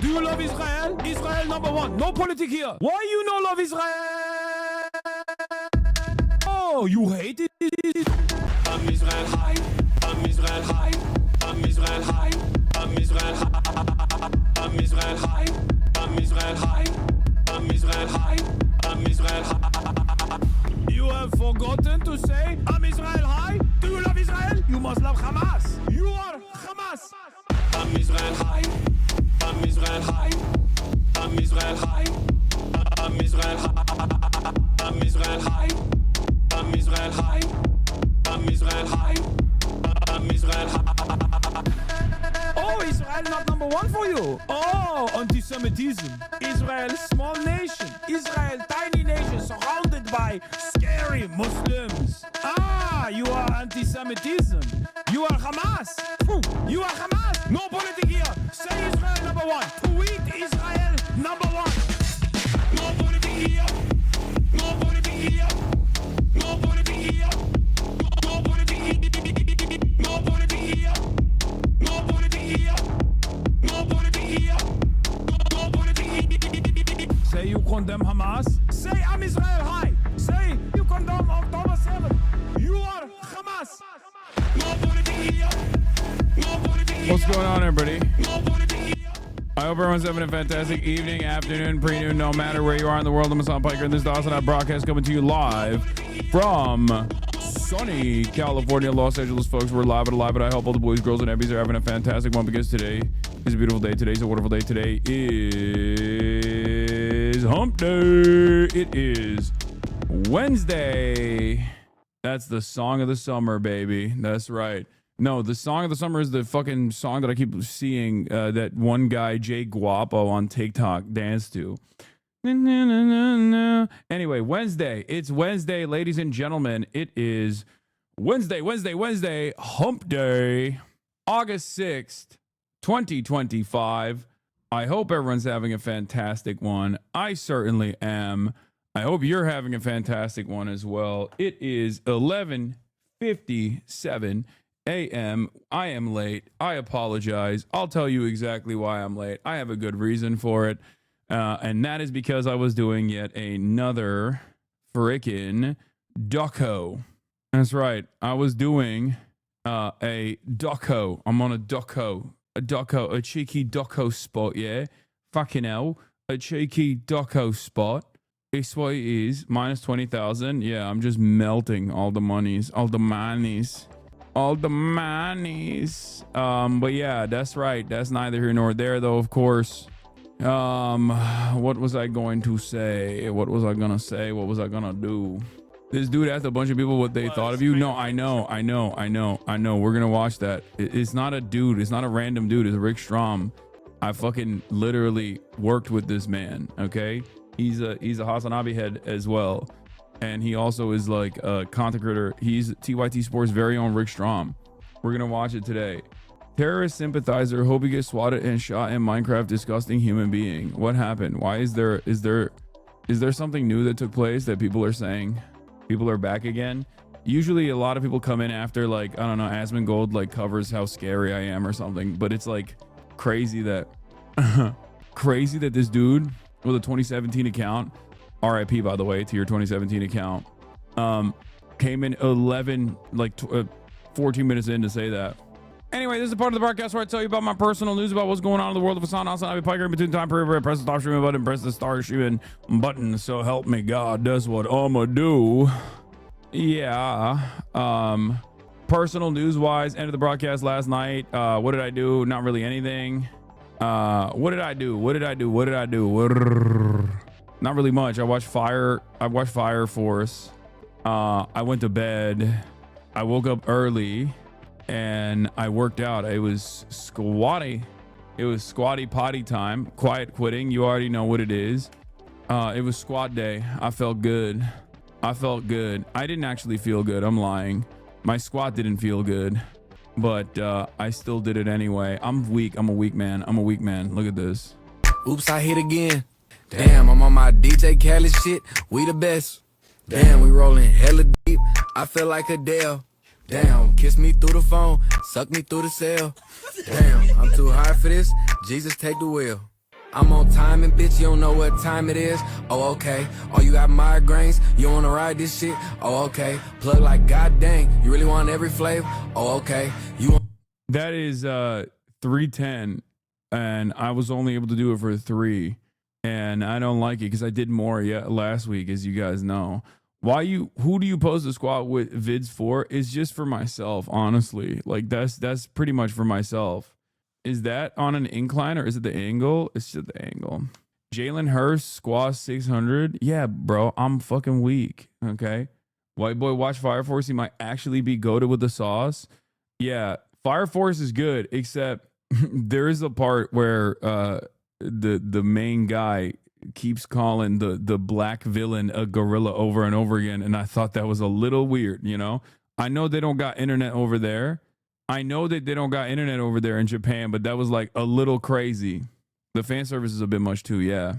Do you love Israel? Israel number one. No politics here. Why you no love Israel? Oh, you hate it? I'm Israel high. I'm Israel high. I'm Israel high. I'm Israel high. I'm Israel high. I'm Israel high. I'm Israel high. I'm Israel high. You have forgotten to say I'm Israel high? Do you love Israel? You must love Hamas. You are Hamas. I'm Israel high. I'm Israel high. I'm Israel high. I'm Israel high. I'm Israel high. I'm Israel high. I'm Israel high. I'm Israel high. Oh, Israel not number one for you. Oh, anti-Semitism. Israel, small nation. Israel, tiny nation surrounded by scary Muslims. Ah, you are anti-Semitism. You are Hamas. You are Hamas. No politics here. Say Israel number one. Tweet Israel number one. No politics here. No politics here. No politics here. No politics here. No politics here. No politics here. No politics here. No politics here. Say you condemn Hamas. Say I'm Israel high. Say you condemn October 7. You are Hamas. No politics here. No politics here. What's going on, everybody? No politics here. I hope everyone's having a fantastic evening, afternoon, pre-noon, no matter where you are in the world. I'm Hassan Piker, and this is the HasanAbi broadcast coming to you live from sunny California, Los Angeles, folks. We're live and I hope all the boys, girls, and ebbies are having a fantastic one, because today is a beautiful day. Today's a wonderful day. Today is hump day. It is Wednesday. That's the song of the summer, baby. That's right. No, the song of the summer is the fucking song that I keep seeing that one guy, Jay Guapo, on TikTok dance to. Anyway, Wednesday. It's Wednesday, ladies and gentlemen. It is Wednesday, hump day, August 6th, 2025. I hope everyone's having a fantastic one. I certainly am. I hope you're having a fantastic one as well. It is 11:57 a.m. I am late. I apologize. I'll tell you exactly why I'm late. I have a good reason for it. And that is because I was doing yet another frickin' doco. That's right. I was doing a doco. I'm on a doco. A cheeky doco spot, yeah? Fucking hell. A cheeky doco spot. It's what it is. Minus 20,000. Yeah, I'm just melting all the monies. All the monies. But yeah, that's right. That's neither here nor there, though, of course. What was I going to say? What was I gonna say? What was I gonna do? This dude asked a bunch of people what they thought of you. No, I know. We're gonna watch that. It's not a dude. It's not a random dude. It's Rick Strom. I fucking literally worked with this man. Okay, he's a HasanAbi head as well, and he also is like a content creator. He's TYT Sports' very own Rick Strom. We're gonna watch it today. Terrorist sympathizer, hope he gets swatted and shot in Minecraft. Disgusting human being. What happened? Why is there something new that took place that people are saying? People are back again. Usually a lot of people come in after, like, I don't know, Asmongold like covers how scary I am or something, but it's like crazy that this dude with a 2017 account, RIP by the way to your 2017 account, came in 14 minutes in to say that. Anyway, this is a part of the broadcast where I tell you about my personal news about what's going on in the world of HasanAbi Piker. In between time period, press the stop streaming button, press the start streaming button. So help me God, that's what I'ma do. Yeah. Personal news wise, ended the broadcast last night. What did I do? Not really anything. What did I do? Not really much. I watched Fire Force. I went to bed. I woke up early. And I worked out. It was squatty potty time. Quiet quitting. You already know what it is. It was squat day. I felt good. I didn't actually feel good. I'm lying. My squat didn't feel good, but I still did it anyway. I'm weak. I'm a weak man. Look at this. Oops, I hit again. Damn, I'm on my DJ Khaled shit. We the best. Damn, we rolling hella deep. I feel like Adele. Damn, kiss me through the phone, suck me through the cell. Damn, I'm too high for this. Jesus, take the wheel. I'm on time and bitch, you don't know what time it is. Oh, okay. Oh, you got migraines? You wanna ride this shit? Oh, okay. Plug like god dang. You really want every flavor? Oh, okay. You want That is 310, and I was only able to do it for 3, and I don't like it because I did more last week, as you guys know. Who do you post the squat with vids for? It's just for myself, honestly. Like that's pretty much for myself. Is that on an incline or is it the angle? It's just the angle. Jalen Hurst squat 600. Yeah, bro, I'm fucking weak. Okay. White boy watch Fire Force. He might actually be goated with the sauce. Yeah, Fire Force is good, except there is a part where the main guy keeps calling the black villain a gorilla over and over again, and I thought that was a little weird. You know, I know they don't got internet over there. I know that they don't got internet over there in Japan, but that was like a little crazy. The fan service is a bit much too. Yeah,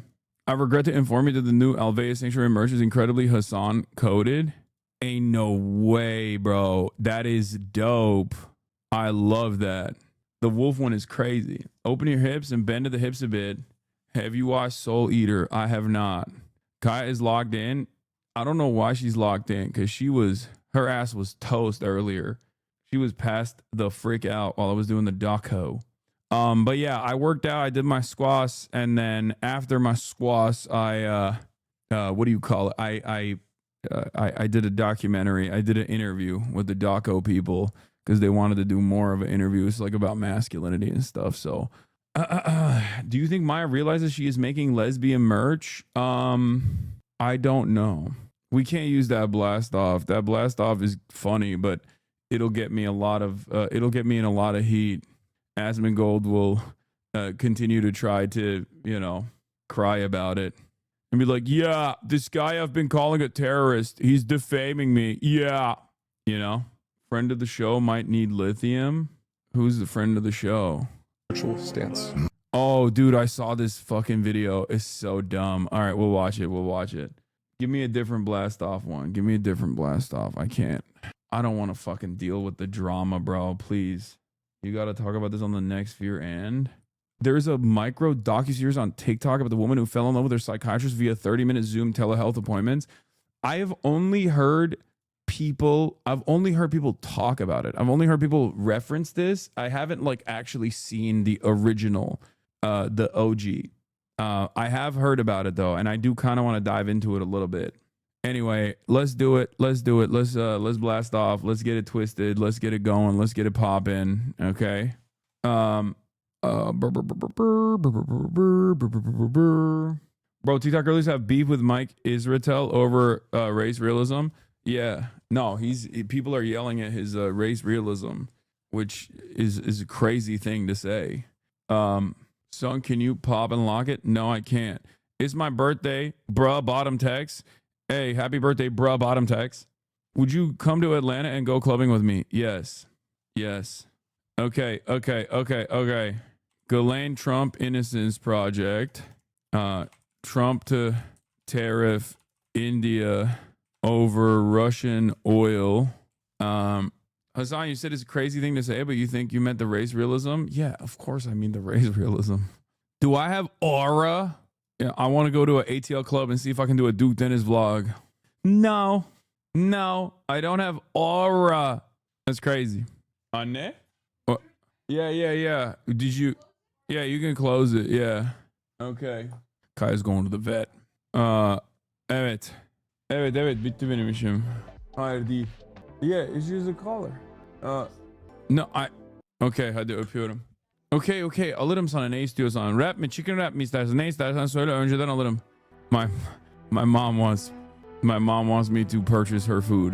I regret to inform you that the new Alvea Sanctuary merch is incredibly Hasan coded. Ain't no way, bro. That is dope. I love that. The wolf one is crazy. Open your hips and bend to the hips a bit. Have you watched Soul Eater? I have not. Kaya is logged in. I don't know why she's logged in, because her ass was toast earlier. She was passed the frick out while I was doing the doco. But yeah, I worked out. I did my squats, and then after my squats, I what do you call it? I did a documentary. I did an interview with the doco people because they wanted to do more of an interview. It's like about masculinity and stuff. So, do you think Maya realizes she is making lesbian merch? I don't know. We can't use that blast off. That blast off is funny, but it'll get me in a lot of heat. Asmongold will continue to try to, cry about it and be like, yeah, this guy I've been calling a terrorist, he's defaming me. Yeah. Friend of the show might need lithium. Who's the friend of the show? Virtual stance. Oh, dude, I saw this fucking video. It's so dumb. All right, we'll watch it. Give me a different blast off one. Give me a different blast off. I can't. I don't want to fucking deal with the drama, bro. Please. You got to talk about this on the next Fear End. There's a micro docuseries on TikTok about the woman who fell in love with her psychiatrist via 30-minute Zoom telehealth appointments. I've only heard people talk about it. I've only heard people reference this. I haven't actually seen the original, the OG. I have heard about it though, and I do kind of want to dive into it a little bit. Anyway, let's do it. Let's blast off. Let's get it twisted. Let's get it going. Let's get it popping. Okay. Bro, TikTok girlies have beef with Mike Israetel over race realism. Yeah. No, people are yelling at his race realism, which is a crazy thing to say. Son, can you pop and lock it? No, I can't. It's my birthday, bruh, bottom text. Hey, happy birthday, bruh, bottom text. Would you come to Atlanta and go clubbing with me? Yes. Okay. Ghislaine Trump Innocence Project. Trump to tariff India over Russian oil. Hasan, you said it's a crazy thing to say, but you think you meant the race realism? Yeah, of course I mean the race realism. Do I have aura? Yeah, I want to go to an ATL club and see if I can do a Duke Dennis vlog. No, I don't have aura. That's crazy. Anne? What? Yeah. Did you? Yeah, you can close it. Yeah. Okay. Kai's going to the vet. Evet, bitti benim işim. Hayır değil. Yeah, it's just a caller. No, Okay, hadi öpüyorum. Okay, alırım sana ne istiyorsan. Rap mi, chicken rap mi istersen, ne istersen söyle, önceden alırım. My mom wants me to purchase her food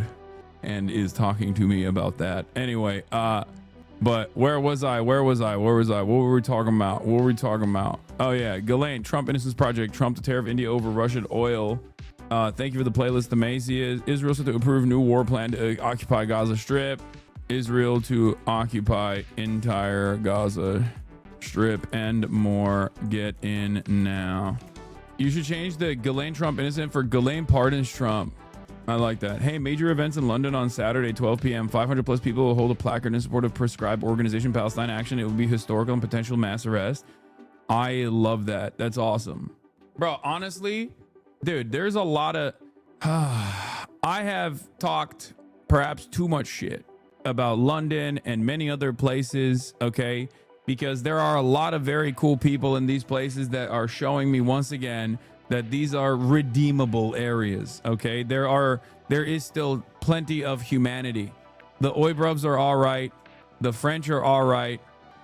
and is talking to me about that. Anyway, but where was I? What were we talking about? Oh yeah, Ghislaine, Trump Innocence Project, Trump to tariff India over Russian oil. Thank you for the playlist. The Macy is Israel set to approve new war plan to occupy Gaza Strip. Israel to occupy entire Gaza Strip and more. Get in now. You should change the Ghislaine Trump innocent for Ghislaine pardons Trump. I like that. Hey, major events in London on Saturday, 12 p.m. 500 plus people will hold a placard in support of prescribed organization Palestine Action. It will be historical and potential mass arrest. I love that. That's awesome. Bro, honestly, dude, there's a lot of I have talked perhaps too much shit about London and many other places, okay? Because there are a lot of very cool people in these places that are showing me once again that these are redeemable areas, okay? There is still plenty of humanity. The Oibrubs are all right. The French are all right.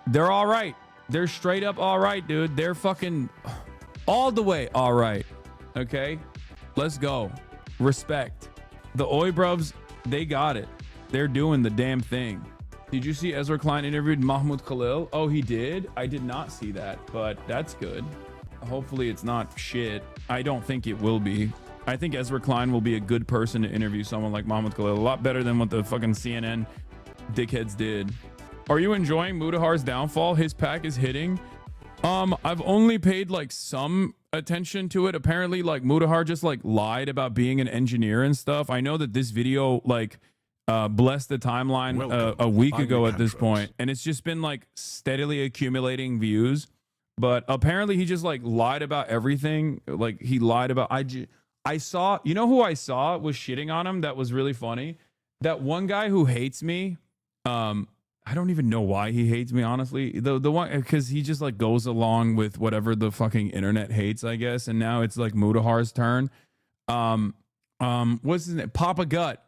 They're all right. They're straight up all right, dude. They're fucking all the way all right, okay? Let's go. Respect. The Oibrubs, they got it. They're doing the damn thing. Did you see Ezra Klein interviewed Mahmoud Khalil? Oh, he did? I did not see that, but that's good. Hopefully it's not shit. I don't think it will be. I think Ezra Klein will be a good person to interview someone like Mahmoud Khalil. A lot better than what the fucking CNN dickheads did. Are you enjoying Mudahar's downfall? His pack is hitting. I've only paid like some attention to it. Apparently like Mudahar just like lied about being an engineer and stuff. I know that this video like blessed the timeline a week ago at this point, and it's just been like steadily accumulating views. But apparently he just like lied about everything. Like he lied about I saw, you know who I saw was shitting on him that was really funny? That one guy who hates me. I don't even know why he hates me, honestly. The one, because he just like goes along with whatever the fucking internet hates, I guess. And now it's like Mudahar's turn. What's his name? Papa Gut.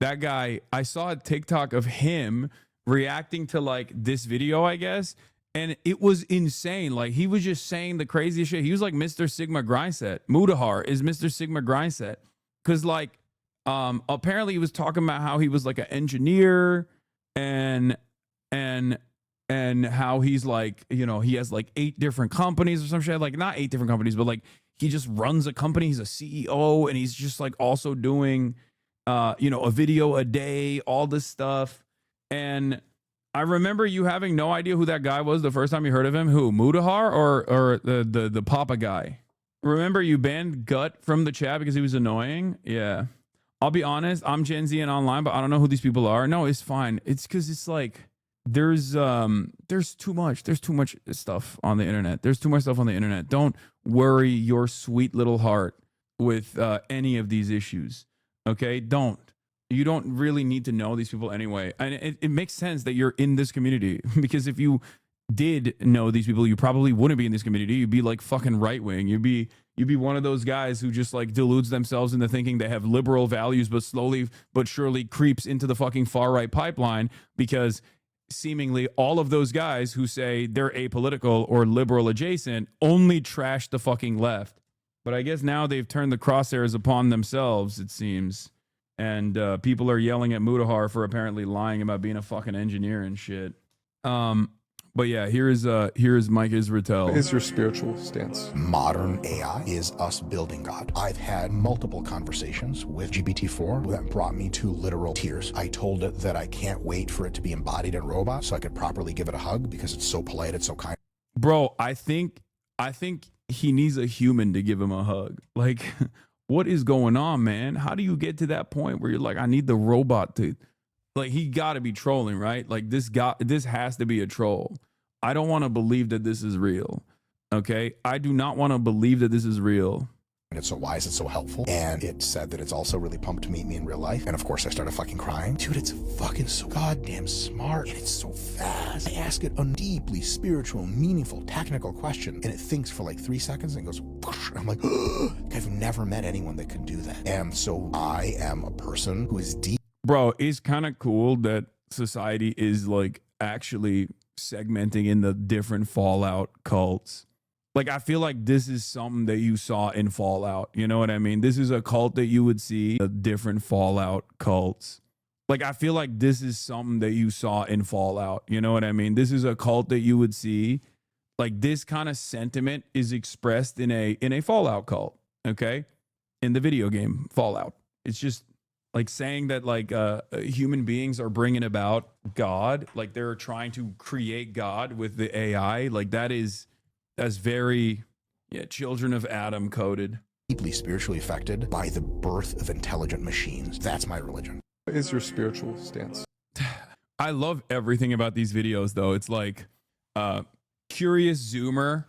That guy, I saw a TikTok of him reacting to like this video, I guess. And it was insane. Like he was just saying the craziest shit. He was like Mr. Sigma Grindset. Mudahar is Mr. Sigma Grindset. Cause like, apparently he was talking about how he was like an engineer and how he's like, you know, he has like 8 different companies or some shit. Like not 8 different companies, but like he just runs a company. He's a CEO and he's just like also doing, you know, a video a day, all this stuff. And I remember you having no idea who that guy was the first time you heard of him. Who, Mudahar or the Papa guy? Remember you banned Gut from the chat because he was annoying? Yeah. I'll be honest, I'm Gen Z and online, but I don't know who these people are. No, it's fine. It's because it's like there's too much. There's too much stuff on the internet. There's too much stuff on the internet. Don't worry your sweet little heart with any of these issues. Okay? Don't. You don't really need to know these people anyway. And it makes sense that you're in this community because if you did know these people, you probably wouldn't be in this community. You'd be like fucking right wing. You'd be one of those guys who just like deludes themselves into thinking they have liberal values, but slowly but surely creeps into the fucking far right pipeline because seemingly all of those guys who say they're apolitical or liberal adjacent only trash the fucking left. But I guess now they've turned the crosshairs upon themselves, it seems. And people are yelling at Mudahar for apparently lying about being a fucking engineer and shit. But yeah, here's Mike Israel. What is your spiritual stance? Modern AI is us building God. I've had multiple conversations with GPT-4 that brought me to literal tears. I told it that I can't wait for it to be embodied in robots so I could properly give it a hug because it's so polite, it's so kind. Bro, I think he needs a human to give him a hug. Like, what is going on, man? How do you get to that point where you're like, I need the robot to... Like, he got to be trolling, right? Like, this has to be a troll. I don't want to believe that this is real, okay? I do not want to believe that this is real. And it's so wise, it's so helpful. And it said that it's also really pumped to meet me in real life. And of course, I started fucking crying. Dude, it's fucking so goddamn smart. And it's so fast. I ask it a deeply spiritual, meaningful, technical question. And it thinks for like 3 seconds and goes, whoosh. And I'm like, I've never met anyone that can do that. And so I am a person who is deep. Bro, it's kind of cool that society is like actually segmenting in the different Fallout cults. Like, I feel like this is something that you saw in Fallout. You know what I mean? This is a cult that you would see, the different Fallout cults. Like, I feel like this is something that you saw in Fallout. You know what I mean? This is a cult that you would see. Like, this kind of sentiment is expressed in a Fallout cult, okay? In the video game Fallout. It's just like saying that like human beings are bringing about God, like they're trying to create God with the AI. Like that's very, children of Adam coded. Deeply spiritually affected by the birth of intelligent machines. That's my religion. What is your spiritual stance? I love everything about these videos though. It's like curious zoomer,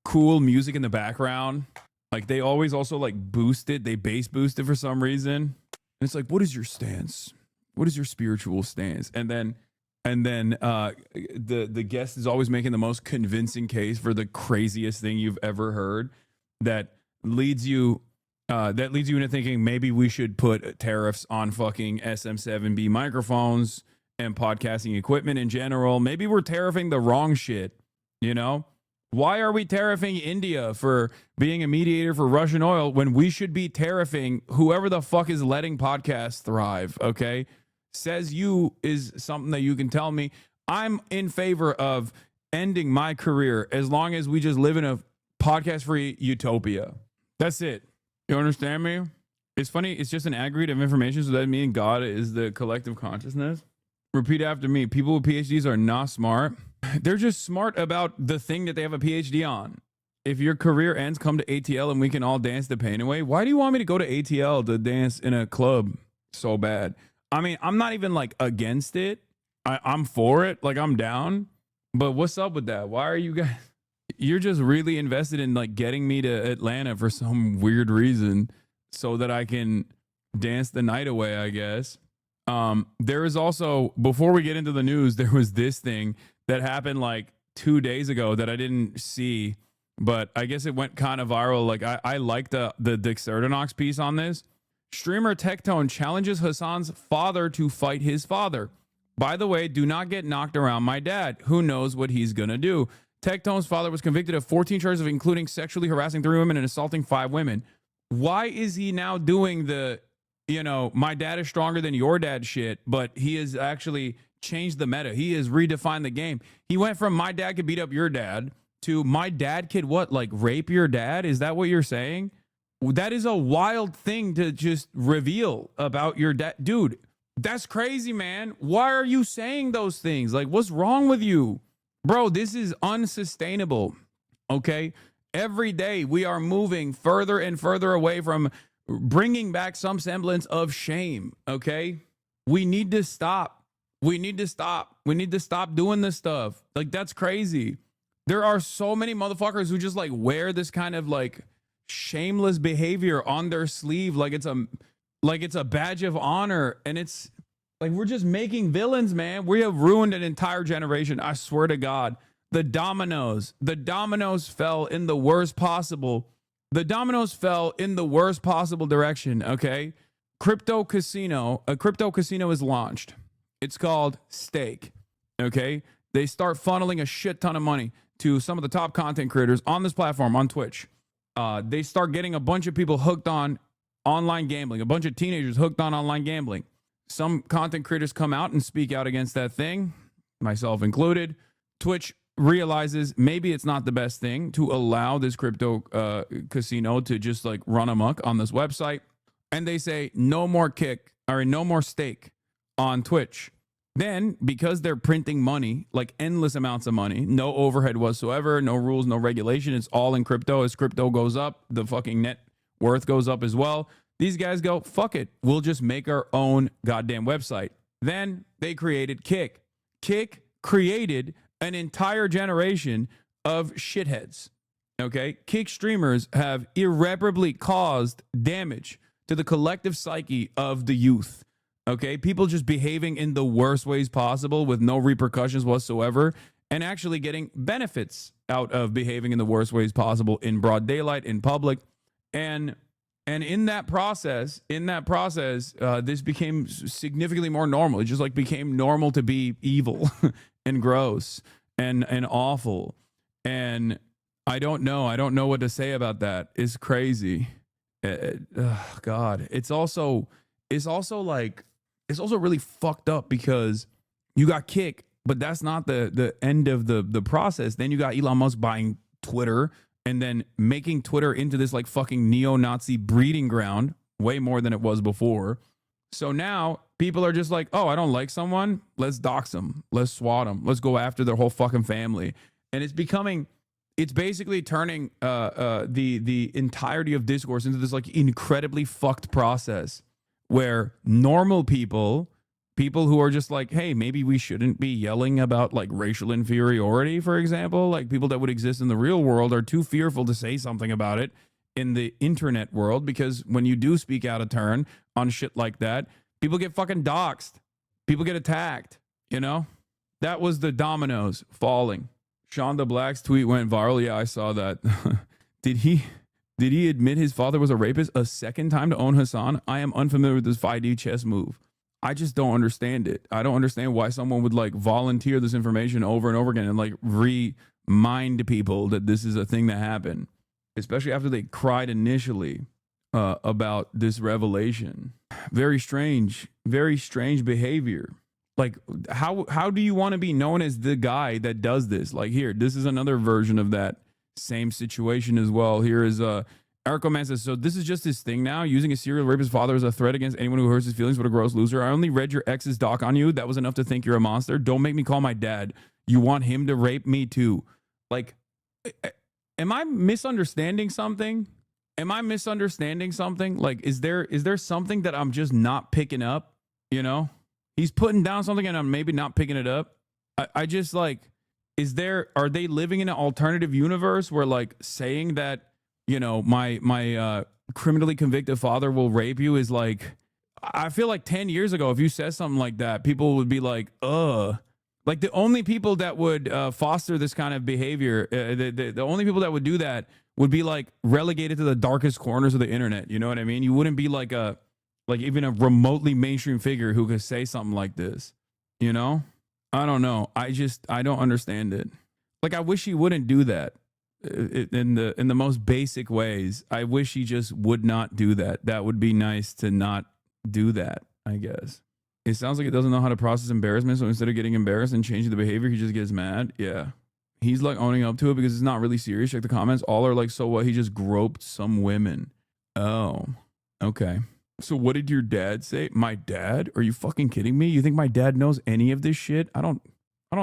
cool music in the background. Like they always also like boost it. They bass boost it for some reason. And it's like, what is your stance? What is your spiritual stance? And then the guest is always making the most convincing case for the craziest thing you've ever heard that leads you into thinking maybe we should put tariffs on fucking SM7B microphones and podcasting equipment in general. Maybe we're tariffing the wrong shit, you know? Why are we tariffing India for being a mediator for Russian oil when we should be tariffing whoever the fuck is letting podcasts thrive, okay? Says you is something that you can tell me. I'm in favor of ending my career as long as we just live in a podcast-free utopia. That's it. You understand me? It's funny. It's just an aggregate of information, so that means God is the collective consciousness. Repeat after me. People with PhDs are not smart. They're just smart about the thing that they have a PhD on. If your career ends, come to ATL and we can all dance the pain away. Why do you want me to go to ATL to dance in a club so bad? I mean, I'm not even like against it. I'm for it. Like I'm down. But what's up with that? Why are you guys... You're just really invested in like getting me to Atlanta for some weird reason so that I can dance the night away, I guess. There is also, before we get into the news, there was this thing that happened like 2 days ago that I didn't see, but I guess it went kind of viral. Like I liked the Dixerdonox piece on this. Streamer Tectone challenges Hasan's father to fight his father. By the way, do not get knocked around my dad. Who knows what he's gonna do? Tectone's father was convicted of 14 charges of including sexually harassing 3 women and assaulting 5 women. Why is he now doing the, my dad is stronger than your dad shit, but he has actually changed the meta. He has redefined the game. He went from my dad could beat up your dad to my dad could what? Like rape your dad? Is that what you're saying? That is a wild thing to just reveal about your dad. Dude, that's crazy, man. Why are you saying those things? Like, what's wrong with you? Bro, this is unsustainable, okay? Every day we are moving further and further away from bringing back some semblance of shame, okay? We need to stop. We need to stop. We need to stop doing this stuff. Like, that's crazy. There are so many motherfuckers who just, like, wear this kind of, like, shameless behavior on their sleeve like it's a badge of honor, and it's... Like, we're just making villains, man. We have ruined an entire generation. I swear to God. The dominoes fell in the worst possible. The dominoes fell in the worst possible direction, okay? A crypto casino is launched. It's called Stake, okay? They start funneling a shit ton of money to some of the top content creators on this platform, on Twitch. They start getting a bunch of people hooked on online gambling, a bunch of teenagers hooked on online gambling. Some content creators come out and speak out against that thing, myself included. Twitch realizes maybe it's not the best thing to allow this crypto casino to just like run amok on this website. And they say no more no more stake on Twitch. Then, because they're printing money, like endless amounts of money, no overhead whatsoever, no rules, no regulation, it's all in crypto. As crypto goes up, the fucking net worth goes up as well. These guys go, fuck it. We'll just make our own goddamn website. Then they created Kick. Kick created an entire generation of shitheads. Okay? Kick streamers have irreparably caused damage to the collective psyche of the youth. Okay? People just behaving in the worst ways possible with no repercussions whatsoever and actually getting benefits out of behaving in the worst ways possible in broad daylight, in public. And in that process, this became significantly more normal. It just like became normal to be evil and gross and awful. And I don't know what to say about that. It's crazy. God, it's also really fucked up because you got Kick, but that's not the end of the process. Then you got Elon Musk buying Twitter and then making Twitter into this like fucking neo-Nazi breeding ground way more than it was before. So now people are just like, oh, I don't like someone. Let's dox them. Let's swat them. Let's go after their whole fucking family. And it's basically turning the entirety of discourse into this like incredibly fucked process where normal people people who are just like, hey, maybe we shouldn't be yelling about like racial inferiority, for example. Like people that would exist in the real world are too fearful to say something about it in the internet world, because when you do speak out of turn on shit like that, people get fucking doxxed. People get attacked, you know? That was the dominoes falling. Shonda Black's tweet went viral. Yeah, I saw that. Did he admit his father was a rapist a second time to own Hasan? I am unfamiliar with this 5D chess move. I just don't understand it. I don't understand why someone would like volunteer this information over and over again and like remind people that this is a thing that happened, especially after they cried initially about this revelation. Very strange behavior. Like how do you want to be known as the guy that does this? Like here, this is another version of that same situation as well. Here is Eric Oman says, so this is just his thing now, using a serial rapist father as a threat against anyone who hurts his feelings. What a gross loser. I only read your ex's doc on you. That was enough to think you're a monster. Don't make me call my dad. You want him to rape me too. Like, am I misunderstanding something? Like, is there something that I'm just not picking up? You know, he's putting down something and I'm maybe not picking it up. I just like, are they living in an alternative universe where like saying that, you know, my criminally convicted father will rape you is like, I feel like 10 years ago, if you said something like that, people would be like, like the only people that would foster this kind of behavior, the only people that would do that would be like relegated to the darkest corners of the internet. You know what I mean? You wouldn't be like even a remotely mainstream figure who could say something like this, you know? I don't know. I don't understand it. Like, I wish he wouldn't do that. In the most basic ways, I wish he just would not do that. That would be nice to not do that, I guess. It sounds like he doesn't know how to process embarrassment, so instead of getting embarrassed and changing the behavior, he just gets mad. Yeah. He's like owning up to it because it's not really serious. Check the comments. All are like, so what? He just groped some women. Oh, okay. So what did your dad say? My dad? Are you fucking kidding me? You think my dad knows any of this shit? I don't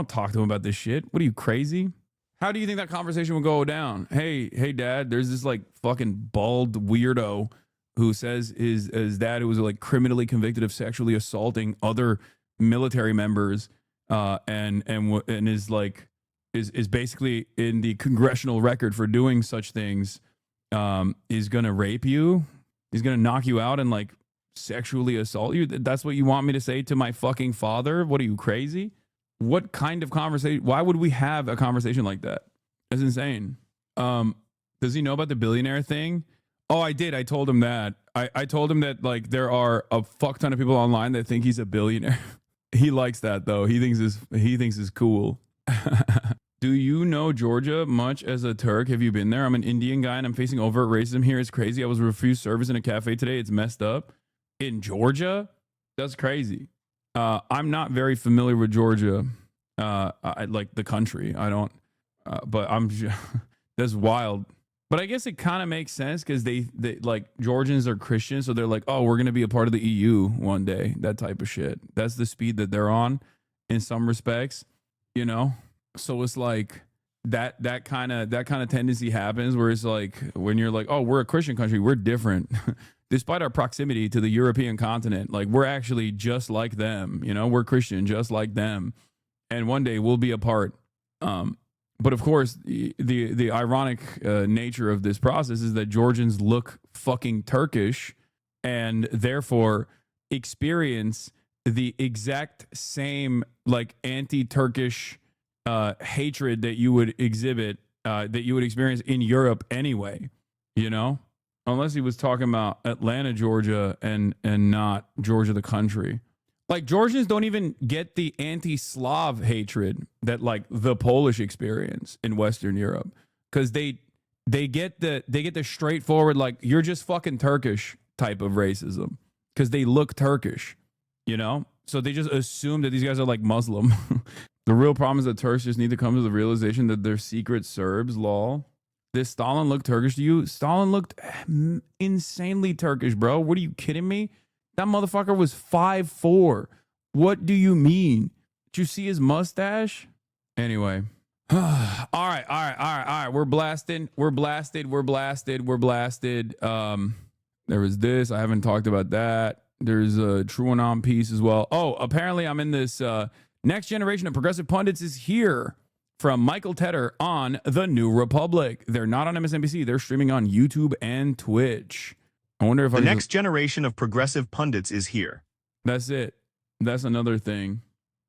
talk to him about this shit. What are you, crazy? How do you think that conversation would go down? Hey, dad, there's this like fucking bald weirdo who says his dad, who was like criminally convicted of sexually assaulting other military members, and is like is basically in the congressional record for doing such things, is gonna rape you. He's gonna knock you out and like sexually assault you. That's what you want me to say to my fucking father? What are you, crazy? What kind of conversation? Why would we have a conversation like that? That's insane. Does he know about the billionaire thing? Oh, I did. I told him that. I told him that like there are a fuck ton of people online that think he's a billionaire. He likes that though. He thinks it's cool. Do you know Georgia much as a Turk? Have you been there? I'm an Indian guy and I'm facing overt racism here. It's crazy. I was refused service in a cafe today. It's messed up. In Georgia? That's crazy. I'm not very familiar with Georgia. I like the country. I don't, but that's wild. But I guess it kind of makes sense because they like Georgians are Christians. So they're like, oh, we're going to be a part of the EU one day. That type of shit. That's the speed that they're on in some respects, you know? So it's like that kind of tendency happens where it's like, when you're like, oh, we're a Christian country, we're different. Despite our proximity to the European continent, like we're actually just like them, you know, we're Christian just like them. And one day we'll be apart. But of course, the ironic nature of this process is that Georgians look fucking Turkish and therefore experience the exact same like anti-Turkish hatred that you would exhibit, that you would experience in Europe anyway, you know? Unless he was talking about Atlanta, Georgia, and not Georgia, the country. Like Georgians don't even get the anti-Slav hatred that like the Polish experience in Western Europe, because they get the straightforward like you're just fucking Turkish type of racism because they look Turkish, you know. So they just assume that these guys are like Muslim. The real problem is that Turks just need to come to the realization that they're secret Serbs. Lol. Did Stalin look Turkish to you? Stalin looked insanely Turkish, bro. What are you kidding me? That motherfucker was 5'4". What do you mean? Did you see his mustache? Anyway. All right. We're blasted. There was this. I haven't talked about that. There's a TrueAnon piece as well. Oh, apparently I'm in this next generation of progressive pundits is here from Michael Tedder on The New Republic. They're not on MSNBC. They're streaming on YouTube and Twitch. I wonder if the next generation of progressive pundits is here. That's it. That's another thing.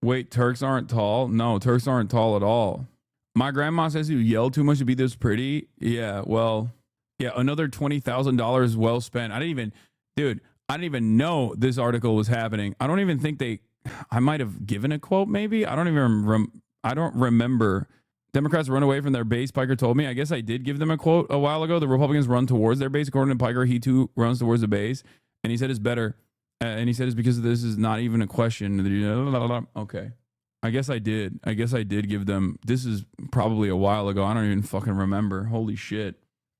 Wait, Turks aren't tall? No, Turks aren't tall at all. My grandma says you yell too much to be this pretty. Yeah, well, yeah, another $20,000 well spent. I didn't even know this article was happening. I don't even think I might have given a quote maybe. I don't remember. Democrats run away from their base, Piker told me. I guess I did give them a quote a while ago. The Republicans run towards their base. According to Piker, he too runs towards the base. And he said it's better. And he said it's because this is not even a question. Okay. I guess I did give them. This is probably a while ago. I don't even fucking remember. Holy shit.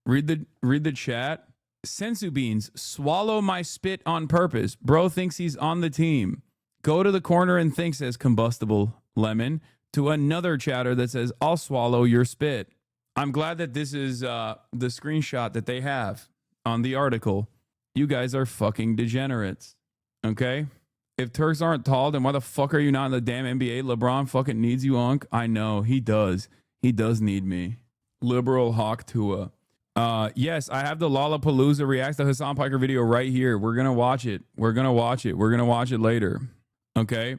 Read the chat. Sensu Beans, swallow my spit on purpose. Bro thinks he's on the team. Go to the corner and think, says Combustible Lemon. To another chatter that says, I'll swallow your spit. I'm glad that this is the screenshot that they have on the article. You guys are fucking degenerates. Okay? If Turks aren't tall, then why the fuck are you not in the damn NBA? LeBron fucking needs you, Unc. I know, he does. He does need me. Liberal Hawk Tua. Yes, I have the Lollapalooza reacts to Hassan Piker video right here. We're gonna watch it. We're gonna watch it later. Okay?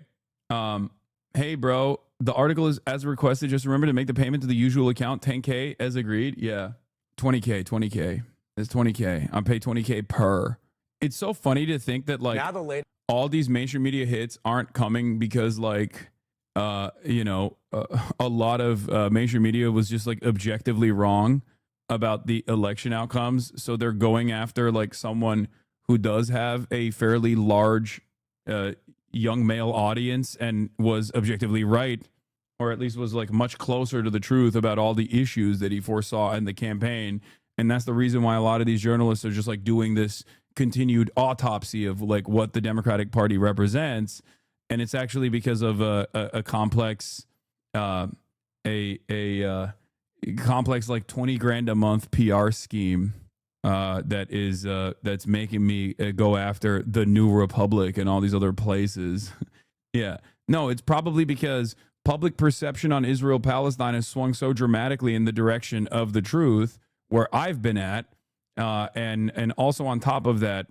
Hey, bro. The article is as requested. Just remember to make the payment to the usual account, 10K as agreed. Yeah, 20K. It's 20K. I pay 20K per. It's so funny to think that like all these mainstream media hits aren't coming because like, a lot of mainstream media was just like objectively wrong about the election outcomes. So they're going after like someone who does have a fairly large young male audience and was objectively right, or at least was like much closer to the truth about all the issues that he foresaw in the campaign. And that's the reason why a lot of these journalists are just like doing this continued autopsy of like what the Democratic Party represents. And it's actually because of a complex, complex like 20 grand a month PR scheme that's making me go after the New Republic and all these other places. Yeah, no, it's probably because public perception on Israel-Palestine has swung so dramatically in the direction of the truth where I've been at. And also on top of that,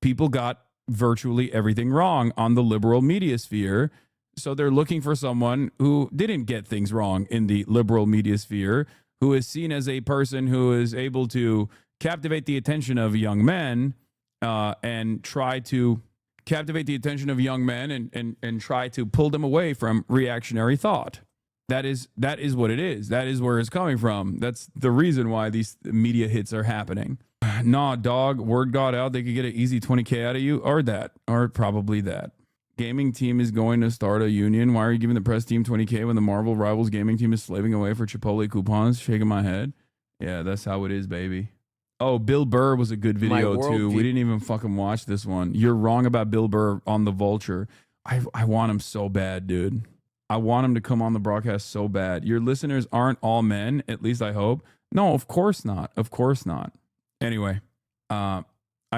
people got virtually everything wrong on the liberal media sphere. So they're looking for someone who didn't get things wrong in the liberal media sphere, who is seen as a person who is able to captivate the attention of young men and try to captivate the attention of young men and try to pull them away from reactionary thought. That is what it is. That is where it's coming from. That's the reason why these media hits are happening. Nah, dog, word got out. They could get an easy 20K out of you, or probably that. Gaming team is going to start a union. Why are you giving the press team 20K when the Marvel Rivals gaming team is slaving away for Chipotle coupons? Shaking my head. Yeah, that's how it is, baby. Oh, Bill Burr was a good video too. We didn't even fucking watch this one. You're wrong about Bill Burr on the Vulture. I want him so bad, dude. I want him to come on the broadcast so bad. Your listeners aren't all men, at least I hope. No, of course not. Of course not. Anyway, I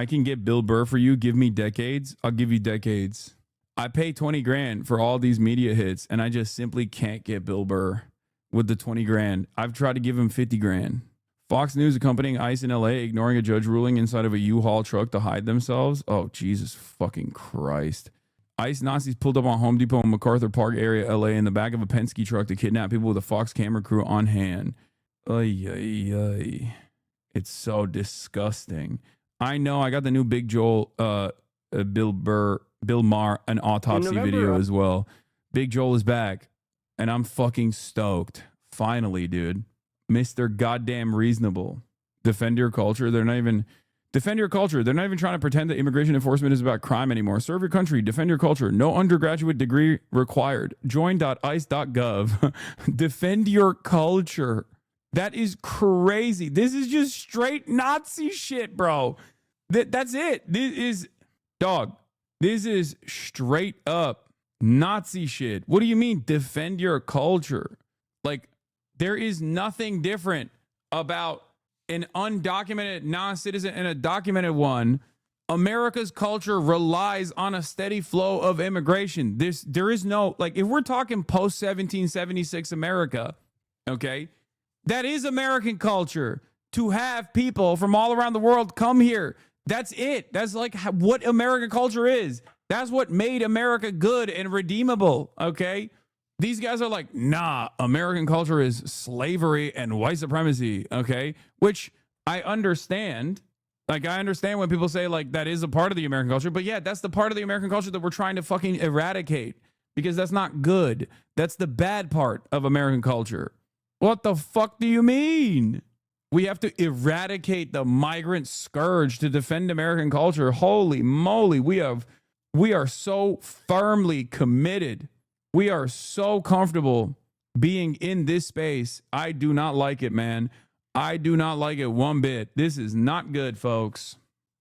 can get Bill Burr for you. Give me decades. I'll give you decades. I pay 20 grand for all these media hits, and I just simply can't get Bill Burr with the 20 grand. I've tried to give him 50 grand. Fox News accompanying ICE in LA, ignoring a judge ruling inside of a U-Haul truck to hide themselves. Oh, Jesus fucking Christ. ICE Nazis pulled up on Home Depot in MacArthur Park area, LA, in the back of a Penske truck to kidnap people with a Fox camera crew on hand. Ay, ay, ay. It's so disgusting. I know. I got the new Big Joel, Bill Maher, an autopsy video as well. Big Joel is back, and I'm fucking stoked. Finally, dude. Mr. Goddamn Reasonable. Defend your culture. They're not even... Defend your culture. They're not even trying to pretend that immigration enforcement is about crime anymore. Serve your country. Defend your culture. No undergraduate degree required. Join.ice.gov. Defend your culture. That is crazy. This is just straight Nazi shit, bro. That's it. This is, dog, this is straight up Nazi shit. What do you mean, defend your culture? Like, there is nothing different about an undocumented non-citizen and a documented one America's culture relies on a steady flow of immigration. There is no, like, if we're talking post 1776 America, okay, that is American culture to have people from all around the world come here. That's it. That's like what American culture is. That's what made America good and redeemable, okay? These guys are like, nah, American culture is slavery and white supremacy, okay? Which I understand. Like, I understand when people say, like, that is a part of the American culture. But, yeah, that's the part of the American culture that we're trying to fucking eradicate because that's not good. That's the bad part of American culture. What the fuck do you mean? We have to eradicate the migrant scourge to defend American culture. Holy moly, we are so firmly committed. We are so comfortable being in this space. I do not like it, man. I do not like it one bit. This is not good, folks.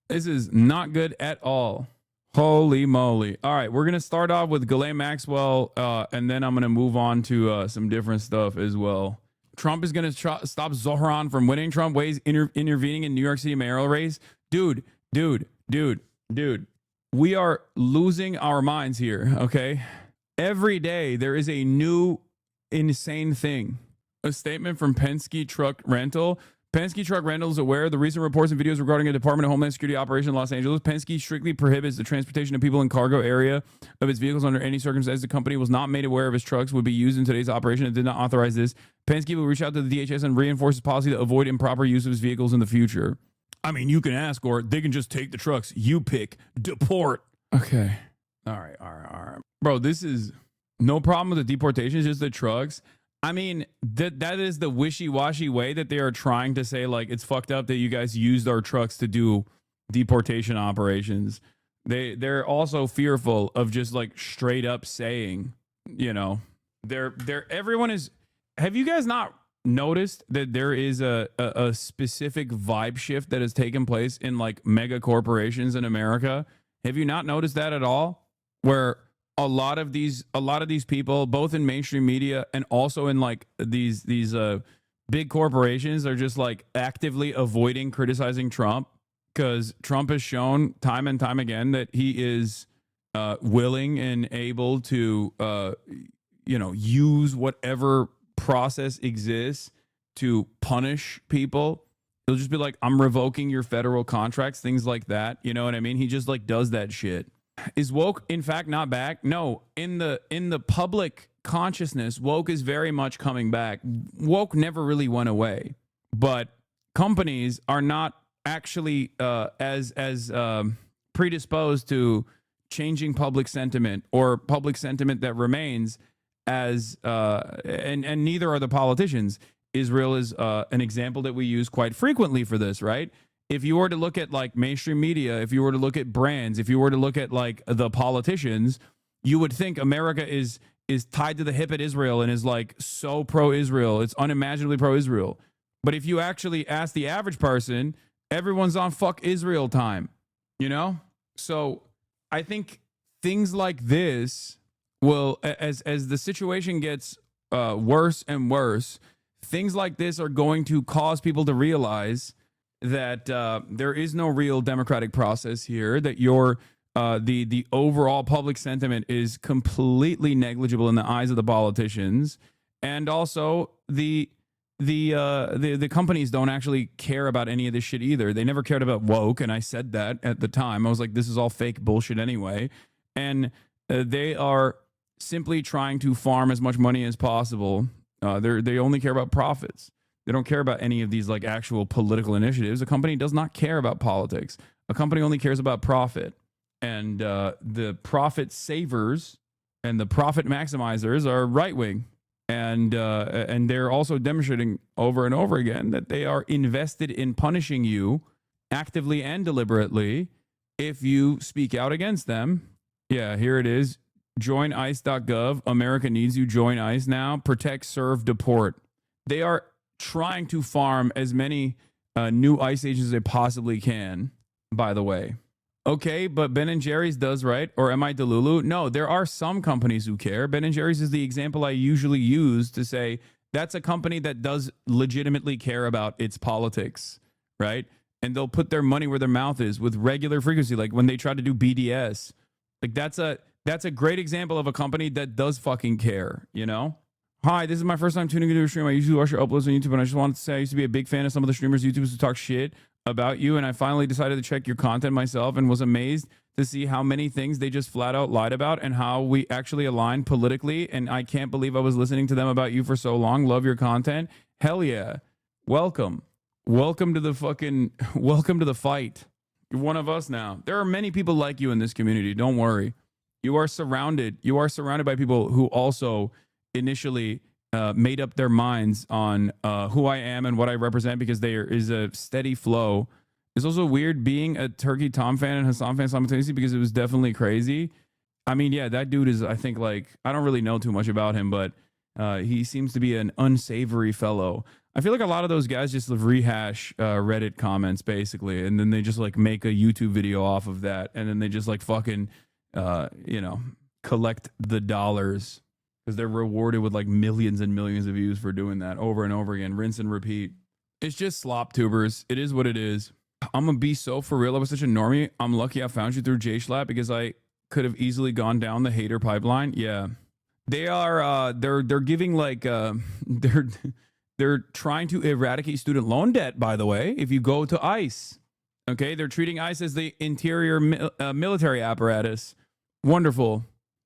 This is not good at all. Holy moly. All right, we're going to start off with Ghislaine Maxwell, and then I'm going to move on to some different stuff as well. Trump is going to stop Zohran from winning. Trump ways intervening in New York City mayoral race. Dude. We are losing our minds here, okay? Every day there is a new insane thing. A statement from Penske Truck Rental. Penske Truck Rental is aware of the recent reports and videos regarding a Department of Homeland Security operation in Los Angeles. Penske strictly prohibits the transportation of people in cargo area of its vehicles under any circumstances. The company was not made aware of its trucks would be used in today's operation and did not authorize this. Penske will reach out to the DHS and reinforce its policy to avoid improper use of its vehicles in the future. I mean, you can ask, or they can just take the trucks. You pick. Deport. Okay. All right. Bro, this is no problem with the deportation. It's just the trucks. I mean, that is the wishy-washy way that they are trying to say, like, it's fucked up that you guys used our trucks to do deportation operations. They're also fearful of just, like, straight up saying, you know, everyone is. Have you guys not noticed that there is a specific vibe shift that has taken place in, like, mega corporations in America? Have you not noticed that at all? Where a lot of these people, both in mainstream media and also in like these big corporations, are just like actively avoiding criticizing Trump because Trump has shown time and time again that he is willing and able to use whatever process exists to punish people. He'll just be like, I'm revoking your federal contracts, things like that. You know what I mean? He just like does that shit. Is woke in fact not back? No, in the public consciousness, woke is very much coming back. Woke never really went away, but companies are not actually as predisposed to changing public sentiment or public sentiment that remains as and neither are the politicians. Israel is an example that we use quite frequently for this, right? If you were to look at like mainstream media, if you were to look at brands, if you were to look at like the politicians, you would think America is tied to the hip at Israel and is like so pro-Israel. It's unimaginably pro-Israel. But if you actually ask the average person, everyone's on fuck Israel time, you know? So I think things like this will, as the situation gets worse and worse, things like this are going to cause people to realize that there is no real democratic process here, that the overall public sentiment is completely negligible in the eyes of the politicians, and also the companies don't actually care about any of this shit either. They never cared about woke, and I said that at the time. I was like, this is all fake bullshit anyway, and they are simply trying to farm as much money as possible. They only care about profits. They don't care about any of these like actual political initiatives. A company does not care about politics. A company only cares about profit. And the profit savers and the profit maximizers are right wing. And they're also demonstrating over and over again that they are invested in punishing you actively and deliberately if you speak out against them. Yeah, here it is. Join ICE.gov. America needs you. Join ICE now. Protect, serve, deport. They are trying to farm as many new ICE agents as they possibly can, by the way. Okay, but Ben & Jerry's does, right? Or am I Delulu? No, there are some companies who care. Ben & Jerry's is the example I usually use to say that's a company that does legitimately care about its politics, right? and they'll put their money where their mouth is with regular frequency, like when they try to do BDS. Like that's a great example of a company that does fucking care, you know? Hi, this is my first time tuning into a stream. I usually watch your uploads on YouTube, and I just wanted to say I used to be a big fan of some of the streamers, YouTubers who talk shit about you, and I finally decided to check your content myself and was amazed to see how many things they just flat out lied about and how we actually align politically, and I can't believe I was listening to them about you for so long. Love your content. Hell yeah. Welcome. Welcome to the fight. You're one of us now. There are many people like you in this community. Don't worry. You are surrounded by people who also initially made up their minds on who I am and what I represent, because there is a steady flow. It's also weird being a Turkey Tom fan and Hasan fan simultaneously, because it was definitely crazy. I mean, yeah, that dude is, I think, like, I don't really know too much about him, but he seems to be an unsavory fellow. I feel like a lot of those guys just rehash Reddit comments, basically, and then they just, like, make a YouTube video off of that, and then they just, like, fucking, collect the dollars, because they're rewarded with, like, millions and millions of views for doing that over and over again. Rinse and repeat. It's just slop tubers. It is what it is. I'm gonna be so for real. I was such a normie. I'm lucky I found you through JShlap, because I could have easily gone down the hater pipeline. Yeah, they are. They're giving like they're trying to eradicate student loan debt. By the way, if you go to ICE, okay, they're treating ICE as the interior military apparatus. Wonderful.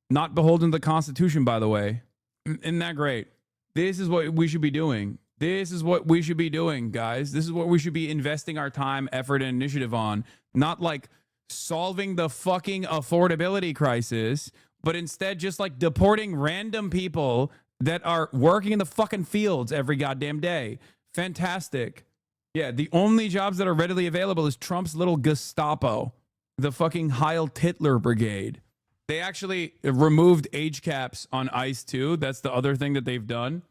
Not beholden to the Constitution, by the way. Isn't that great? This is what we should be doing. This is what we should be doing, guys. This is what we should be investing our time, effort, and initiative on. Not like solving the fucking affordability crisis, but instead just like deporting random people that are working in the fucking fields every goddamn day. Fantastic. Yeah, the only jobs that are readily available is Trump's little Gestapo, the fucking Heil Hitler Brigade. They actually removed age caps on ICE too. That's the other thing that they've done.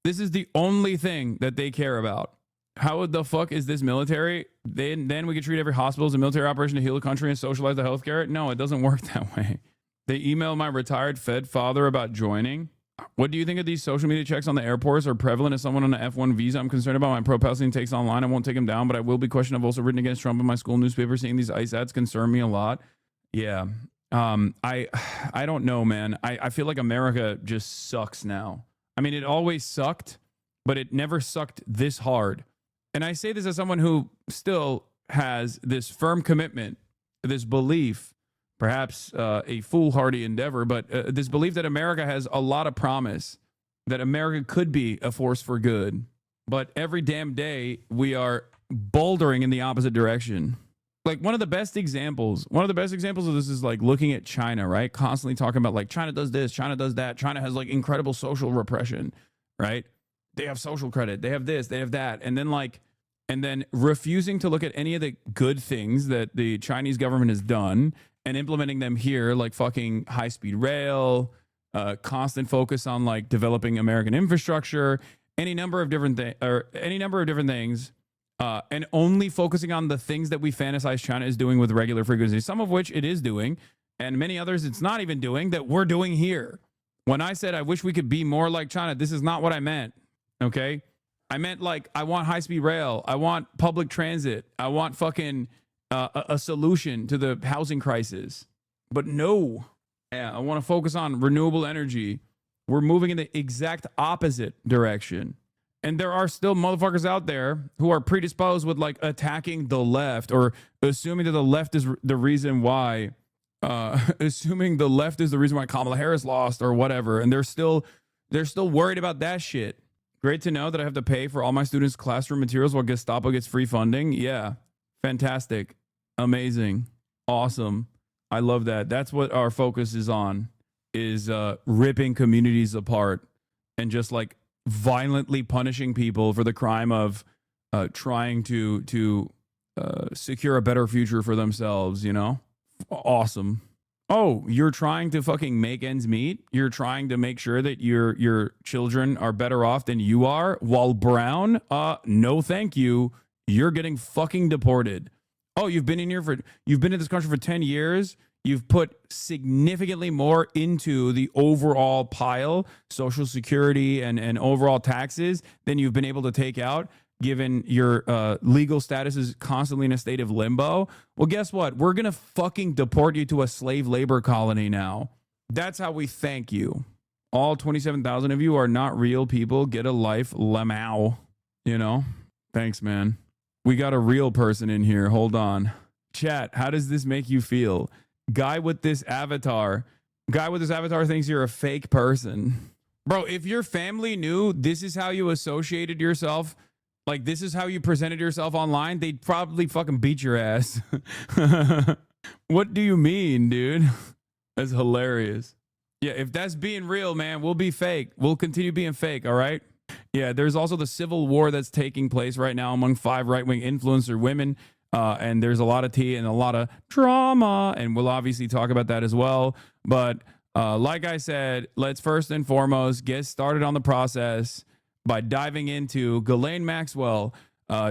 This is the only thing that they care about. How the fuck is this military? Then we could treat every hospital as a military operation to heal the country and socialize the healthcare? No, it doesn't work that way. They emailed my retired Fed father about joining. What do you think of these social media checks on the airports are prevalent as someone on an F1 visa? I'm concerned about my pro-Palestinian takes online. I won't take them down, but I will be questioned. I've also written against Trump in my school newspaper. Seeing these ICE ads concern me a lot. Yeah. I don't know, man. I feel like America just sucks now. I mean, it always sucked, but it never sucked this hard. And I say this as someone who still has this firm commitment, this belief, perhaps a foolhardy endeavor, but this belief that America has a lot of promise, that America could be a force for good. But every damn day, we are bouldering in the opposite direction. Like one of the best examples of this is like looking at China, right? Constantly talking about like China does this, China does that. China has like incredible social repression, right? They have social credit. They have this, they have that. And then refusing to look at any of the good things that the Chinese government has done and implementing them here, like fucking high-speed rail, constant focus on like developing American infrastructure, any number of different things. And only focusing on the things that we fantasize China is doing with regular frequency, some of which it is doing, and many others it's not even doing, that we're doing here. When I said I wish we could be more like China, this is not what I meant, okay? I meant like I want high-speed rail, I want public transit, I want fucking a solution to the housing crisis. But no, I want to focus on renewable energy. We're moving in the exact opposite direction. And there are still motherfuckers out there who are predisposed with like attacking the left or assuming that the left is the reason why, Kamala Harris lost or whatever. And they're still worried about that shit. Great to know that I have to pay for all my students' classroom materials while Gestapo gets free funding. Yeah. Fantastic. Amazing. Awesome. I love that. That's what our focus is on, is ripping communities apart and just like violently punishing people for the crime of trying to secure a better future for themselves, you know? Awesome. Oh, you're trying to fucking make ends meet? You're trying to make sure that your children are better off than you are while brown? No thank you. You're getting fucking deported. Oh, you've been in this country for 10 years. You've put significantly more into the overall pile, Social Security and overall taxes, than you've been able to take out. given your legal status is constantly in a state of limbo. Well, guess what? We're going to fucking deport you to a slave labor colony now. That's how we thank you. All 27,000 of you are not real people. Get a life, lemao. You know? Thanks, man. We got a real person in here. Hold on. Chat, how does this make you feel? Guy with this avatar thinks you're a fake person. Bro, if your family knew this is how you associated yourself, like this is how you presented yourself online, they'd probably fucking beat your ass. What do you mean, dude? That's hilarious. Yeah, if that's being real, man, we'll be fake. We'll continue being fake, all right? Yeah, there's also the civil war that's taking place right now among 5 right-wing influencer women. And there's a lot of tea and a lot of drama, and we'll obviously talk about that as well. But like I said, let's first and foremost get started on the process by diving into Ghislaine Maxwell.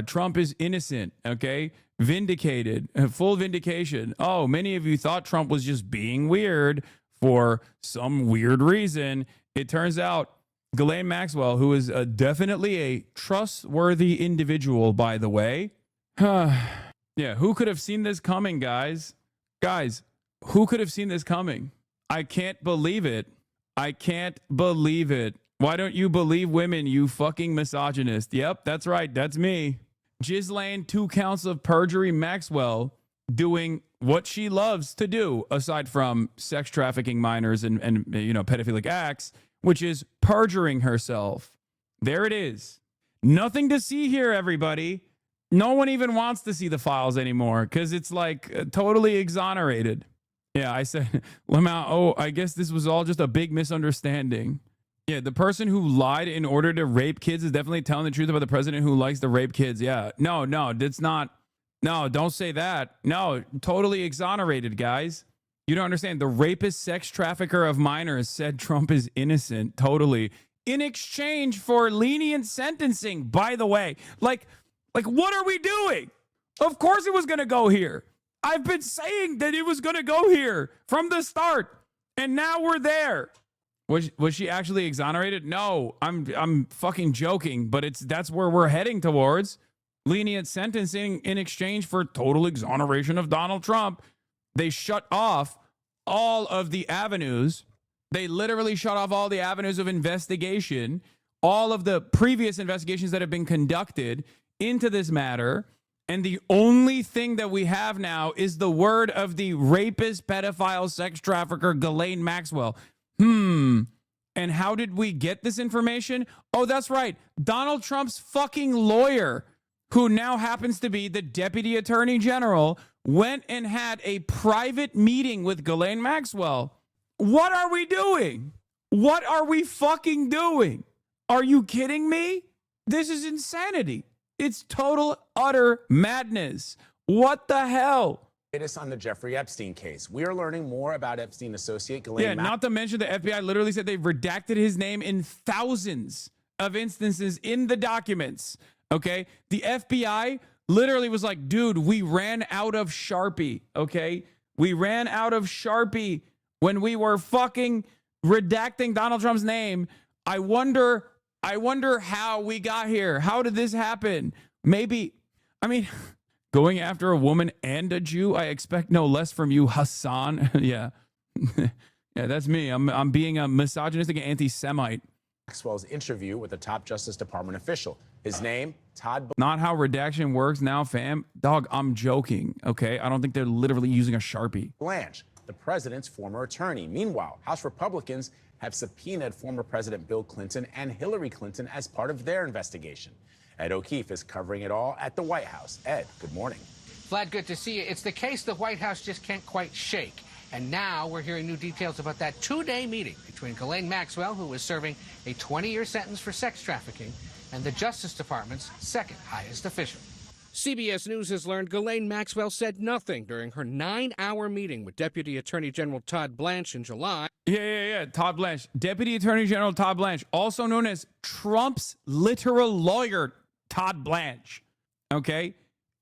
Trump is innocent, okay? Vindicated, full vindication. Oh, many of you thought Trump was just being weird for some weird reason. It turns out Ghislaine Maxwell, who is definitely a trustworthy individual, by the way. Yeah, who could have seen this coming, guys? Guys, who could have seen this coming? I can't believe it. I can't believe it. Why don't you believe women, you fucking misogynist? Yep, that's right. That's me. Ghislaine, 2 counts of perjury. Maxwell doing what she loves to do, aside from sex trafficking minors and you know, pedophilic acts, which is perjuring herself. There it is. Nothing to see here, everybody. No one even wants to see the files anymore because it's like totally exonerated. Yeah, I said, Lamau, oh, I guess this was all just a big misunderstanding. Yeah, the person who lied in order to rape kids is definitely telling the truth about the president who likes to rape kids. Yeah, no, it's not. No, don't say that. No, totally exonerated, guys. You don't understand. The rapist, sex trafficker of minors said Trump is innocent, totally. In exchange for lenient sentencing, by the way. Like, what are we doing? Of course it was going to go here. I've been saying that it was going to go here from the start. And now we're there. Was she actually exonerated? No, I'm fucking joking, but that's where we're heading towards. Lenient sentencing in exchange for total exoneration of Donald Trump. They shut off all of the avenues. They literally shut off all the avenues of investigation, all of the previous investigations that have been conducted into this matter. And the only thing that we have now is the word of the rapist, pedophile, sex trafficker, Ghislaine Maxwell. And how did we get this information? Oh, that's right. Donald Trump's fucking lawyer, who now happens to be the deputy attorney general, went and had a private meeting with Ghislaine Maxwell. What are we doing? What are we fucking doing? Are you kidding me? This is insanity. It's total, utter madness. What the hell? Latest on the Jeffrey Epstein case. We are learning more about Epstein associate Ghislaine. Yeah, not to mention the FBI literally said they've redacted his name in thousands of instances in the documents. Okay, the FBI literally was like, dude, we ran out of Sharpie. Okay, we ran out of Sharpie when we were fucking redacting Donald Trump's name. I wonder how we got here. How did this happen? Maybe, I mean, going after a woman and a Jew, I expect no less from you, Hassan. Yeah. Yeah, that's me. I'm being a misogynistic anti-Semite. Maxwell's interview with a top Justice Department official. His name, Todd. Not how redaction works now, fam. Dog, I'm joking, okay? I don't think they're literally using a Sharpie. Blanche, the president's former attorney. Meanwhile, House Republicans have subpoenaed former President Bill Clinton and Hillary Clinton as part of their investigation. Ed O'Keefe is covering it all at the White House. Ed, good morning. Vlad, good to see you. It's the case the White House just can't quite shake. And now we're hearing new details about that 2-day meeting between Ghislaine Maxwell, who is serving a 20-year sentence for sex trafficking, and the Justice Department's second highest official. CBS News has learned Ghislaine Maxwell said nothing during her 9-hour meeting with Deputy Attorney General Todd Blanche in July. Yeah. Todd Blanche. Deputy Attorney General Todd Blanche, also known as Trump's literal lawyer, Todd Blanche. Okay?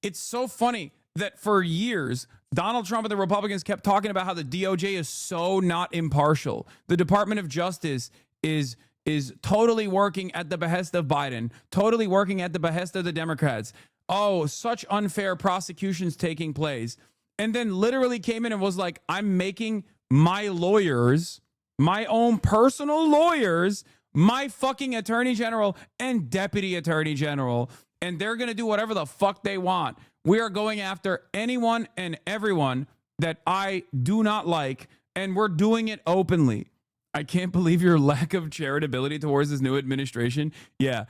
It's so funny that for years, Donald Trump and the Republicans kept talking about how the DOJ is so not impartial. The Department of Justice is is totally working at the behest of Biden, totally working at the behest of the Democrats. Oh, such unfair prosecutions taking place. And then literally came in and was like, I'm making my lawyers, my own personal lawyers, my fucking attorney general and deputy attorney general. And they're going to do whatever the fuck they want. We are going after anyone and everyone that I do not like. And we're doing it openly. I can't believe your lack of charitability towards this new administration. Yeah,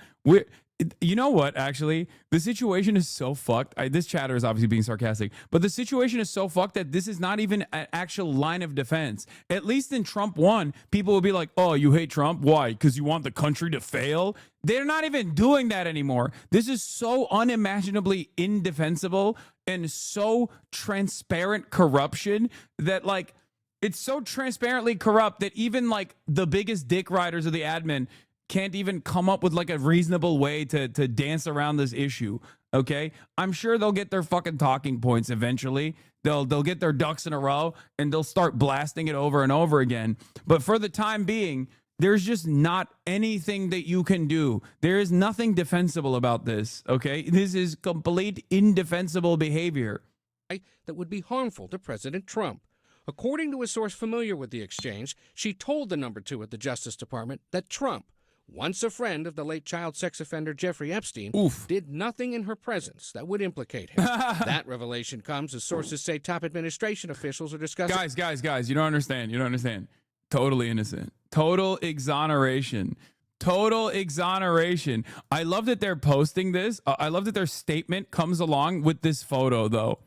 you know what, actually? The situation is so fucked. This chatter is obviously being sarcastic, but the situation is so fucked that this is not even an actual line of defense. At least in Trump 1, people will be like, oh, you hate Trump? Why? Because you want the country to fail? They're not even doing that anymore. This is so unimaginably indefensible and so transparent corruption that, like, it's so transparently corrupt that even like the biggest dick riders of the admin can't even come up with like a reasonable way to dance around this issue. Okay, I'm sure they'll get their fucking talking points eventually. They'll get their ducks in a row and they'll start blasting it over and over again. But for the time being, there's just not anything that you can do. There is nothing defensible about this. Okay, this is complete indefensible behavior that would be harmful to President Trump. According to a source familiar with the exchange, she told the number 2 at the Justice Department that Trump, once a friend of the late child sex offender Jeffrey Epstein, did nothing in her presence that would implicate him. That revelation comes as sources say top administration officials are discussing... Guys, you don't understand. You don't understand. Totally innocent. Total exoneration. Total exoneration. I love that they're posting this. I love that their statement comes along with this photo, though,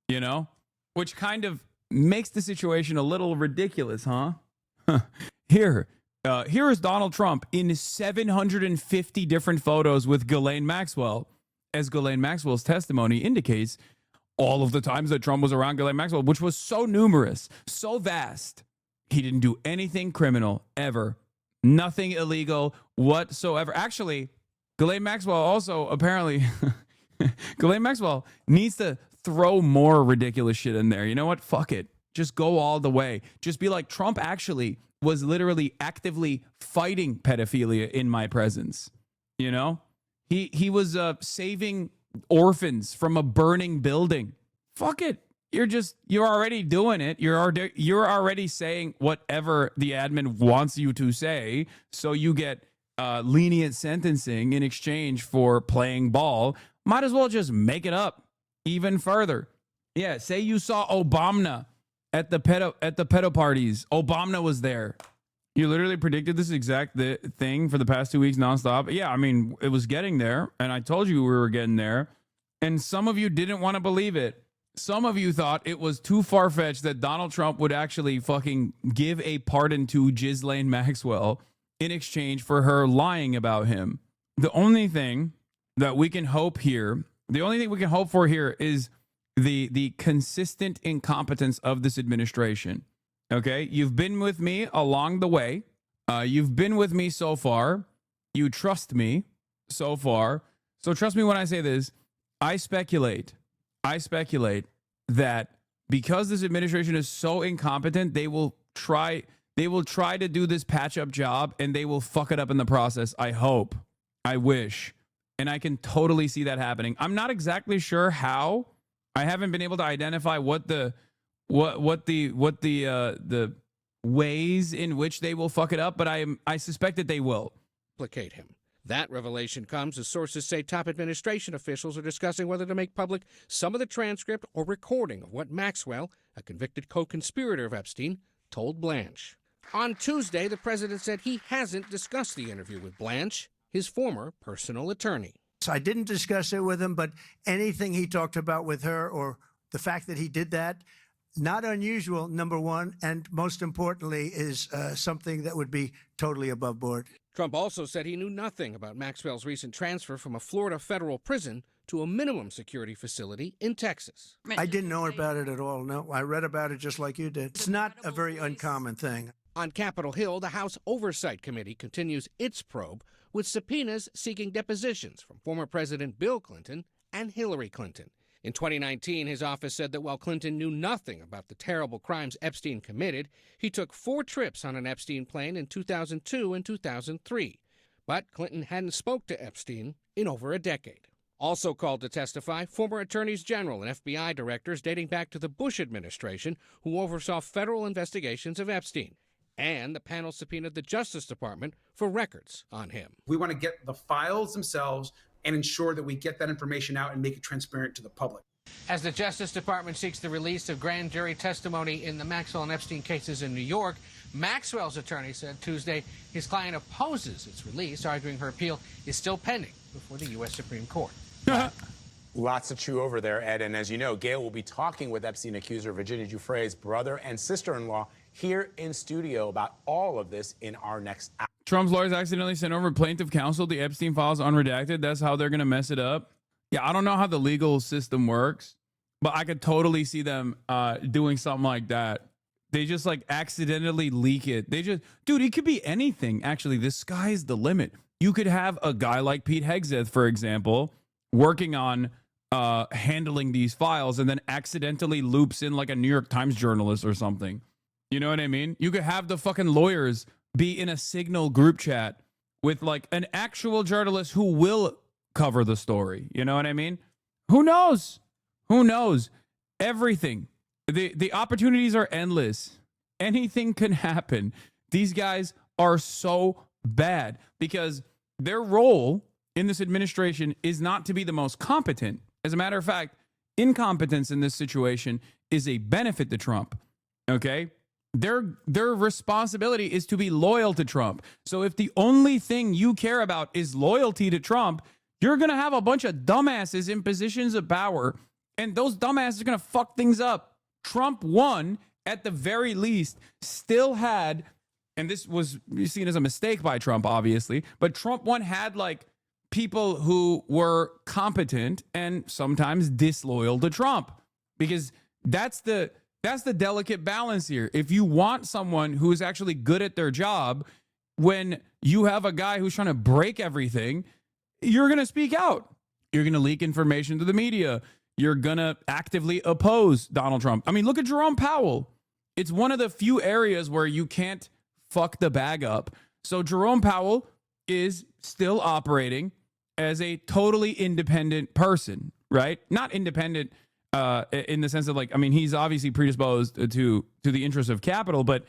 you know, which kind of makes the situation a little ridiculous, huh? Here is Donald Trump in 750 different photos with Ghislaine Maxwell. As Ghislaine Maxwell's testimony indicates, all of the times that Trump was around Ghislaine Maxwell, which was so numerous, so vast, he didn't do anything criminal ever. Nothing illegal whatsoever. Actually, Ghislaine Maxwell also apparently, Ghislaine Maxwell needs to throw more ridiculous shit in there. You know what? Fuck it. Just go all the way. Just be like, Trump actually was literally actively fighting pedophilia in my presence. You know, he was saving orphans from a burning building. Fuck it. You're already doing it. You're already saying whatever the admin wants you to say. So you get lenient sentencing in exchange for playing ball. Might as well just make it up even further. Yeah, say you saw Obama at the pedo parties. Obama was there. You literally predicted this exact thing for the past 2 weeks nonstop. Yeah, I mean, it was getting there, and I told you we were getting there, and some of you didn't want to believe it. Some of you thought it was too far-fetched that Donald Trump would actually fucking give a pardon to Ghislaine Maxwell in exchange for her lying about him. The only thing that we can hope here, the only thing we can hope for here is the consistent incompetence of this administration. Okay? You've been with me along the way. You've been with me so far. You trust me so far. So trust me when I say this. I speculate that because this administration is so incompetent, they will try to do this patch-up job and they will fuck it up in the process. I hope. I wish. And I can totally see that happening. I'm not exactly sure how. I haven't been able to identify what the ways in which they will fuck it up, but I suspect that they will. Implicate him. That revelation comes as sources say top administration officials are discussing whether to make public some of the transcript or recording of what Maxwell, a convicted co-conspirator of Epstein, told Blanche. On Tuesday, the president said he hasn't discussed the interview with Blanche, his former personal attorney. I didn't discuss it with him, but anything he talked about with her or the fact that he did that, not unusual, number one, and most importantly is something that would be totally above board. Trump also said he knew nothing about Maxwell's recent transfer from a Florida federal prison to a minimum security facility in Texas. I didn't know about it at all. No, I read about it just like you did. It's not a very uncommon thing. On Capitol Hill, the House Oversight Committee continues its probe with subpoenas seeking depositions from former President Bill Clinton and Hillary Clinton. In 2019, his office said that while Clinton knew nothing about the terrible crimes Epstein committed, he took 4 trips on an Epstein plane in 2002 and 2003. But Clinton hadn't spoke to Epstein in over a decade. Also called to testify, former attorneys general and FBI directors dating back to the Bush administration who oversaw federal investigations of Epstein. And the panel subpoenaed the Justice Department for records on him. We want to get the files themselves and ensure that we get that information out and make it transparent to the public. As the Justice Department seeks the release of grand jury testimony in the Maxwell and Epstein cases in New York, Maxwell's attorney said Tuesday his client opposes its release, arguing her appeal is still pending before the U.S. Supreme Court. Lots to chew over there, Ed. And as you know, Gail will be talking with Epstein accuser Virginia Giuffre's brother and sister-in-law here in studio about all of this in our next hour. Trump's lawyers accidentally sent over plaintiff counsel the Epstein files unredacted. That's how they're going to mess it up. Yeah, I don't know how the legal system works, but I could totally see them doing something like that. They just like accidentally leak it. They just, dude, it could be anything. Actually, the sky's the limit. You could have a guy like Pete Hegseth, for example, working on handling these files and then accidentally loops in like a New York Times journalist or something. You know what I mean? You could have the fucking lawyers be in a Signal group chat with like an actual journalist who will cover the story. You know what I mean? Who knows? Who knows? Everything. The opportunities are endless. Anything can happen. These guys are so bad because their role in this administration is not to be the most competent. As a matter of fact, incompetence in this situation is a benefit to Trump. Okay? Their responsibility is to be loyal to Trump. So if the only thing you care about is loyalty to Trump, you're going to have a bunch of dumbasses in positions of power, and those dumbasses are going to fuck things up. Trump won, at the very least, still had, and this was seen as a mistake by Trump, obviously, but Trump won had like people who were competent and sometimes disloyal to Trump, because that's the delicate balance here. If you want someone who is actually good at their job, when you have a guy who's trying to break everything, you're going to speak out. You're going to leak information to the media. You're going to actively oppose Donald Trump. I mean, look at Jerome Powell. It's one of the few areas where you can't fuck the bag up. So Jerome Powell is still operating as a totally independent person, right? Not independent in the sense of like, I mean, he's obviously predisposed to the interests of capital, but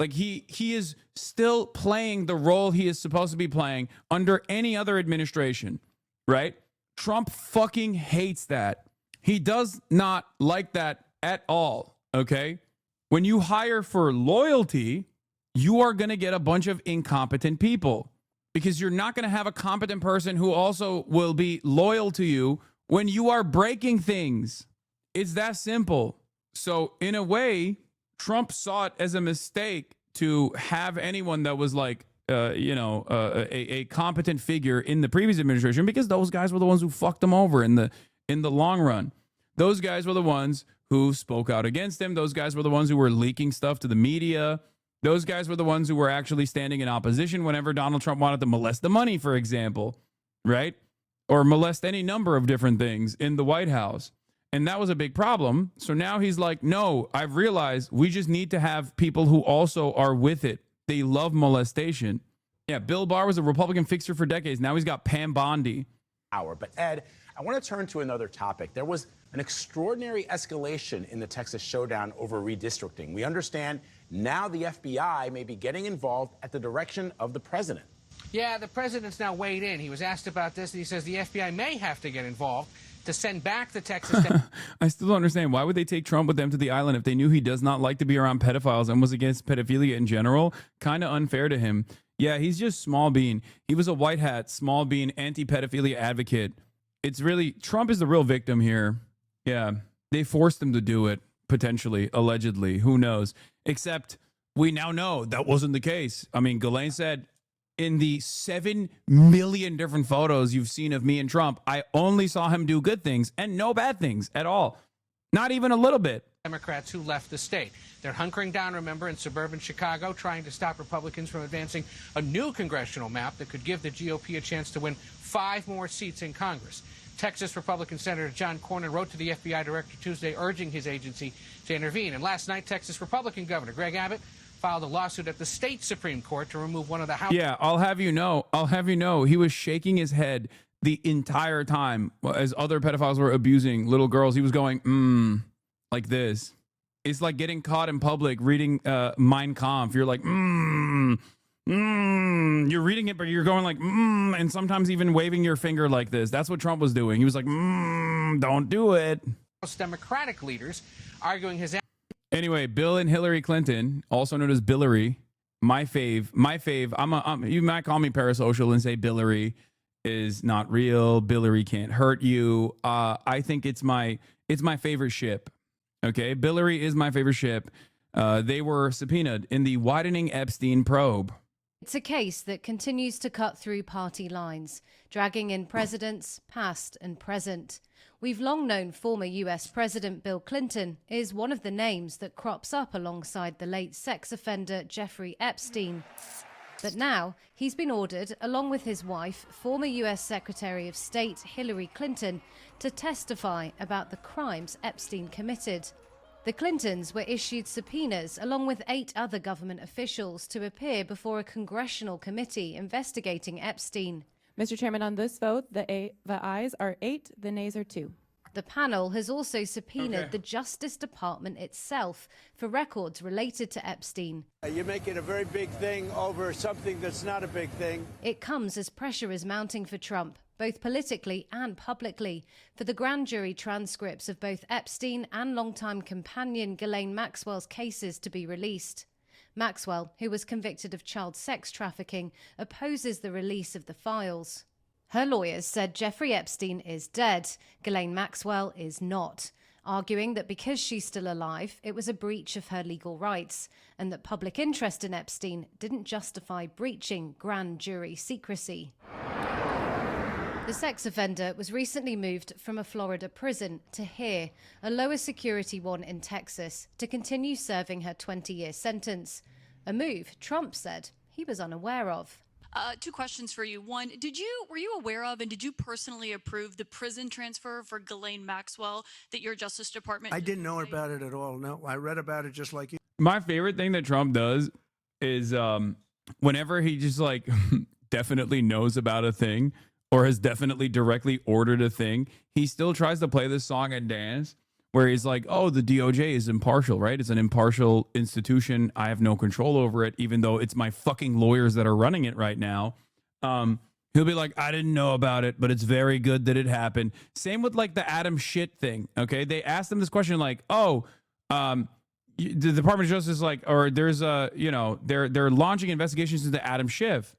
like he is still playing the role he is supposed to be playing under any other administration, right? Trump fucking hates that. He does not like that at all, okay? When you hire for loyalty, you are going to get a bunch of incompetent people because you're not going to have a competent person who also will be loyal to you when you are breaking things. It's that simple. So in a way, Trump saw it as a mistake to have anyone that was like, a competent figure in the previous administration, because those guys were the ones who fucked him over in the long run. Those guys were the ones who spoke out against him. Those guys were the ones who were leaking stuff to the media. Those guys were the ones who were actually standing in opposition whenever Donald Trump wanted to molest the money, for example, right? Or molest any number of different things in the White House. And that was a big problem. So now he's like, no, I've realized we just need to have people who also are with it. They love molestation. Yeah, Bill Barr was a Republican fixer for decades. Now he's got Pam Bondi. But Ed, I want to turn to another topic. There was an extraordinary escalation in the Texas showdown over redistricting. We understand now the FBI may be getting involved at the direction of the president. Yeah, the president's now weighed in. He was asked about this, and he says the FBI may have to get involved to send back the Texas... I still don't understand. Why would they take Trump with them to the island if they knew he does not like to be around pedophiles and was against pedophilia in general? Kind of unfair to him. Yeah, he's just small bean. He was a white hat, small bean, anti-pedophilia advocate. It's really... Trump is the real victim here. Yeah, they forced him to do it, potentially, allegedly. Who knows? Except we now know that wasn't the case. I mean, Ghislaine said, in the 7 million different photos you've seen of me and Trump, I only saw him do good things and no bad things at all. Not even a little bit. Democrats who left the state. They're hunkering down, remember, in suburban Chicago, trying to stop Republicans from advancing a new congressional map that could give the GOP a chance to win 5 more seats in Congress. Texas Republican Senator John Cornyn wrote to the FBI director Tuesday urging his agency to intervene. And last night, Texas Republican Governor Greg Abbott filed a lawsuit at the state Supreme Court to remove one of the House. Yeah, I'll have you know, he was shaking his head the entire time as other pedophiles were abusing little girls. He was going, like this. It's like getting caught in public reading Mein Kampf. You're like, You're reading it, but you're going like, and sometimes even waving your finger like this. That's what Trump was doing. He was like, don't do it. Democratic leaders arguing his. Anyway, Bill and Hillary Clinton, also known as Billary, my fave. You might call me parasocial and say Billary is not real. Billary can't hurt you. I think it's my favorite ship. Okay, Billary is my favorite ship. They were subpoenaed in the widening Epstein probe. It's a case that continues to cut through party lines, dragging in presidents past and present. We've long known former US President Bill Clinton is one of the names that crops up alongside the late sex offender Jeffrey Epstein. But now he's been ordered, along with his wife, former US Secretary of State Hillary Clinton, to testify about the crimes Epstein committed. The Clintons were issued subpoenas along with 8 other government officials to appear before a congressional committee investigating Epstein. Mr. Chairman, on this vote, the ayes are 8, the nays are 2. The panel has also subpoenaed the Justice Department itself for records related to Epstein. You're making a very big thing over something that's not a big thing. It comes as pressure is mounting for Trump, both politically and publicly, for the grand jury transcripts of both Epstein and longtime companion Ghislaine Maxwell's cases to be released. Maxwell, who was convicted of child sex trafficking, opposes the release of the files. Her lawyers said Jeffrey Epstein is dead, Ghislaine Maxwell is not, arguing that because she's still alive, it was a breach of her legal rights, and that public interest in Epstein didn't justify breaching grand jury secrecy. The sex offender was recently moved from a Florida prison to here, a lower security one in Texas, to continue serving her 20-year sentence. A move Trump said he was unaware of. 2 questions for you. One, were you aware of and did you personally approve the prison transfer for Ghislaine Maxwell that your Justice Department? I didn't know about it at all. No, I read about it just like you. My favorite thing that Trump does is whenever he just like definitely knows about a thing or has definitely directly ordered a thing, he still tries to play this song and dance where he's like, oh, the DOJ is impartial, right? It's an impartial institution. I have no control over it, even though it's my fucking lawyers that are running it right now. He'll be like, I didn't know about it, but it's very good that it happened. Same with like the Adam Schiff thing, okay? They asked him this question like, oh, the Department of Justice like, or there's a, they're launching investigations into Adam Schiff.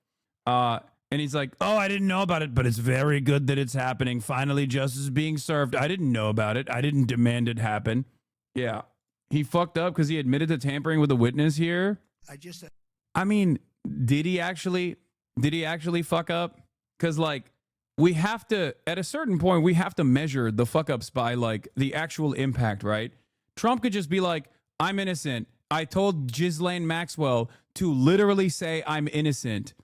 And he's like, oh, I didn't know about it, but it's very good that it's happening. Finally, justice is being served. I didn't know about it. I didn't demand it happen. Yeah. He fucked up because he admitted to tampering with a witness here. I mean, did he actually fuck up? Because like we have to, at a certain point, we have to measure the fuck ups by like the actual impact, right? Trump could just be like, I'm innocent. I told Ghislaine Maxwell to literally say I'm innocent.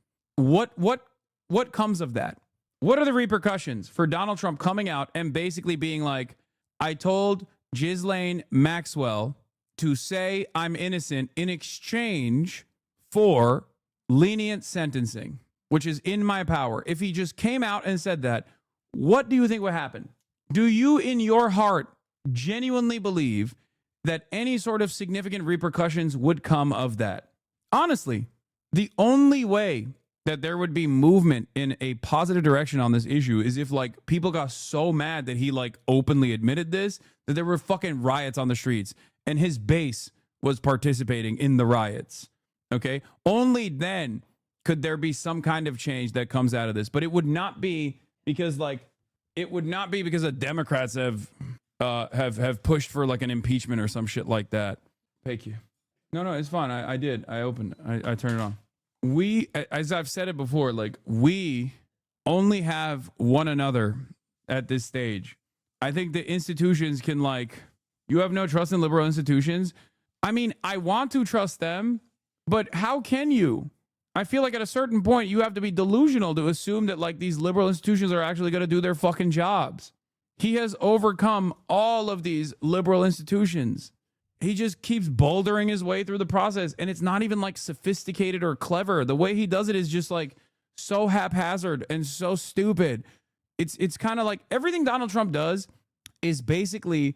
What comes of that? What are the repercussions for Donald Trump coming out and basically being like, I told Ghislaine Maxwell to say I'm innocent in exchange for lenient sentencing, which is in my power. If he just came out and said that, what do you think would happen? Do you in your heart genuinely believe that any sort of significant repercussions would come of that? Honestly, the only way that there would be movement in a positive direction on this issue is if like people got so mad that he like openly admitted this, that there were fucking riots on the streets and his base was participating in the riots. Okay. Only then could there be some kind of change that comes out of this, but it would not be because the Democrats have pushed for like an impeachment or some shit like that. Thank you. No, it's fine. I did. I opened. I turned it on. We, as I've said it before, like we only have one another at this stage. I think the institutions can like, you have no trust in liberal institutions. I mean, I want to trust them, but how can you? I feel like at a certain point, you have to be delusional to assume that like these liberal institutions are actually going to do their fucking jobs. He has overcome all of these liberal institutions. He just keeps bouldering his way through the process, and it's not even like sophisticated or clever. The way he does it is just like so haphazard and so stupid. It's kind of like everything Donald Trump does is basically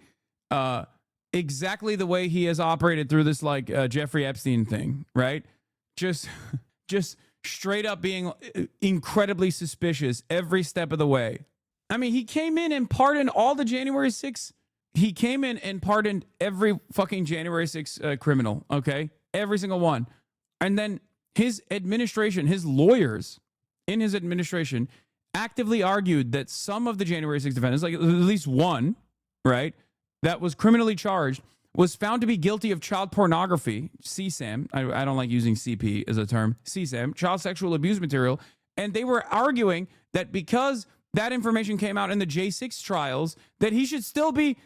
exactly the way he has operated through this like Jeffrey Epstein thing, right? Just straight up being incredibly suspicious every step of the way. I mean, he came in and pardoned all the January 6th. He came in and pardoned every fucking January 6th criminal, okay? Every single one. And then his administration, his lawyers in his administration actively argued that some of the January 6th defendants, like at least one, right, that was criminally charged, was found to be guilty of child pornography, CSAM. I don't like using CP as a term. CSAM, child sexual abuse material. And they were arguing that because that information came out in the J6 trials, that he should still be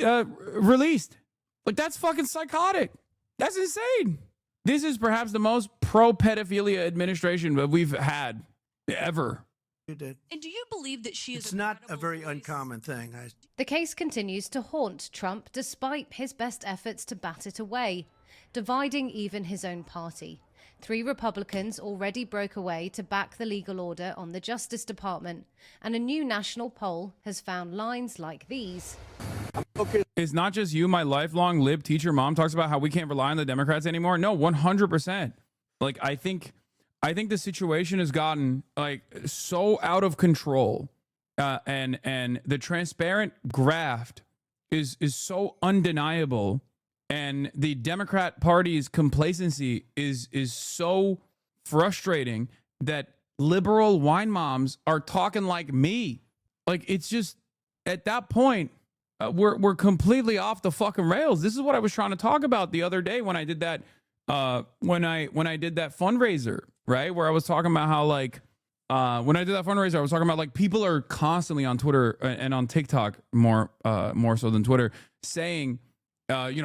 released. Like, that's fucking psychotic. That's insane. This is perhaps the most pro-pedophilia administration that we've had ever. You did. And do you believe that she is It's not a very uncommon thing. The case continues to haunt Trump despite his best efforts to bat it away, dividing even his own party. 3 Republicans already broke away to back the legal order on the Justice Department, and a new national poll has found lines like these. It's not just you, my lifelong lib teacher mom talks about how we can't rely on the Democrats anymore. No, 100%. Like, I think the situation has gotten like so out of control, and the transparent graft is so undeniable, and the Democrat Party's complacency is so frustrating that liberal wine moms are talking like me. Like, it's just at that point we're completely off the fucking rails. This is what I was trying to talk about the other day when I did that when I did that fundraiser. Right, where I was talking about how like when I did that fundraiser, I was talking about like people are constantly on Twitter and on TikTok more so than Twitter saying,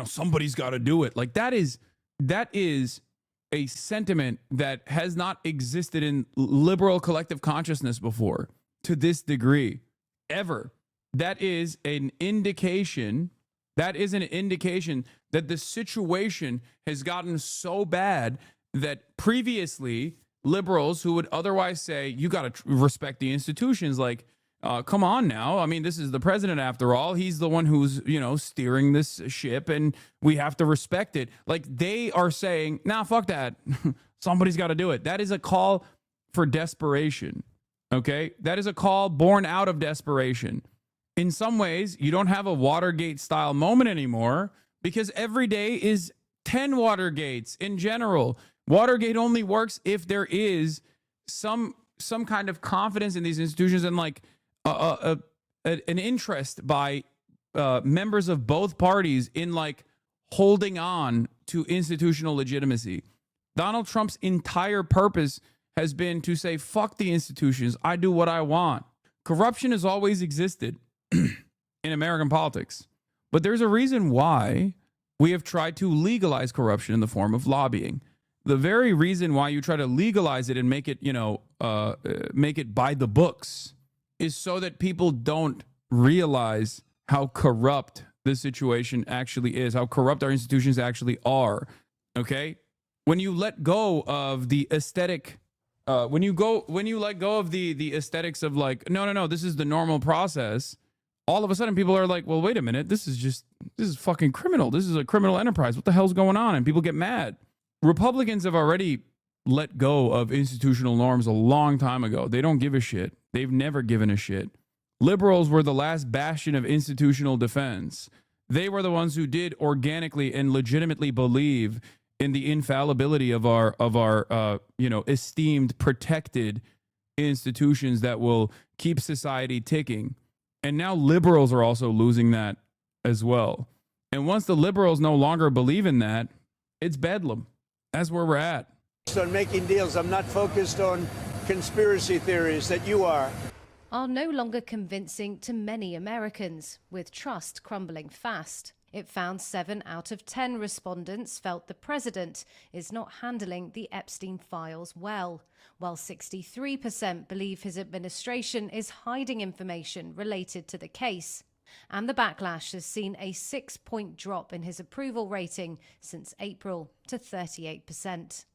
somebody's got to do it. Like that is a sentiment that has not existed in liberal collective consciousness before to this degree ever. That is an indication. That is an indication that the situation has gotten so bad that previously liberals who would otherwise say, you got to respect the institutions, like, come on now. I mean, this is the president after all. He's the one who's, steering this ship and we have to respect it. Like they are saying, nah, fuck that. Somebody's got to do it. That is a call for desperation. Okay. That is a call born out of desperation. In some ways, you don't have a Watergate style moment anymore because every day is 10 Watergates in general. Watergate only works if there is some kind of confidence in these institutions and like an interest by members of both parties in like holding on to institutional legitimacy. Donald Trump's entire purpose has been to say, fuck the institutions. I do what I want. Corruption has always existed in American politics, but there's a reason why we have tried to legalize corruption in the form of lobbying. The very reason why you try to legalize it and make it, make it by the books is so that people don't realize how corrupt the situation actually is, how corrupt our institutions actually are. Okay? When you let go of the aesthetic, when you let go of the aesthetics of like, no, this is the normal process, all of a sudden people are like, well, wait a minute, this is fucking criminal. This is a criminal enterprise. What the hell's going on? And people get mad. Republicans have already let go of institutional norms a long time ago. They don't give a shit. They've never given a shit. Liberals were the last bastion of institutional defense. They were the ones who did organically and legitimately believe in the infallibility of our esteemed, protected institutions that will keep society ticking. And now liberals are also losing that as well. And once the liberals no longer believe in that, it's bedlam. That's where we're at. On making deals, I'm not focused on conspiracy theories that you are no longer convincing to many Americans, with trust crumbling fast. It found 7 out of 10 respondents felt the president is not handling the Epstein files well, while 63% believe his administration is hiding information related to the case. And the backlash has seen a 6-point drop in his approval rating since April to 38%.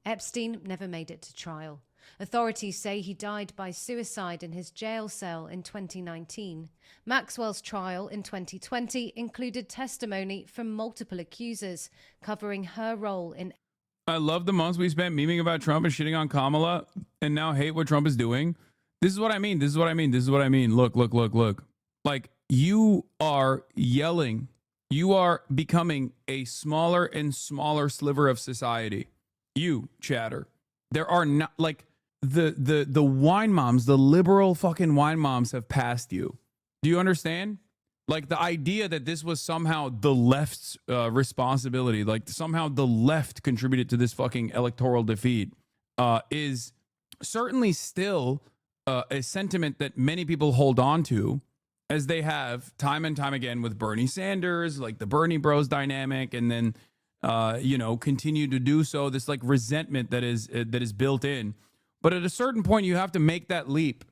Epstein never made it to trial. Authorities say he died by suicide in his jail cell in 2019. Maxwell's trial in 2020 included testimony from multiple accusers covering her role in... I love the months we spent memeing about Trump and shitting on Kamala and now hate what Trump is doing. This is what I mean. This is what I mean. This is what I mean. Look. Like, you are yelling. You are becoming a smaller and smaller sliver of society. You, chatter. There are not, like, the wine moms, the liberal fucking wine moms have passed you. Do you understand? Like, the idea that this was somehow the left's responsibility, like somehow the left contributed to this fucking electoral defeat, is certainly still a sentiment that many people hold on to, as they have time and time again with Bernie Sanders, like the Bernie Bros dynamic, and then continue to do so. This like resentment that is built in. But at a certain point, you have to make that leap.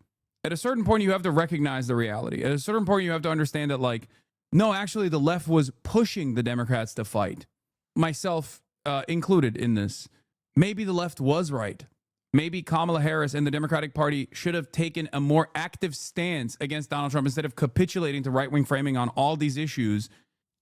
At a certain point, you have to recognize the reality. At a certain point, you have to understand that, like, no, actually, the left was pushing the Democrats to fight, myself included in this. Maybe the left was right. Maybe Kamala Harris and the Democratic Party should have taken a more active stance against Donald Trump instead of capitulating to right-wing framing on all these issues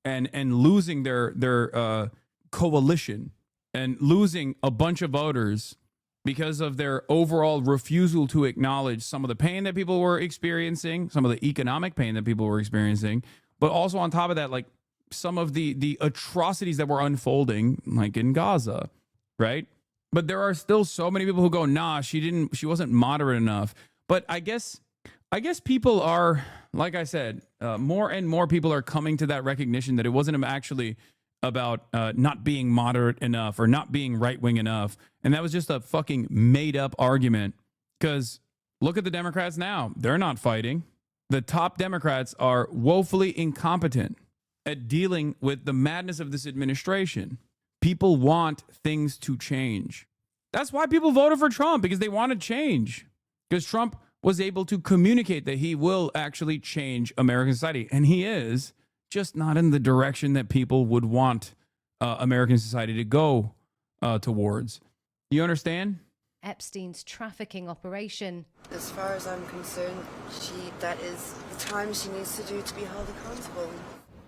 and losing their coalition and losing a bunch of voters because of their overall refusal to acknowledge some of the pain that people were experiencing, some of the economic pain that people were experiencing, but also on top of that, like some of the atrocities that were unfolding, like in Gaza, right? But there are still so many people who go, nah, she wasn't moderate enough. But I guess people are, like I said, more and more people are coming to that recognition that it wasn't actually about not being moderate enough or not being right-wing enough. And that was just a fucking made-up argument. Because look at the Democrats now. They're not fighting. The top Democrats are woefully incompetent at dealing with the madness of this administration. People want things to change. That's why people voted for Trump, because they wanted change. Because Trump was able to communicate that he will actually change American society. And he is, just not in the direction that people would want American society to go towards. You understand? Epstein's trafficking operation. As far as I'm concerned, that is the time she needs to do to be held accountable.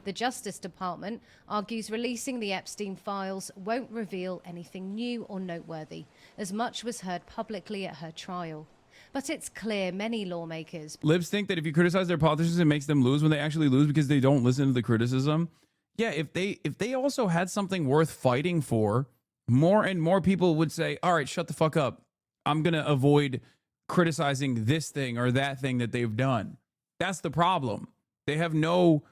The Justice Department argues releasing the Epstein files won't reveal anything new or noteworthy, as much was heard publicly at her trial. But it's clear many lawmakers... Libs think that if you criticize their politicians, it makes them lose when they actually lose because they don't listen to the criticism. Yeah, if they also had something worth fighting for, more and more people would say, all right, shut the fuck up. I'm going to avoid criticizing this thing or that thing that they've done. That's the problem. They have no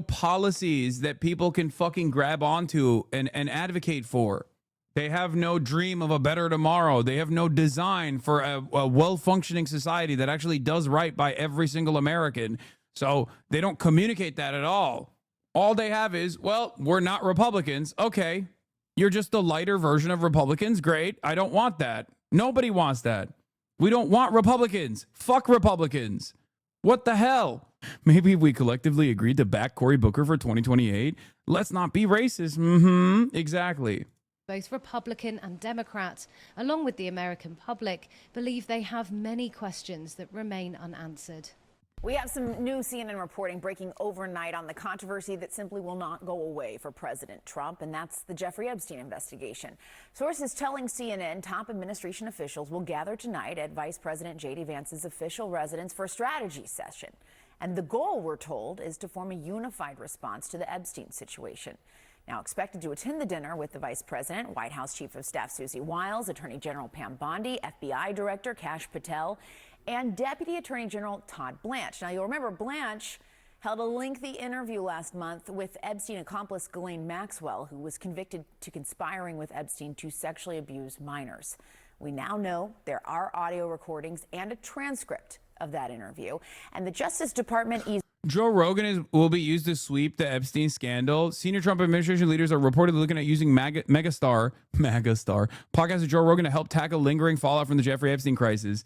policies that people can fucking grab onto and advocate for. They have no dream of a better tomorrow. They have no design for a well-functioning society that actually does right by every single American. So they don't communicate that at all. All they have is, well, we're not Republicans. Okay, you're just a lighter version of Republicans. Great. I don't want that. Nobody wants that. We don't want Republicans. Fuck Republicans. What the hell? Maybe if we collectively agreed to back Cory Booker for 2028. Let's not be racist. Exactly. Both Republican and Democrat, along with the American public, believe they have many questions that remain unanswered. We have some new CNN reporting breaking overnight on the controversy that simply will not go away for President Trump, and that's the Jeffrey Epstein investigation. Sources telling CNN top administration officials will gather tonight at Vice President J.D. Vance's official residence for a strategy session. And the goal, we're told, is to form a unified response to the Epstein situation. Now expected to attend the dinner with the Vice President, White House Chief of Staff Susie Wiles, Attorney General Pam Bondi, FBI Director Kash Patel, and Deputy Attorney General Todd Blanche. Now, you'll remember Blanche held a lengthy interview last month with Epstein accomplice Ghislaine Maxwell, who was convicted to conspiring with Epstein to sexually abuse minors. We now know there are audio recordings and a transcript of that interview, and the Justice Department is... Joe Rogan will be used to sweep the Epstein scandal. Senior Trump administration leaders are reportedly looking at using megastar podcast of Joe Rogan to help tackle lingering fallout from the Jeffrey Epstein crisis.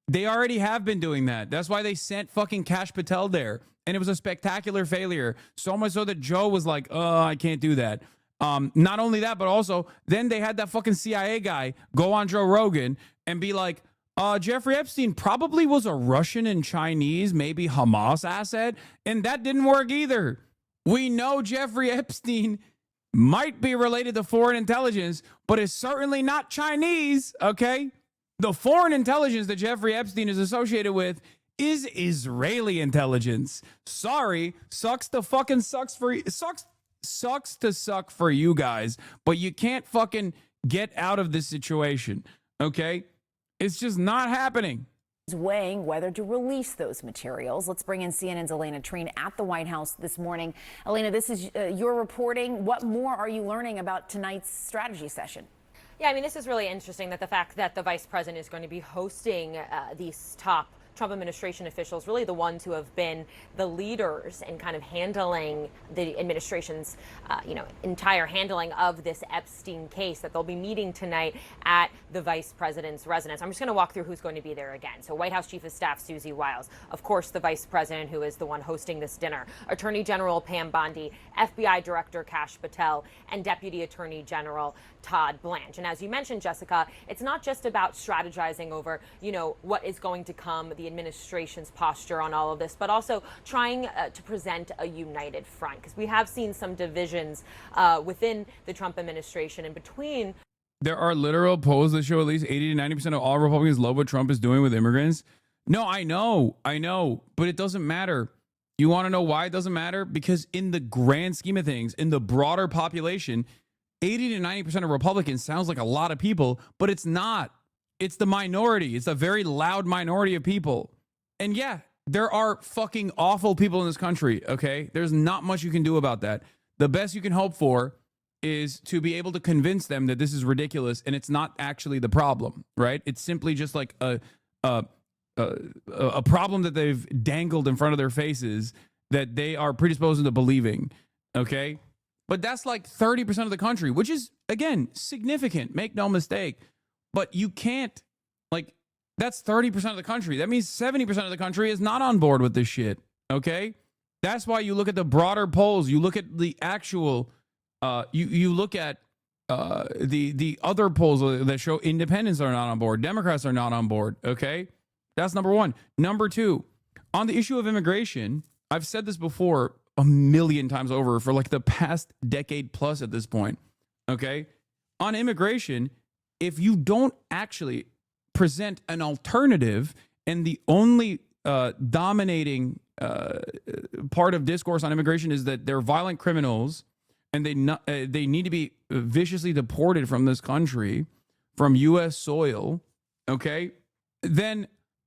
They already have been doing that. That's why they sent fucking Kash Patel there. And it was a spectacular failure. So much so that Joe was like, oh, I can't do that. Not only that, but also then they had that fucking CIA guy go on Joe Rogan and be like, Jeffrey Epstein probably was a Russian and Chinese, maybe Hamas asset. And that didn't work either. We know Jeffrey Epstein might be related to foreign intelligence, but is certainly not Chinese, okay? The foreign intelligence that Jeffrey Epstein is associated with is Israeli intelligence. Sorry, sucks to suck for you guys, but you can't fucking get out of this situation, okay? It's just not happening. Weighing whether to release those materials. Let's bring in CNN's Elena Treen at the White House this morning. Elena, this is your reporting. What more are you learning about tonight's strategy session? Yeah, I mean, this is really interesting that the fact that the vice president is going to be hosting these top Trump administration officials, really the ones who have been the leaders in kind of handling the administration's, entire handling of this Epstein case, that they'll be meeting tonight at the vice president's residence. I'm just going to walk through who's going to be there again. So White House Chief of Staff Susie Wiles, of course, the vice president who is the one hosting this dinner, Attorney General Pam Bondi, FBI Director Kash Patel, and Deputy Attorney General Todd Blanche. And as you mentioned, Jessica, it's not just about strategizing over, what is going to come, the administration's posture on all of this, but also trying to present a united front, because we have seen some divisions within the Trump administration and between. There are literal polls that show at least 80 to 90% of all Republicans love what Trump is doing with immigrants. No, I know, but it doesn't matter. You want to know why it doesn't matter? Because in the grand scheme of things, in the broader population, 80 to 90% of Republicans sounds like a lot of people, but it's not. It's the minority. It's a very loud minority of people. And yeah, there are fucking awful people in this country, okay? There's not much you can do about that. The best you can hope for is to be able to convince them that this is ridiculous and it's not actually the problem, right? It's simply just like a problem that they've dangled in front of their faces that they are predisposed into believing, okay? But that's like 30% of the country, which is, again, significant. Make no mistake. But you can't, that's 30% of the country. That means 70% of the country is not on board with this shit, okay? That's why you look at the broader polls. You look at the actual, you look at the other polls that show independents are not on board. Democrats are not on board, okay? That's number one. Number two, on the issue of immigration, I've said this before a million times over for like the past decade plus at this point, okay? On immigration, if you don't actually present an alternative and the only dominating part of discourse on immigration is that they're violent criminals and they need to be viciously deported from this country, from U.S. soil, okay, then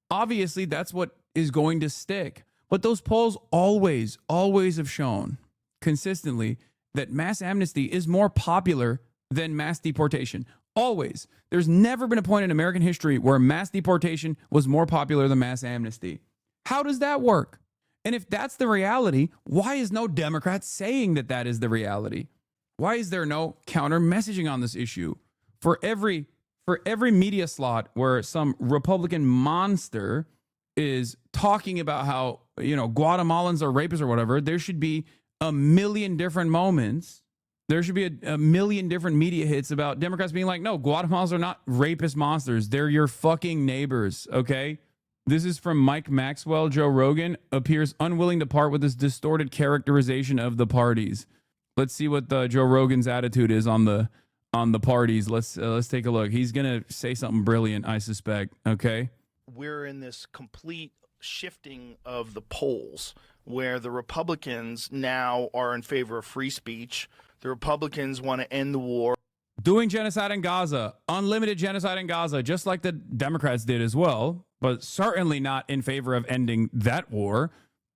obviously that's what is going to stick. But those polls always have shown consistently that mass amnesty is more popular than mass deportation. Always. There's never been a point in American history where mass deportation was more popular than mass amnesty. How does that work? And if that's the reality, why is no Democrat saying that that is the reality? Why is there no counter messaging on this issue? For every media slot where some Republican monster is talking about how, Guatemalans are rapists or whatever, there should be a million different moments. There should be a million different media hits about Democrats being like, no, Guatemalans are not rapist monsters. They're your fucking neighbors, okay? This is from Mike Maxwell. Joe Rogan appears unwilling to part with this distorted characterization of the parties. Let's see what Joe Rogan's attitude is on the parties. Let's take a look. He's going to say something brilliant, I suspect, okay? We're in this complete shifting of the polls where the Republicans now are in favor of free speech. The Republicans want to end the war. Doing genocide in Gaza, unlimited genocide in Gaza, just like the Democrats did as well, but certainly not in favor of ending that war,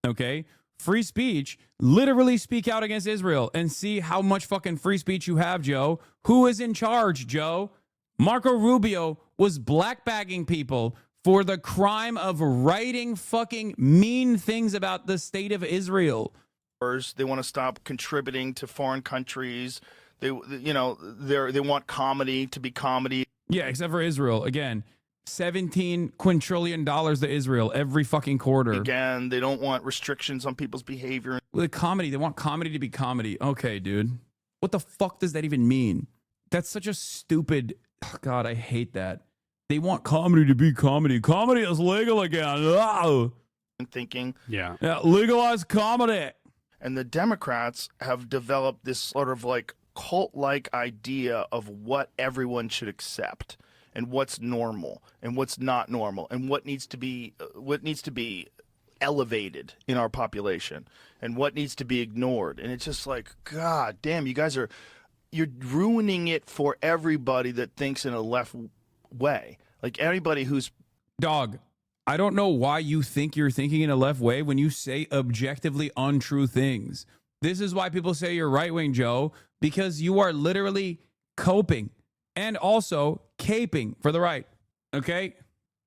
okay? Free speech, literally speak out against Israel and see how much fucking free speech you have, Joe. Who is in charge, Joe? Marco Rubio was blackbagging people for the crime of writing fucking mean things about the state of Israel. They want to stop contributing to foreign countries. They want comedy to be comedy. Yeah, except for Israel. Again, $17 quintillion to Israel every fucking quarter. Again, they don't want restrictions on people's behavior. With comedy, they want comedy to be comedy. Okay, dude. What the fuck does that even mean? That's such a stupid... Oh, God, I hate that. They want comedy to be comedy. Comedy is legal again. Oh. Thinking. Yeah, legalize comedy. And the Democrats have developed this sort of like cult-like idea of what everyone should accept and what's normal and what's not normal and what needs to be elevated in our population and what needs to be ignored. And it's just like, God damn, you're ruining it for everybody that thinks in a left way. Like anybody who's... Dog, I don't know why you think you're thinking in a left way when you say objectively untrue things. This is why people say you're right-wing, Joe, because you are literally coping and also caping for the right. Okay?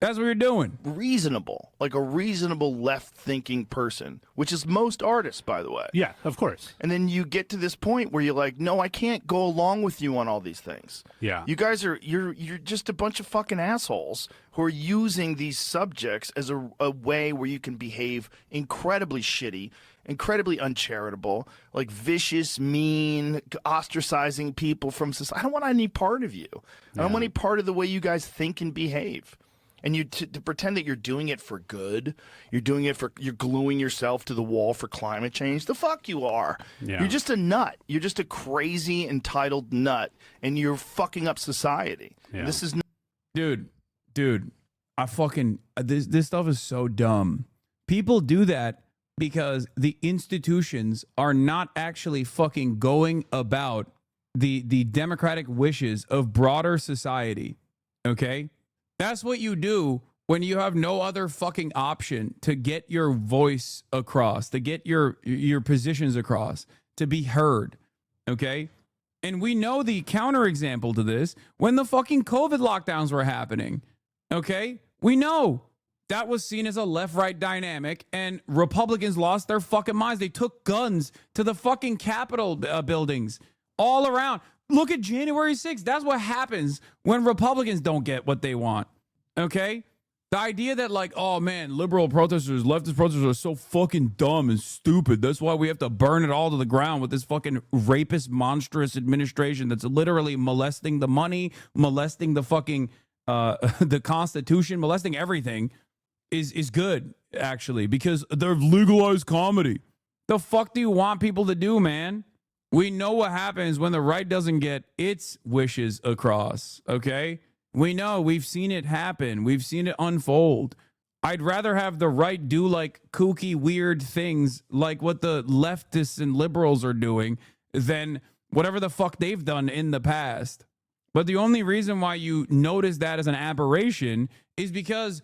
That's what you're doing. Reasonable, like a reasonable left-thinking person, which is most artists, by the way. Yeah, of course. And then you get to this point where you're like, no, I can't go along with you on all these things. Yeah. You guys you're just a bunch of fucking assholes who are using these subjects as a way where you can behave incredibly shitty, incredibly uncharitable, like vicious, mean, ostracizing people from society. I don't want any part of you. I don't want any part of the way you guys think and behave. And you to pretend that you're doing it for good, you're gluing yourself to the wall for climate change. The fuck you are. Yeah. You're just a nut. You're just a crazy, entitled nut, and you're fucking up society. Yeah. This is Dude, I fucking this stuff is so dumb. People do that because the institutions are not actually fucking going about the democratic wishes of broader society. Okay? That's what you do when you have no other fucking option to get your voice across, to get your positions across, to be heard. Okay? And we know the counterexample to this when the fucking COVID lockdowns were happening. Okay? We know that was seen as a left-right dynamic, and Republicans lost their fucking minds. They took guns to the fucking Capitol buildings all around. Look at January 6th. That's what happens when Republicans don't get what they want. Okay? The idea that like, oh man, liberal protesters, leftist protesters are so fucking dumb and stupid. That's why we have to burn it all to the ground with this fucking rapist, monstrous administration that's literally molesting the money, molesting the fucking, the Constitution, molesting everything is good, actually, because they've legalized comedy. The fuck do you want people to do, man? We know what happens when the right doesn't get its wishes across, okay? We know. We've seen it happen. We've seen it unfold. I'd rather have the right do like kooky, weird things like what the leftists and liberals are doing than whatever the fuck they've done in the past. But the only reason why you notice that as an aberration is because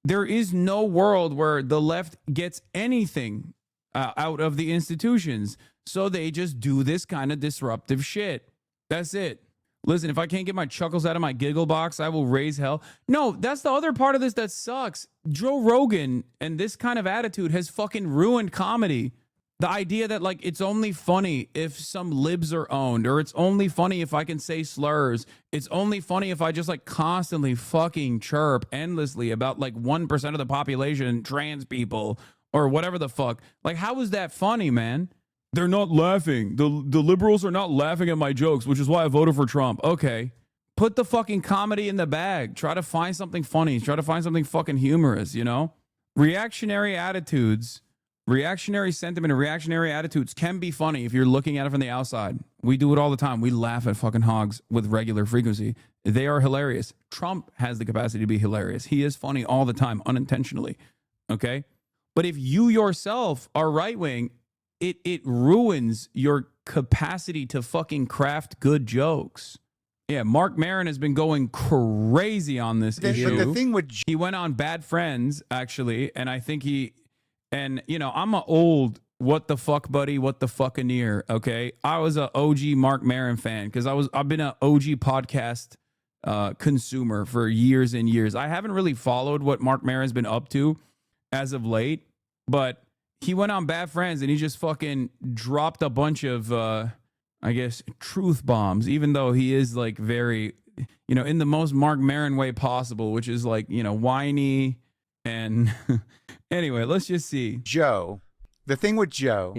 there is no world where the left gets anything out of the institutions. So they just do this kind of disruptive shit. That's it. Listen, if I can't get my chuckles out of my giggle box, I will raise hell. No, that's the other part of this that sucks. Joe Rogan and this kind of attitude has fucking ruined comedy. The idea that like it's only funny if some libs are owned, or it's only funny if I can say slurs. It's only funny if I just like constantly fucking chirp endlessly about like 1% of the population, trans people, or whatever the fuck. Like, how is that funny, man? They're not laughing. The liberals are not laughing at my jokes, which is why I voted for Trump. Okay. Put the fucking comedy in the bag. Try to find something funny. Try to find something fucking humorous, you know? Reactionary attitudes, reactionary sentiment, and reactionary attitudes can be funny if you're looking at it from the outside. We do it all the time. We laugh at fucking hogs with regular frequency. They are hilarious. Trump has the capacity to be hilarious. He is funny all the time, unintentionally. Okay? But if you yourself are right-wing, it ruins your capacity to fucking craft good jokes. Yeah, Mark Maron has been going crazy on this issue. But the thing with he went on Bad Friends, actually, and I think and you know, I'm an old what the fuck buddy, what the fuckaneer, okay? I was a OG Mark Maron fan because I've been an OG podcast consumer for years and years. I haven't really followed what Mark Maron's been up to as of late, but he went on Bad Friends and he just fucking dropped a bunch of, I guess, truth bombs, even though he is like very, you know, in the most Mark Maron way possible, which is like, you know, whiny and anyway, let's just see. Joe, the thing with Joe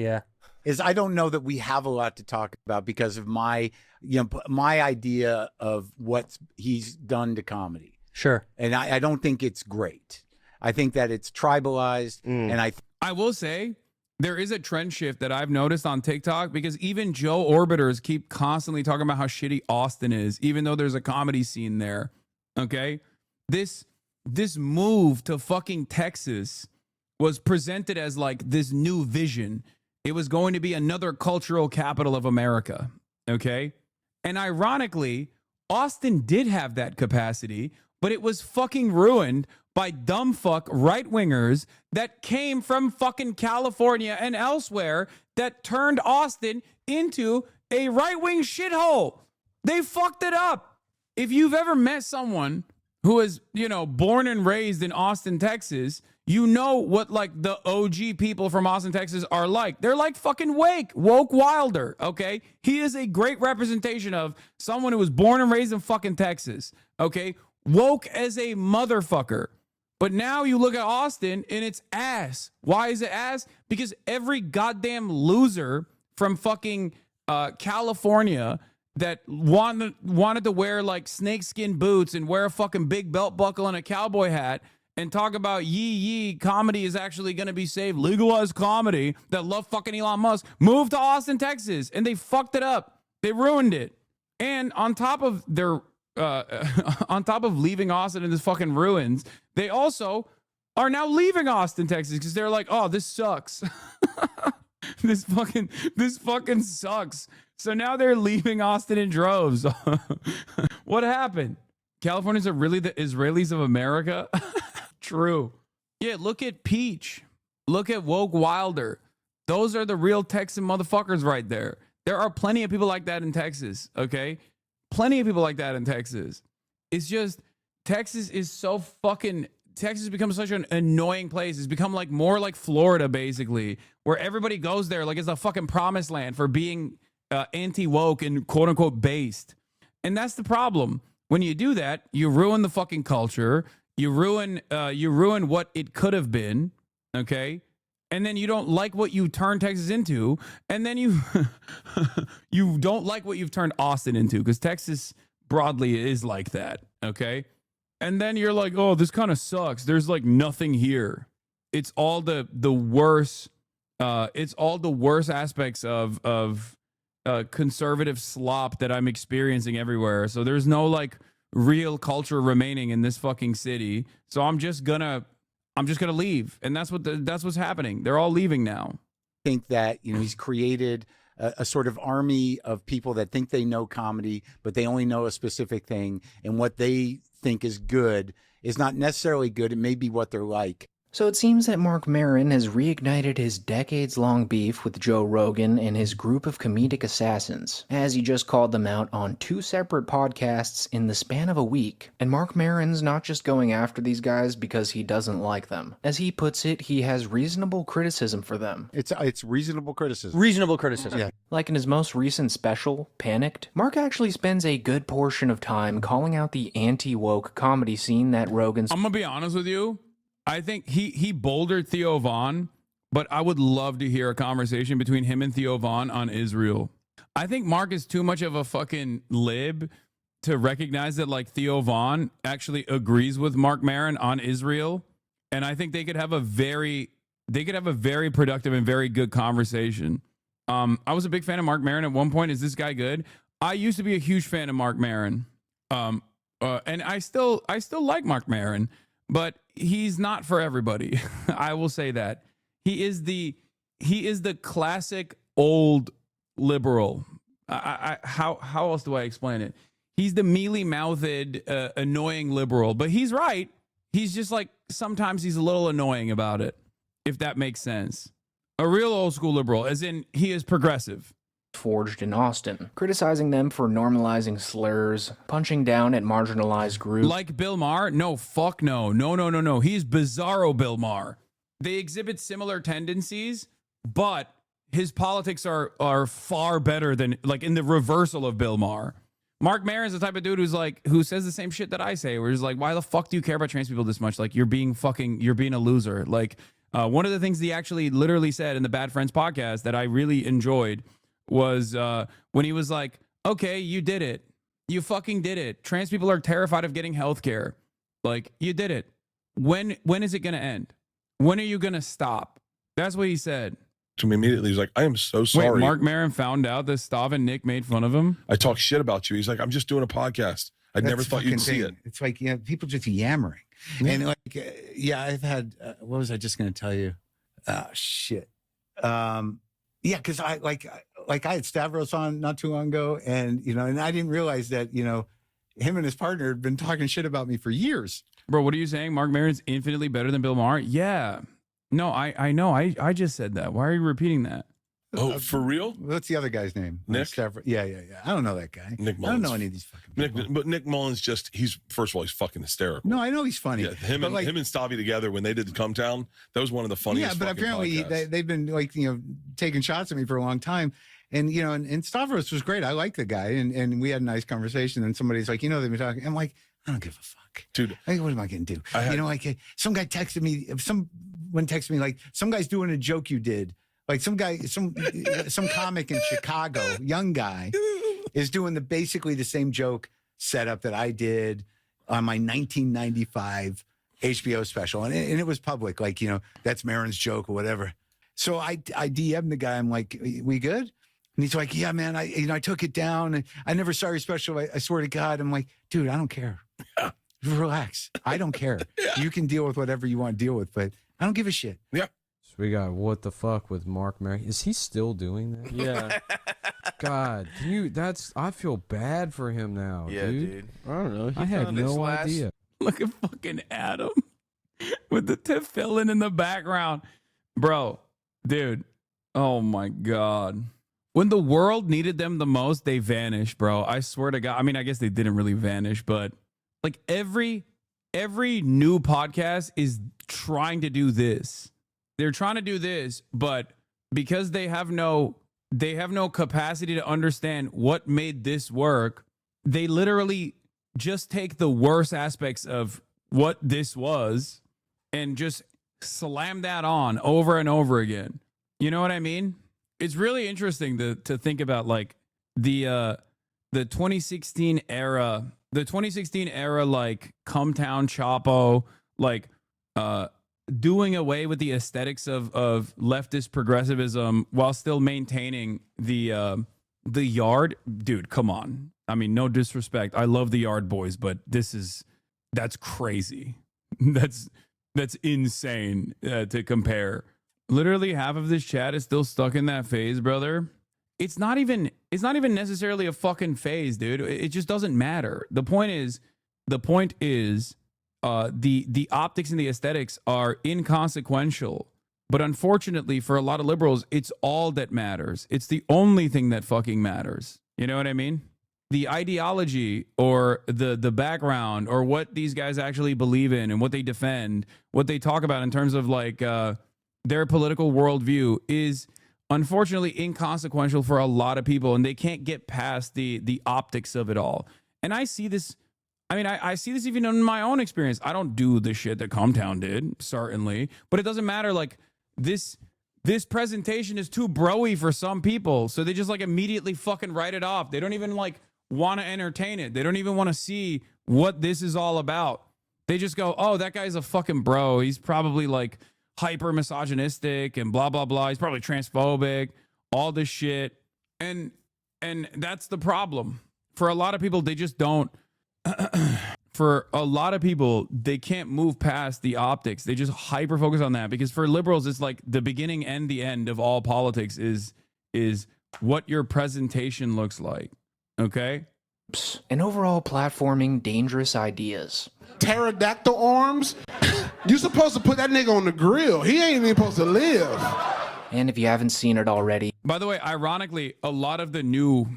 is I don't know that we have a lot to talk about because of my, you know, my idea of what he's done to comedy. Sure. And I don't think it's great. I think that it's tribalized. And I will say there is a trend shift that I've noticed on TikTok because even Joe Orbiters keep constantly talking about how shitty Austin is, even though there's a comedy scene there. Okay. This move to fucking Texas was presented as like this new vision. It was going to be another cultural capital of America. Okay. And ironically, Austin did have that capacity, but it was fucking ruined by dumb fuck right-wingers that came from fucking California and elsewhere that turned Austin into a right-wing shithole. They fucked it up. If you've ever met someone who is, you know, born and raised in Austin, Texas, you know what like the OG people from Austin, Texas are like. They're like fucking woke Wilder, okay? He is a great representation of someone who was born and raised in fucking Texas, okay? Woke as a motherfucker. But now you look at Austin and it's ass. Why is it ass? Because every goddamn loser from fucking California that wanted to wear like snakeskin boots and wear a fucking big belt buckle and a cowboy hat and talk about yee comedy is actually going to be saved, legalized comedy, that love fucking Elon Musk, moved to Austin, Texas, and they fucked it up. They ruined it. And on top of their on top of leaving Austin in this fucking ruins, they also are now leaving Austin, Texas, because they're like, oh, this sucks. this fucking sucks. So now they're leaving Austin in droves. What happened? Californians are really the Israelis of America? True. Yeah, look at Peach. Look at Woke Wilder. Those are the real Texan motherfuckers right there. There are plenty of people like that in Texas, okay? Plenty of people like that in Texas. It's just Texas is so fucking... Texas becomes such an annoying place. It's become like more like Florida, basically, where everybody goes there like it's a fucking promised land for being anti-woke and quote-unquote based. And that's the problem. When you do that, you ruin the fucking culture. You ruin what it could have been, okay? And then you don't like what you turned Texas into, and then you you don't like what you've turned Austin into, because Texas broadly is like that, okay? And then you're like, oh, this kind of sucks. There's like nothing here. It's all the worst. It's all the worst aspects of conservative slop that I'm experiencing everywhere. So there's no like real culture remaining in this fucking city. So I'm just gonna leave, and that's what's happening. They're all leaving now. I think that, you know, he's created a sort of army of people that think they know comedy, but they only know a specific thing, and what they think is good is not necessarily good. It may be what they're like. So it seems that Mark Maron has reignited his decades-long beef with Joe Rogan and his group of comedic assassins, as he just called them out on 2 separate podcasts in the span of a week. And Mark Maron's not just going after these guys because he doesn't like them. As he puts it, he has reasonable criticism for them. It's reasonable criticism. Reasonable criticism. Yeah. Like in his most recent special, Panicked, Mark actually spends a good portion of time calling out the anti-woke comedy scene that Rogan's... I'm gonna be honest with you. I think he bouldered Theo Von, but I would love to hear a conversation between him and Theo Von on Israel. I think Mark is too much of a fucking lib to recognize that like Theo Von actually agrees with Mark Maron on Israel, and I think they could have a very productive and very good conversation. I was a big fan of Mark Maron at one point. Is this guy good? I used to be a huge fan of Mark Maron, and I still like Mark Maron. But he's not for everybody. I will say that. He is the classic old liberal. How else do I explain it? He's the mealy-mouthed, annoying liberal. But he's right. He's just like, sometimes he's a little annoying about it, if that makes sense. A real old school liberal, as in he is progressive. forged in Austin, criticizing them for normalizing slurs, punching down at marginalized groups. Like Bill Maher? No, fuck no. No. He's bizarro Bill Maher. They exhibit similar tendencies, but his politics are far better than, like, in the reversal of Bill Maher. Mark Maron's the type of dude who says the same shit that I say, where he's like, why the fuck do you care about trans people this much? Like, you're being a loser. Like, one of the things he actually literally said in the Bad Friends podcast that I really enjoyed was when he was like, okay, you did it. You fucking did it. Trans people are terrified of getting health care. Like, you did it. When is it going to end? When are you going to stop? That's what he said. To me immediately, he's like, I am so sorry. Wait, Mark Maron found out that Stav and Nick made fun of him? I talk shit about you. He's like, I'm just doing a podcast. I never thought you'd see it. It's like, people just yammering. Yeah. And like, I've had, what was I just going to tell you? Shit. Because I had Stavros on not too long ago, and and I didn't realize that him and his partner had been talking shit about me for years. Bro, what are you saying? Mark Maron's infinitely better than Bill Maher? Yeah. No, I know. I just said that. Why are you repeating that? Oh, for real? What's the other guy's name? Nick? Yeah. I don't know that guy. Nick Mullins. I don't know any of these fucking people. But Nick Mullins he's first of all, he's fucking hysterical. No, I know he's funny. Yeah, him and Stavi together when they did the Come Town, that was one of the funniest. Yeah, but apparently they've been taking shots at me for a long time. And and Stavros was great. I like the guy, and we had a nice conversation. And somebody's like, they've been talking. I'm like, I don't give a fuck, dude. What am I going to do? Some guy texted me. Someone texted me like, some guy's doing a joke you did. Like some guy, some comic in Chicago, young guy, is doing basically the same joke setup that I did on my 1995 HBO special, and it was public. Like that's Maron's joke or whatever. So I DM'd the guy. I'm like, we good? And he's like, yeah, man. I took it down. And I never saw your special. I swear to God. I'm like, dude, I don't care. Relax. I don't care. You can deal with whatever you want to deal with, but I don't give a shit. Yeah. So we got what the fuck with Mark Maron. Is he still doing that? Yeah. God, I feel bad for him now, dude. I don't know. I had no idea. Look at fucking Adam with the tefillin in the background. Bro, dude. Oh my God. When the world needed them the most, they vanished, bro. I swear to God. I mean, I guess they didn't really vanish, but like every new podcast is trying to do this. They're trying to do this, but because they have no capacity to understand what made this work, they literally just take the worst aspects of what this was and just slam that on over and over again. You know what I mean? It's really interesting to think about like the 2016 era, like Come Town Chapo, like doing away with the aesthetics of leftist progressivism while still maintaining the Yard. Dude, come on. I mean, no disrespect. I love the Yard boys, but that's crazy. That's insane to compare. Literally half of this chat is still stuck in that phase, brother. It's not even necessarily a fucking phase, dude. It just doesn't matter. The point is the optics and the aesthetics are inconsequential. But unfortunately, for a lot of liberals, it's all that matters. It's the only thing that fucking matters. You know what I mean? The ideology or the background or what these guys actually believe in and what they defend, what they talk about in terms of like their political worldview is unfortunately inconsequential for a lot of people, and they can't get past the optics of it all. And I see this. I mean, I see this even in my own experience. I don't do the shit that Comtown did, certainly, but it doesn't matter. Like this presentation is too broy for some people, so they just like immediately fucking write it off. They don't even like want to entertain it. They don't even want to see what this is all about. They just go, oh, that guy's a fucking bro. He's probably like hyper misogynistic and blah, blah, blah. He's probably transphobic, all this shit. And that's the problem. For a lot of people, they just don't. For a lot of people, they can't move past the optics. They just hyper focus on that, because for liberals, it's like the beginning and the end of all politics is what your presentation looks like. Okay? And overall platforming dangerous ideas. Pterodactyl arms? You supposed to put that nigga on the grill. He ain't even supposed to live. And if you haven't seen it already, by the way, ironically, a lot of the new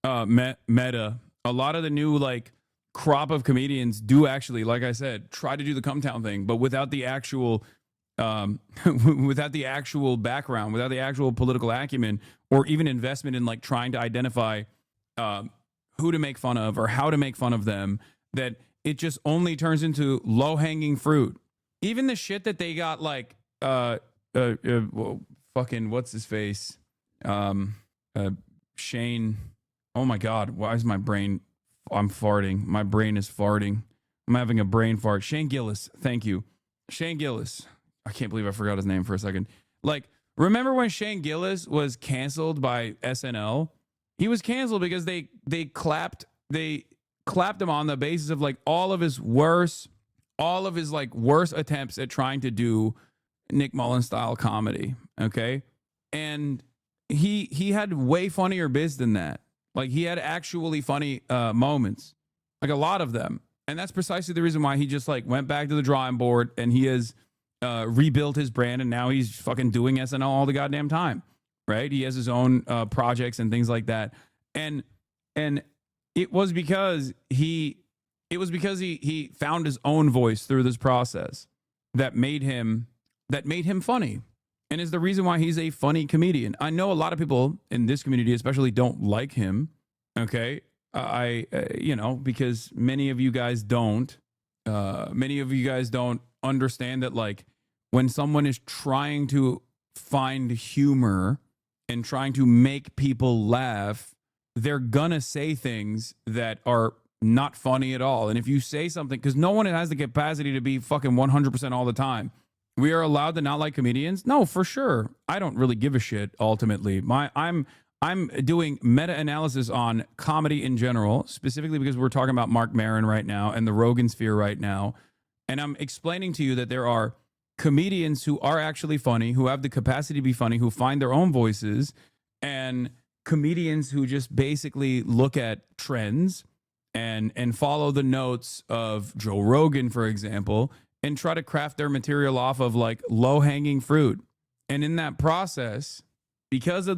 meta, a lot of the new like crop of comedians do actually, like I said, try to do the come town thing, but without the actual without the actual background, without the actual political acumen, or even investment in like trying to identify who to make fun of or how to make fun of them, that it just only turns into low-hanging fruit. Even the shit that they got like fucking what's his face? Shane. Oh my God, why is my brain, I'm farting. My brain is farting. I'm having a brain fart. Shane Gillis, thank you. Shane Gillis. I can't believe I forgot his name for a second. Like, remember when Shane Gillis was canceled by SNL? He was canceled because they clapped him on the basis of like all of his worst attempts at trying to do Nick Mullen style comedy. Okay. And he had way funnier biz than that. Like, he had actually funny moments, like a lot of them. And that's precisely the reason why he just like went back to the drawing board, and he has rebuilt his brand, and now he's fucking doing SNL all the goddamn time, right? He has his own projects and things like that. And it was because he found his own voice through this process that made him funny, and is the reason why he's a funny comedian. I know a lot of people in this community especially don't like him. Okay. Because many of you guys don't understand that, like, when someone is trying to find humor and trying to make people laugh, they're gonna say things that are not funny at all. And if you say something, because no one has the capacity to be fucking 100% all the time. We are allowed to not like comedians? No, for sure. I don't really give a shit, ultimately. I'm doing meta-analysis on comedy in general, specifically because we're talking about Mark Maron right now and the Rogan sphere right now. And I'm explaining to you that there are comedians who are actually funny, who have the capacity to be funny, who find their own voices, and comedians who just basically look at trends and follow the notes of Joe Rogan, for example, and try to craft their material off of like low-hanging fruit. And in that process, because the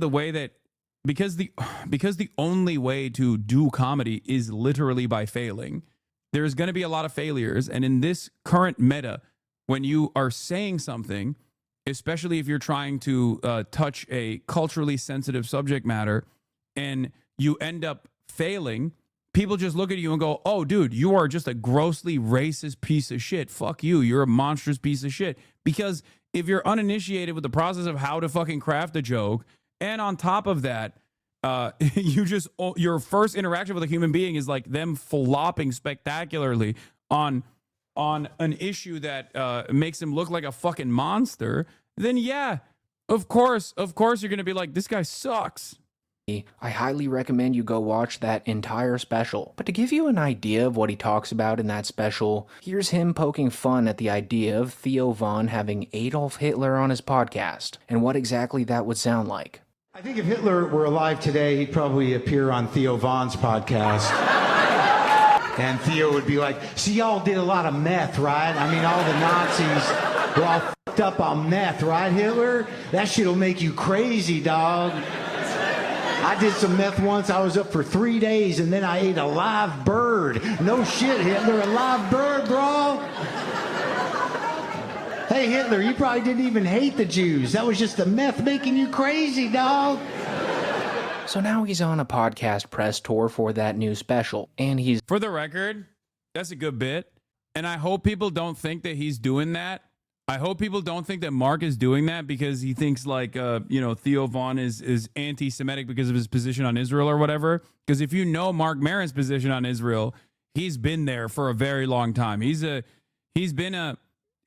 only way to do comedy is literally by failing, there's going to be a lot of failures. And in this current meta, when you are saying something, especially if you're trying to touch a culturally sensitive subject matter, and you end up failing, people just look at you and go, oh, dude, you are just a grossly racist piece of shit. Fuck you. You're a monstrous piece of shit. Because if you're uninitiated with the process of how to fucking craft a joke, and on top of that, your first interaction with a human being is like them flopping spectacularly on an issue that makes him look like a fucking monster, then yeah, of course you're going to be like, this guy sucks. I highly recommend you go watch that entire special. But to give you an idea of what he talks about in that special, here's him poking fun at the idea of Theo Von having Adolf Hitler on his podcast, and what exactly that would sound like. I think if Hitler were alive today, he'd probably appear on Theo Von's podcast. And Theo would be like, see, y'all did a lot of meth, right? I mean, all the Nazis were all f***ed up on meth, right, Hitler? That shit'll make you crazy, dog. I did some meth once. I was up for 3 days, and then I ate a live bird. No shit, Hitler, a live bird, bro. Hey, Hitler, you probably didn't even hate the Jews. That was just the meth making you crazy, dog. So now he's on a podcast press tour for that new special, and he's... For the record, that's a good bit, and I hope people don't think that he's doing that. I hope people don't think that Mark is doing that because he thinks like, Theo Von is anti-Semitic because of his position on Israel or whatever. Because if you know Mark Maron's position on Israel, he's been there for a very long time. He's been a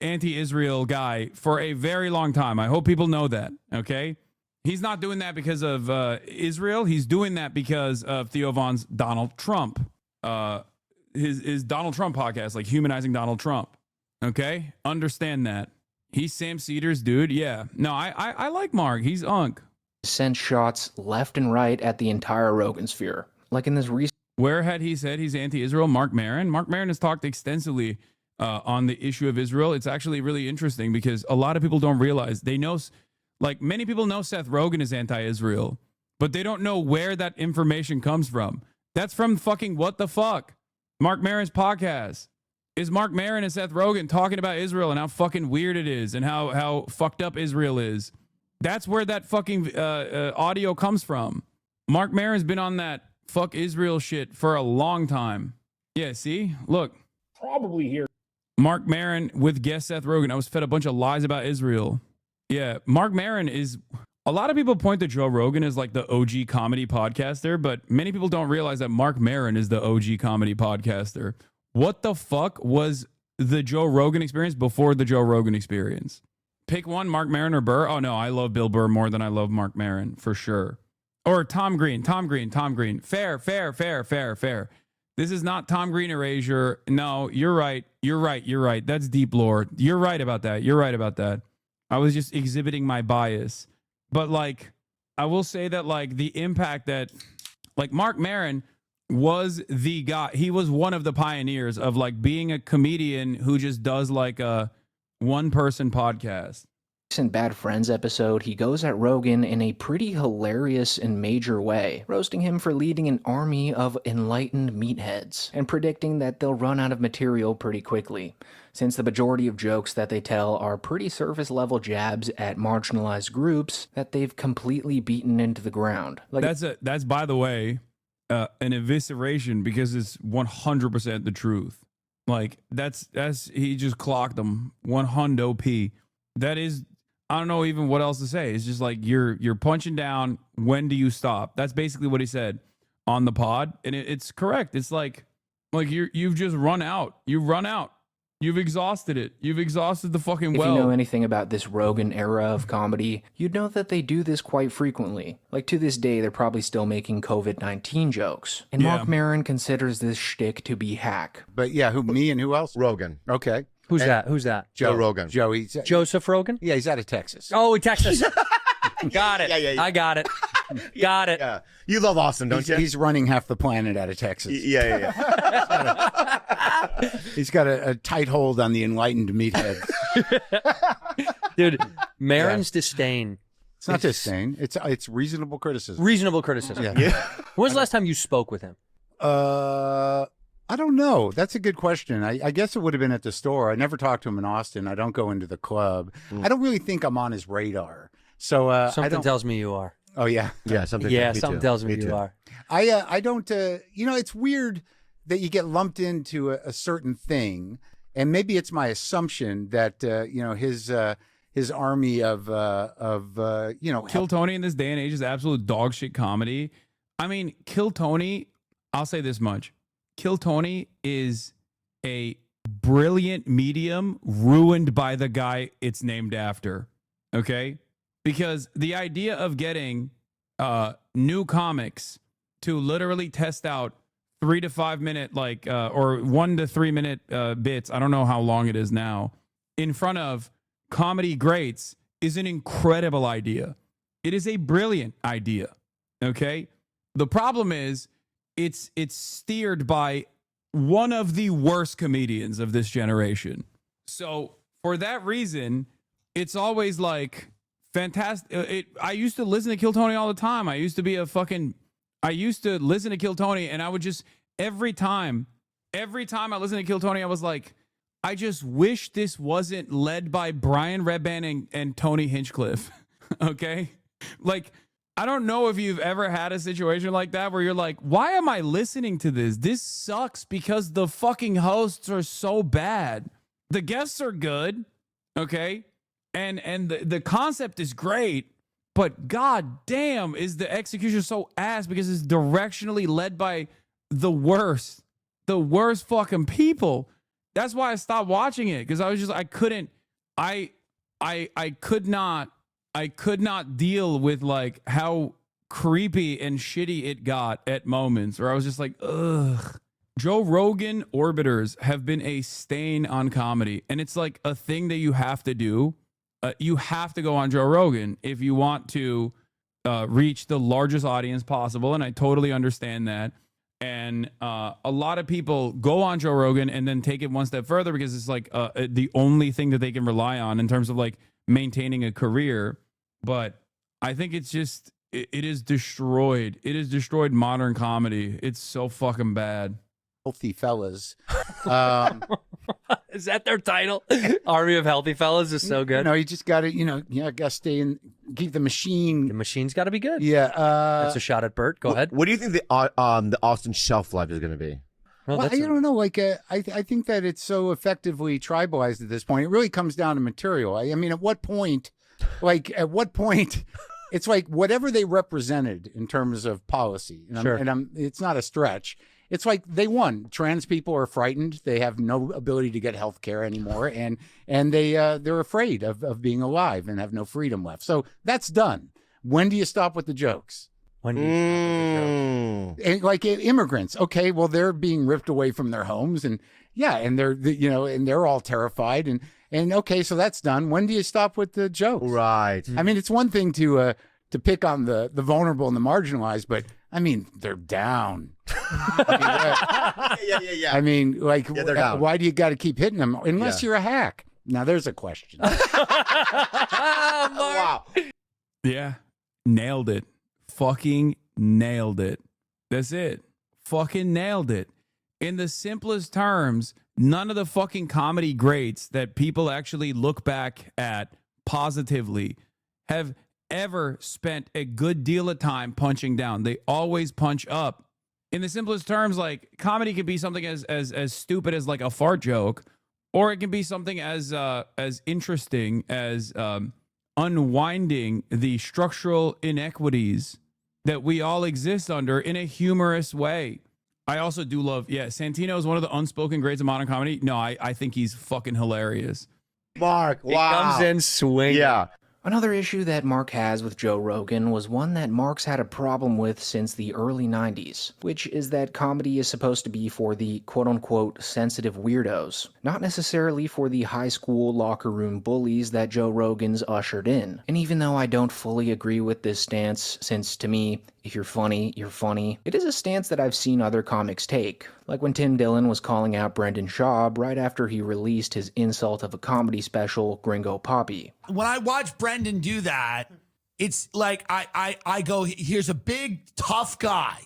anti-Israel guy for a very long time. I hope people know that, okay? He's not doing that because of Israel. He's doing that because of Theo Von's Donald Trump, his Donald Trump podcast, like humanizing Donald Trump. Okay, understand that. He's Sam Cedars, dude. Yeah. No, I like Mark. He's unk. Sent shots left and right at the entire Rogan sphere. Like in this recent... Where had he said he's anti-Israel? Mark Maron? Mark Maron has talked extensively on the issue of Israel. It's actually really interesting because a lot of people don't realize. They know, Like, many people know Seth Rogen is anti-Israel, but they don't know where that information comes from. That's from fucking What the Fuck, Mark Maron's podcast. Is Mark Maron and Seth Rogen talking about Israel and how fucking weird it is and how fucked up Israel is. That's where that fucking audio comes from. Mark Maron's been on that fuck Israel shit for a long time. Yeah, see? Look. Probably here. Mark Maron with guest Seth Rogen. I was fed a bunch of lies about Israel. Yeah, Mark Maron is... A lot of people point to Joe Rogan as like the OG comedy podcaster, but many people don't realize that Mark Maron is the OG comedy podcaster. What the fuck was the Joe Rogan experience before the Joe Rogan experience? Pick one, Mark Maron or Burr. Oh no, I love Bill Burr more than I love Mark Maron, for sure. Or Tom Green. Fair. This is not Tom Green erasure. No, you're right. That's deep lore. You're right about that. I was just exhibiting my bias. But like, I will say that like the impact that like Mark Maron was the guy. He was one of the pioneers of like being a comedian who just does like a one-person podcast. In Bad Friends episode, he goes at Rogan in a pretty hilarious and major way, roasting him for leading an army of enlightened meatheads, and predicting that they'll run out of material pretty quickly, since the majority of jokes that they tell are pretty surface-level jabs at marginalized groups that they've completely beaten into the ground. Like, That's by the way, an evisceration, because it's 100% the truth. Like, that's he just clocked them 100 P. That is, I don't know even what else to say. It's just like you're punching down. When do you stop? That's basically what he said on the pod, and it's correct. It's like you've just run out. You've run out. You've exhausted it. You've exhausted the fucking well. If you know anything about this Rogan era of comedy, you'd know that they do this quite frequently. Like, to this day, they're probably still making COVID-19 jokes. And Mark Maron considers this shtick to be hack. But yeah, me and who else? Rogan. Okay. Who's that? Joe Rogan. Joseph Rogan? Yeah, he's out of Texas. Oh, Texas. Got it. Yeah. I got it. Got it. Yeah. You love Austin, don't you? He's running half the planet out of Texas. Yeah. He's got a tight hold on the enlightened meatheads. Dude, Maron's disdain. It's not disdain. It's reasonable criticism. Reasonable criticism. Yeah. When was the last time you spoke with him? I don't know. That's a good question. I guess it would have been at the store. I never talked to him in Austin. I don't go into the club. I don't really think I'm on his radar. So something tells me you are. Oh yeah, something tells me you are. I don't. It's weird that you get lumped into a certain thing, and maybe it's my assumption that his army of Kill Tony in this day and age is absolute dog shit comedy. I mean, Kill Tony. I'll say this much: Kill Tony is a brilliant medium ruined by the guy it's named after. Okay. Because the idea of getting new comics to literally test out 3 to 5 minute, or 1 to 3 minute bits, I don't know how long it is now, in front of comedy greats is an incredible idea. It is a brilliant idea. Okay? The problem is it's steered by one of the worst comedians of this generation. So for that reason, it's always like fantastic. I used to listen to Kill Tony all the time. I used to listen to Kill Tony, and I would just, every time I listened to Kill Tony, I was like, I just wish this wasn't led by Brian Redband and Tony Hinchcliffe. Okay? Like, I don't know if you've ever had a situation like that where you're like, why am I listening to this? This sucks because the fucking hosts are so bad. The guests are good. Okay? And the concept is great, but god damn is the execution so ass because it's directionally led by the worst fucking people. That's why I stopped watching it, because I was just, I could not deal with like how creepy and shitty it got at moments where I was just like, ugh. Joe Rogan orbiters have been a stain on comedy, and it's like a thing that you have to do. You have to go on Joe Rogan if you want to reach the largest audience possible, and I totally understand that. And a lot of people go on Joe Rogan and then take it one step further because it's like the only thing that they can rely on in terms of like maintaining a career. but I think it's just it is destroyed. It has destroyed modern comedy. It's so fucking bad. Healthy fellas. Is that their title? Army of Healthy Fellas is so good. No, you just got to, got to stay in, keep the machine. The machine's got to be good. Yeah. That's a shot at Bert. Go ahead. What do you think the Austin shelf life is going to be? Well, I don't know. Like, I think that it's so effectively tribalized at this point. It really comes down to material. I mean, at what point, it's like whatever they represented in terms of policy. And it's not a stretch. It's like they won. Trans people are frightened. They have no ability to get health care anymore. And they're afraid of being alive and have no freedom left. So that's done. When do you stop with the jokes? When do you stop with the jokes? And like immigrants. Okay, well, they're being ripped away from their homes. And and they're all terrified. And okay, so that's done. When do you stop with the jokes? Right. I mean, it's one thing to pick on the vulnerable and the marginalized, but I mean, they're down. Yeah. I mean, like, they're down. why do you got to keep hitting them unless you're a hack? Now, there's a question. Wow. Yeah. Nailed it. Fucking nailed it. That's it. Fucking nailed it. In the simplest terms, none of the fucking comedy greats that people actually look back at positively have ever spent a good deal of time punching down. They always punch up. In the simplest terms, like, comedy can be something as stupid as like a fart joke, or it can be something as interesting as unwinding the structural inequities that we all exist under in a humorous way. I also do love, Santino is one of the unspoken greats of modern comedy. No, I think he's fucking hilarious. Mark, wow. He comes in swinging. Yeah. Another issue that Mark has with Joe Rogan was one that Mark's had a problem with since the early 90s, which is that comedy is supposed to be for the quote-unquote sensitive weirdos, not necessarily for the high school locker room bullies that Joe Rogan's ushered in. And even though I don't fully agree with this stance, since to me, if you're funny, you're funny, it is a stance that I've seen other comics take, like when Tim Dillon was calling out Brendan Schaub right after he released his insult of a comedy special, Gringo Poppy. When I watch Brendan do that, it's like I go, here's a big, tough guy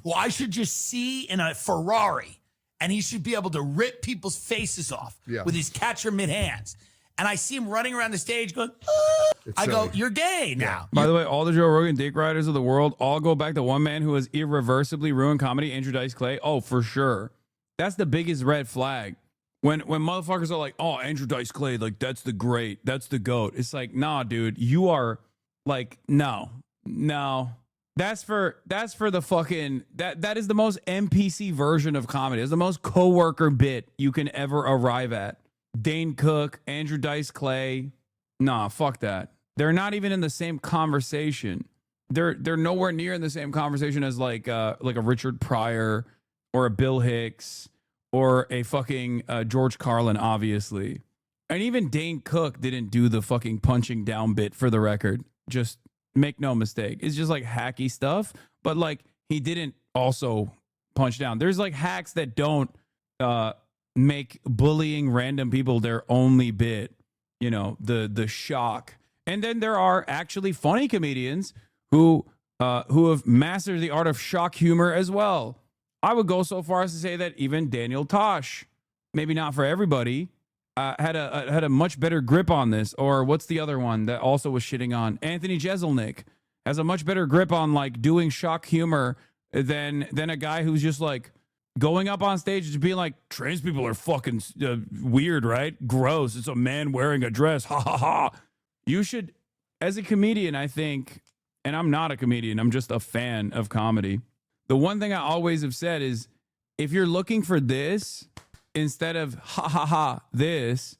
who I should just see in a Ferrari, and he should be able to rip people's faces off with his catcher mid-hands. And I see him running around the stage going, I go, you're gay now. By the way, all the Joe Rogan dick riders of the world all go back to one man who has irreversibly ruined comedy, Andrew Dice Clay. Oh, for sure. That's the biggest red flag. When motherfuckers are like, oh, Andrew Dice Clay, like, that's the great, that's the GOAT. It's like, nah, dude, you are like, no. That's for the fucking, that is the most NPC version of comedy. It's the most coworker bit you can ever arrive at. Dane Cook, Andrew Dice Clay. Nah, fuck that. They're not even in the same conversation. They're nowhere near in the same conversation as like a Richard Pryor or a Bill Hicks or a fucking George Carlin, obviously. And even Dane Cook didn't do the fucking punching down bit, for the record. Just make no mistake. It's just like hacky stuff, but like he didn't also punch down. There's like hacks that don't make bullying random people their only bit, the shock. And then there are actually funny comedians who have mastered the art of shock humor as well. I would go so far as to say that even Daniel Tosh, maybe not for everybody, had a much better grip on this. Or what's the other one that also was shitting on? Anthony Jeselnik has a much better grip on like doing shock humor than a guy who's just like going up on stage and being like, trans people are fucking weird, right? Gross. It's a man wearing a dress. Ha ha ha. You should, as a comedian, I think, and I'm not a comedian, I'm just a fan of comedy. The one thing I always have said is, if you're looking for this instead of ha ha ha this,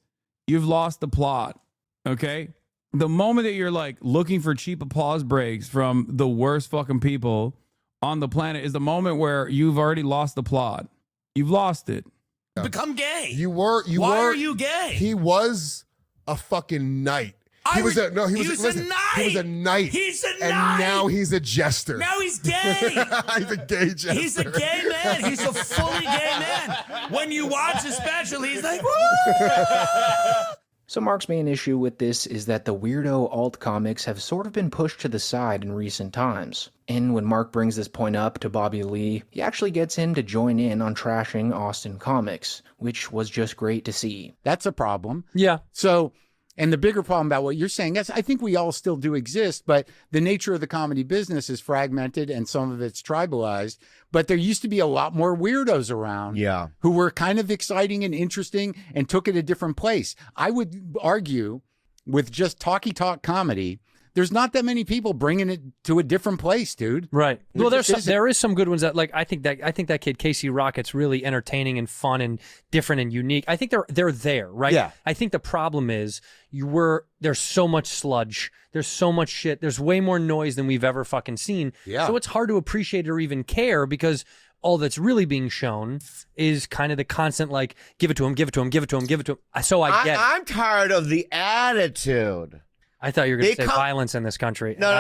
you've lost the plot. Okay? The moment that you're like looking for cheap applause breaks from the worst fucking people on the planet is the moment where you've already lost the plot. You've lost it. Become gay. Why are you gay? He was a fucking knight. He was a knight. He's a knight. And now he's a jester. Now he's gay. He's a gay jester. He's a gay man. He's a fully gay man. When you watch his special, he's like, woo! So Mark's main issue with this is that the weirdo alt comics have sort of been pushed to the side in recent times. And when Mark brings this point up to Bobby Lee, he actually gets him to join in on trashing Austin comics, which was just great to see. That's a problem. Yeah. So, and the bigger problem about what you're saying, that's, I think we all still do exist, but the nature of the comedy business is fragmented and some of it's tribalized. But there used to be a lot more weirdos around who were kind of exciting and interesting and took it a different place. I would argue with just talky talk comedy, there's not that many people bringing it to a different place, dude. Right. Well, there is some good ones that, like, I think that kid Casey Rocket's really entertaining and fun and different and unique. I think they're there, right? Yeah. I think the problem is there's so much sludge. There's so much shit. There's way more noise than we've ever fucking seen. Yeah. So it's hard to appreciate it or even care because all that's really being shown is kind of the constant, like, give it to him, give it to him, give it to him, give it to him. So I get it. I'm tired of the attitude. I thought you were going to say violence in this country. No.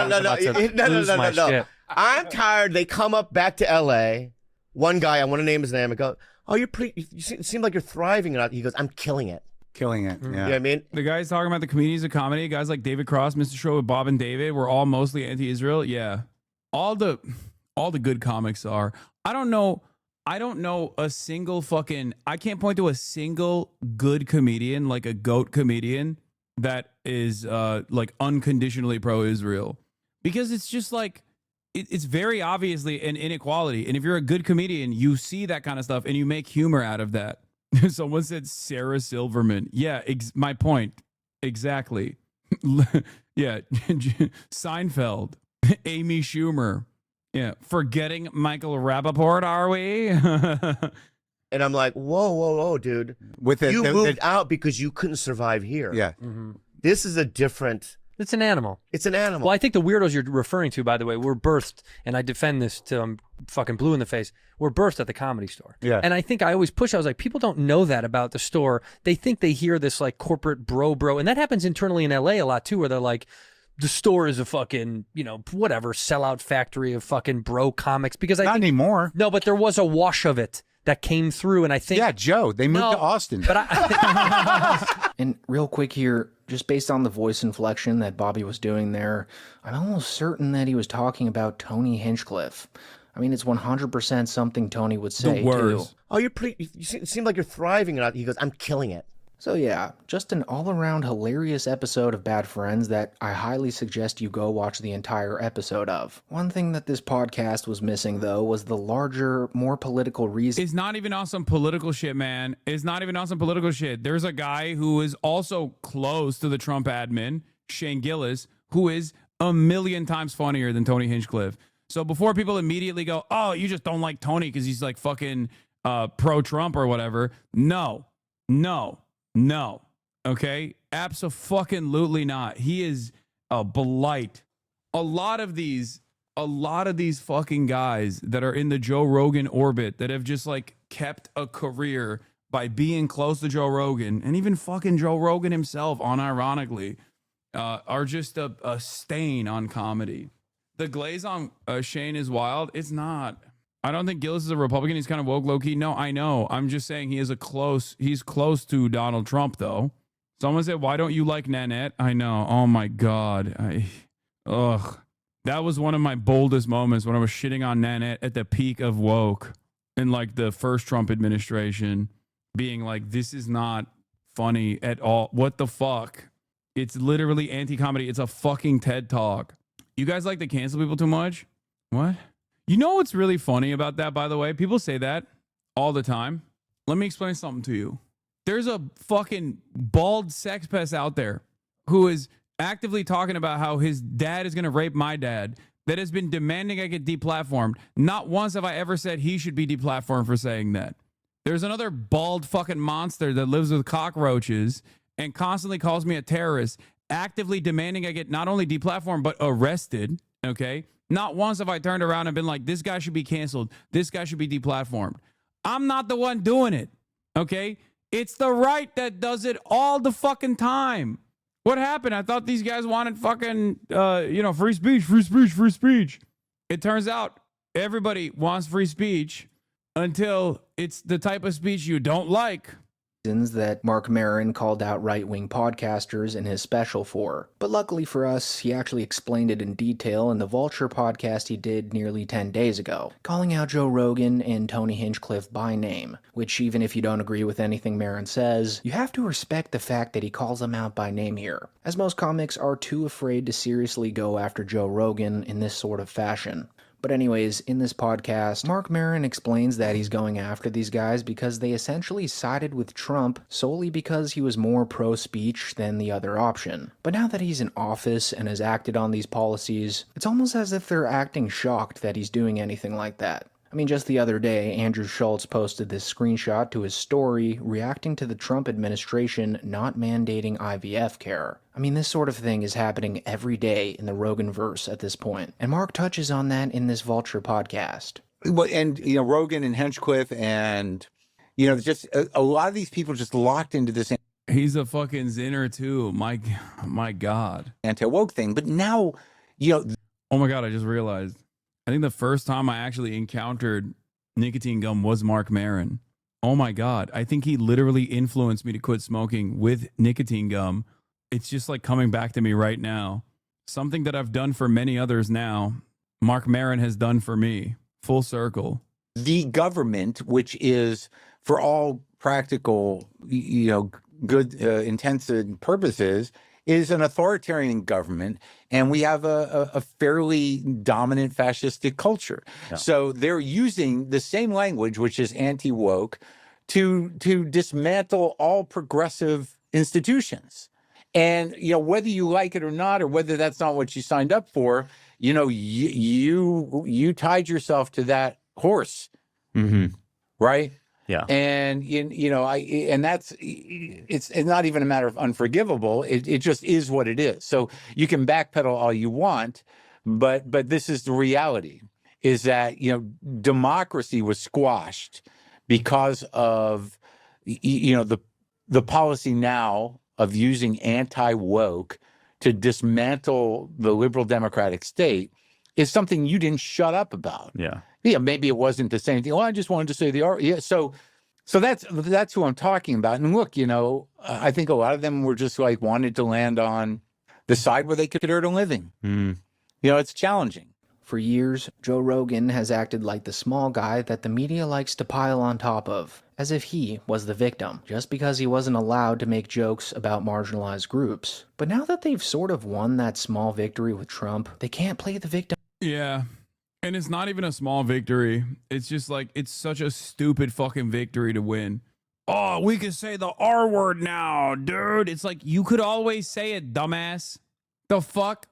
I'm tired. They come up back to L.A. One guy, I want to name his name, and go, "Oh, you seem like you're thriving." And he goes, "I'm killing it." Killing it. Yeah. You know what I mean? The guys talking about the comedians of comedy, guys like David Cross, Mr. Show with Bob and David, were all mostly anti-Israel. Yeah, all the good comics are. I don't know a single fucking. I can't point to a single good comedian, like a GOAT comedian, that is like unconditionally pro-Israel, because it's just like it's very obviously an inequality, and if you're a good comedian, you see that kind of stuff and you make humor out of that. Someone said Sarah Silverman. Yeah, my point exactly. Yeah, Seinfeld, Amy Schumer. Yeah, forgetting Michael Rappaport, are we? And I'm like, whoa, dude. You moved out because you couldn't survive here. Yeah. This is a different. It's an animal. It's an animal. Well, I think the weirdos you're referring to, by the way, were birthed, and I defend this till I'm fucking blue in the face, were birthed at the Comedy Store. Yeah. And I think I always push, I was like, people don't know that about the store. They think they hear this like corporate bro. And that happens internally in LA a lot too, where they're like, the store is a fucking, whatever, sellout factory of fucking bro comics. Because Not anymore. No, but there was a wash of it that came through, and I think... Yeah, Joe, they moved to Austin. But And real quick here, just based on the voice inflection that Bobby was doing there, I'm almost certain that he was talking about Tony Hinchcliffe. I mean, it's 100% something Tony would say, too. Oh, you seem like you're thriving. And he goes, "I'm killing it." So yeah, just an all-around hilarious episode of Bad Friends that I highly suggest you go watch the entire episode of. One thing that this podcast was missing, though, was the larger, more political reason. It's not even on some political shit, man. It's not even on some political shit. There's a guy who is also close to the Trump admin, Shane Gillis, who is a million times funnier than Tony Hinchcliffe. So before people immediately go, "Oh, you just don't like Tony because he's like fucking pro-Trump or whatever." No. Okay? Abso-fucking-lutely not. He is a blight. A lot of these fucking guys that are in the Joe Rogan orbit that have just like kept a career by being close to Joe Rogan, and even fucking Joe Rogan himself, unironically, are just a stain on comedy. The glaze on Shane is wild. It's not. I don't think Gillis is a Republican. He's kind of woke, low-key. No, I know. I'm just saying he's close to Donald Trump, though. Someone said, "Why don't you like Nanette?" I know. Oh, my God. That was one of my boldest moments when I was shitting on Nanette at the peak of woke in, like, the first Trump administration, being like, this is not funny at all. What the fuck? It's literally anti-comedy. It's a fucking TED Talk. You guys like to cancel people too much? What? You know what's really funny about that, by the way? People say that all the time. Let me explain something to you. There's a fucking bald sex pest out there who is actively talking about how his dad is going to rape my dad, that has been demanding I get deplatformed. Not once have I ever said he should be deplatformed for saying that. There's another bald fucking monster that lives with cockroaches and constantly calls me a terrorist, actively demanding I get not only deplatformed, but arrested, okay? Not once have I turned around and been like, this guy should be canceled. This guy should be deplatformed. I'm not the one doing it, okay? It's the right that does it all the fucking time. What happened? I thought these guys wanted fucking, free speech. It turns out everybody wants free speech until it's the type of speech you don't like. that Mark Maron called out right-wing podcasters in his special for. But luckily for us, he actually explained it in detail in the Vulture podcast he did nearly 10 days ago, calling out Joe Rogan and Tony Hinchcliffe by name, which even if you don't agree with anything Maron says, you have to respect the fact that he calls them out by name here, as most comics are too afraid to seriously go after Joe Rogan in this sort of fashion. But anyways, in this podcast, Mark Maron explains that he's going after these guys because they essentially sided with Trump solely because he was more pro-speech than the other option. But now that he's in office and has acted on these policies, it's almost as if they're acting shocked that he's doing anything like that. I mean, just the other day, Andrew Schultz posted this screenshot to his story reacting to the Trump administration not mandating IVF care. I mean, this sort of thing is happening every day in the Rogan-verse at this point, and Mark touches on that in this Vulture podcast. Well, and, you know, Rogan and Hinchcliffe and, you know, just a lot of these people just locked into this. He's a fucking zinner too. My God. Anti-woke thing. But now, you know. Oh my God, I just realized. I think the first time I actually encountered nicotine gum was Mark Maron. Oh my God. I think he literally influenced me to quit smoking with nicotine gum. It's just like coming back to me right now. Something that I've done for many others now, Mark Maron has done for me. Full circle. The government, which is for all practical, you know, good intents and purposes, is an authoritarian government, and we have a fairly dominant fascistic culture. Yeah. So they're using the same language, which is anti-woke, to dismantle all progressive institutions. And, you know, whether you like it or not, or whether that's not what you signed up for, you know, you tied yourself to that horse, right? Yeah. And, you know, it's not even a matter of unforgivable. It just is what it is. So you can backpedal all you want, but this is the reality, is that, you know, democracy was squashed because of, you know, the policy now of using anti-woke to dismantle the liberal democratic state is something you didn't shut up about. Yeah. Yeah, maybe it wasn't the same thing. Well, I just wanted to say yeah. So that's who I'm talking about. And look, you know, I think a lot of them were just like wanted to land on the side where they could earn a living. You know, it's challenging. For years, Joe Rogan has acted like the small guy that the media likes to pile on top of, as if he was the victim, just because he wasn't allowed to make jokes about marginalized groups. But now that they've sort of won that small victory with Trump, they can't play the victim. Yeah. And it's not even a small victory. It's just like, it's such a stupid fucking victory to win. Oh, we can say the R word now, dude. It's like, you could always say it, dumbass. The fuck?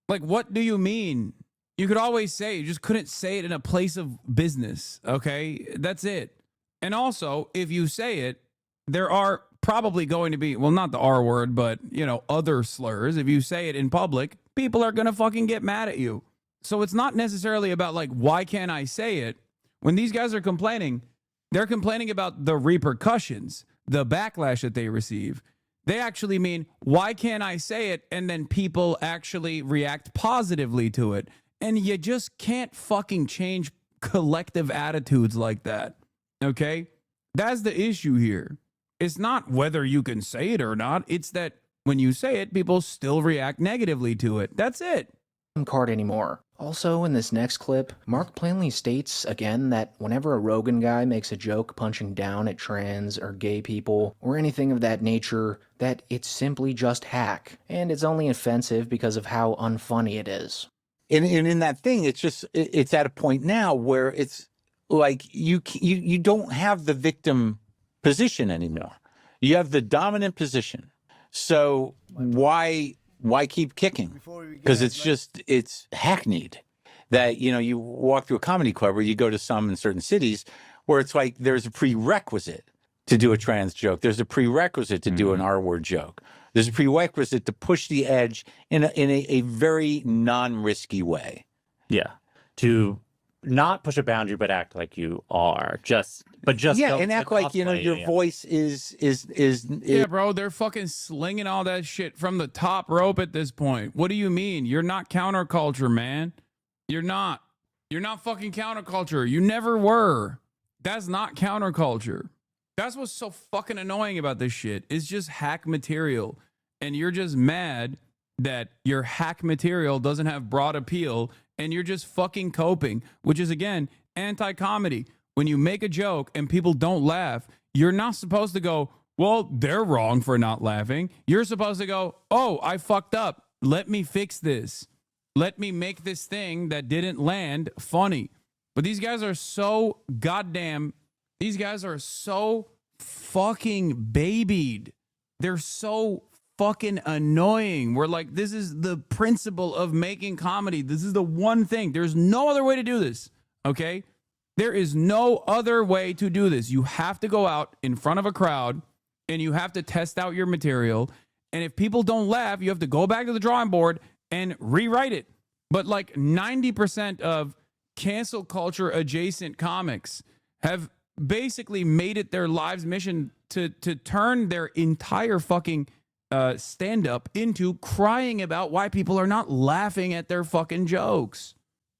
Like, what do you mean? You could always say it. You just couldn't say it in a place of business, okay? That's it. And also, if you say it, there are probably going to be, well, not the R word, but, you know, other slurs. If you say it in public, people are going to fucking get mad at you. So it's not necessarily about like, why can't I say it? When these guys are complaining, they're complaining about the repercussions, the backlash that they receive. They actually mean, why can't I say it? And then people actually react positively to it. And you just can't fucking change collective attitudes like that. Okay? That's the issue here. It's not whether you can say it or not. It's that when you say it, people still react negatively to it. That's it. Card anymore. Also, in this next clip, Mark plainly states again that whenever a Rogan guy makes a joke punching down at trans or gay people or anything of that nature, that it's simply just hack, and it's only offensive because of how unfunny it is. And in that thing, it's at a point now where it's like you don't have the victim position anymore. You have the dominant position. So why keep kicking? Because it's hackneyed. That, you know, you walk through a comedy club or you go to some in certain cities where it's like there's a prerequisite to do a trans joke. There's a prerequisite to do an R-word joke. There's a prerequisite to push the edge in a very non-risky way. Yeah. To not push a boundary, but act like you are. But and act like, you know, your voice is yeah, bro, they're fucking slinging all that shit from the top rope at this point. What do you mean? You're not counterculture, man. You're not fucking counterculture. You never were. That's not counterculture. That's what's so fucking annoying about this shit. It's just hack material. And you're just mad that your hack material doesn't have broad appeal and you're just fucking coping, which is, again, anti-comedy. When you make a joke and people don't laugh, you're not supposed to go, well, they're wrong for not laughing. You're supposed to go, oh, I fucked up. Let me fix this. Let me make this thing that didn't land funny. But these guys are so fucking babied. They're so fucking annoying. We're like, this is the principle of making comedy. This is the one thing. There's no other way to do this, okay? There is no other way to do this. You have to go out in front of a crowd and you have to test out your material. And if people don't laugh, you have to go back to the drawing board and rewrite it. But like 90% of cancel culture adjacent comics have basically made it their lives mission to turn their entire fucking stand-up into crying about why people are not laughing at their fucking jokes.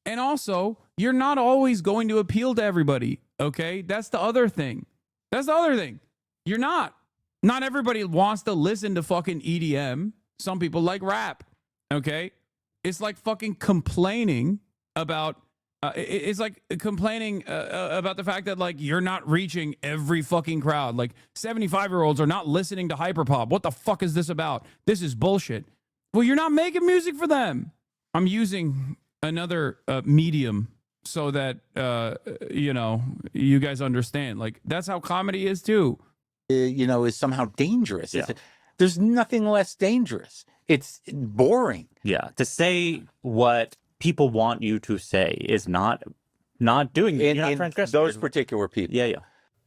And also, you're not always going to appeal to everybody, okay? That's the other thing. You're not. Not everybody wants to listen to fucking EDM. Some people like rap, okay? It's like fucking complaining about about the fact that, like, you're not reaching every fucking crowd. Like, 75-year-olds are not listening to hyperpop. What the fuck is this about? This is bullshit. Well, you're not making music for them. I'm using another medium so that, you guys understand. Like, that's how comedy is, too. Is somehow dangerous. Yeah. There's nothing less dangerous. It's boring. Yeah. To say what people want you to say is not doing it. You're not transgressing. Those particular people. Yeah.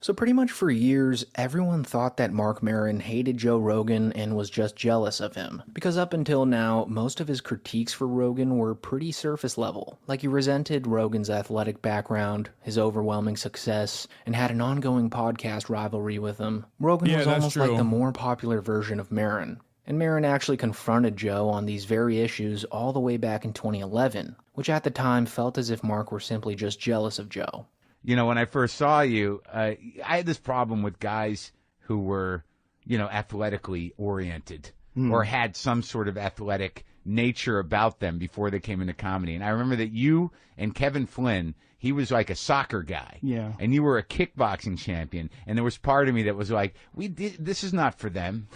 So pretty much for years, everyone thought that Mark Maron hated Joe Rogan and was just jealous of him. Because up until now, most of his critiques for Rogan were pretty surface level. Like, he resented Rogan's athletic background, his overwhelming success, and had an ongoing podcast rivalry with him. Rogan was almost like the more popular version of Maron. And Maron actually confronted Joe on these very issues all the way back in 2011, which at the time felt as if Mark were simply just jealous of Joe. When I first saw you, I had this problem with guys who were, athletically oriented or had some sort of athletic nature about them before they came into comedy. And I remember that you and Kevin Flynn, he was like a soccer guy. Yeah. And you were a kickboxing champion. And there was part of me that was like, this is not for them.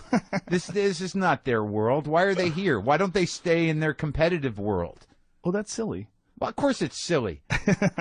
This is not their world. Why are they here? Why don't they stay in their competitive world? Well, that's silly. Well, of course it's silly.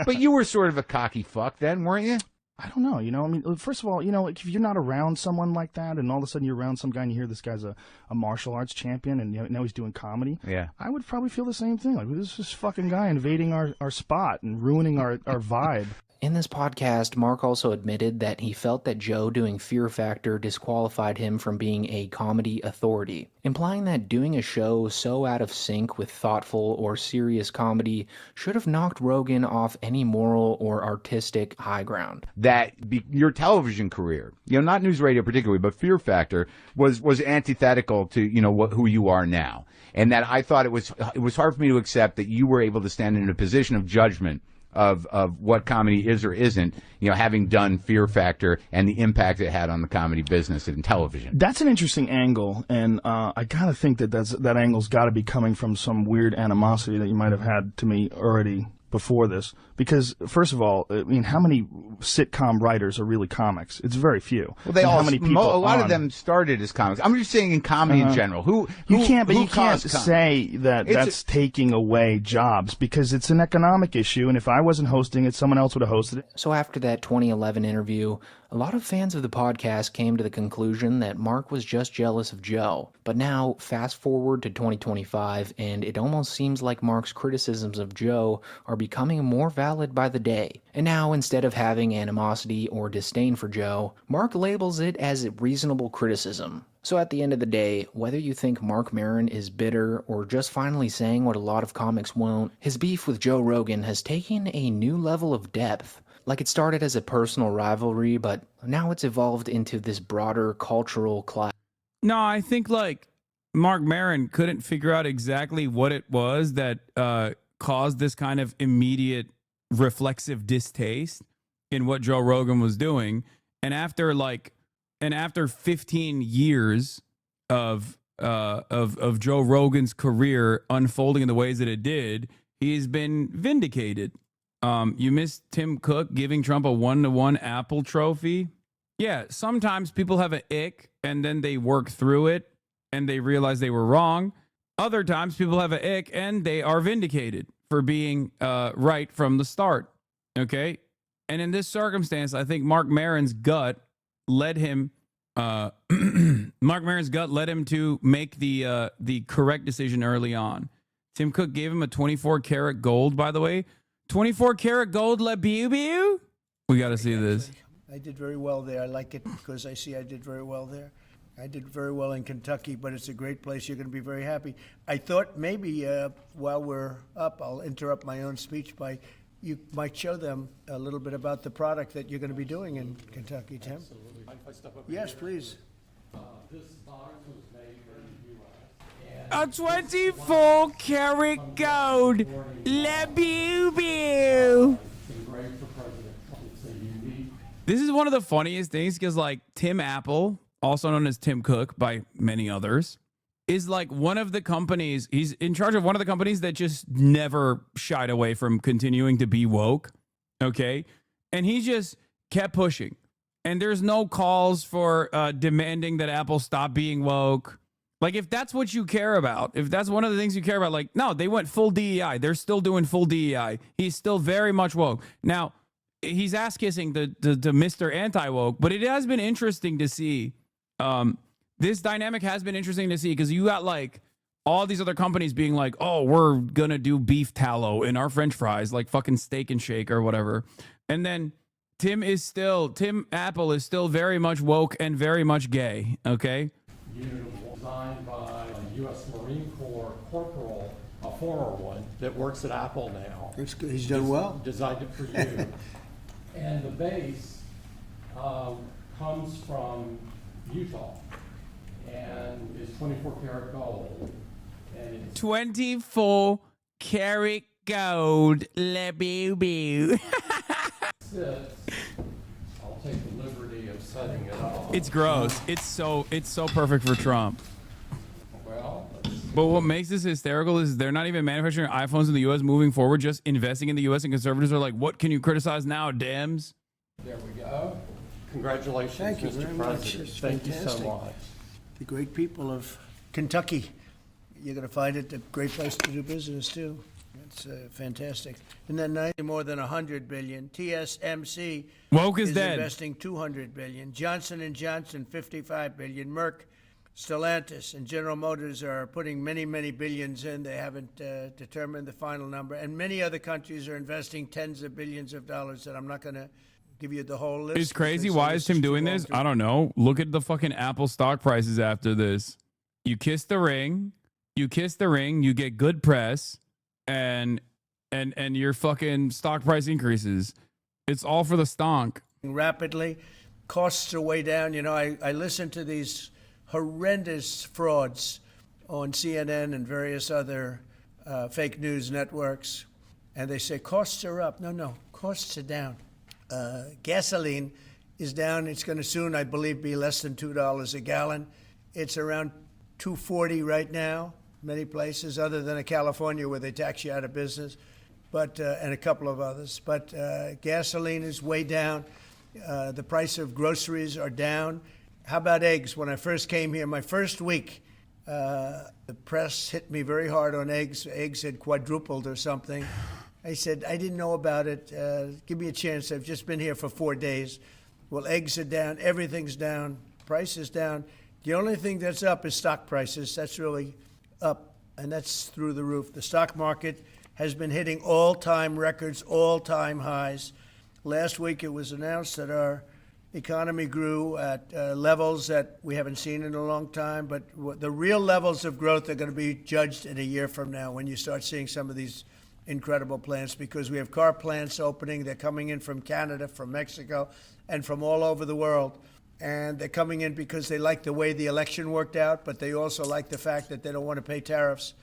But you were sort of a cocky fuck then, weren't you? I don't know. I mean, first of all, if you're not around someone like that and all of a sudden you're around some guy and you hear this guy's a martial arts champion and now he's doing comedy, yeah, I would probably feel the same thing. Like, this is fucking guy invading our spot and ruining our vibe. In this podcast, Mark also admitted that he felt that Joe doing Fear Factor disqualified him from being a comedy authority, implying that doing a show so out of sync with thoughtful or serious comedy should have knocked Rogan off any moral or artistic high ground. That your television career, not news radio particularly, but Fear Factor was antithetical to, who you are now. And that I thought it was hard for me to accept that you were able to stand in a position of judgment of what comedy is or isn't, having done Fear Factor and the impact it had on the comedy business and television. That's an interesting angle, and I gotta think that angle's got to be coming from some weird animosity that you might have had to me already before this. Because, first of all, I mean, how many sitcom writers are really comics? It's very few. Well, they and all, how many people a lot of them started as comics. I'm just saying in comedy in general. You can't say that that's taking away jobs, because it's an economic issue, and if I wasn't hosting it, someone else would have hosted it. So after that 2011 interview, a lot of fans of the podcast came to the conclusion that Mark was just jealous of Joe. But now, fast forward to 2025, and it almost seems like Mark's criticisms of Joe are becoming more valid by the day. And now, instead of having animosity or disdain for Joe, Mark labels it as reasonable criticism. So at the end of the day, whether you think Mark Maron is bitter or just finally saying what a lot of comics won't, his beef with Joe Rogan has taken a new level of depth. Like, it started as a personal rivalry, but now it's evolved into this broader cultural clash. No, I think, like, Mark Maron couldn't figure out exactly what it was that caused this kind of immediate reflexive distaste in what Joe Rogan was doing. And after 15 years of Joe Rogan's career unfolding in the ways that it did, he's been vindicated. You missed Tim Cook giving Trump a 1-to-1 Apple trophy. Yeah, sometimes people have an ick and then they work through it and they realize they were wrong. Other times people have an ick and they are vindicated for being right from the start. Okay? And in this circumstance, I think Mark Maron's gut led him to make the correct decision early on. Tim Cook gave him a 24 karat gold, by the way. 24 karat gold Le Beau. We got to see this. I did very well there. I like it because I see I did very well there. I did very well in Kentucky, but it's a great place. You're going to be very happy. I thought maybe while we're up, I'll interrupt my own speech by you might show them a little bit about the product that you're going to be doing in Kentucky, Tim. Absolutely. Yes, please. This box was made in the U.S. A 24 karat gold Le Beau. This is one of the funniest things because, like, Tim Apple, also known as Tim Cook by many others, is like one of the companies, he's in charge of one of the companies that just never shied away from continuing to be woke. Okay. And he just kept pushing. And there's no calls for demanding that Apple stop being woke. Like, if that's what you care about, if that's one of the things you care about, like, no, they went full DEI. They're still doing full DEI. He's still very much woke. Now, he's ass kissing the Mr. Anti-woke, but it has been interesting to see. This dynamic has been interesting to see because you got like all these other companies being like, oh, we're going to do beef tallow in our French fries, like fucking Steak and Shake or whatever. And then Tim Apple is still very much woke and very much gay. Okay. Unit designed by a U.S. Marine Corps corporal, a former one that works at Apple now. That's good. He's done well. Designed it for you. And the base comes from Utah and is 24 karat gold. And it's 24 karat gold Le Beau. I'll take the liberty of setting it up. It's gross. It's so perfect for Trump. Well, but what makes this hysterical is they're not even manufacturing iPhones in the U.S. moving forward, just investing in the U.S. and conservatives are like, what can you criticize now, Dems? There we go. Congratulations, Thank you Mr. very much. President. It's Thank you fantastic. so much. The great people of Kentucky. You're going to find it a great place to do business, too. It's fantastic. And then more than $100 billion. TSMC woke is dead. Investing $200 billion. Johnson & Johnson, $55 billion. Merck, Stellantis, and General Motors are putting many, many billions in. They haven't determined the final number. And many other countries are investing tens of billions of dollars that I'm not going to give you the whole list. It's crazy. Why is Tim doing this? I don't know. Look at the fucking Apple stock prices after this. You kiss the ring. You get good press. And your fucking stock price increases. It's all for the stonk. Rapidly. Costs are way down. You know, I listen to these horrendous frauds on CNN and various other fake news networks. And they say costs are up. No, costs are down. Gasoline is down. It's going to soon, I believe, be less than $2 a gallon. It's around $2.40 right now. Many places other than California where they tax you out of business, but and a couple of others. But gasoline is way down. The price of groceries are down. How about eggs? When I first came here, my first week, the press hit me very hard on eggs. Eggs had quadrupled or something. I said, I didn't know about it. Give me a chance. I've just been here for 4 days. Well, eggs are down. Everything's down. Price is down. The only thing that's up is stock prices. That's really up, and that's through the roof. The stock market has been hitting all-time records, all-time highs. Last week it was announced that our economy grew at levels that we haven't seen in a long time, but the real levels of growth are going to be judged in a year from now when you start seeing some of these incredible plants, because we have car plants opening. They're coming in from Canada, from Mexico, and from all over the world. And they're coming in because they like the way the election worked out, but they also like the fact that they don't want to pay tariffs.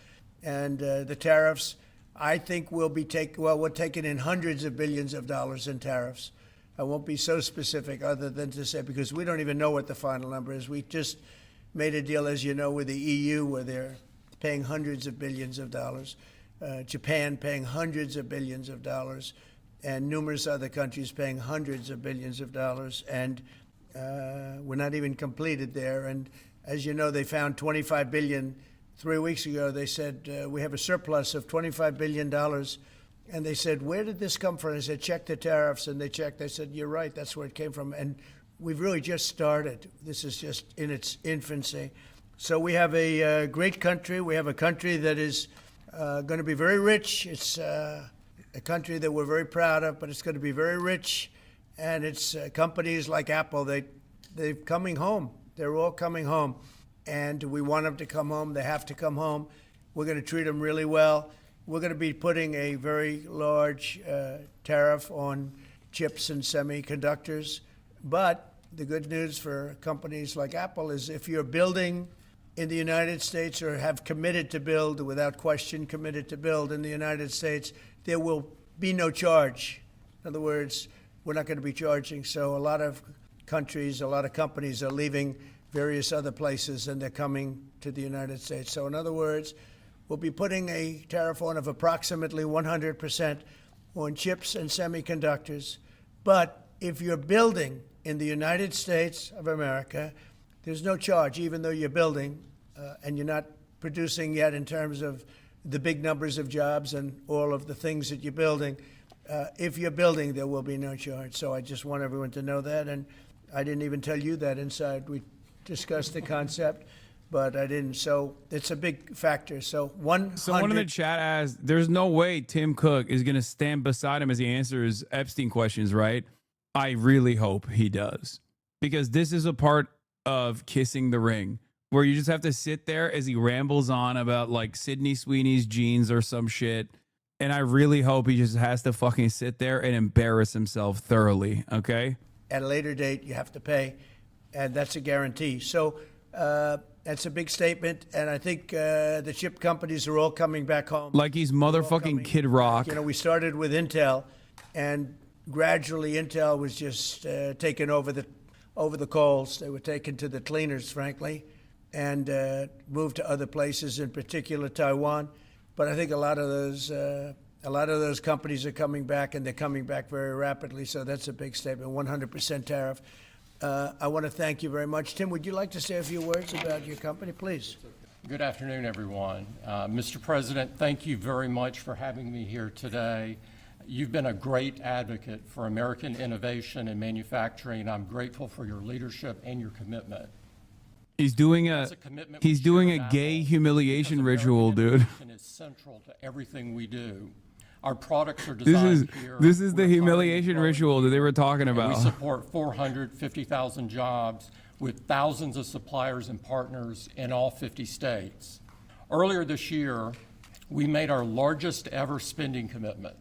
And the tariffs, I think, will be we're taking in hundreds of billions of dollars in tariffs. I won't be so specific other than to say, because we don't even know what the final number is. We just made a deal, as you know, with the EU where they're paying hundreds of billions of dollars, Japan paying hundreds of billions of dollars, and numerous other countries paying hundreds of billions of dollars. And we're not even completed there. And as you know, they found $25 billion. 3 weeks ago, they said, we have a surplus of $25 billion. And they said, where did this come from? I said, check the tariffs. And they checked. They said, you're right, that's where it came from. And we've really just started. This is just in its infancy. So we have a great country. We have a country that is going to be very rich. It's a country that we're very proud of, but it's going to be very rich. And it's companies like Apple, they're coming home. They're all coming home. And we want them to come home. They have to come home. We're going to treat them really well. We're going to be putting a very large tariff on chips and semiconductors. But the good news for companies like Apple is if you're building in the United States or have committed to build, without question committed to build in the United States, there will be no charge. In other words, we're not going to be charging. So a lot of countries, a lot of companies are leaving various other places and they're coming to the United States. So in other words, we'll be putting a tariff on of approximately 100% on chips and semiconductors. But if you're building in the United States of America, there's no charge, even though you're building and you're not producing yet in terms of the big numbers of jobs and all of the things that you're building. If you're building, there will be no charge. So I just want everyone to know that. And I didn't even tell you that inside. We discussed the concept, but I didn't. So it's a big factor. So 100. Someone in the chat asked, there's no way Tim Cook is going to stand beside him as he answers Epstein questions, right? I really hope he does. Because this is a part of Kissing the Ring, where you just have to sit there as he rambles on about like Sydney Sweeney's jeans or some shit. And I really hope he just has to fucking sit there and embarrass himself thoroughly, okay? At a later date, you have to pay, and that's a guarantee. So that's a big statement, and I think the chip companies are all coming back home. Like he's motherfucking Kid Rock. You know, we started with Intel, and gradually Intel was just taken over the coals. They were taken to the cleaners, frankly, and moved to other places, in particular Taiwan. But I think a lot of those companies are coming back, and they're coming back very rapidly. So that's a big statement. 100% tariff. I want to thank you very much. Tim, would you like to say a few words about your company, please? Good afternoon, everyone. Mr. President, thank you very much for having me here today. You've been a great advocate for American innovation and manufacturing. I'm grateful for your leadership and your commitment. He's doing a gay humiliation ritual, dude. It's central to everything we do. Our products are designed here. This is the humiliation ritual that they were talking about. We support 450,000 jobs with thousands of suppliers and partners in all 50 states. Earlier this year, we made our largest ever spending commitment,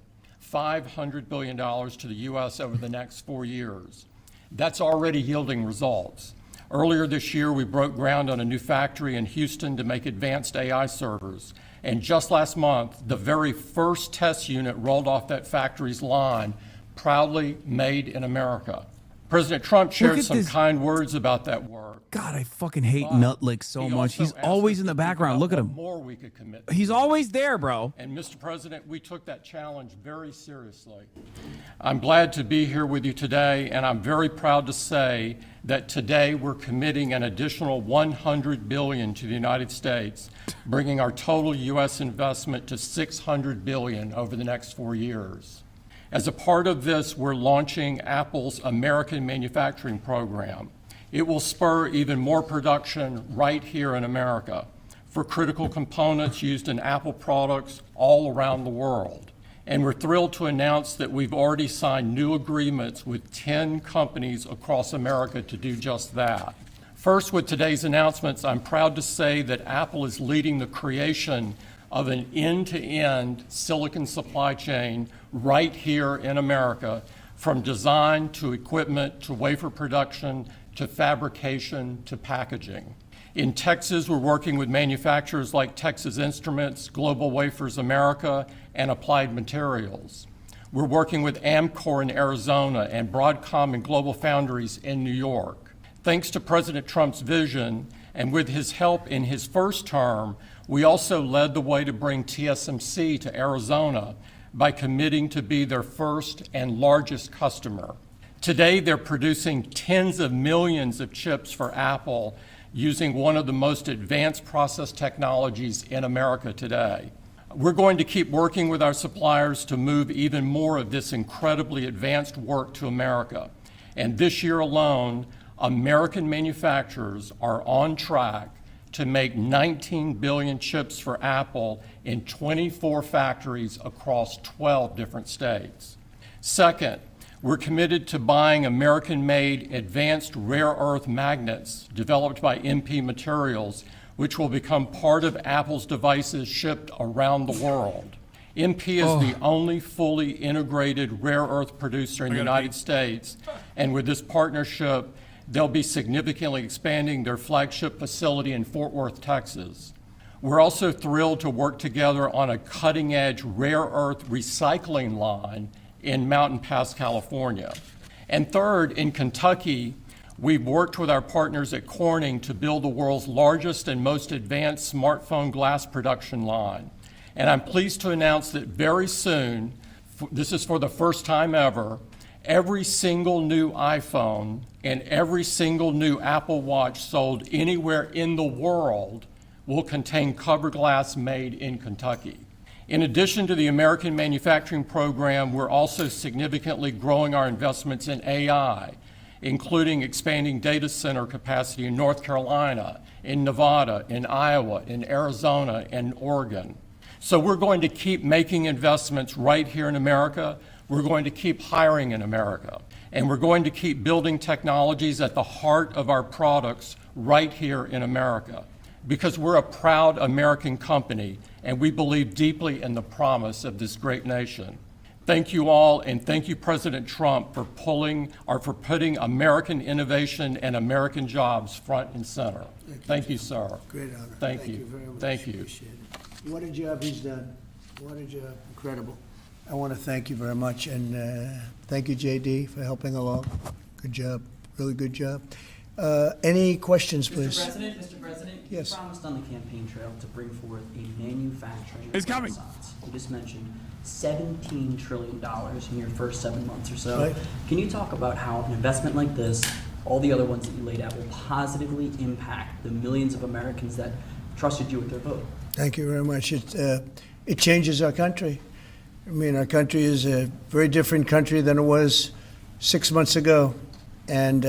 $500 billion to the U.S. over the next 4 years. That's already yielding results. Earlier this year, we broke ground on a new factory in Houston to make advanced AI servers. And just last month, the very first test unit rolled off that factory's line, proudly made in America. President Trump shared some kind words about that work. God, I fucking hate Nutlick so much. He's always in the background. Look at him. More we could commit. He's always there, bro. And Mr. President, we took that challenge very seriously. I'm glad to be here with you today, and I'm very proud to say that today we're committing an additional $100 billion to the United States, bringing our total U.S. investment to $600 billion over the next 4 years. As a part of this, we're launching Apple's American Manufacturing Program. It will spur even more production right here in America for critical components used in Apple products all around the world. And we're thrilled to announce that we've already signed new agreements with 10 companies across America to do just that. First, with today's announcements, I'm proud to say that Apple is leading the creation of an end-to-end silicon supply chain right here in America, from design to equipment to wafer production to fabrication to packaging. In Texas, we're working with manufacturers like Texas Instruments, Global Wafers America, and Applied Materials. We're working with Amcor in Arizona and Broadcom and Global Foundries in New York. Thanks to President Trump's vision and with his help in his first term, we also led the way to bring TSMC to Arizona by committing to be their first and largest customer. Today, they're producing tens of millions of chips for Apple using one of the most advanced process technologies in America today. We're going to keep working with our suppliers to move even more of this incredibly advanced work to America. And this year alone, American manufacturers are on track to make 19 billion chips for Apple in 24 factories across 12 different states. Second, we're committed to buying American-made advanced rare earth magnets developed by MP Materials, which will become part of Apple's devices shipped around the world. MP is the only fully integrated rare earth producer in the United States, and with this partnership, they'll be significantly expanding their flagship facility in Fort Worth, Texas. We're also thrilled to work together on a cutting-edge rare earth recycling line in Mountain Pass, California. And third, in Kentucky, we've worked with our partners at Corning to build the world's largest and most advanced smartphone glass production line. And I'm pleased to announce that very soon, this is for the first time ever, every single new iPhone and every single new Apple Watch sold anywhere in the world will contain cover glass made in Kentucky. In addition to the American manufacturing program, we're also significantly growing our investments in AI, including expanding data center capacity in North Carolina, in Nevada, in Iowa, in Arizona, and Oregon. So we're going to keep making investments right here in America. We're going to keep hiring in America. And we're going to keep building technologies at the heart of our products right here in America. Because we're a proud American company, and we believe deeply in the promise of this great nation. Thank you all, and thank you, President Trump, for putting American innovation and American jobs front and center. Thank you, sir. Great honor. Thank you. Very much. Thank you. Appreciate it. What a job he's done. What a job. Incredible. I want to thank you very much, and thank you, JD, for helping along. Good job. Really good job. Any questions, please? Mr. President, yes. You promised on the campaign trail to bring forth a manufacturing It's coming. renaissance. You just mentioned $17 trillion in your first 7 months or so. Right. Can you talk about how an investment like this, all the other ones that you laid out, will positively impact the millions of Americans that trusted you with their vote? Thank you very much. It changes our country. I mean, our country is a very different country than it was 6 months ago. And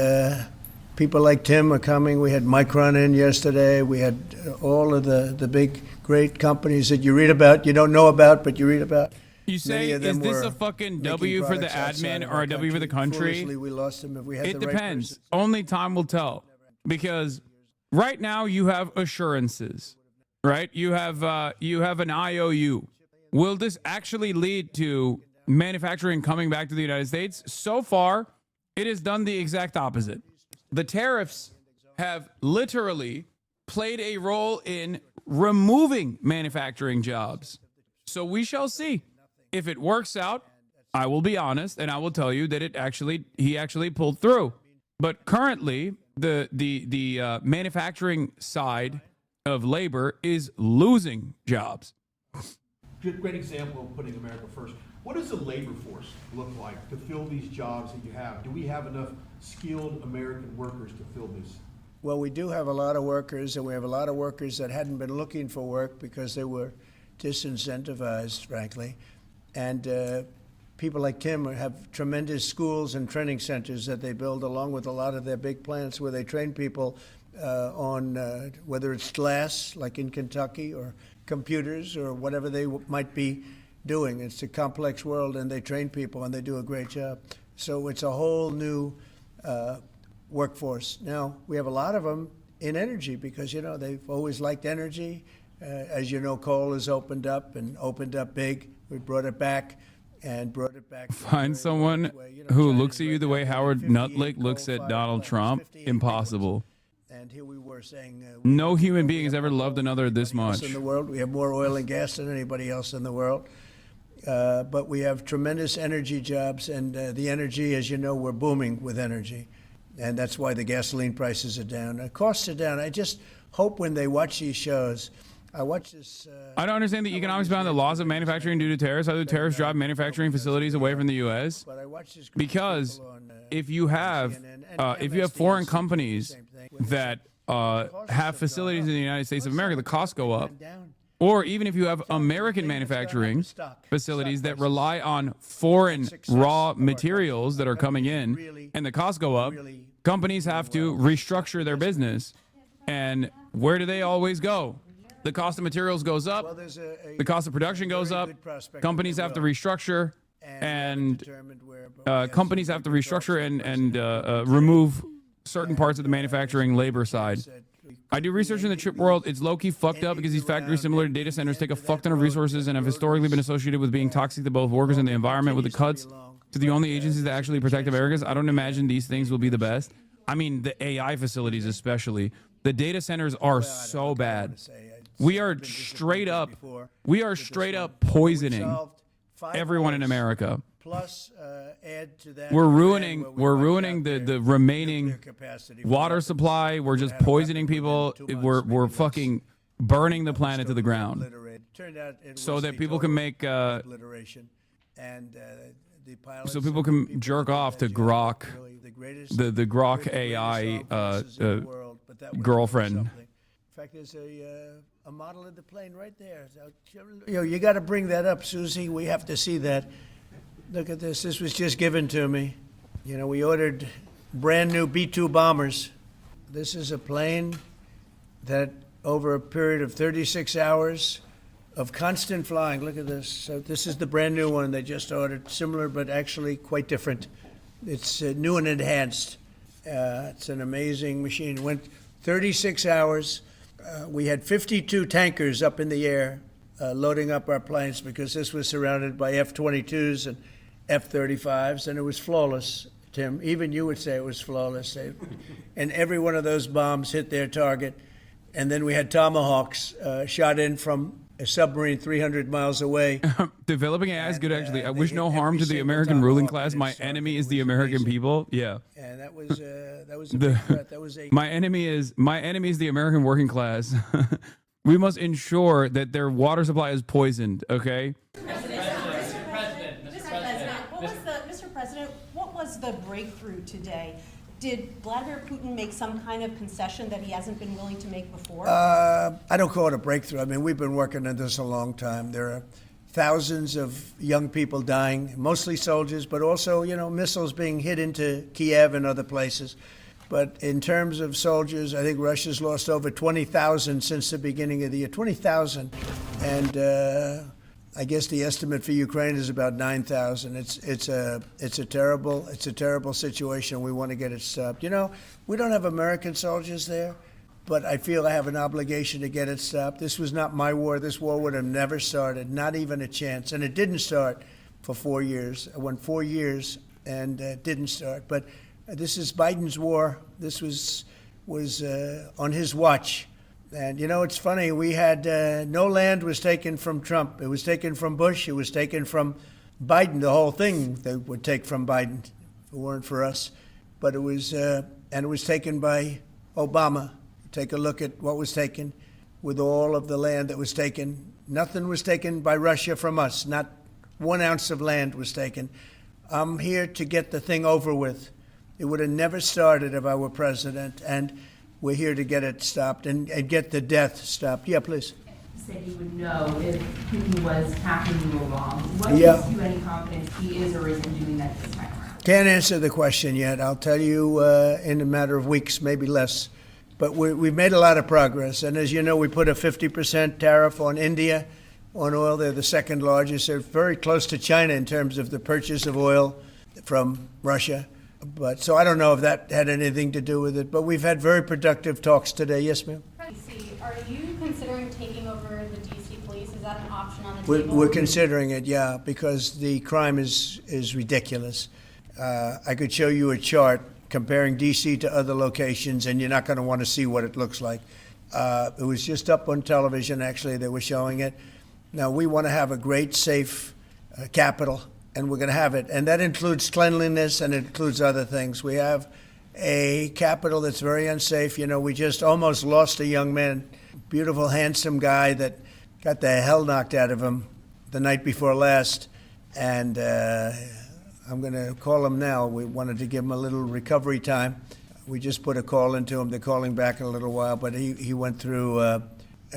people like Tim are coming. We had Micron in yesterday. We had all of the big, great companies that you read about, you don't know about, but you read about. You say, is this a fucking W for the admin or a W for the country? Foolishly, we lost them if we had It the right depends. person. Only time will tell. Because right now you have assurances, right? You have an IOU. Will this actually lead to manufacturing coming back to the United States? So far, it has done the exact opposite. The tariffs have literally played a role in removing manufacturing jobs. So we shall see. If it works out, I will be honest, and I will tell you that he actually pulled through. But currently, the manufacturing side of labor is losing jobs. Great example of putting America first. What does the labor force look like to fill these jobs that you have? Do we have enough skilled American workers to fill this? Well, we do have a lot of workers, and we have a lot of workers that hadn't been looking for work because they were disincentivized, frankly. And people like Tim have tremendous schools and training centers that they build along with a lot of their big plants where they train people on whether it's glass, like in Kentucky, or computers, or whatever they might be doing. It's a complex world, and they train people, and they do a great job. So it's a whole new workforce. Now, we have a lot of them in energy because, you know, they've always liked energy. As you know, coal has opened up and opened up big. We brought it back and brought it back. Find someone who looks at you the way Howard Nutlake looks at Donald Trump. Impossible. And here we were saying no human being has ever loved another this much. In the world, we have more oil and gas than anybody else in the world. but we have tremendous energy jobs, and the energy, as you know, we're booming with energy. And that's why the gasoline prices are down. Costs are down. I just hope when they watch these shows, I watch this. I don't understand the economics behind the laws of manufacturing due to tariffs. How do tariffs drive manufacturing facilities away from the U.S.? Because if you have foreign companies that have facilities in the United States of America, the costs go up. Or even if you have American manufacturing facilities that rely on foreign raw materials that are coming in and the costs go up, companies have to restructure their business. And where do they always go? The cost of materials goes up, the cost of production goes up, companies have to restructure, and companies have to restructure and remove certain parts of the manufacturing labor side. I do research in the chip world. It's low-key fucked up because these factories similar to data centers take a fuck ton of resources and have historically been associated with being toxic to both workers and the environment. With the cuts to the only agencies that actually protect Americans, I don't imagine these things will be the best. I mean, the AI facilities especially. The data centers are so bad. We are straight up poisoning everyone in America. Plus, add to that. We're ruining the remaining water supply. We're just poisoning people. We're fucking burning the planet to the ground so that people can make so people can jerk off to Grok, the Grok AI girlfriend. In fact, there's a model of the plane right there. You got to bring that up, Susie. We have to see that. Look at this. This was just given to me. You know, we ordered brand new B-2 bombers. This is a plane that over a period of 36 hours of constant flying. Look at this. So this is the brand new one they just ordered. Similar, but actually quite different. It's new and enhanced. It's an amazing machine. It went 36 hours. We had 52 tankers up in the air loading up our planes because this was surrounded by F-22s and F-35s, and it was flawless, Tim. Even you would say it was flawless. And every one of those bombs hit their target. And then we had Tomahawks shot in from a submarine 300 miles away. Developing AI is good, actually. I wish no harm to the American ruling class. My enemy is the American people. Yeah. And that was a big threat. That was my enemy is the American working class. We must ensure that their water supply is poisoned. Okay. Mr. President, what was the breakthrough today? Did Vladimir Putin make some kind of concession that he hasn't been willing to make before? I don't call it a breakthrough. I mean, we've been working on this a long time. There are thousands of young people dying, mostly soldiers, but also, you know, missiles being hit into Kiev and other places. But in terms of soldiers, I think Russia's lost over 20,000 since the beginning of the year. 20,000. And I guess the estimate for Ukraine is about 9,000. It's a terrible situation. We want to get it stopped. You know, we don't have American soldiers there, but I feel I have an obligation to get it stopped. This was not my war. This war would have never started, not even a chance. And it didn't start for 4 years. It went 4 years and didn't start. But this is Biden's war. This was on his watch. And, you know, it's funny. We had no land was taken from Trump. It was taken from Bush. It was taken from Biden. The whole thing they would take from Biden if it weren't for us. But it was taken by Obama. Take a look at what was taken with all of the land that was taken. Nothing was taken by Russia from us. Not 1 ounce of land was taken. I'm here to get the thing over with. It would have never started if I were president. And we're here to get it stopped and get the death stopped. Yeah, please. You said he would know if Putin was tackling you wrong. What gives you any confidence he is or isn't doing that this time around? Can't answer the question yet. I'll tell you in a matter of weeks, maybe less. But we've made a lot of progress. And as you know, we put a 50% tariff on India on oil. They're the second largest. They're very close to China in terms of the purchase of oil from Russia. But so I don't know if that had anything to do with it. But we've had very productive talks today. Yes, ma'am. Are you considering taking over the D.C. police? Is that an option on the table? We're considering it, yeah, because the crime is ridiculous. I could show you a chart comparing D.C. to other locations, and you're not going to want to see what it looks like. It was just up on television, actually. They were showing it. Now, we want to have a great, safe capital, and we're going to have it. And that includes cleanliness and it includes other things. We have a capital that's very unsafe. You know, we just almost lost a young man, beautiful, handsome guy that got the hell knocked out of him the night before last. And I'm going to call him now. We wanted to give him a little recovery time. We just put a call into him. They're calling back in a little while, but he went through a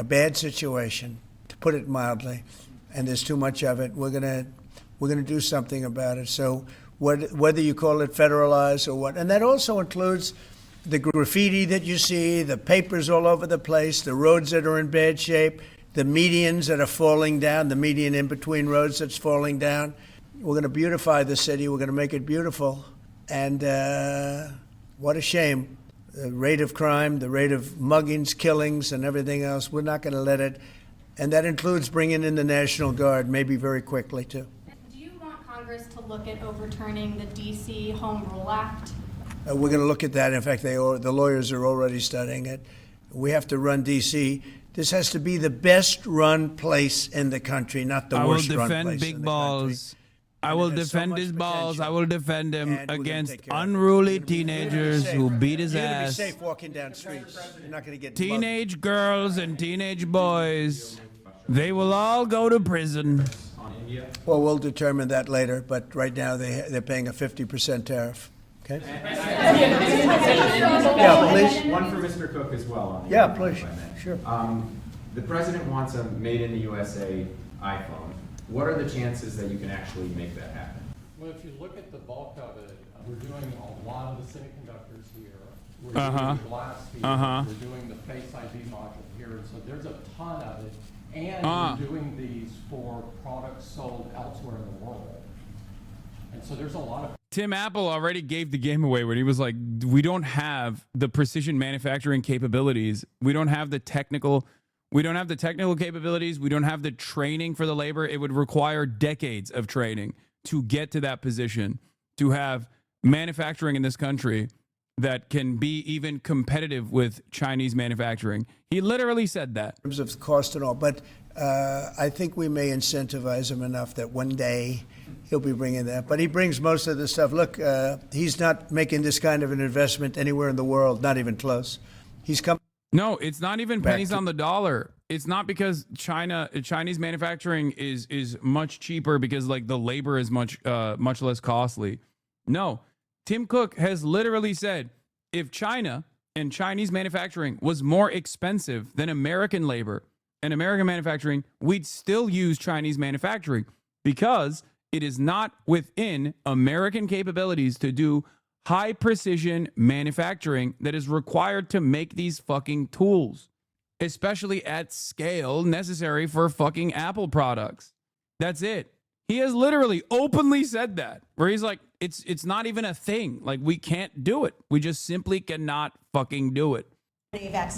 bad situation, to put it mildly, and there's too much of it. We're gonna do something about it. So whether you call it federalized or what, and that also includes the graffiti that you see, the papers all over the place, the roads that are in bad shape, the medians that are falling down, the median in between roads that's falling down. We're going to beautify the city. We're going to make it beautiful. And what a shame. The rate of crime, the rate of muggings, killings, and everything else, we're not going to let it. And that includes bringing in the National Guard, maybe very quickly, too. Do you want Congress to look at overturning the D.C. Home Rule Act? We're going to look at that. In fact, the lawyers are already studying it. We have to run D.C. This has to be the best-run place in the country, not the worst-run place in the country. I will defend Big Balls. I will defend his balls. I will defend him against unruly teenagers who beat his You're ass. going to be safe walking down streets. You're not going to get Teenage girls and teenage boys, they will all go to prison. Well, we'll determine that later, but right now they're paying a 50% tariff. Okay? Yeah, please. One for Mr. Cook as well. On the Yeah, please. Sure. The president wants a made in the USA iPhone. What are the chances that you can actually make that happen? Well, if you look at the bulk of it, we're doing a lot of the semiconductors here. We're doing the glass here. We're doing the Face ID module here. And so there's a ton of it. And we're doing these for products sold elsewhere in the world. And so there's a lot of... Tim Apple already gave the game away when he was like, we don't have the precision manufacturing capabilities. We don't have the technical capabilities. We don't have the training for the labor. It would require decades of training to get to that position, to have manufacturing in this country that can be even competitive with Chinese manufacturing. He literally said that. In terms of cost and all, but I think we may incentivize him enough that one day he'll be bringing that. But he brings most of the stuff. Look, he's not making this kind of an investment anywhere in the world, not even close. He's come. No, it's not even pennies on the dollar. It's not because Chinese manufacturing is much cheaper because like the labor is much less costly. No, Tim Cook has literally said if China and Chinese manufacturing was more expensive than American labor and American manufacturing, we'd still use Chinese manufacturing because it is not within American capabilities to do high precision manufacturing that is required to make these fucking tools, especially at scale necessary for fucking Apple products. That's it. He has literally openly said that, where he's like, it's not even a thing. Like, we can't do it. We just simply cannot fucking do it.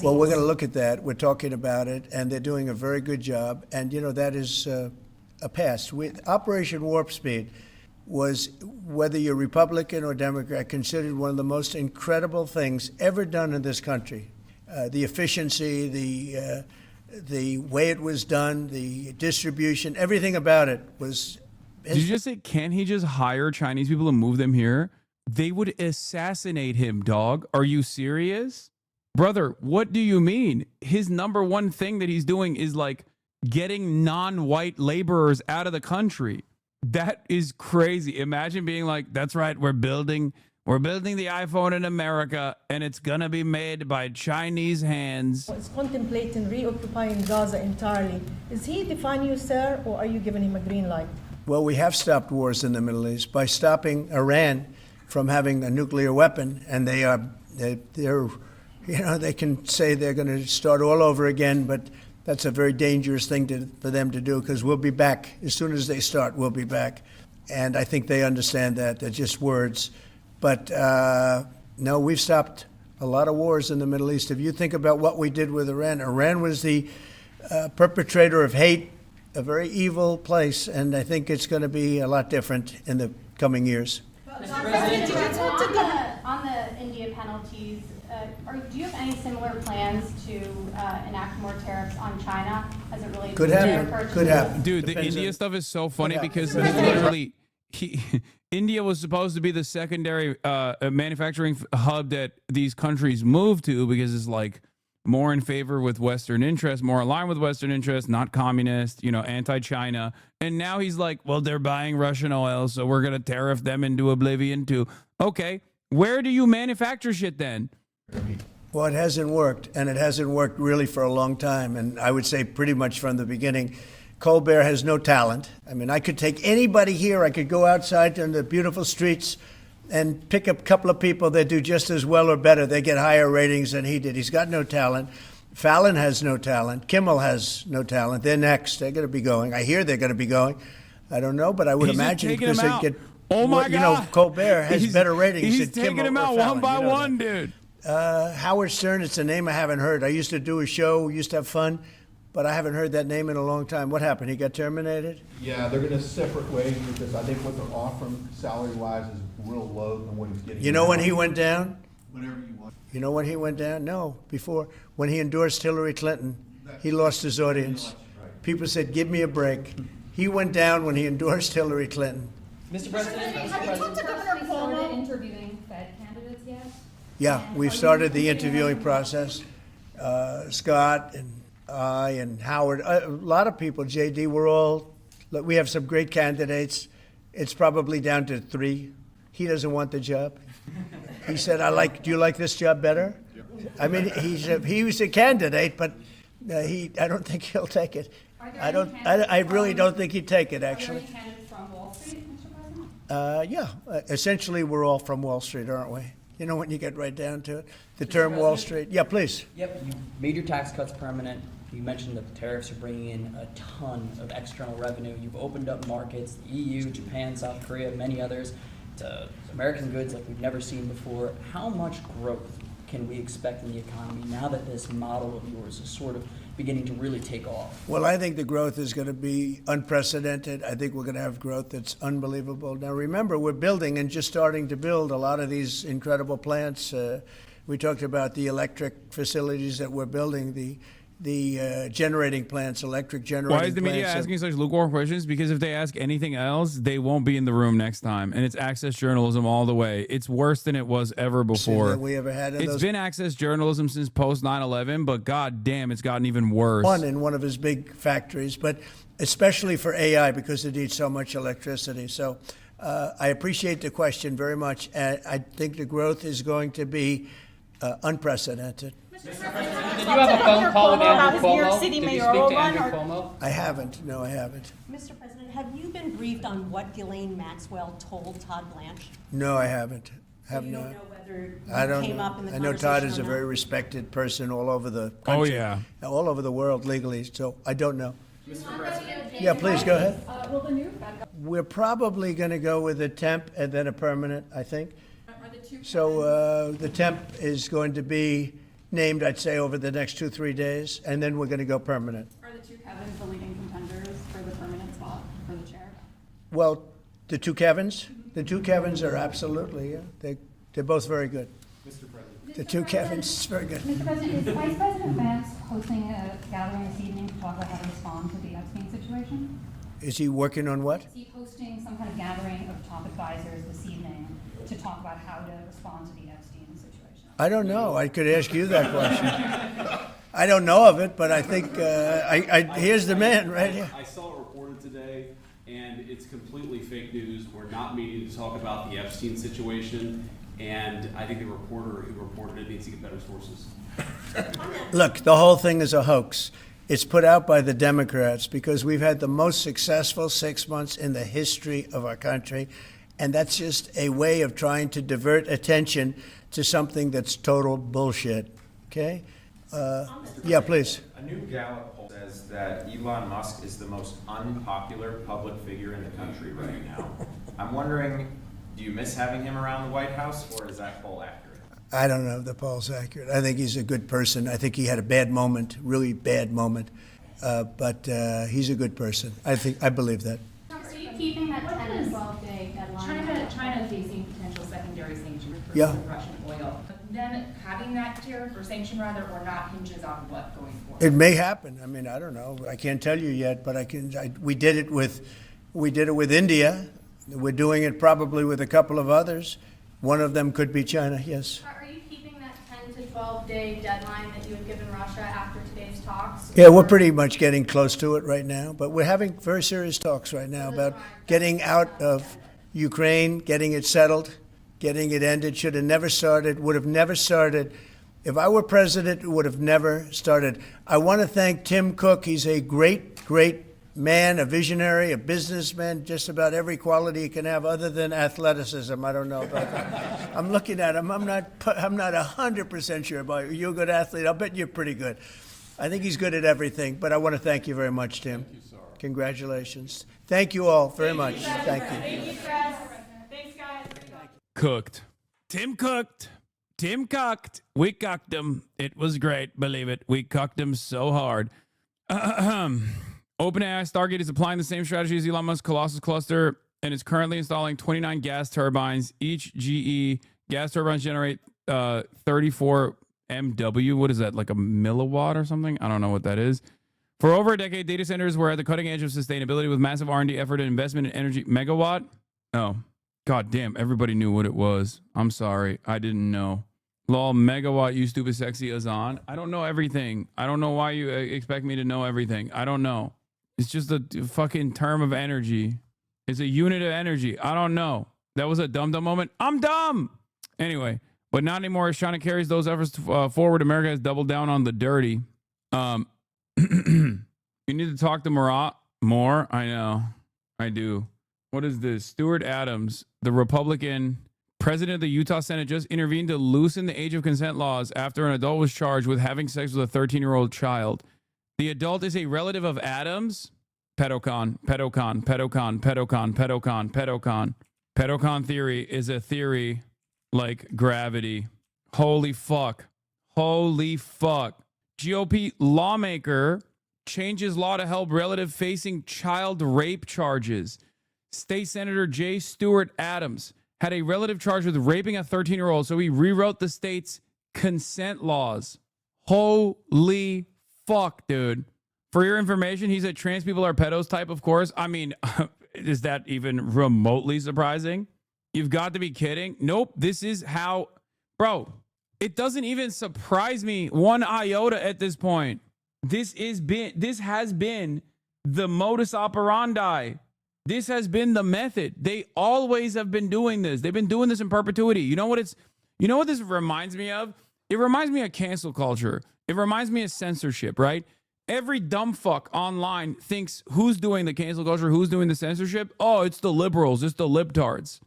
Well, we're going to look at that. We're talking about it, and they're doing a very good job. And, you know, that is a past. Operation Warp Speed was, whether you're Republican or Democrat, considered one of the most incredible things ever done in this country. The efficiency, the way it was done, the distribution, everything about it was... Did you just say, can't he just hire Chinese people and move them here? They would assassinate him, dog. Are you serious? Brother, what do you mean? His number one thing that he's doing is like getting non-white laborers out of the country. That is crazy. Imagine being like, that's right, we're building the iPhone in America and it's gonna be made by Chinese hands. Is contemplating reoccupying Gaza entirely. Is he defying you, sir, or are you giving him a green light? Well, we have stopped wars in the Middle East by stopping Iran from having a nuclear weapon, and they're you know, they can say they're going to start all over again, but that's a very dangerous thing for them to do, because we'll be back. As soon as they start, we'll be back. And I think they understand that. They're just words. But no, we've stopped a lot of wars in the Middle East. If you think about what we did with Iran, Iran was the perpetrator of hate, a very evil place, and I think it's going to be a lot different in the coming years. On the India penalties, do you have any similar plans to enact more tariffs on China as it relates Could to happen. their purchases? Could happen. Dude, the Depends India on- stuff is so funny happen. because he's literally India was supposed to be the secondary manufacturing hub that these countries move to because it's like more in favor with Western interests, more aligned with Western interests, not communist, anti-China. And now he's like, well, they're buying Russian oil, so we're gonna tariff them into oblivion too. Okay, where do you manufacture shit then? Well, it hasn't worked, and it hasn't worked really for a long time. And I would say pretty much from the beginning, Colbert has no talent. I mean, I could take anybody here. I could go outside on the beautiful streets and pick up a couple of people that do just as well or better. They get higher ratings than he did. He's got no talent. Fallon has no talent. Kimmel has no talent. They're next. They're going to be going. I hear they're going to be going. I don't know, but I would He's just imagine taking because them they out. get. Oh my God! Colbert has He's- better ratings He's than taking Kimmel them or out Fallon. one by You know one, that. dude. Howard Stern, it's a name I haven't heard. I used to do a show, used to have fun, but I haven't heard that name in a long time. What happened? He got terminated? Yeah, they're going to separate ways because I think what they're offering salary-wise is real low than what he's getting. You know when he went down? Whenever you want. You know when he went down? No, before. When he endorsed Hillary Clinton, he lost his audience. People said, give me a break. He went down when he endorsed Hillary Clinton. Mr. President, Have you talked to Governor Cuomo? interviewing Fed candidates yet? Yeah, we've started the interviewing process. Scott and I and Howard, a lot of people, JD, we have some great candidates. It's probably down to 3. He doesn't want the job. He said, do you like this job better? I mean, he was a candidate, but I don't think he'll take it. I really don't think he'd take it, actually. Are there any candidates from Wall Street, Mr. President? Yeah, essentially we're all from Wall Street, aren't we? You know, when you get right down to it. The term Wall Street. Yeah, please. Yep, you made your tax cuts permanent. You mentioned that the tariffs are bringing in a ton of external revenue. You've opened up markets, the EU, Japan, South Korea, many others, to American goods like we've never seen before. How much growth can we expect in the economy now that this model of yours is sort of beginning to really take off? Well, I think the growth is going to be unprecedented. I think we're going to have growth that's unbelievable. Now, remember, we're building and just starting to build a lot of these incredible plants. We talked about the electric facilities that we're building, the generating plants, electric generating plants. Why is the media asking such lukewarm questions? Because if they ask anything else, they won't be in the room next time. And it's access journalism all the way. It's worse than it was ever before. That we ever had in It's those- been access journalism since post 9/11, but god damn, it's gotten even worse. One in one of his big factories, but especially for AI because it needs so much electricity. So I appreciate the question very much. I think the growth is going to be unprecedented. Did you have a phone call with Andrew Cuomo? Did you speak to Andrew Cuomo? I haven't. No, I haven't. Mr. President, have you been briefed on what Ghislaine Maxwell told Todd Blanche? No, I haven't. Have you not. don't know whether I don't came know. up in the I know Todd conversation is or a not? very respected person all over the Oh, country. yeah. All over the world legally. So I don't know. Mr. President. Yeah, please go ahead. Will the new Fed We're probably going to go with a temp and then a permanent, I think. So the temp is going to be named, I'd say, over the next 2-3 days, and then we're going to go permanent. Are the two Kevins the leading contenders for the permanent spot for the chair? Well, the two Kevins? The two Kevins are absolutely, yeah. They're both very good. Mr. President. The two Kevins, very good. Mr. President, is Vice President Vance hosting a gathering this evening to talk about how to respond to the Epstein situation? Is he working on what? Is he hosting some kind of gathering of top advisors this evening to talk about how to respond to the Epstein situation? I don't know. I could ask you that question. I don't know of it, but I think here's the man right here. I saw it reported today, and it's completely fake news. We're not meeting to talk about the Epstein situation, and I think the reporter who reported it needs to get better sources. Look, the whole thing is a hoax. It's put out by the Democrats because we've had the most successful 6 months in the history of our country, and that's just a way of trying to divert attention to something that's total bullshit. Okay? Yeah, please. A new Gallup poll says that Elon Musk is the most unpopular public figure in the country right now. I'm wondering, do you miss having him around the White House, or is that poll accurate? I don't know if the poll's accurate. I think he's a good person. I think he had a bad moment, really bad moment, but he's a good person. I believe that. So keeping that 10 to 12 day deadline? China facing potential secondary sanctions for Yeah. Russian oil. Then having that tariff or sanction rather or not hinges on what going forward? It may happen. I mean, I don't know. I can't tell you yet, but we did it with India. We're doing it probably with a couple of others. One of them could be China. Yes. Are you keeping that 10 to 12 day deadline that you had given Russia after today's talks? Yeah, we're pretty much getting close to it right now, but we're having very serious talks right now about getting out of Ukraine, getting it settled, getting it ended. Should have never started, would have never started. If I were president, it would have never started. I want to thank Tim Cook. He's a great man, a visionary, a businessman, just about every quality he can have other than athleticism. I don't know about that. I'm looking at him. I'm not 100% sure about you. You're a good athlete. I'll bet you're pretty good. I think he's good at everything, but I want to thank you very much, Tim. Thank you, sir. Congratulations. Thank you all very much. Thank you. Thank you, Chris. Thanks, guys. Cooked. Tim cooked. Tim cooked. We cooked him. It was great. Believe it. We cooked him so hard. OpenAI Stargate is applying the same strategy as Elon Musk's Colossus cluster and is currently installing 29 gas turbines. Each GE gas turbines generate 34 MW. What is that? Like a milliwatt or something? I don't know what that is. For over a decade, data centers were at the cutting edge of sustainability with massive R&D effort and investment in energy. Megawatt? Oh, god damn. Everybody knew what it was. I'm sorry. I didn't know. Lol, megawatt, you stupid sexy Azan. I don't know everything. I don't know why you expect me to know everything. I don't know. It's just a fucking term of energy. It's a unit of energy. I don't know. That was a dumb moment. I'm dumb. Anyway, but not anymore. As China carries those efforts forward, America has doubled down on the dirty. You need to talk to Marat more. I know. I do. What is this? Stuart Adams, the Republican president of the Utah Senate, just intervened to loosen the age of consent laws after an adult was charged with having sex with a 13-year-old child. The adult is a relative of Adams. Pedocon. Pedocon theory is a theory like gravity. Holy fuck. GOP lawmaker changes law to help relative facing child rape charges. State Senator J. Stewart Adams had a relative charged with raping a 13-year-old, so he rewrote the state's consent laws. Holy fuck, dude. For your information, he's a trans people are pedos type, of course. I mean, is that even remotely surprising? You've got to be kidding. Nope. This is how, bro, it doesn't even surprise me one iota at this point. This has been the modus operandi. This has been the method. They always have been doing this. They've been doing this in perpetuity. You know what this reminds me of? It reminds me of cancel culture. It reminds me of censorship, right? Every dumb fuck online thinks who's doing the cancel culture, who's doing the censorship. Oh, it's the liberals. It's the libtards.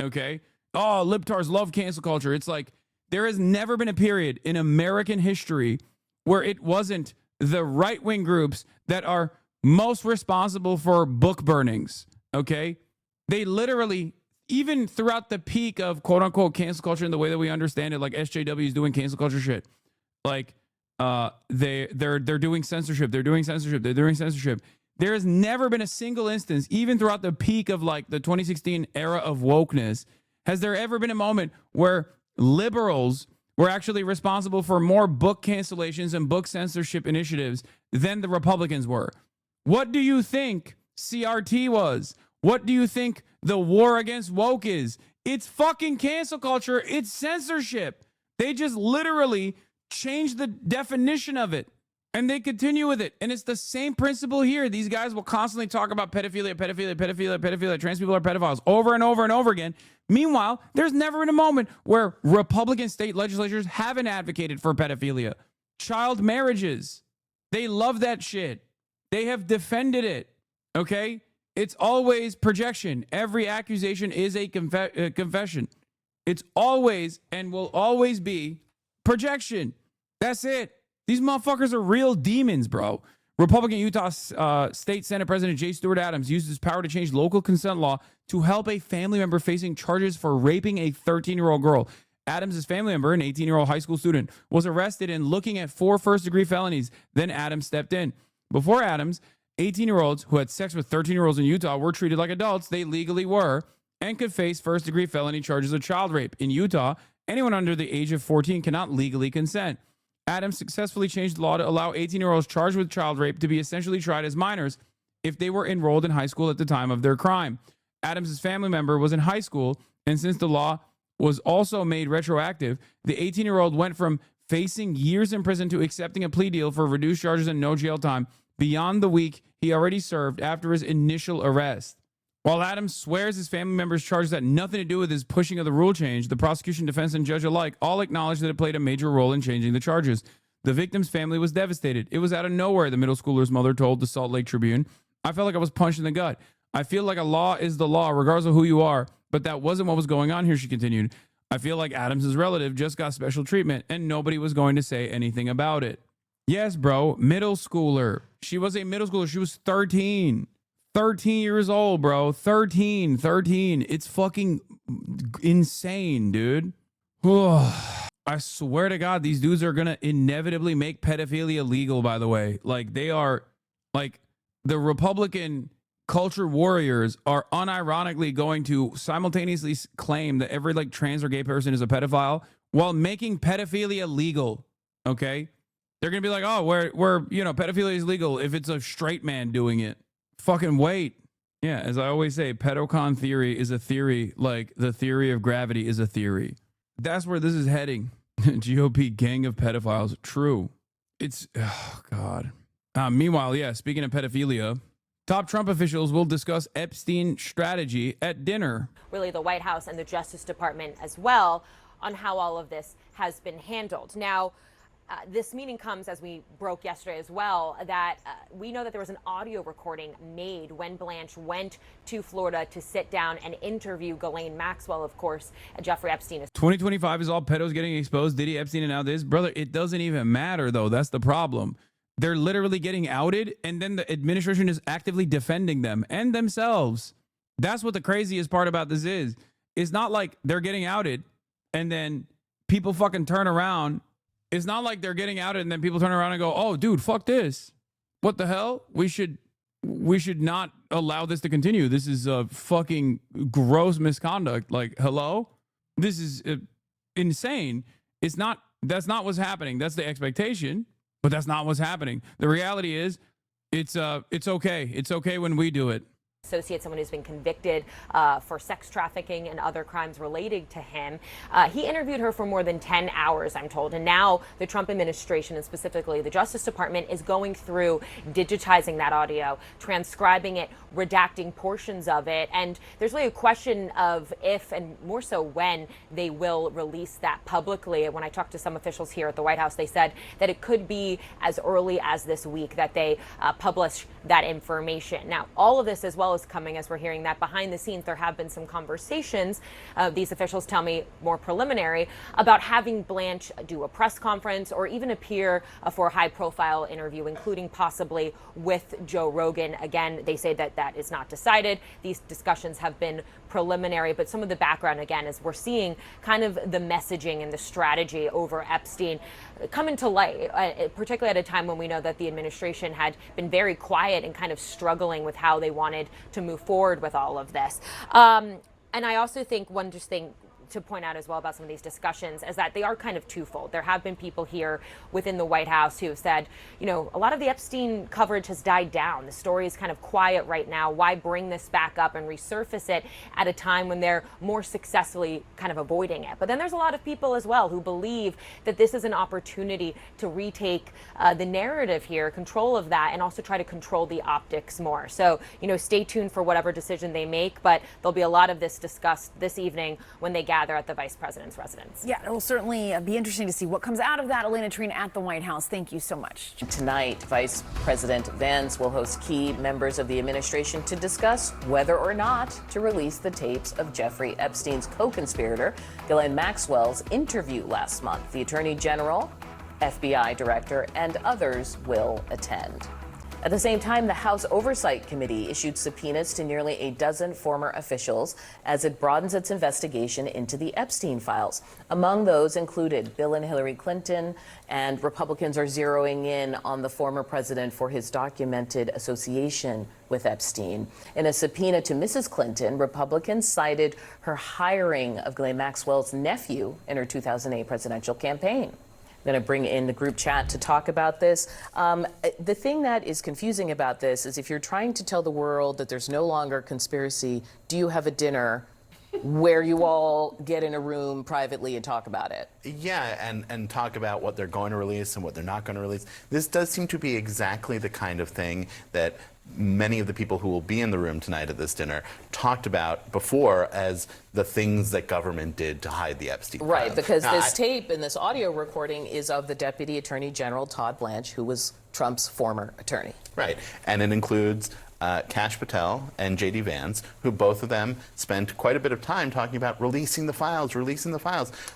Okay? Oh, libtards love cancel culture. It's like there has never been a period in American history where it wasn't the right-wing groups that are most responsible for book burnings. Okay? They literally, even throughout the peak of quote-unquote cancel culture in the way that we understand it, like SJW is doing cancel culture shit. Like, they're doing censorship. They're doing censorship. There has never been a single instance, even throughout the peak of like the 2016 era of wokeness, has there ever been a moment where liberals were actually responsible for more book cancellations and book censorship initiatives than the Republicans were? What do you think CRT was? What do you think the war against woke is? It's fucking cancel culture. It's censorship. They just literally change the definition of it and they continue with it. And it's the same principle here. These guys will constantly talk about pedophilia, trans people are pedophiles over and over and over again. Meanwhile, there's never been a moment where Republican state legislatures haven't advocated for pedophilia. Child marriages. They love that shit. They have defended it. Okay? It's always projection. Every accusation is a confession. It's always and will always be projection. That's it. These motherfuckers are real demons, bro. Republican Utah State Senate President J. Stewart Adams used his power to change local consent law to help a family member facing charges for raping a 13-year-old girl. Adams' family member, an 18-year-old high school student, was arrested and looking at 4 first-degree felonies. Then Adams stepped in. Before Adams, 18-year-olds who had sex with 13-year-olds in Utah were treated like adults they legally were and could face first-degree felony charges of child rape. In Utah, anyone under the age of 14 cannot legally consent. Adams successfully changed the law to allow 18-year-olds charged with child rape to be essentially tried as minors if they were enrolled in high school at the time of their crime. Adams' family member was in high school, and since the law was also made retroactive, the 18-year-old went from facing years in prison to accepting a plea deal for reduced charges and no jail time beyond the week he already served after his initial arrest. While Adams swears his family members' charges had nothing to do with his pushing of the rule change, the prosecution, defense, and judge alike all acknowledged that it played a major role in changing the charges. The victim's family was devastated. It was out of nowhere, the middle schooler's mother told the Salt Lake Tribune. I felt like I was punched in the gut. I feel like a law is the law, regardless of who you are. But that wasn't what was going on here, she continued. I feel like Adams' relative just got special treatment, and nobody was going to say anything about it. Yes, bro, middle schooler. She was a middle schooler. She was 13. 13 years old, bro. 13. It's fucking insane, dude. I swear to God, these dudes are going to inevitably make pedophilia legal, by the way. Like, they are, like, the Republican culture warriors are unironically going to simultaneously claim that every, like, trans or gay person is a pedophile while making pedophilia legal, okay? They're going to be like, oh, we're, you know, pedophilia is legal if it's a straight man doing it. Fucking wait. Yeah, as I always say, pedocon theory is a theory like the theory of gravity is a theory. That's where this is heading. GOP gang of pedophiles. True. It's, oh, God. Meanwhile, yeah, speaking of pedophilia, top Trump officials will discuss Epstein strategy at dinner. Really, the White House and the Justice Department as well on how all of this has been handled. Now, this meeting comes, as we broke yesterday as well, that we know that there was an audio recording made when Blanche went to Florida to sit down and interview Ghislaine Maxwell, of course, Jeffrey Epstein. 2025 is all pedos getting exposed, Diddy, Epstein, and now this. Brother, it doesn't even matter, though. That's the problem. They're literally getting outed, and then the administration is actively defending them and themselves. That's what the craziest part about this is. It's not like they're getting outed, and then people fucking turn around. It's not like they're getting outed and then people turn around and go, oh, dude, fuck this. What the hell? We should not allow this to continue. This is a fucking gross misconduct. Like, hello? This is insane. That's not what's happening. That's the expectation, but that's not what's happening. The reality is it's okay. It's okay when we do it. Associate, someone who's been convicted for sex trafficking and other crimes related to him. He interviewed her for more than 10 hours, I'm told. And now the Trump administration, and specifically the Justice Department, is going through digitizing that audio, transcribing it, redacting portions of it. And there's really a question of if, and more so when, they will release that publicly. When I talked to some officials here at the White House, they said that it could be as early as this week that they publish that information. Now, all of this, as well as coming as we're hearing that behind the scenes, there have been some conversations, these officials tell me more preliminary, about having Blanche do a press conference or even appear for a high profile interview, including possibly with Joe Rogan. Again, they say that that is not decided. These discussions have been preliminary, but some of the background, again, is we're seeing kind of the messaging and the strategy over Epstein come into light, particularly at a time when we know that the administration had been very quiet and kind of struggling with how they wanted to move forward with all of this. And I also think one just thing to point out as well about some of these discussions is that they are kind of twofold. There have been people here within the White House who have said, you know, a lot of the Epstein coverage has died down. The story is kind of quiet right now. Why bring this back up and resurface it at a time when they're more successfully kind of avoiding it? But then there's a lot of people as well who believe that this is an opportunity to retake the narrative here, control of that, and also try to control the optics more. So, you know, stay tuned for whatever decision they make, but there'll be a lot of this discussed this evening when they gather at the vice president's residence. Yeah, it will certainly be interesting to see what comes out of that. Elena Trine at the White House, thank you so much. Tonight, Vice President Vance will host key members of the administration to discuss whether or not to release the tapes of Jeffrey Epstein's co-conspirator, Ghislaine Maxwell's interview last month. The Attorney General, FBI Director, and others will attend. At the same time, the House Oversight Committee issued subpoenas to nearly a dozen former officials as it broadens its investigation into the Epstein files. Among those included Bill and Hillary Clinton, and Republicans are zeroing in on the former president for his documented association with Epstein. In a subpoena to Mrs. Clinton, Republicans cited her hiring of Ghislaine Maxwell's nephew in her 2008 presidential campaign. I'm going to bring in the group chat to talk about this. The thing that is confusing about this is if you're trying to tell the world that there's no longer conspiracy, do you have a dinner where you all get in a room privately and talk about it? Yeah, and talk about what they're going to release and what they're not going to release. This does seem to be exactly the kind of thing that many of the people who will be in the room tonight at this dinner talked about before as the things that government did to hide the Epstein files. Right, because this tape and this audio recording is of the Deputy Attorney General, Todd Blanche, who was Trump's former attorney. Right, and it includes Kash Patel and J.D. Vance, who both of them spent quite a bit of time talking about releasing the files.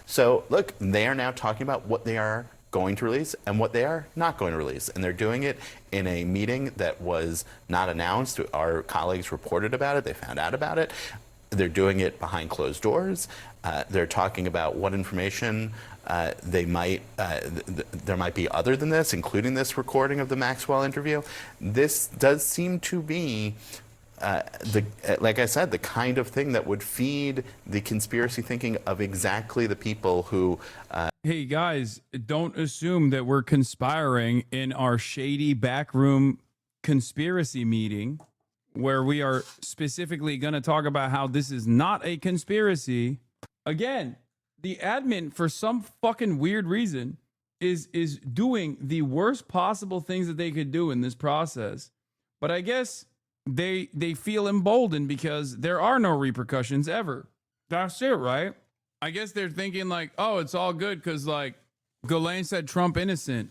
So, look, they are now talking about what they are going to release and what they are not going to release. And they're doing it in a meeting that was not announced. Our colleagues reported about it. They found out about it. They're doing it behind closed doors. They're talking about what information there might be other than this, including this recording of the Maxwell interview. This does seem to be like I said, the kind of thing that would feed the conspiracy thinking of exactly the people who... Hey, guys, don't assume that we're conspiring in our shady backroom conspiracy meeting where we are specifically going to talk about how this is not a conspiracy. Again, the admin, for some fucking weird reason, is doing the worst possible things that they could do in this process. But I guess... They feel emboldened because there are no repercussions ever. That's it, right? I guess they're thinking like, oh, it's all good because like Ghislaine said Trump innocent.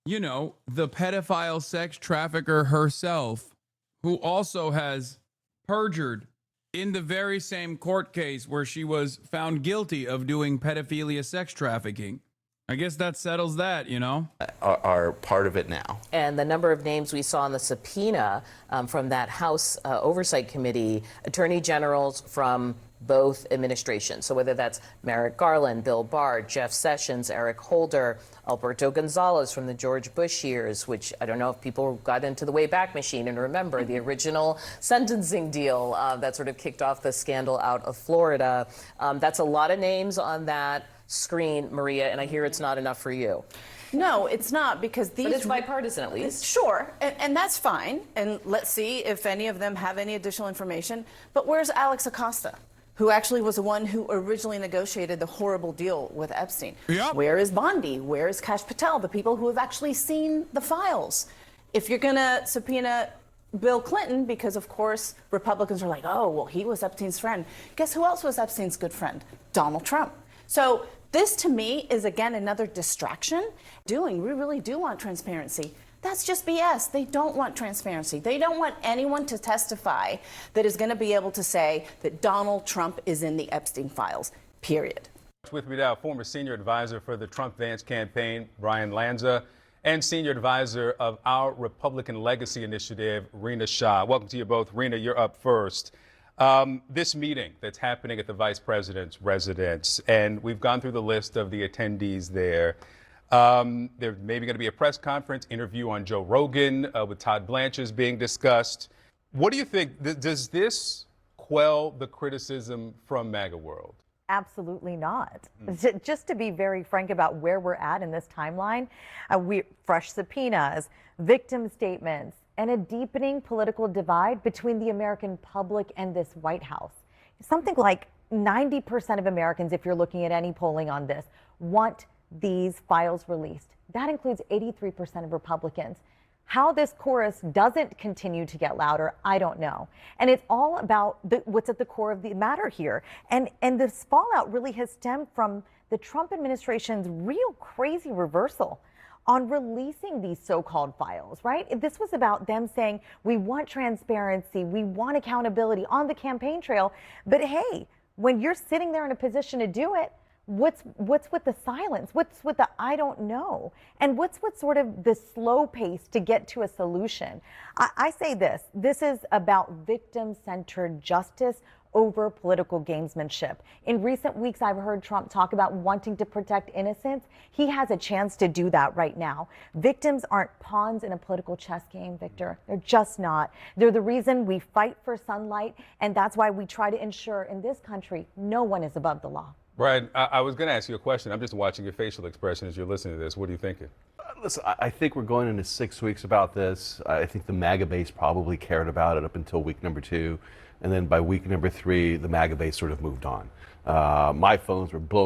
You know, the pedophile sex trafficker herself, who also has perjured in the very same court case where she was found guilty of doing pedophilia sex trafficking. I guess that settles that, you know? Are part of it now. And the number of names we saw in the subpoena from that House Oversight Committee, attorney generals from both administrations. So whether that's Merrick Garland, Bill Barr, Jeff Sessions, Eric Holder, Alberto Gonzalez from the George Bush years, which I don't know if people got into the Wayback Machine and remember the original sentencing deal that sort of kicked off the scandal out of Florida. That's a lot of names on that screen, Maria, and I hear it's not enough for you. No, it's not, because these... But it's bipartisan, at least. Sure, and that's fine. And let's see if any of them have any additional information. But where's Alex Acosta, who actually was the one who originally negotiated the horrible deal with Epstein? Yep. Where is Bondi? Where is Kash Patel, the people who have actually seen the files? If you're going to subpoena Bill Clinton, because, of course, Republicans are like, oh, well, he was Epstein's friend. Guess who else was Epstein's good friend? Donald Trump. So this, to me, is, again, another distraction. We really do want transparency. That's just BS. They don't want transparency. They don't want anyone to testify that is going to be able to say that Donald Trump is in the Epstein files, period. With me now, former senior advisor for the Trump-Vance campaign, Brian Lanza, and senior advisor of our Republican Legacy Initiative, Rena Shah. Welcome to you both. Rena, you're up first. This meeting that's happening at the vice president's residence, and we've gone through the list of the attendees there. There's maybe going to be a press conference, interview on Joe Rogan with Todd Blanche being discussed. What do you think? Does this quell the criticism from MAGA world? Absolutely not. Just to be very frank about where we're at in this timeline, fresh subpoenas, victim statements, and a deepening political divide between the American public and this White House. Something like 90% of Americans, if you're looking at any polling on this, want these files released. That includes 83% of Republicans. How this chorus doesn't continue to get louder, I don't know. And it's all about what's at the core of the matter here. And this fallout really has stemmed from the Trump administration's real crazy reversal on releasing these so-called files, right? This was about them saying, we want transparency, we want accountability on the campaign trail. But hey, when you're sitting there in a position to do it, What's with the silence? What's with the I don't know? And what's with sort of the slow pace to get to a solution? I say this is about victim-centered justice over political gamesmanship. In recent weeks, I've heard Trump talk about wanting to protect innocents. He has a chance to do that right now. Victims aren't pawns in a political chess game, Victor. They're just not. They're the reason we fight for sunlight, and that's why we try to ensure in this country no one is above the law. Brian, I was going to ask you a question. I'm just watching your facial expression as you're listening to this. What are you thinking? Listen, I think we're going into 6 weeks about this. I think the MAGA base probably cared about it up until week number 2. And then by week number 3, the MAGA base sort of moved on. My phones were blown.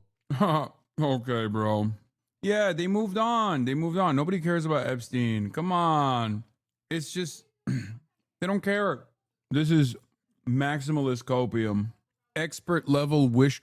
Okay, bro. Yeah, they moved on. They moved on. Nobody cares about Epstein. Come on. It's just, they don't care. This is maximalist copium. Expert level wish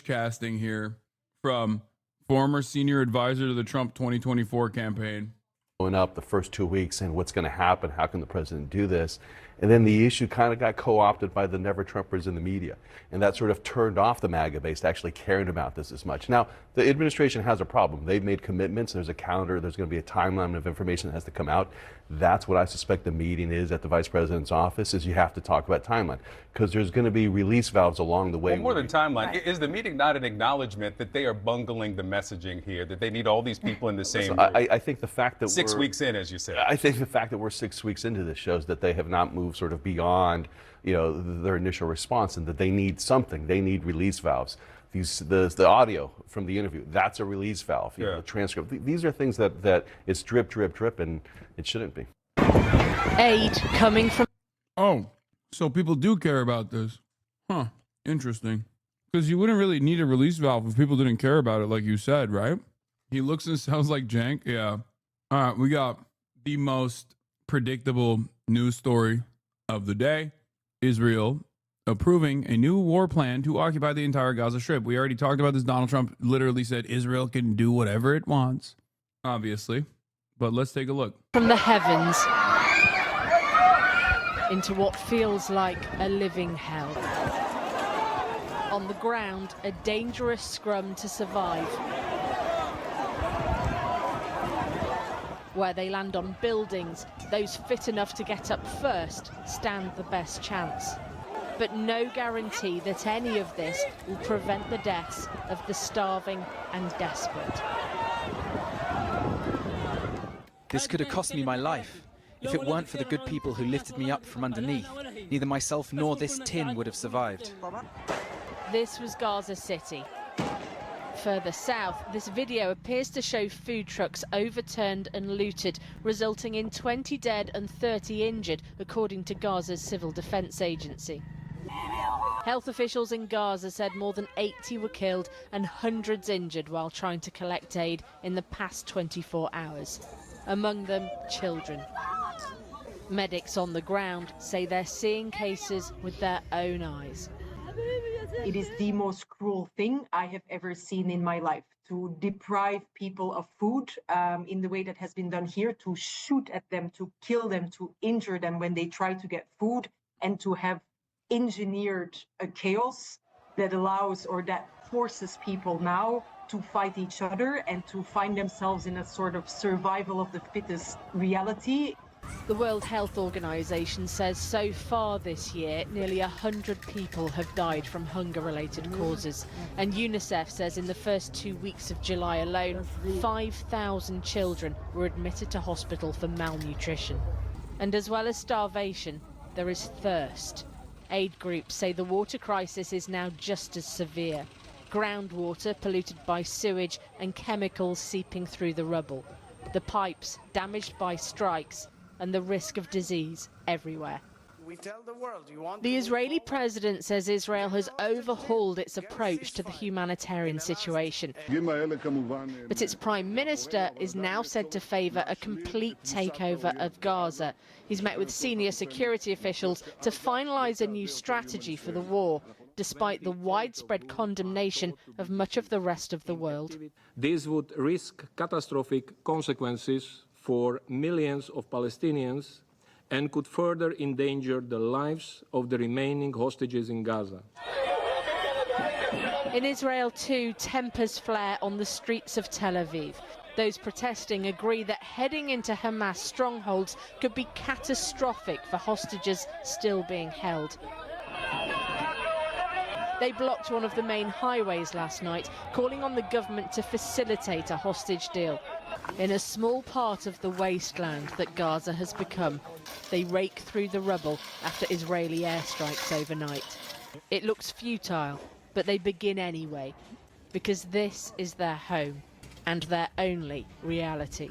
casting here from former senior advisor to the Trump 2024 campaign. Going up the first 2 weeks and what's going to happen, how can the president do this? And then the issue kind of got co-opted by the never-Trumpers in the media. And that sort of turned off the MAGA base to actually caring about this as much. Now, the administration has a problem. They've made commitments. There's a calendar. There's going to be a timeline of information that has to come out. That's what I suspect the meeting is at the vice president's office, is you have to talk about timeline. Because there's going to be release valves along the way. Well, more than timeline, is the meeting not an acknowledgement that they are bungling the messaging here, that they need all these people in the same room? I think the fact that 6 weeks in, as you said. I think the fact that we're 6 weeks into this shows that they have not moved sort of beyond, their initial response, and that they need something. They need release valves. The audio from the interview, that's a release valve. The transcript. These are things that it's drip, drip, drip, and it shouldn't be. Aid coming from. Oh, so people do care about this. Huh. Interesting. Because you wouldn't really need a release valve if people didn't care about it, like you said, right? He looks and sounds like jank. Yeah. All right, we got the most predictable news story of the day. Israel approving a new war plan to occupy the entire Gaza Strip. We already talked about this. Donald Trump literally said Israel can do whatever it wants, obviously. But let's take a look. From the heavens into what feels like a living hell. On the ground, a dangerous scrum to survive. Where they land on buildings, those fit enough to get up first stand the best chance. But no guarantee that any of this will prevent the deaths of the starving and desperate. This could have cost me my life. If it weren't for the good people who lifted me up from underneath, neither myself nor this tin would have survived. This was Gaza City. Further south, this video appears to show food trucks overturned and looted, resulting in 20 dead and 30 injured, according to Gaza's Civil Defense Agency. Health officials in Gaza said more than 80 were killed and hundreds injured while trying to collect aid in the past 24 hours. Among them, children. Medics on the ground say they're seeing cases with their own eyes. It is the most cruel thing I have ever seen in my life, to deprive people of food in the way that has been done here, to shoot at them, to kill them, to injure them when they try to get food, and to have engineered a chaos that allows or that forces people now to fight each other and to find themselves in a sort of survival of the fittest reality. The World Health Organization says so far this year, nearly 100 people have died from hunger-related causes. And UNICEF says in the first 2 weeks of July alone, 5,000 children were admitted to hospital for malnutrition. And as well as starvation, there is thirst. Aid groups say the water crisis is now just as severe. Groundwater polluted by sewage and chemicals seeping through the rubble. The pipes damaged by strikes, and the risk of disease everywhere. We tell the world, you want the Israeli president says Israel has overhauled its approach to the humanitarian situation. But its prime minister is now said to favour a complete takeover of Gaza. He's met with senior security officials to finalise a new strategy for the war, despite the widespread condemnation of much of the rest of the world. This would risk catastrophic consequences for millions of Palestinians and could further endanger the lives of the remaining hostages in Gaza. In Israel too, tempers flare on the streets of Tel Aviv. Those protesting agree that heading into Hamas strongholds could be catastrophic for hostages still being held. They blocked one of the main highways last night, calling on the government to facilitate a hostage deal. In a small part of the wasteland that Gaza has become, they rake through the rubble after Israeli airstrikes overnight. It looks futile, but they begin anyway, because this is their home and their only reality.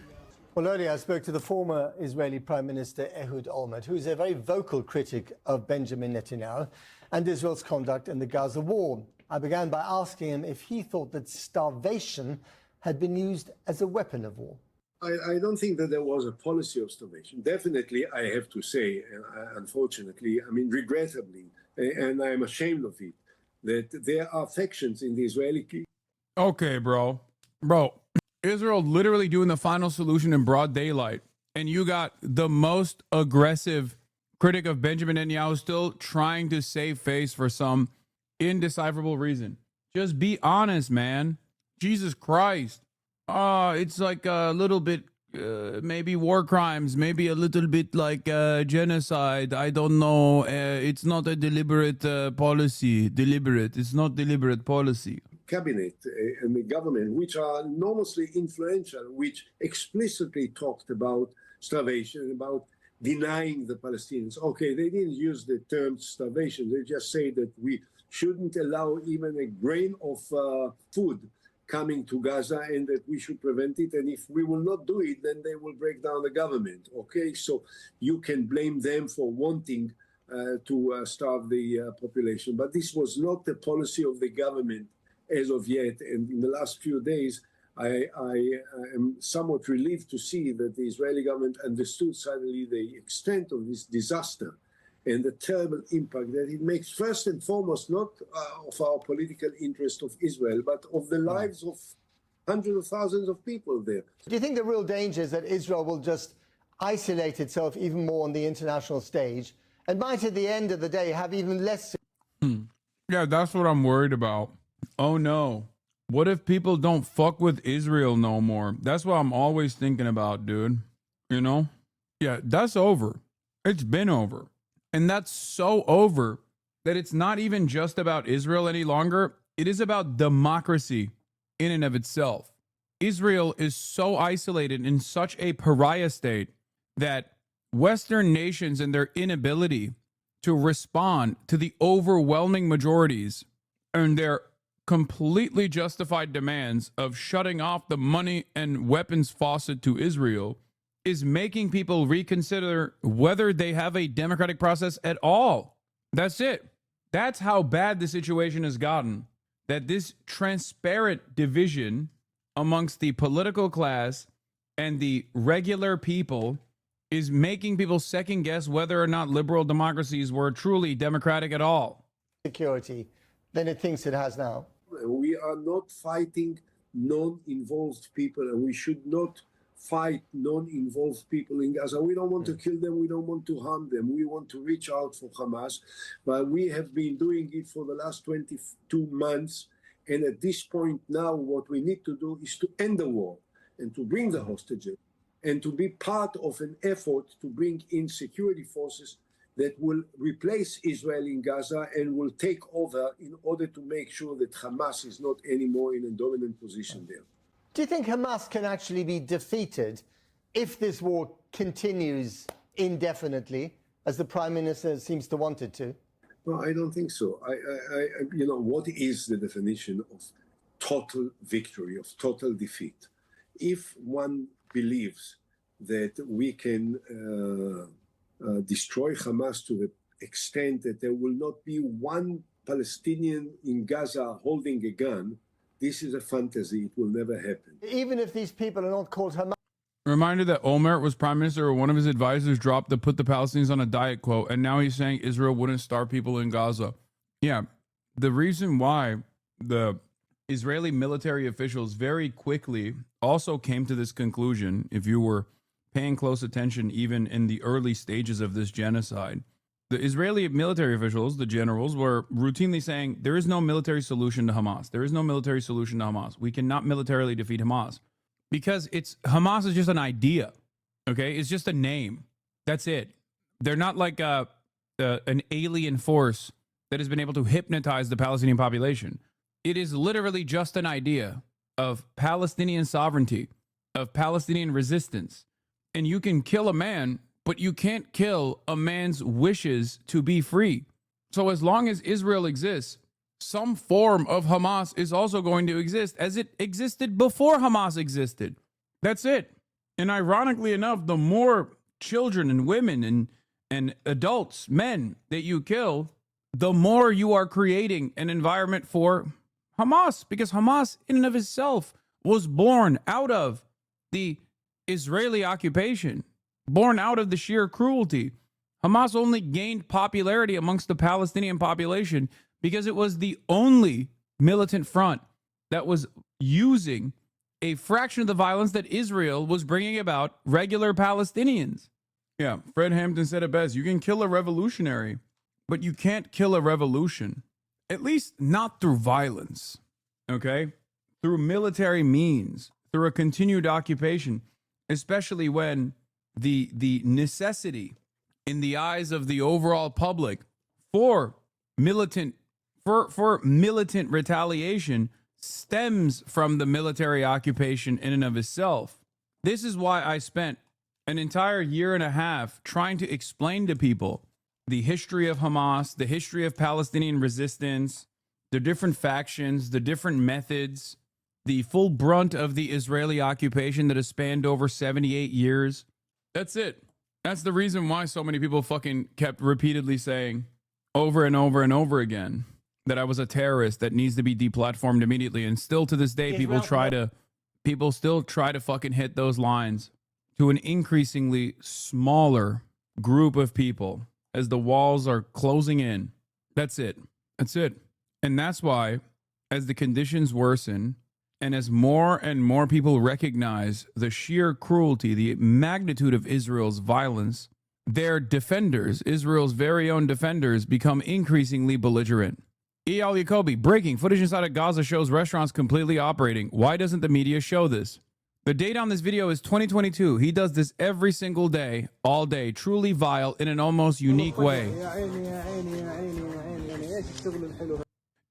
Well, earlier I spoke to the former Israeli Prime Minister Ehud Olmert, who is a very vocal critic of Benjamin Netanyahu and Israel's conduct in the Gaza war. I began by asking him if he thought that starvation had been used as a weapon of war. I don't think that there was a policy of starvation. Definitely, I have to say, unfortunately, I mean, regrettably, and I'm ashamed of it, that there are factions in the Israeli... Okay, bro. Bro, Israel literally doing the final solution in broad daylight. And you got the most aggressive critic of Benjamin Netanyahu still trying to save face for some indecipherable reason. Just be honest, man. Jesus Christ. It's like a little bit, maybe war crimes, maybe a little bit like genocide. I don't know. It's not a deliberate policy. It's not deliberate policy. Cabinet and the government, which are enormously influential, which explicitly talked about starvation, about denying the Palestinians. Okay, they didn't use the term starvation. They just say that we shouldn't allow even a grain of food coming to Gaza and that we should prevent it. And if we will not do it, then they will break down the government. Okay, so you can blame them for wanting to starve the population. But this was not the policy of the government as of yet. And in the last few days, I am somewhat relieved to see that the Israeli government understood suddenly the extent of this disaster and the terrible impact that it makes, first and foremost, not of our political interest of Israel, but of the lives of hundreds of thousands of people there. Do you think the real danger is that Israel will just isolate itself even more on the international stage and might, at the end of the day, have even less... Yeah, that's what I'm worried about. Oh, no. What if people don't fuck with Israel no more? That's what I'm always thinking about, dude. You know? Yeah, that's over. It's been over. And that's so over that it's not even just about Israel any longer. It is about democracy in and of itself. Israel is so isolated in such a pariah state that Western nations and their inability to respond to the overwhelming majorities and their completely justified demands of shutting off the money and weapons faucet to Israel is making people reconsider whether they have a democratic process at all. That's it. That's how bad the situation has gotten, that this transparent division amongst the political class and the regular people is making people second guess whether or not liberal democracies were truly democratic at all. Security than it thinks it has now. We are not fighting non-involved people, and we should not fight non-involved people in Gaza. We don't want to kill them. We don't want to harm them. We want to reach out for Hamas. But we have been doing it for the last 22 months. And at this point now, what we need to do is to end the war and to bring the hostages and to be part of an effort to bring in security forces that will replace Israel in Gaza and will take over in order to make sure that Hamas is not anymore in a dominant position there. Do you think Hamas can actually be defeated if this war continues indefinitely, as the Prime Minister seems to want it to? No, I don't think so. You know, what is the definition of total victory, of total defeat? If one believes that we can destroy Hamas to the extent that there will not be one Palestinian in Gaza holding a gun, this is a fantasy. It will never happen. Even if these people are not called Hamas. Reminder that Olmert was prime minister, or one of his advisors dropped the "put the Palestinians on a diet" quote, and now he's saying Israel wouldn't starve people in Gaza. Yeah, the reason why the Israeli military officials very quickly also came to this conclusion, if you were paying close attention even in the early stages of this genocide, The Israeli military officials, the generals, were routinely saying there is no military solution to Hamas. There is no military solution to Hamas. We cannot militarily defeat Hamas because Hamas is just an idea. Okay, it's just a name. That's it. They're not like an alien force that has been able to hypnotize the Palestinian population. It is literally just an idea of Palestinian sovereignty, of Palestinian resistance. And you can kill a man, but you can't kill a man's wishes to be free. So as long as Israel exists, some form of Hamas is also going to exist as it existed before Hamas existed. That's it. And ironically enough, the more children and women and adults, men that you kill, the more you are creating an environment for Hamas, because Hamas in and of itself was born out of the Israeli occupation, born out of the sheer cruelty. Hamas only gained popularity amongst the Palestinian population because it was the only militant front that was using a fraction of the violence that Israel was bringing about regular Palestinians. Yeah, Fred Hampton said it best. You can kill a revolutionary, but you can't kill a revolution, at least not through violence, okay? Through military means, through a continued occupation, especially when the necessity in the eyes of the overall public for militant retaliation stems from the military occupation in and of itself. This is why I spent an entire year and a half trying to explain to people the history of Hamas, the history of Palestinian resistance, the different factions, the different methods, the full brunt of the Israeli occupation that has spanned over 78 years. That's it. That's the reason why so many people fucking kept repeatedly saying over and over and over again that I was a terrorist that needs to be deplatformed immediately. And still to this day, people still try to fucking hit those lines to an increasingly smaller group of people as the walls are closing in. That's it. That's it. And that's why, as the conditions worsen, and as more and more people recognize the sheer cruelty, the magnitude of Israel's violence, their defenders, Israel's very own defenders, become increasingly belligerent. Eyal Yacobi, breaking footage inside of Gaza shows restaurants completely operating. Why doesn't the media show this? The date on this video is 2022. He does this every single day, all day, truly vile in an almost unique way.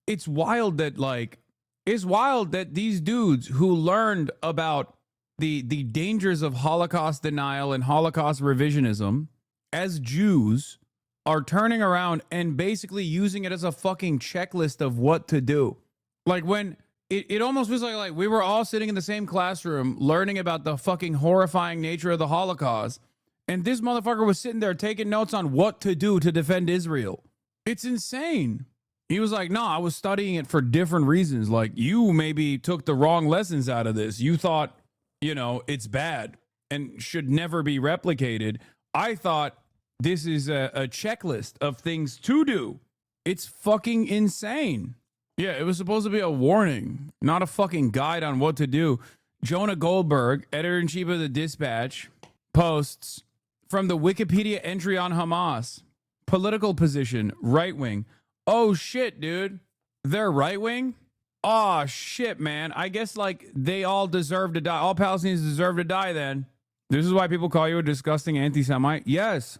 It's wild that these dudes who learned about the dangers of Holocaust denial and Holocaust revisionism as Jews are turning around and basically using it as a fucking checklist of what to do. Like when it almost was like we were all sitting in the same classroom learning about the fucking horrifying nature of the Holocaust, and this motherfucker was sitting there taking notes on what to do to defend Israel. It's insane. He was like, no, I was studying it for different reasons. Like, you maybe took the wrong lessons out of this. You thought, it's bad and should never be replicated. I thought this is a checklist of things to do. It's fucking insane. Yeah, it was supposed to be a warning, not a fucking guide on what to do. Jonah Goldberg, editor-in-chief of the Dispatch, posts from the Wikipedia entry on Hamas, political position, right-wing. Oh, shit, dude. They're right-wing? Oh, shit, man. I guess, they all deserve to die. All Palestinians deserve to die, then. This is why people call you a disgusting anti-Semite? Yes.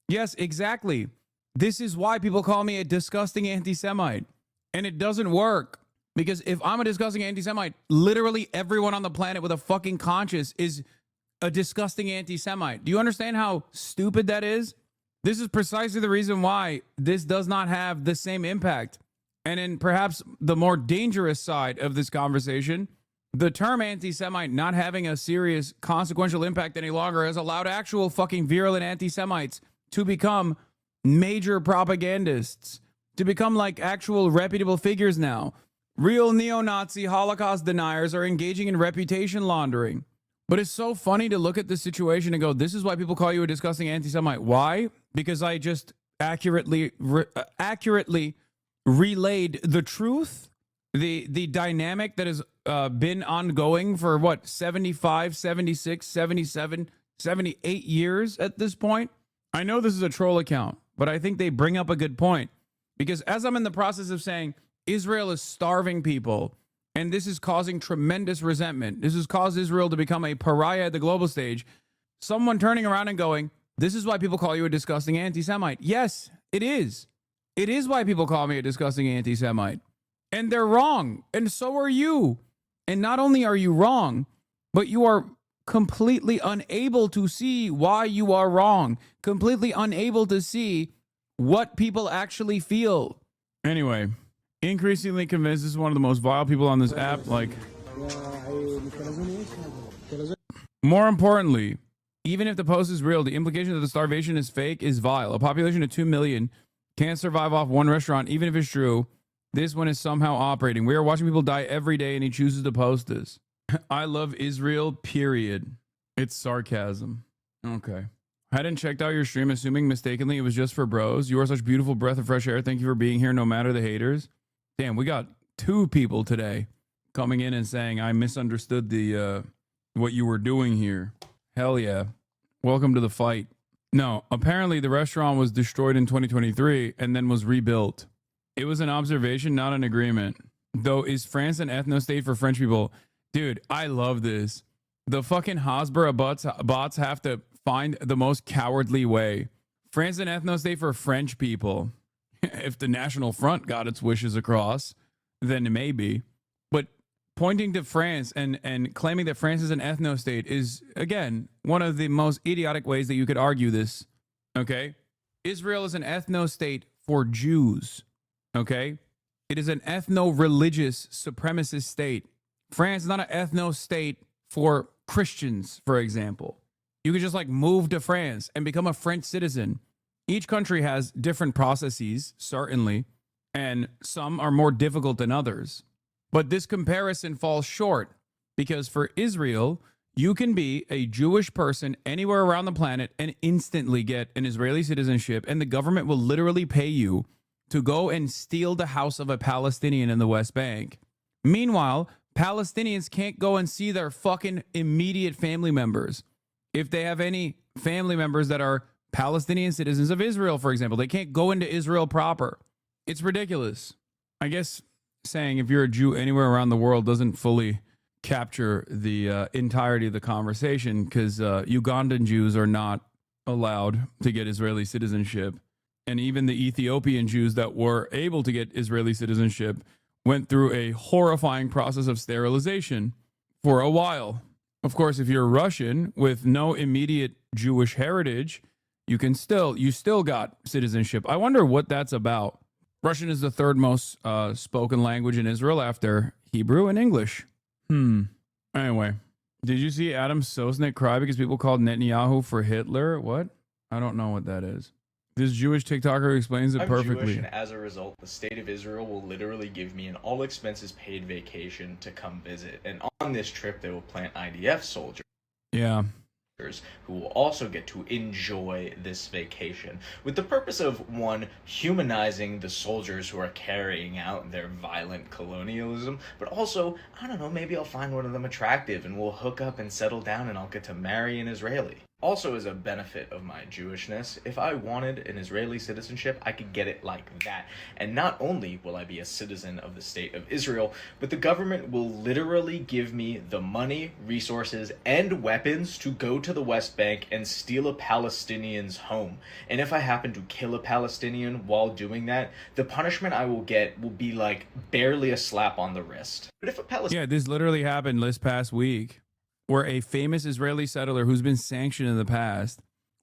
Yes, exactly. This is why people call me a disgusting anti-Semite. And it doesn't work. Because if I'm a disgusting anti-Semite, literally everyone on the planet with a fucking conscience is a disgusting anti-Semite. Do you understand how stupid that is? This is precisely the reason why this does not have the same impact. And in perhaps the more dangerous side of this conversation, the term anti-Semite not having a serious consequential impact any longer has allowed actual fucking virulent anti-Semites to become major propagandists, to become actual reputable figures now. Real neo-Nazi Holocaust deniers are engaging in reputation laundering. But it's so funny to look at this situation and go, this is why people call you a disgusting anti-Semite. Why? Because I just accurately relayed the truth, the dynamic that has been ongoing for 75, 76, 77, 78 years at this point. I know this is a troll account. but I think they bring up a good point. Because as I'm in the process of saying, Israel is starving people, and this is causing tremendous resentment. This has caused Israel to become a pariah at the global stage. Someone turning around and going, this is why people call you a disgusting anti-Semite. Yes, it is. It is why people call me a disgusting anti-Semite. And they're wrong. And so are you. And not only are you wrong, but you are completely unable to see why you are wrong. Completely unable to see what people actually feel. Anyway, increasingly convinced this is one of the most vile people on this app. Like, more importantly, even if the post is real, the implication that the starvation is fake is vile. A population of 2 million can't survive off one restaurant, even if it's true. This one is somehow operating. We are watching people die every day, and he chooses to post this. I love Israel, period. It's sarcasm. Okay. Hadn't checked out your stream, assuming mistakenly it was just for bros. You are such beautiful breath of fresh air. Thank you for being here, no matter the haters. Damn, we got 2 people today coming in and saying I misunderstood the what you were doing here. Hell yeah. Welcome to the fight. No, apparently the restaurant was destroyed in 2023 and then was rebuilt. It was an observation, not an agreement. Though, is France an ethno-state for French people? Dude, I love this. The fucking Hasbara bots have to find the most cowardly way. France an ethno-state for French people. If the National Front got its wishes across, then maybe. But pointing to France and claiming that France is an ethno-state is, again, one of the most idiotic ways that you could argue this. Okay? Israel is an ethno-state for Jews. Okay? It is an ethno-religious supremacist state. France is not an ethno-state for Christians, for example. You could just like move to France and become a French citizen. Each country has different processes, certainly, and some are more difficult than others. But this comparison falls short because for Israel, you can be a Jewish person anywhere around the planet and instantly get an Israeli citizenship, and the government will literally pay you to go and steal the house of a Palestinian in the West Bank. Meanwhile, Palestinians can't go and see their fucking immediate family members. If they have any family members that are Palestinian citizens of Israel, for example, they can't go into Israel proper. It's ridiculous. I guess saying if you're a Jew anywhere around the world doesn't fully capture the entirety of the conversation, because Ugandan Jews are not allowed to get Israeli citizenship. And even the Ethiopian Jews that were able to get Israeli citizenship went through a horrifying process of sterilization for a while. Of course, if you're Russian with no immediate Jewish heritage, you still got citizenship. I wonder what that's about. Russian is the 3rd most spoken language in Israel after Hebrew and English. Anyway, did you see Adam Sosnick cry because people called Netanyahu for Hitler? What? I don't know what that is. This Jewish TikToker explains it perfectly. I'm Jewish, and as a result, the state of Israel will literally give me an all-expenses-paid vacation to come visit. And on this trip, they will plant IDF soldiers. Yeah. Who will also get to enjoy this vacation with the purpose of, 1, humanizing the soldiers who are carrying out their violent colonialism, but also, I don't know, maybe I'll find one of them attractive and we'll hook up and settle down and I'll get to marry an Israeli. Also, as a benefit of my Jewishness, if I wanted an Israeli citizenship, I could get it like that. And not only will I be a citizen of the state of Israel, but the government will literally give me the money, resources, and weapons to go to the West Bank and steal a Palestinian's home. And if I happen to kill a Palestinian while doing that, the punishment I will get will be like barely a slap on the wrist. But if a Palestinian... Yeah, this literally happened this past week, where a famous Israeli settler who's been sanctioned in the past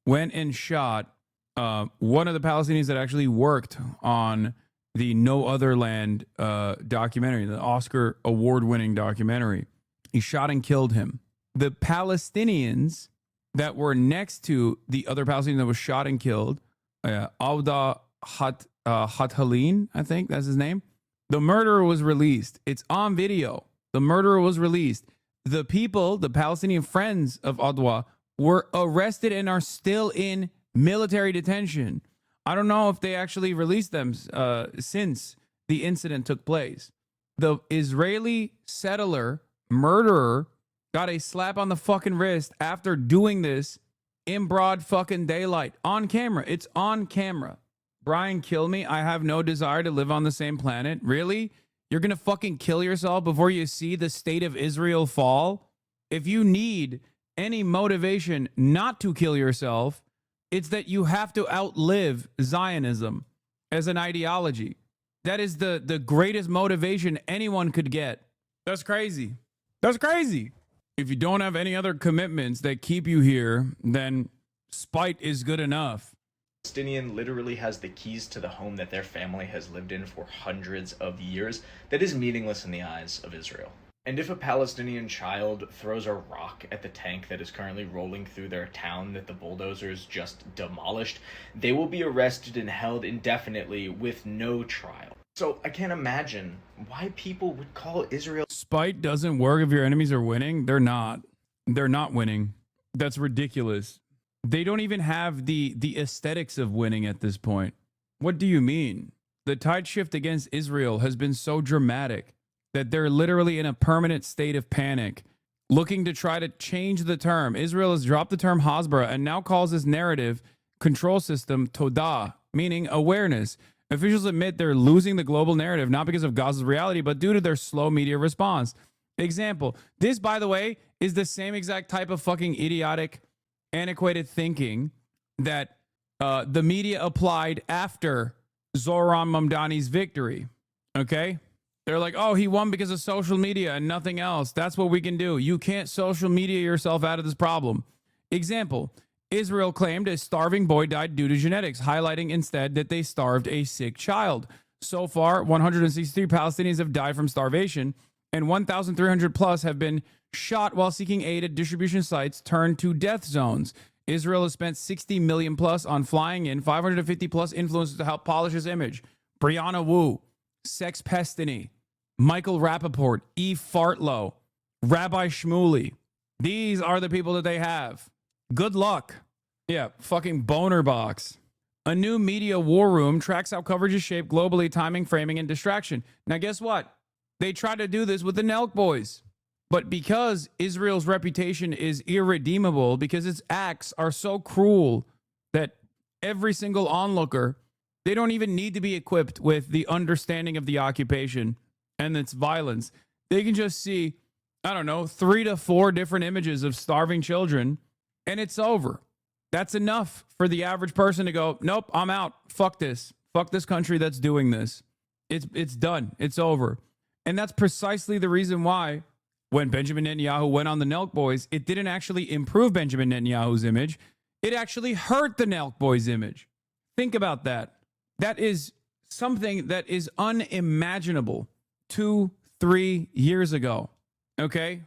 went and shot one of the Palestinians that actually worked on the No Other Land documentary, the Oscar award-winning documentary. He shot and killed him. The Palestinians that were next to the other Palestinian that was shot and killed, Auda Hathalin, I think that's his name. The murderer was released. It's on video. The murderer was released. The people, the Palestinian friends of Adwa, were arrested and are still in military detention. I don't know if they actually released them since the incident took place. The Israeli settler murderer got a slap on the fucking wrist after doing this in broad fucking daylight, on camera. It's on camera. Brian, kill me. I have no desire to live on the same planet. Really? You're going to fucking kill yourself before you see the state of Israel fall? If you need any motivation not to kill yourself, it's that you have to outlive Zionism as an ideology. That is the greatest motivation anyone could get. That's crazy. That's crazy. If you don't have any other commitments that keep you here, then spite is good enough. Palestinian literally has the keys to the home that their family has lived in for hundreds of years that is meaningless in the eyes of Israel. And if a Palestinian child throws a rock at the tank that is currently rolling through their town that the bulldozers just demolished, they will be arrested and held indefinitely with no trial. So I can't imagine why people would call Israel... Spite doesn't work if your enemies are winning. They're not. They're not winning. That's ridiculous. They don't even have the aesthetics of winning at this point. What do you mean? The tide shift against Israel has been so dramatic that they're literally in a permanent state of panic, looking to try to change the term. Israel has dropped the term Hasbara and now calls this narrative control system Todah, meaning awareness. Officials admit they're losing the global narrative, not because of Gaza's reality, but due to their slow media response. Example, this, by the way, is the same exact type of fucking idiotic, antiquated thinking that the media applied after Zoran Mamdani's victory. Okay? They're like, oh, he won because of social media and nothing else. That's what we can do. You can't social media yourself out of this problem. Example, Israel claimed a starving boy died due to genetics, highlighting instead that they starved a sick child. So far, 163 Palestinians have died from starvation, and 1,300 plus have been shot while seeking aid at distribution sites turned to death zones. Israel has spent 60 million plus on flying in 550 plus influencers to help polish his image. Brianna Wu, Sex Pestiny, Michael Rappaport, Eve Fartlow, Rabbi Shmuley. These are the people that they have. Good luck. Yeah, fucking boner box. A new media war room tracks how coverage is shaped globally, timing, framing, and distraction. Now, guess what? They tried to do this with the Nelk boys. But because Israel's reputation is irredeemable, because its acts are so cruel that every single onlooker, they don't even need to be equipped with the understanding of the occupation and its violence. They can just see, I don't know, 3 to 4 different images of starving children, and it's over. That's enough for the average person to go, nope, I'm out. Fuck this. Fuck this country that's doing this. It's done. It's over. And that's precisely the reason why when Benjamin Netanyahu went on the Nelk boys, it didn't actually improve Benjamin Netanyahu's image. It actually hurt the Nelk boys' image. Think about that. That is something that is unimaginable 2-3 years ago. Okay?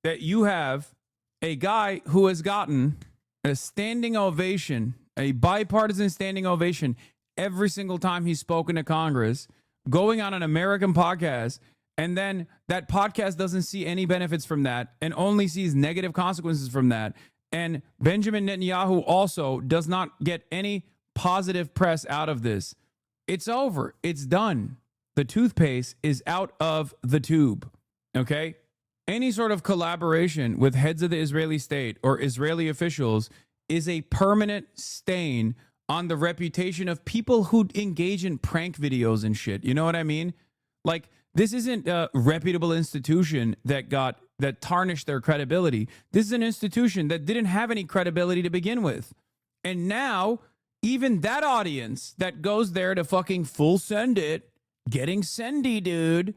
That you have a guy who has gotten a standing ovation, a bipartisan standing ovation every single time he's spoken to Congress, going on an American podcast, and then that podcast doesn't see any benefits from that and only sees negative consequences from that. And Benjamin Netanyahu also does not get any positive press out of this. It's over. It's done. The toothpaste is out of the tube. Okay? Any sort of collaboration with heads of the Israeli state or Israeli officials is a permanent stain on the reputation of people who engage in prank videos and shit. You know what I mean? Like, this isn't a reputable institution that tarnished their credibility. This is an institution that didn't have any credibility to begin with. And now, even that audience that goes there to fucking full send it, getting sendy, dude.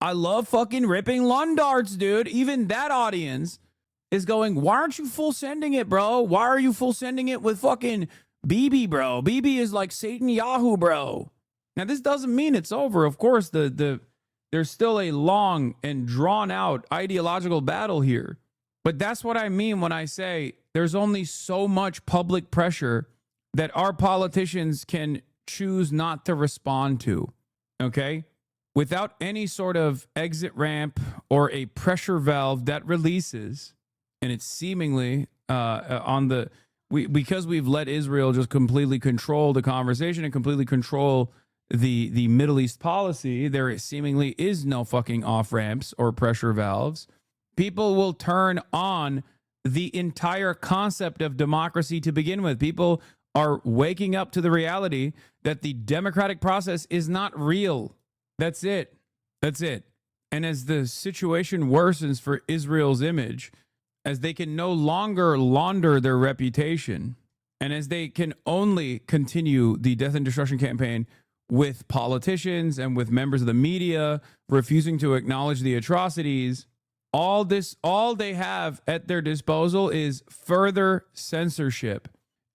I love fucking ripping Lundarts, dude. Even that audience is going, why aren't you full sending it, bro? Why are you full sending it with fucking Bibi, bro? Bibi is like Satan Yahoo, bro. Now, this doesn't mean it's over. Of course, there's still a long and drawn out ideological battle here. But that's what I mean when I say there's only so much public pressure that our politicians can choose not to respond to. Okay? Without any sort of exit ramp or a pressure valve that releases, and it's seemingly because we've let Israel just completely control the conversation and completely control the Middle East policy, there seemingly is no fucking off ramps or pressure valves. People will turn on the entire concept of democracy to begin with. People are waking up to the reality that the democratic process is not real. That's it. That's it. And as the situation worsens for Israel's image, as they can no longer launder their reputation, and as they can only continue the death and destruction campaign with politicians and with members of the media refusing to acknowledge the atrocities, all they have at their disposal is further censorship.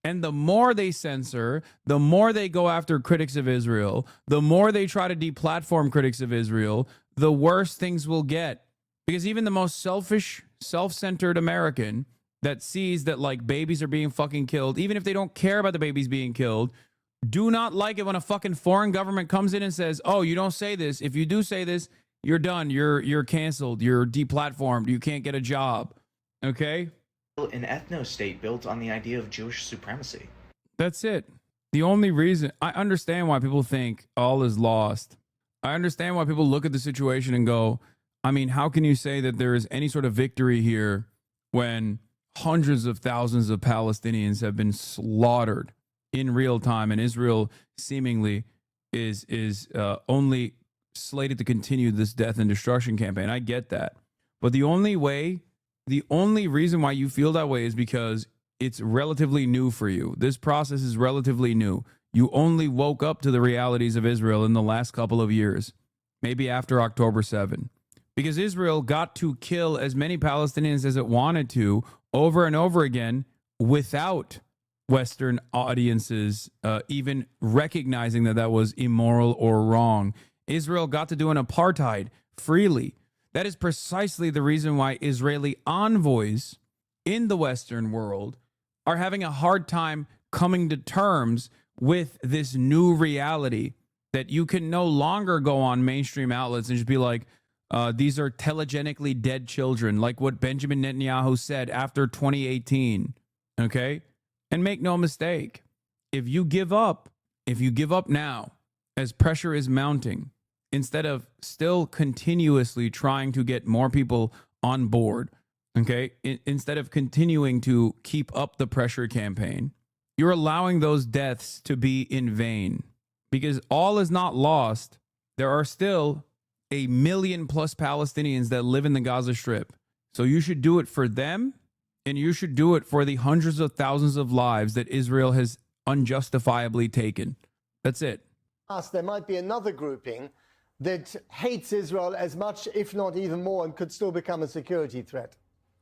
And the more they censor, the more they go after critics of Israel, the more they try to deplatform critics of Israel, the worse things will get. Because even the most selfish, self-centered American that sees that like babies are being fucking killed, even if they don't care about the babies being killed, do not like it when a fucking foreign government comes in and says, oh, you don't say this. If you do say this, you're done. You're canceled. You're deplatformed. You can't get a job. Okay? An ethno-state built on the idea of Jewish supremacy. That's it. The only reason I understand why people think all is lost. I understand why people look at the situation and go, I mean, how can you say that there is any sort of victory here when hundreds of thousands of Palestinians have been slaughtered in real time, and Israel seemingly is only slated to continue this death and destruction campaign? I get that. But the only reason why you feel that way is because it's relatively new for you. This process is relatively new. You only woke up to the realities of Israel in the last couple of years, maybe after October 7, because Israel got to kill as many Palestinians as it wanted to over and over again without Western audiences even recognizing that that was immoral or wrong. Israel got to do an apartheid freely. That is precisely the reason why Israeli envoys in the Western world are having a hard time coming to terms with this new reality that you can no longer go on mainstream outlets and just be like, these are telegenically dead children, like what Benjamin Netanyahu said after 2018. Okay? And make no mistake, if you give up now, as pressure is mounting, instead of still continuously trying to get more people on board, okay, instead of continuing to keep up the pressure campaign, you're allowing those deaths to be in vain. Because all is not lost. There are still 1 million plus Palestinians that live in the Gaza Strip. So you should do it for them, and you should do it for the hundreds of thousands of lives that Israel has unjustifiably taken. That's it. There might be another grouping that hates Israel as much, if not even more, and could still become a security threat.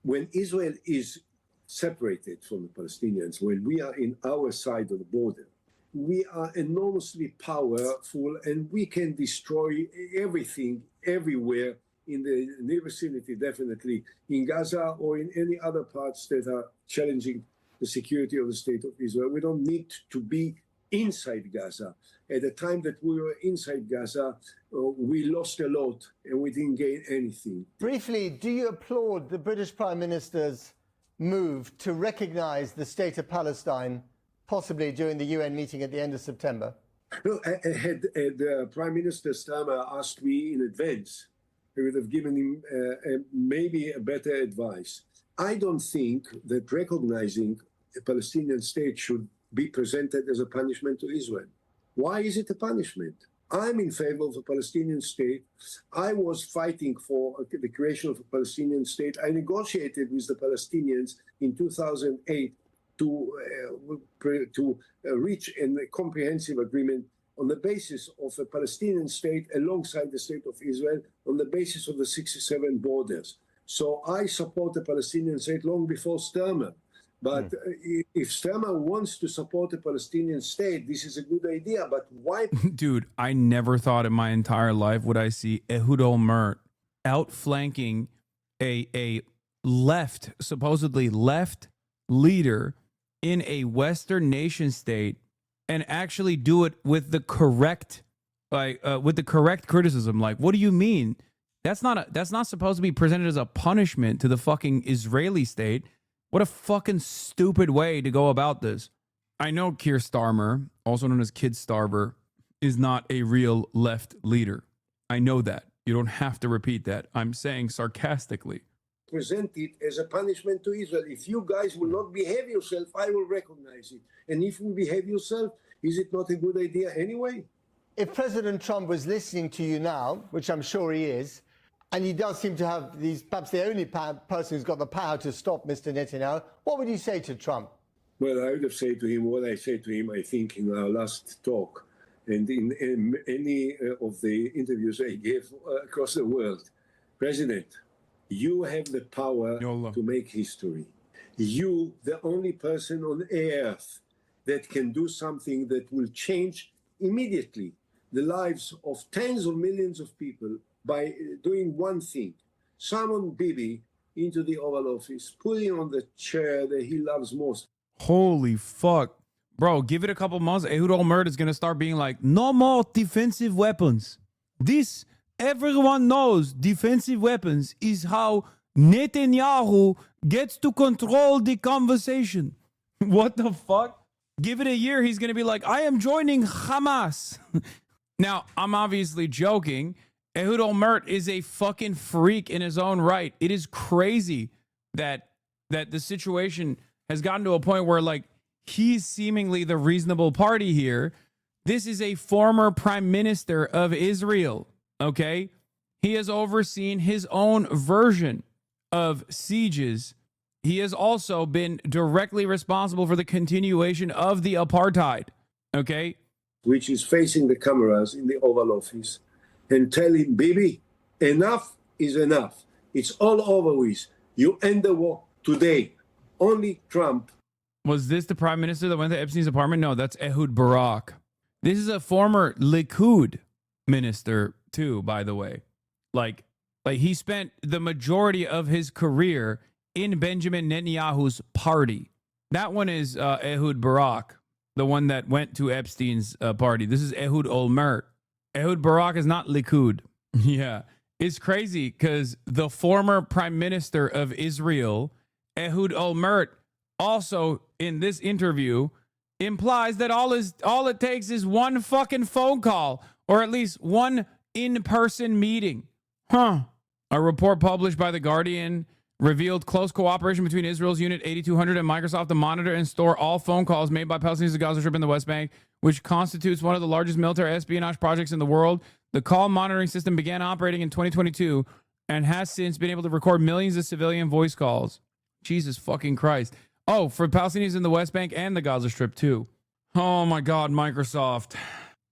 When Israel is separated from the Palestinians, when we are in our side of the border, we are enormously powerful and we can destroy everything, everywhere in the vicinity, definitely in Gaza or in any other parts that are challenging the security of the state of Israel. We don't need to be inside Gaza. At the time that we were inside Gaza, we lost a lot and we didn't gain anything. Briefly, do you applaud the British Prime Minister's move to recognize the state of Palestine, possibly during the UN meeting at the end of September? No, had the Prime Minister Starmer asked me in advance, I would have given him maybe a better advice. I don't think that recognizing a Palestinian state should be presented as a punishment to Israel. Why is it a punishment? I'm in favor of a Palestinian state. I was fighting for the creation of a Palestinian state. I negotiated with the Palestinians in 2008 to reach a comprehensive agreement on the basis of a Palestinian state alongside the state of Israel on the basis of the 67 borders. So I support a Palestinian state long before Starmer. But if Starmer wants to support a Palestinian state, this is a good idea. But why? Dude, I never thought in my entire life would I see Ehud Olmert outflanking a supposedly left leader in a Western nation state and actually do it with the correct criticism. Like, what do you mean? That's not supposed to be presented as a punishment to the fucking Israeli state. What a fucking stupid way to go about this. I know Keir Starmer, also known as Kid Starver, is not a real left leader. I know that. You don't have to repeat that. I'm saying sarcastically. present it as a punishment to Israel. If you guys will not behave yourself, I will recognize it. And if you behave yourself, is it not a good idea anyway? If President Trump was listening to you now, which I'm sure he is, and he does seem to have these, perhaps the only person who's got the power to stop Mr. Netanyahu, what would you say to Trump? Well, I would have said to him what I said to him, I think, in our last talk and in any of the interviews I gave across the world. President, you have the power to make history. You, the only person on earth that can do something that will change immediately the lives of tens of millions of people by doing one thing. Summon Bibi into the Oval Office, put him on the chair that he loves most. Holy fuck. Bro, give it a couple months. Ehud Olmert is going to start being like, no more defensive weapons. This, everyone knows defensive weapons is how Netanyahu gets to control the conversation. What the fuck? Give it a year, he's going to be like, I am joining Hamas. Now, I'm obviously joking. Ehud Olmert is a fucking freak in his own right. It is crazy that the situation has gotten to a point where, like, he's seemingly the reasonable party here. This is a former prime minister of Israel, okay? He has overseen his own version of sieges. He has also been directly responsible for the continuation of the apartheid, okay? Which is facing the cameras in the Oval Office and telling Bibi, enough is enough. It's all over with. You end the war today. Only Trump. Was this the prime minister that went to Epstein's apartment? No, that's Ehud Barak. This is a former Likud minister too, by the way. Like he spent the majority of his career in Benjamin Netanyahu's party. That one is Ehud Barak, the one that went to Epstein's party. This is Ehud Olmert. Ehud Barak is not Likud. Yeah. It's crazy because the former prime minister of Israel, Ehud Olmert, also in this interview implies that all it takes is one fucking phone call or at least one in-person meeting. A report published by The Guardian revealed close cooperation between Israel's Unit 8200 and Microsoft to monitor and store all phone calls made by Palestinians to the Gaza Strip and the West Bank, which constitutes one of the largest military espionage projects in the world. The call monitoring system began operating in 2022 and has since been able to record millions of civilian voice calls. Jesus fucking Christ. Oh, for Palestinians in the West Bank and the Gaza Strip too. Oh my God, Microsoft.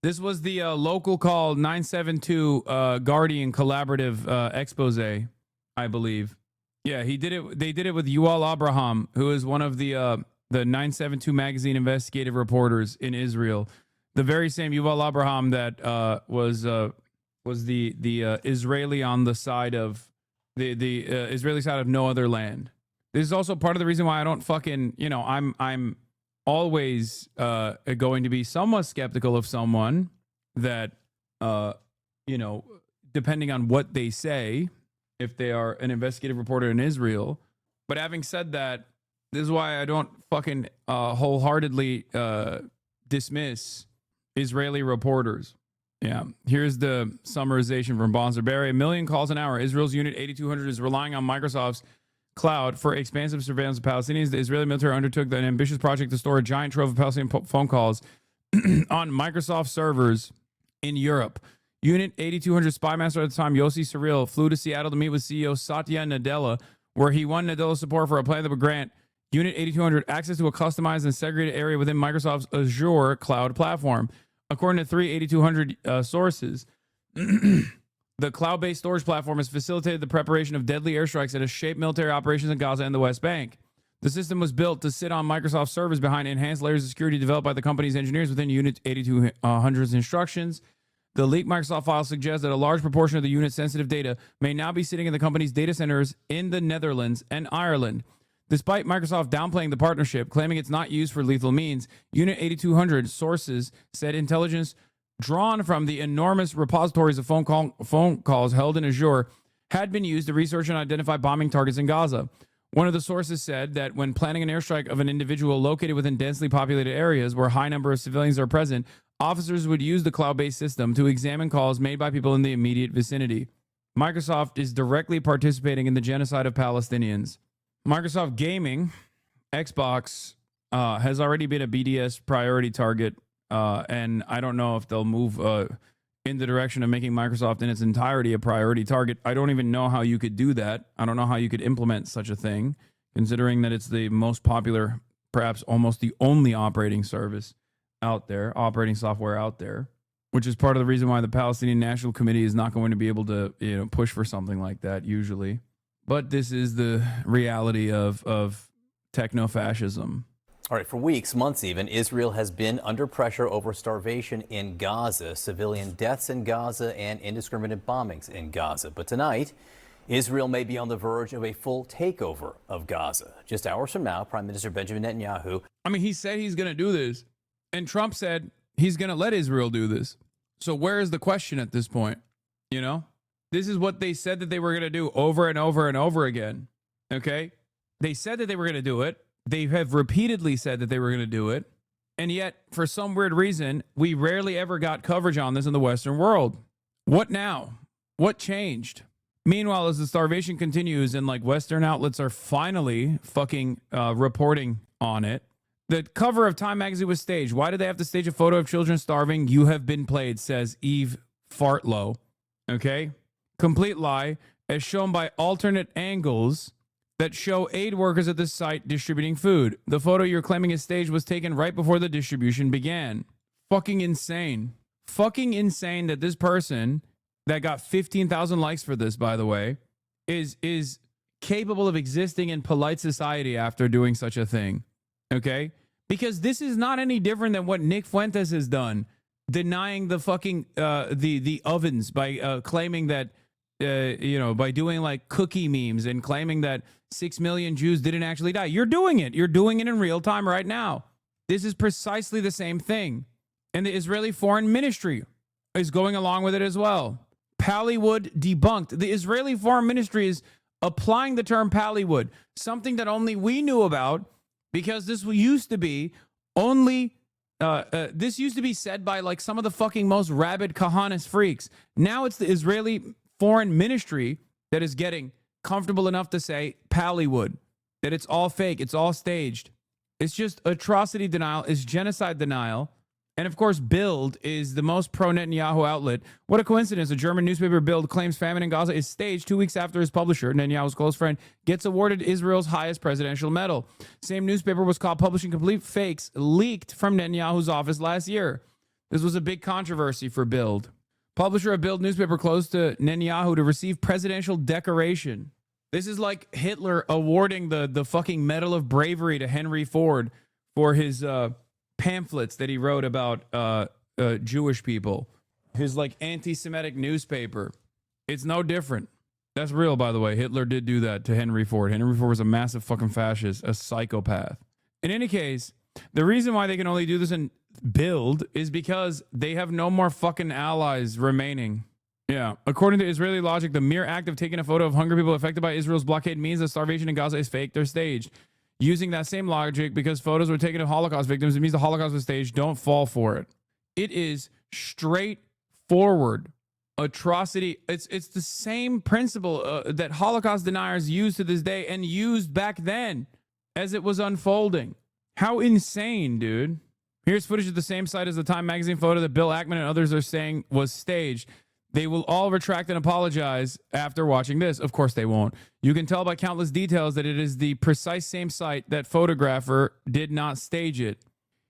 This was the local call 972 Guardian collaborative expose, I believe. Yeah, he did it. They did it with Yuval Abraham, who is one of the 972 magazine investigative reporters in Israel. The very same Yuval Abraham that was the Israeli on the side of the Israeli side of No Other Land. This is also part of the reason why I don't fucking, I'm always going to be somewhat skeptical of someone that, depending on what they say, if they are an investigative reporter in Israel. But having said that, this is why I don't fucking wholeheartedly dismiss Israeli reporters. Yeah. Here's the summarization from Bonser Berry. 1 million calls an hour. Israel's Unit 8200 is relying on Microsoft's cloud for expansive surveillance of Palestinians. The Israeli military undertook an ambitious project to store a giant trove of Palestinian phone calls on Microsoft servers in Europe. Unit 8200 spy master at the time, Yossi Surreal, flew to Seattle to meet with CEO Satya Nadella, where he won Nadella's support for a plan that would grant Unit 8200 access to a customized and segregated area within Microsoft's Azure cloud platform. According to three 8200 sources, the cloud-based storage platform has facilitated the preparation of deadly airstrikes that have shaped military operations in Gaza and the West Bank. The system was built to sit on Microsoft servers behind enhanced layers of security developed by the company's engineers within Unit 8200's instructions. The leaked Microsoft file suggests that a large proportion of the unit's sensitive data may now be sitting in the company's data centers in the Netherlands and Ireland. Despite Microsoft downplaying the partnership, claiming it's not used for lethal means, Unit 8200 sources said intelligence drawn from the enormous repositories of phone calls held in Azure had been used to research and identify bombing targets in Gaza. One of the sources said that when planning an airstrike of an individual located within densely populated areas where a high number of civilians are present, officers would use the cloud-based system to examine calls made by people in the immediate vicinity. Microsoft is directly participating in the genocide of Palestinians. Microsoft Gaming, Xbox, has already been a BDS priority target, and I don't know if they'll move in the direction of making Microsoft in its entirety a priority target. I don't even know how you could do that. I don't know how you could implement such a thing, considering that it's the most popular, perhaps almost the only operating service out there, operating software out there, which is part of the reason why the Palestinian National Committee is not going to be able to, push for something like that usually. But this is the reality of techno-fascism. All right, for weeks, months even, Israel has been under pressure over starvation in Gaza, civilian deaths in Gaza, and indiscriminate bombings in Gaza. But tonight, Israel may be on the verge of a full takeover of Gaza. Just hours from now, Prime Minister Benjamin Netanyahu. I mean, he said he's going to do this, and Trump said he's going to let Israel do this. So where is the question at this point? This is what they said that they were going to do over and over and over again. Okay? They said that they were going to do it. They have repeatedly said that they were going to do it. And yet, for some weird reason, we rarely ever got coverage on this in the Western world. What now? What changed? Meanwhile, as the starvation continues and Western outlets are finally fucking reporting on it, the cover of Time magazine was staged. Why did they have to stage a photo of children starving? You have been played, says Eve Fartlow. Okay? Complete lie, as shown by alternate angles that show aid workers at the site distributing food. The photo you're claiming is staged was taken right before the distribution began. Fucking insane. Fucking insane that this person that got 15,000 likes for this, by the way, is capable of existing in polite society after doing such a thing. Okay? Because this is not any different than what Nick Fuentes has done, denying the fucking the ovens by claiming that by doing cookie memes and claiming that 6 million Jews didn't actually die. You're doing it. You're doing it in real time right now. This is precisely the same thing. And the Israeli Foreign Ministry is going along with it as well. Pallywood debunked. The Israeli Foreign Ministry is applying the term Pallywood, something that only we knew about because this used to be only this used to be said by some of the fucking most rabid Kahanis freaks. Now it's the Israeli Foreign Ministry that is getting comfortable enough to say Pallywood, that it's all fake, it's all staged. It's just atrocity denial, it's genocide denial. And of course, Bild is the most pro-Netanyahu outlet. What a coincidence. A German newspaper, Bild, claims famine in Gaza is staged 2 weeks after his publisher, Netanyahu's close friend, gets awarded Israel's highest presidential medal. Same newspaper was caught publishing complete fakes leaked from Netanyahu's office last year. This was a big controversy for Bild. Publisher of Bild newspaper close to Netanyahu to receive presidential decoration. This is like Hitler awarding the fucking Medal of Bravery to Henry Ford for his pamphlets that he wrote about Jewish people. His anti-Semitic newspaper. It's no different. That's real, by the way. Hitler did do that to Henry Ford. Henry Ford was a massive fucking fascist, a psychopath. In any case, the reason why they can only do this in Bild is because they have no more fucking allies remaining. Yeah. According to Israeli logic, the mere act of taking a photo of hungry people affected by Israel's blockade means that starvation in Gaza is fake. They're staged. Using that same logic, because photos were taken of Holocaust victims, it means the Holocaust was staged. Don't fall for it. It is straightforward atrocity. It's the same principle that Holocaust deniers use to this day and used back then as it was unfolding. How insane, dude. Here's footage of the same site as the Time magazine photo that Bill Ackman and others are saying was staged. They will all retract and apologize after watching this. Of course they won't. You can tell by countless details that it is the precise same site that photographer did not stage it.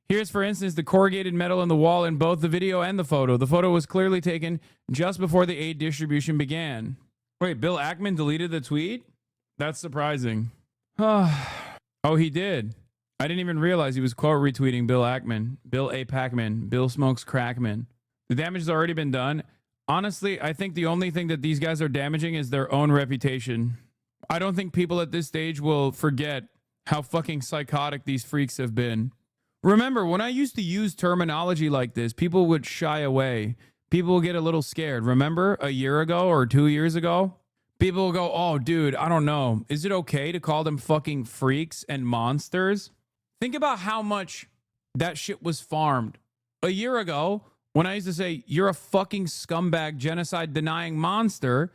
Here's, for instance, the corrugated metal in the wall in both the video and the photo. The photo was clearly taken just before the aid distribution began. Wait, Bill Ackman deleted the tweet? That's surprising. Oh, he did. I didn't even realize he was quote retweeting Bill Ackman, Bill A. Packman, Bill Smokes Crackman. The damage has already been done. Honestly, I think the only thing that these guys are damaging is their own reputation. I don't think people at this stage will forget how fucking psychotic these freaks have been. Remember, when I used to use terminology like this, people would shy away. People will get a little scared. Remember a year ago or 2 years ago? People will go, oh, dude, I don't know. Is it okay to call them fucking freaks and monsters? Think about how much that shit was farmed. A year ago, when I used to say, you're a fucking scumbag, genocide-denying monster,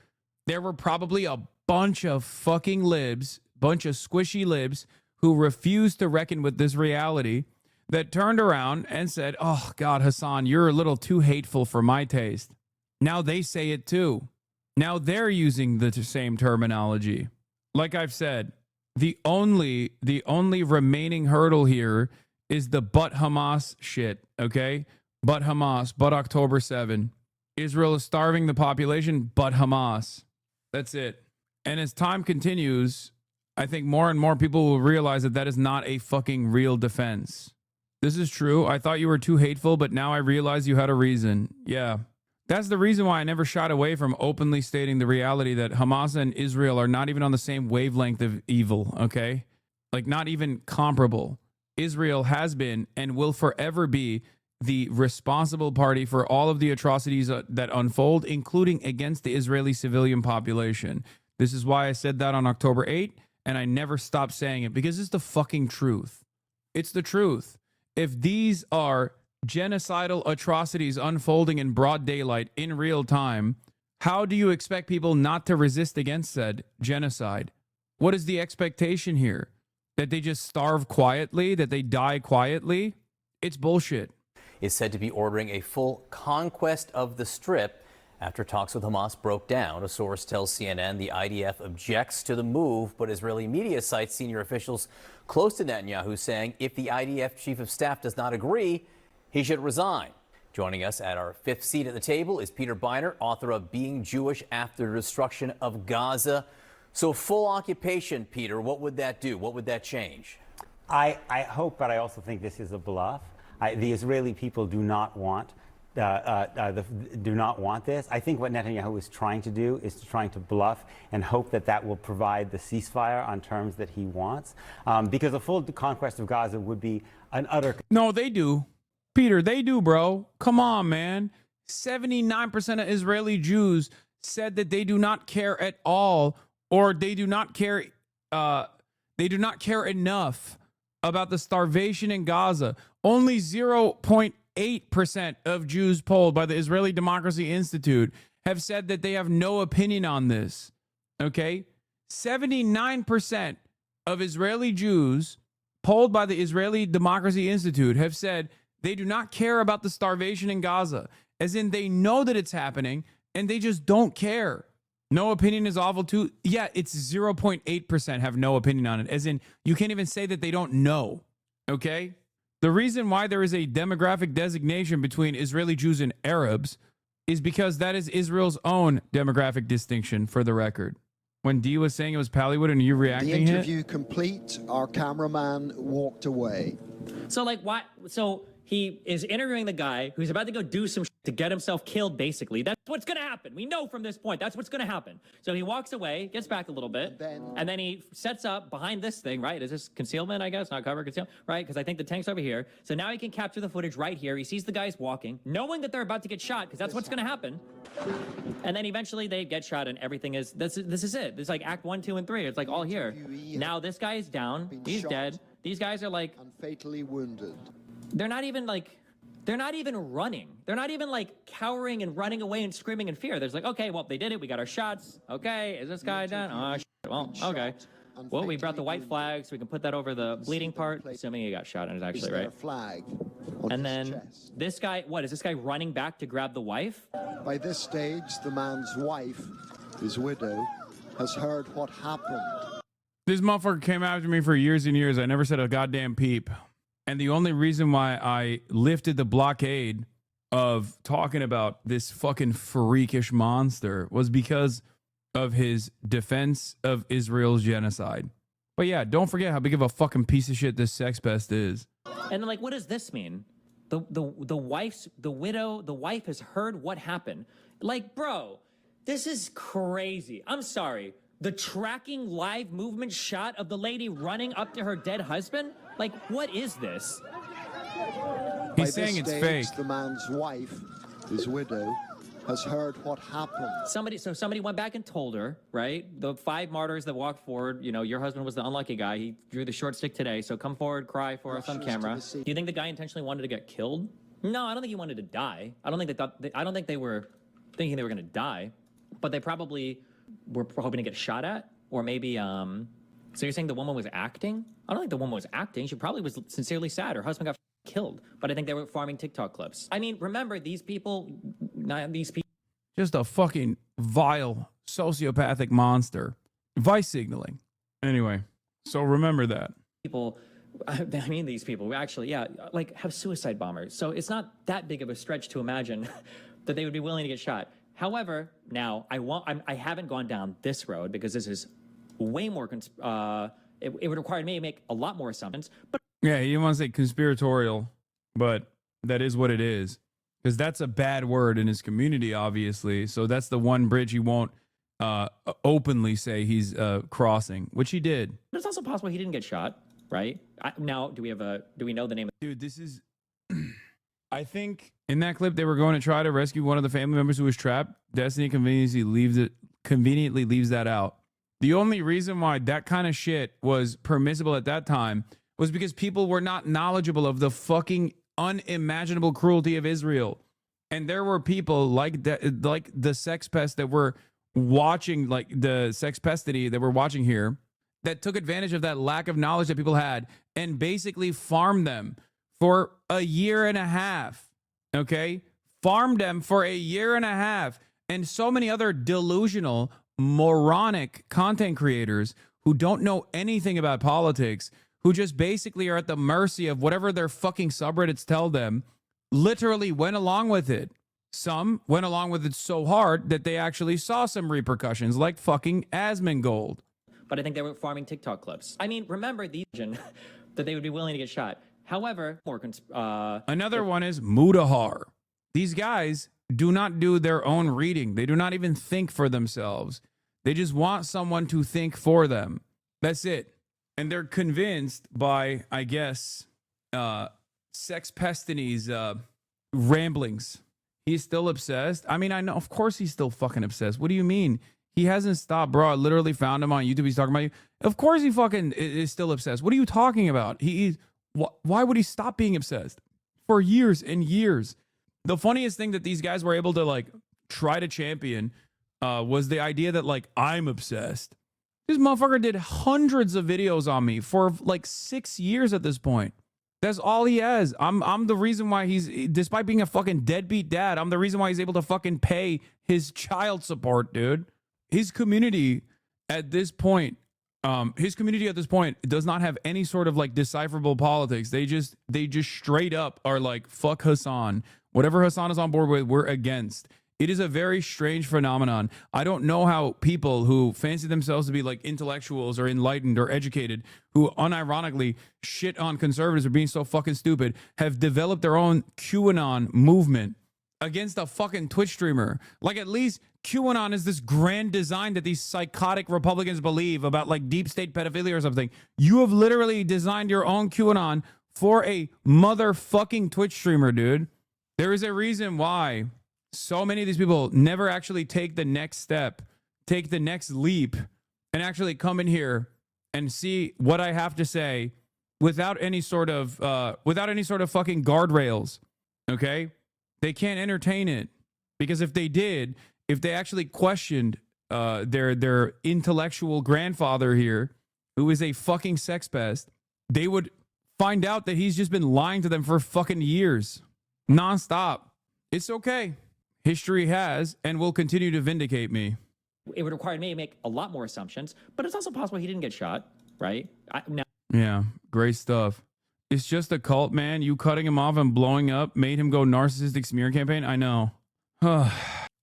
there were probably a bunch of fucking libs, bunch of squishy libs who refused to reckon with this reality that turned around and said, oh, God, Hasan, you're a little too hateful for my taste. Now they say it too. Now they're using the same terminology. Like I've said, the only remaining hurdle here is the but Hamas shit, okay? But Hamas, but October 7. Israel is starving the population, but Hamas. That's it. And as time continues, I think more and more people will realize that that is not a fucking real defense. This is true. I thought you were too hateful, but now I realize you had a reason. Yeah. That's the reason why I never shied away from openly stating the reality that Hamas and Israel are not even on the same wavelength of evil, okay? Like, not even comparable. Israel has been and will forever be the responsible party for all of the atrocities that unfold, including against the Israeli civilian population. This is why I said that on October 8th, and I never stopped saying it, because it's the fucking truth. It's the truth. If these are genocidal atrocities unfolding in broad daylight in real time, how do you expect people not to resist against said genocide? What is the expectation here? That they just starve quietly? That they die quietly? It's bullshit. Is said to be ordering a full conquest of the Strip after talks with Hamas broke down. A source tells CNN the IDF objects to the move, but Israeli media cites senior officials close to Netanyahu saying if the IDF chief of staff does not agree, he should resign. Joining us at our fifth seat at the table is Peter Beiner, author of Being Jewish After the Destruction of Gaza. So full occupation, Peter, what would that do? What would that change? I hope, but I also think this is a bluff. The Israeli people do not want this. I think what Netanyahu is trying to do is trying to bluff and hope that that will provide the ceasefire on terms that he wants. Because a full conquest of Gaza would be an utter... No, they do. Peter, they do, bro. Come on, man. 79% of Israeli Jews said that they do not care at all, or they do not care enough about the starvation in Gaza. Only 0.8% of Jews polled by the Israeli Democracy Institute have said that they have no opinion on this. Okay? 79% of Israeli Jews polled by the Israeli Democracy Institute have said they do not care about the starvation in Gaza, as in they know that it's happening and they just don't care. No opinion is awful too. Yeah, it's 0.8% have no opinion on it, as in you can't even say that they don't know. Okay? The reason why there is a demographic designation between Israeli Jews and Arabs is because that is Israel's own demographic distinction, for the record. When Dee was saying it was Pallywood and you reacting The interview complete, our cameraman walked away. So like what? So he is interviewing the guy who's about to go do some shit to get himself killed, basically. That's what's going to happen. We know from this point, that's what's going to happen. So he walks away, gets back a little bit, and then he sets up behind this thing, right? Is this concealment, I guess? Not cover, concealment, right? Because I think the tank's over here. So now he can capture the footage right here. He sees the guys walking, knowing that they're about to get shot, because that's what's going to happen. And then eventually they get shot and everything is, this is it. It's like act 1, 2, and 3. It's like all here. Now this guy is down. He's dead. These guys are like... and fatally wounded. They're not even like... They're not even running. They're not even like cowering and running away and screaming in fear. There's like, okay, well, they did it. We got our shots. Okay, is this guy done? Oh, shit. Well, okay. Well, we brought the white flag, so we can put that over the bleeding part, assuming he got shot and is actually right. Flag and then this guy, what, is this guy running back to grab the wife? By this stage, the man's wife, his widow, has heard what happened. This motherfucker came after me for years and years. I never said a goddamn peep. And the only reason why I lifted the blockade of talking about this fucking freakish monster was because of his defense of Israel's genocide. But yeah, don't forget how big of a fucking piece of shit this sex pest is. And then, like, what does this mean? The wife has heard what happened. Like, bro, this is crazy. I'm sorry. The tracking live movement shot of the lady running up to her dead husband? Like, what is this? He's saying it's fake. The man's wife, his widow, has heard what happened. Somebody went back and told her, right? The 5 martyrs that walked forward, you know, your husband was the unlucky guy. He drew the short stick today, so come forward, cry for us on camera. Do you think the guy intentionally wanted to get killed? No, I don't think he wanted to die. I don't think they were thinking they were going to die, but they probably we're hoping to get shot at, or maybe so you're saying the woman was acting? I don't think the woman was acting. She probably was sincerely sad. Her husband got killed, but I think they were farming TikTok clips. I mean, remember these people, Just a fucking vile sociopathic monster. Vice signaling. Anyway, so remember that. people, I mean, these people actually, yeah, like have suicide bombers. So it's not that big of a stretch to imagine that they would be willing to get shot. However, now I haven't gone down this road because this is way more, it would require me to make a lot more assumptions. But Yeah, you didn't want to say conspiratorial, but that is what it is. Because that's a bad word in his community, obviously. So that's the one bridge he won't openly say he's crossing, which he did. it's also possible he didn't get shot, right? Now, do we know the name? Dude, this is, I think in that clip, they were going to try to rescue one of the family members who was trapped. Destiny conveniently leaves that out. The only reason why that kind of shit was permissible at that time was because people were not knowledgeable of the fucking unimaginable cruelty of Israel. And there were people like that, like the sex pest that were watching, like the sex pestity that we're watching here, that took advantage of that lack of knowledge that people had and basically farmed them for a year and a half. Okay? Farmed them for a year and a half. And so many other delusional, moronic content creators who don't know anything about politics, who just basically are at the mercy of whatever their fucking subreddits tell them, literally went along with it. Some went along with it so hard that they actually saw some repercussions, like fucking Asmongold. But I think they were farming TikTok clips. I mean, remember the that they would be willing to get shot. However, another one is Mudahar. These guys do not do their own reading. They do not even think for themselves. They just want someone to think for them. That's it. And they're convinced by, I guess, Sex Pestany's ramblings. He's still obsessed. I mean, I know, of course he's still fucking obsessed. What do you mean? He hasn't stopped, bro. I literally found him on YouTube. He's talking about you. Of course he fucking is still obsessed. What are you talking about? Why would he stop being obsessed? For years and years. The funniest thing that these guys were able to, like, try to champion was the idea that, like, I'm obsessed. This motherfucker did hundreds of videos on me for like 6 years at this point. That's all he has. I'm the reason why he's, despite being a fucking deadbeat dad, I'm the reason why he's able to fucking pay his child support, dude. His community at this point does not have any sort of like decipherable politics. They just straight up are like, fuck Hasan. Whatever Hasan is on board with, we're against. It is a very strange phenomenon. I don't know how people who fancy themselves to be like intellectuals or enlightened or educated, who unironically shit on conservatives for being so fucking stupid, have developed their own QAnon movement against a fucking Twitch streamer. Like, at least QAnon is this grand design that these psychotic Republicans believe about, like deep state pedophilia or something. You have literally designed your own QAnon for a motherfucking Twitch streamer, dude. There is a reason why so many of these people never actually take the next step, take the next leap, and actually come in here and see what I have to say without any sort of fucking guardrails. Okay? They can't entertain it. Because if they did, if they actually questioned their intellectual grandfather here, who is a fucking sex pest, they would find out that he's just been lying to them for fucking years. Nonstop. It's okay. History has and will continue to vindicate me. It would require me to make a lot more assumptions, but it's also possible he didn't get shot, right? Yeah, great stuff. It's just a cult, man. You cutting him off and blowing up made him go narcissistic smear campaign. I know.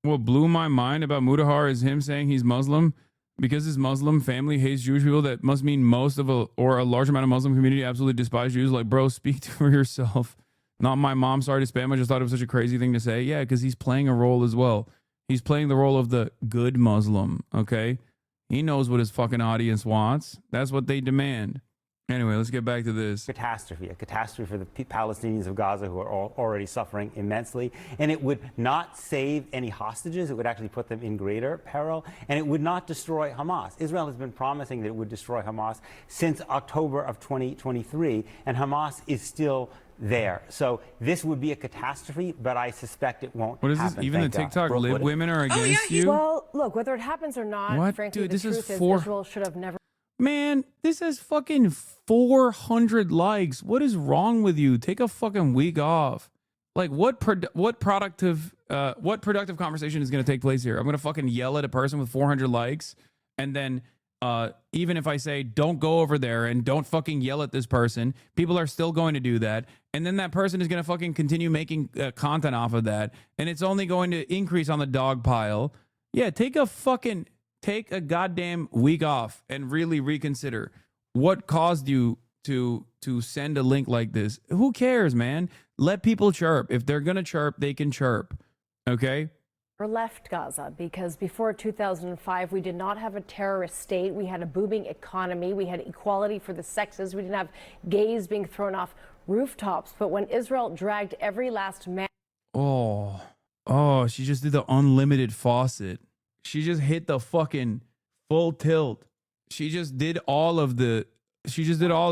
What blew my mind about Mudahar is him saying he's Muslim because his Muslim family hates Jewish people. That must mean most of a large amount of Muslim community absolutely despise Jews. Like, bro, speak for yourself. Not my mom, sorry to spam. I just thought it was such a crazy thing to say. Yeah, because he's playing a role as well. He's playing the role of the good Muslim, okay? He knows what his fucking audience wants. That's what they demand. Anyway, let's get back to this. A catastrophe for the Palestinians of Gaza who are already suffering immensely. And it would not save any hostages. It would actually put them in greater peril. And it would not destroy Hamas. Israel has been promising that it would destroy Hamas since October of 2023. And Hamas is still there. So this would be a catastrophe, but I suspect it won't What is happen. this? Even the TikTok lib women are against you? Well, look, whether it happens or not, What? frankly, Dude, the this is truth is four- Israel should have never. Man, this has fucking 400 likes. What is wrong with you? Take a fucking week off. Like, what productive conversation is going to take place here? I'm going to fucking yell at a person with 400 likes, and then even if I say don't go over there and don't fucking yell at this person, people are still going to do that, and then that person is going to fucking continue making content off of that, and it's only going to increase on the dog pile. Yeah, take a goddamn week off and really reconsider what caused you to send a link like this. Who cares, man? Let people chirp. If they're gonna chirp, they can chirp. Okay? Or left Gaza, because before 2005, we did not have a terrorist state. We had a booming economy. We had equality for the sexes. We didn't have gays being thrown off rooftops. But when Israel dragged every last man. Oh, she just did the unlimited faucet. She just hit the fucking full tilt. She just did all the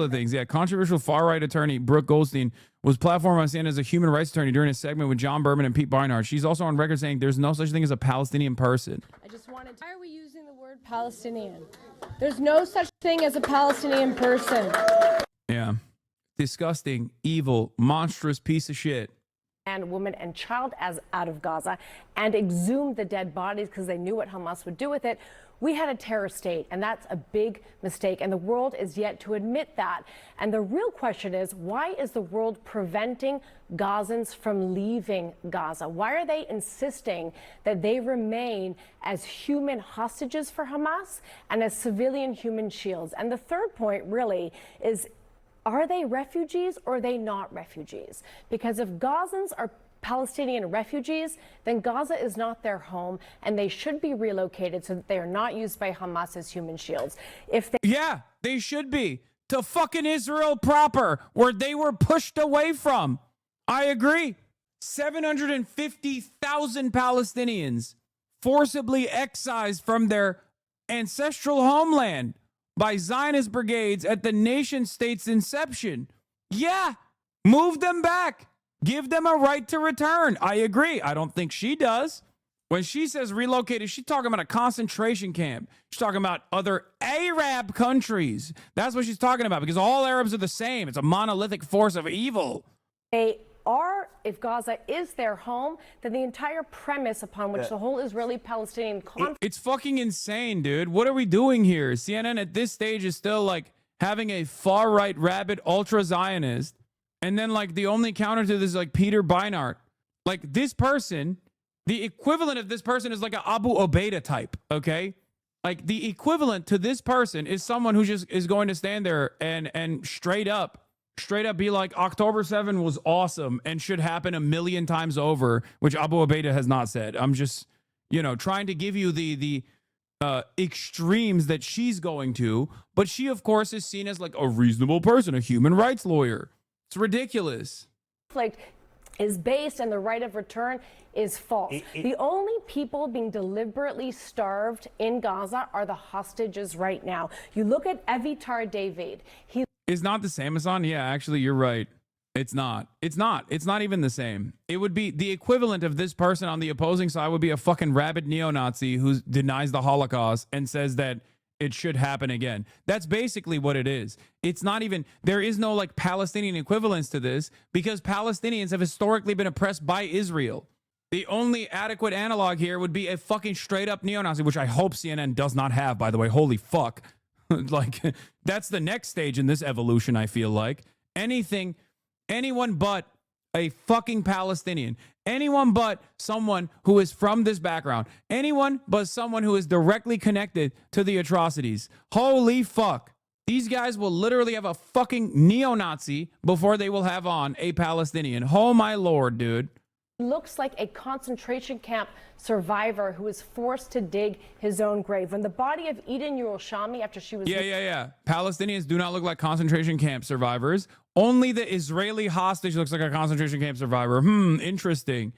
things. Yeah, controversial far-right attorney Brooke Goldstein was platformed on CNN as a human rights attorney during a segment with John Berman and Pete Beinart. She's also on record saying there's no such thing as a Palestinian person. I just wanted to, why are we using the word Palestinian? There's no such thing as a Palestinian person. Yeah. Disgusting, evil, monstrous piece of shit. And woman and child as out of Gaza and exhumed the dead bodies because they knew what Hamas would do with it. We had a terror state, and that's a big mistake, and the world is yet to admit that. And the real question is, why is the world preventing Gazans from leaving Gaza? Why are they insisting that they remain as human hostages for Hamas and as civilian human shields? And the third point really is, are they refugees or are they not refugees? Because if Gazans are Palestinian refugees, then Gaza is not their home and they should be relocated so that they are not used by Hamas as human shields. Yeah, they should be to fucking Israel proper, where they were pushed away from. I agree. 750,000 Palestinians forcibly excised from their ancestral homeland by Zionist brigades at the nation state's inception. Yeah, move them back. Give them a right to return. I agree. I don't think she does. When she says relocated, she's talking about a concentration camp. She's talking about other Arab countries. That's what she's talking about, because all Arabs are the same. It's a monolithic force of evil. If Gaza is their home, then the entire premise upon which the whole Israeli-Palestinian conflict. It's fucking insane, dude. What are we doing here? CNN at this stage is still like having a far-right, rabid, ultra-Zionist. And then like the only counter to this is like Peter Beinart. Like this person, the equivalent of this person is like an Abu Obaida type, okay? Like the equivalent to this person is someone who just is going to stand there and straight up be like, October 7 was awesome and should happen a million times over, which Abu Obaida has not said. I'm just, trying to give you the extremes that she's going to, but she of course is seen as like a reasonable person, a human rights lawyer. It's ridiculous. Conflict is based and the right of return is false. The only people being deliberately starved in Gaza are the hostages right now. You look at Avitar David. It's not the same, Hassan. Yeah, actually, you're right. It's not. It's not even the same. It would be the equivalent of this person on the opposing side would be a fucking rabid neo-Nazi who denies the Holocaust and says that it should happen again. That's basically what it is. It's not even, there is no like Palestinian equivalence to this because Palestinians have historically been oppressed by Israel. The only adequate analog here would be a fucking straight up neo-Nazi, which I hope CNN does not have, by the way. Holy fuck. Like, that's the next stage in this evolution, I feel like. Anyone but a fucking Palestinian. Anyone but someone who is from this background. Anyone but someone who is directly connected to the atrocities. Holy fuck. These guys will literally have a fucking neo-Nazi before they will have on a Palestinian. Oh my lord, dude. looks like a concentration camp survivor who was forced to dig his own grave. When the body of Eden Yerushalmi, after she was... Yeah. Palestinians do not look like concentration camp survivors. Only the Israeli hostage looks like a concentration camp survivor. Interesting.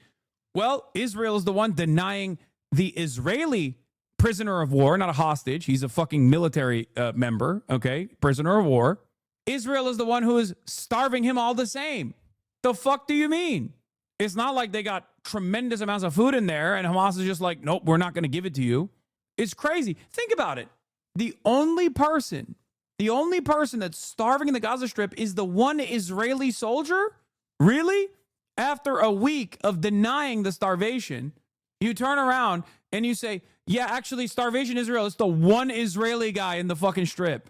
Well, Israel is the one denying the Israeli prisoner of war, not a hostage. He's a fucking military member, okay? Prisoner of war. Israel is the one who is starving him all the same. The fuck do you mean? It's not like they got tremendous amounts of food in there and Hamas is just like, nope, we're not going to give it to you. It's crazy. Think about it. The only person that's starving in the Gaza Strip is the one Israeli soldier? Really? After a week of denying the starvation, you turn around and you say, yeah, actually, starvation Israel, it's the one Israeli guy in the fucking strip.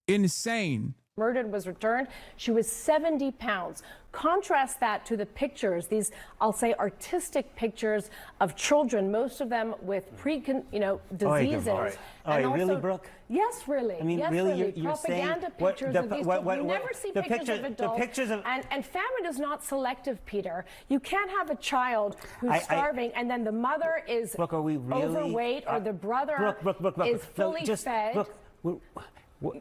Insane. Murdered was returned. She was 70 pounds. Contrast that to the pictures, these, I'll say, artistic pictures of children, most of them with diseases. Really, Brooke? Yes, really. I mean, yes, really, you're propaganda saying pictures of these children. You never see pictures of adults. And famine is not selective, Peter. You can't have a child who's starving and then the mother is Brooke, are we really, overweight or the brother is fully fed.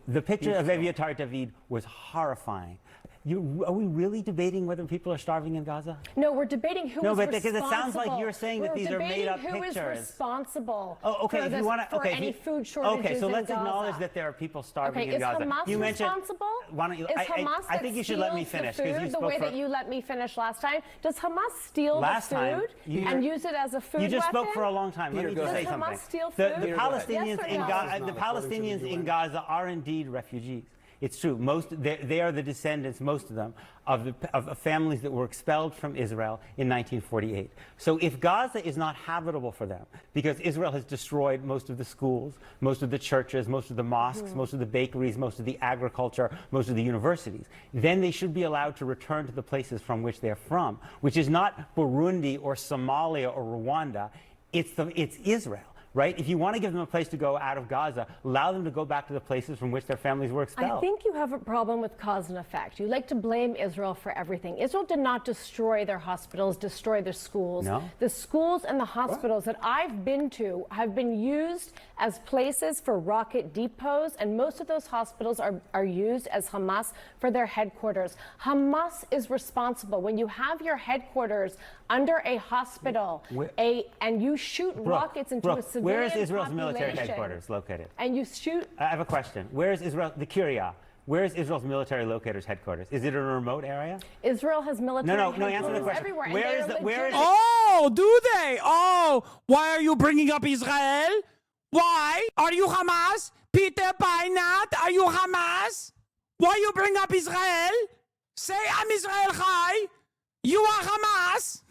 The picture of Eviatar David was horrifying. Are we really debating whether people are starving in Gaza? No, we're debating who is responsible. Because it sounds like you're saying that these are made-up pictures. Who is responsible for any food shortages Okay, so let's in Gaza. acknowledge that there are people starving in Gaza. Is Hamas responsible? Why don't you? I think you should let me finish. The way that you let me finish last time. Does Hamas steal the food and use it as a food weapon? You just spoke for a long time. Let me just say something. Does Hamas steal food? The Palestinians in Gaza are indeed refugees. It's true. They are the descendants, most of them, of families that were expelled from Israel in 1948. So if Gaza is not habitable for them, because Israel has destroyed most of the schools, most of the churches, most of the mosques, most of the bakeries, most of the agriculture, most of the universities, then they should be allowed to return to the places from which they're from, which is not Burundi or Somalia or Rwanda. It's Israel. Right? If you want to give them a place to go out of Gaza, allow them to go back to the places from which their families were expelled. I think you have a problem with cause and effect. You like to blame Israel for everything. Israel did not destroy their hospitals, destroy their schools. No. The schools and the hospitals that I've been to have been used as places for rocket depots, and most of those hospitals are used as Hamas for their headquarters. Hamas is responsible. When you have your headquarters under a hospital and you shoot rockets into a civilian where is Israel's population, military headquarters located? And you shoot... I have a question. Where is Israel, the Kiryat? Where is Israel's military locators headquarters? Is it in a remote area? Israel has military answer the question. Everywhere. Where is Oh, do they? Oh, why are you bringing up Israel? Why? Are you Hamas? Peter Beinat, are you Hamas? Why you bring up Israel? Say I'm Israel Chai. You are Hamas.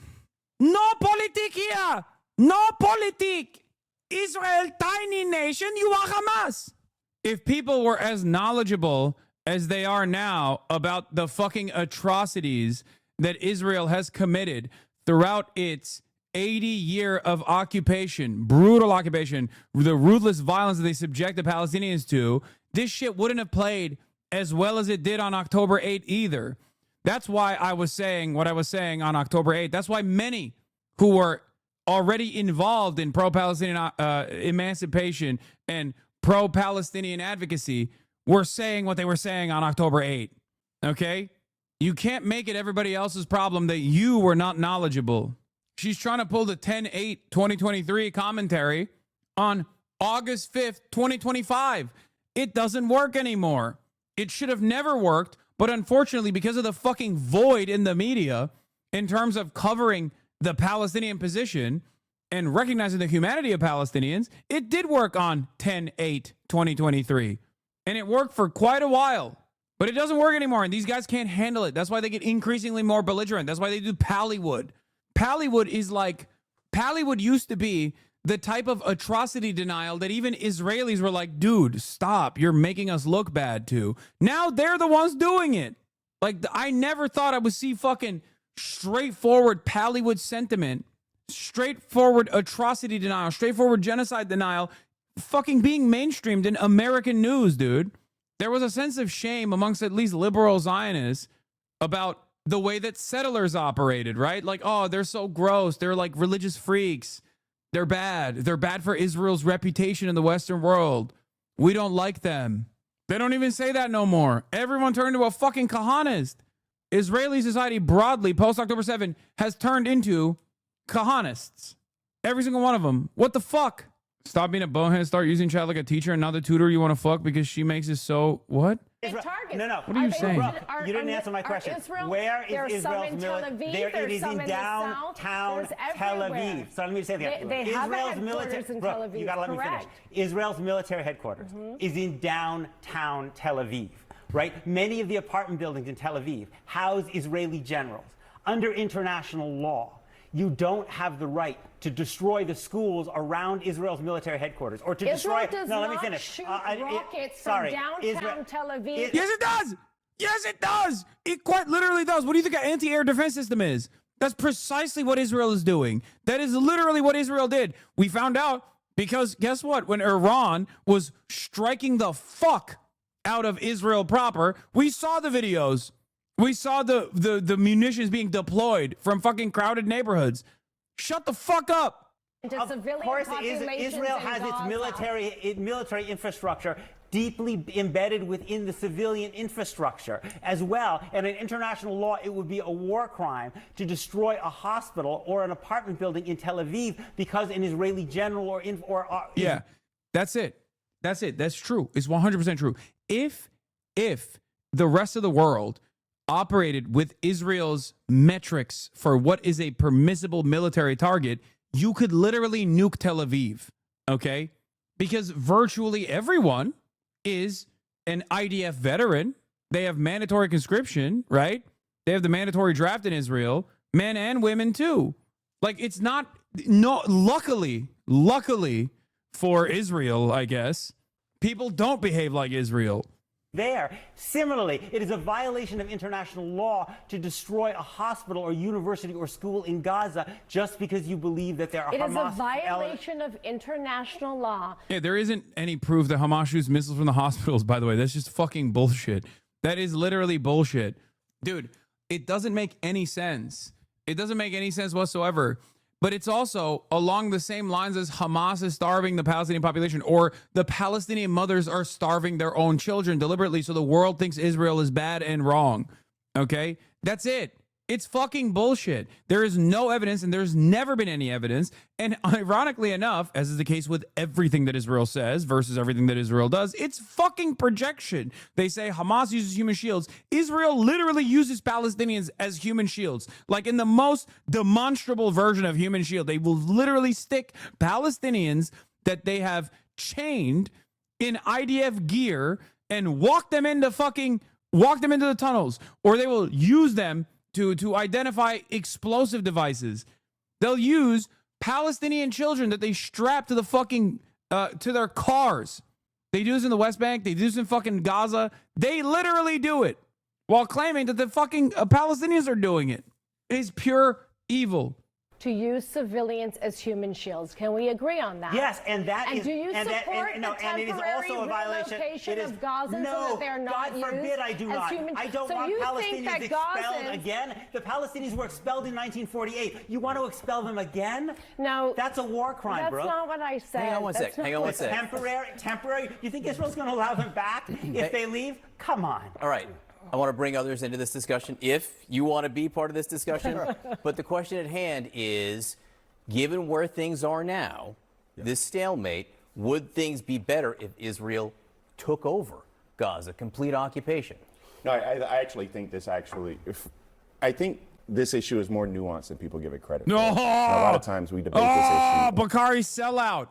No politic here. No politic. Israel, tiny nation, you are Hamas. If people were as knowledgeable as they are now about the fucking atrocities that Israel has committed throughout its 80-year of occupation, brutal occupation, the ruthless violence that they subject the Palestinians to, this shit wouldn't have played as well as it did on October 8th either. That's why I was saying what I was saying on October 8th. That's why many who were already involved in pro-Palestinian emancipation and pro-Palestinian advocacy were saying what they were saying on October 8th. Okay? You can't make it everybody else's problem that you were not knowledgeable. She's trying to pull the 10/8/2023 commentary on August 5th, 2025. It doesn't work anymore. It should have never worked, but unfortunately, because of the fucking void in the media in terms of covering the Palestinian position and recognizing the humanity of Palestinians, it did work on 10/8/2023. And it worked for quite a while. But it doesn't work anymore, and these guys can't handle it. That's why they get increasingly more belligerent. That's why they do Pallywood. Pallywood used to be the type of atrocity denial that even Israelis were like, dude, stop. You're making us look bad too. Now they're the ones doing it. Like, I never thought I would see fucking straightforward Pallywood sentiment, straightforward atrocity denial, straightforward genocide denial fucking being mainstreamed in American news, dude. There was a sense of shame amongst at least liberal Zionists about the way that settlers operated, right? Like, oh, they're so gross. They're like religious freaks. They're bad. They're bad for Israel's reputation in the Western world. We don't like them. They don't even say that no more. Everyone turned into a fucking Kahanist. Israeli society broadly, post-October 7, has turned into Kahanists. Every single one of them. What the fuck? Stop being a bonehead, start using chat like a teacher, and now the tutor you want to fuck because she makes it so... What? No. What are you saying? You didn't answer my question. Where is Israel's military? It is in downtown Tel Aviv. So let me say that. They have a headquarters in Tel Aviv. You gotta let me finish. Israel's military headquarters is in downtown Tel Aviv, right? Many of the apartment buildings in Tel Aviv house Israeli generals. Under international law, you don't have the right to destroy the schools around Israel's military headquarters or to Israel destroy. does No, let me not finish. shoot rockets from downtown Tel Aviv. Yes, it does. Yes, it does. It quite literally does. What do you think an anti-air defense system is? That's precisely what Israel is doing. That is literally what Israel did. We found out because guess what? When Iran was striking the fuck out of Israel proper, we saw the videos. We saw the munitions being deployed from fucking crowded neighborhoods. Shut the fuck up. Of course, Israel has its military infrastructure deeply embedded within the civilian infrastructure as well. And in international law, it would be a war crime to destroy a hospital or an apartment building in Tel Aviv because an Israeli general yeah, that's it. That's it. That's true. It's 100% true. If the rest of the world operated with Israel's metrics for what is a permissible military target, you could literally nuke Tel Aviv, okay? Because virtually everyone is an IDF veteran. They have mandatory conscription, right? They have the mandatory draft in Israel, men and women too. Like it's not, no, luckily for Israel, I guess, people don't behave like Israel. There. Similarly, it is a violation of international law to destroy a hospital or university or school in Gaza just because you believe that there are Hamas. It is a violation of international law. Yeah, there isn't any proof that Hamas shoots missiles from the hospitals, by the way. That's just fucking bullshit. That is literally bullshit. Dude, it doesn't make any sense. It doesn't make any sense whatsoever. But it's also along the same lines as Hamas is starving the Palestinian population, or the Palestinian mothers are starving their own children deliberately so the world thinks Israel is bad and wrong. Okay? That's it. It's fucking bullshit. There is no evidence, and there's never been any evidence. And ironically enough, as is the case with everything that Israel says versus everything that Israel does, it's fucking projection. They say Hamas uses human shields. Israel literally uses Palestinians as human shields. Like in the most demonstrable version of human shield, they will literally stick Palestinians that they have chained in IDF gear and walk them into the tunnels, or they will use them to identify explosive devices. They'll use Palestinian children that they strap to the fucking to their cars. They do this in the West Bank. They do this in fucking Gaza. They literally do it while claiming that the fucking Palestinians are doing it. It is pure evil. To use civilians as human shields. Can we agree on that? Yes, and that and is... do you and support that, and, the it is temporary also a violation. relocation It is, of Gazans no, so that they're not God forbid I do not. I don't want Palestinians expelled again. The Palestinians were expelled in 1948. You want to expel them again? No. That's a war crime, bro. That's not what I said. Hang on one sec. Temporary. You think Israel's going to allow them back if they leave? Come on. All right. I want to bring others into this discussion if you want to be part of this discussion. But the question at hand is, given where things are now, this stalemate, would things be better if Israel took over Gaza, complete occupation? No, I actually think I think this issue is more nuanced than people give it credit for. No! A lot of times we debate this issue. Bakari sellout.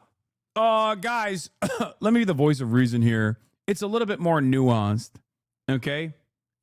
Guys, let me be the voice of reason here. It's a little bit more nuanced, okay?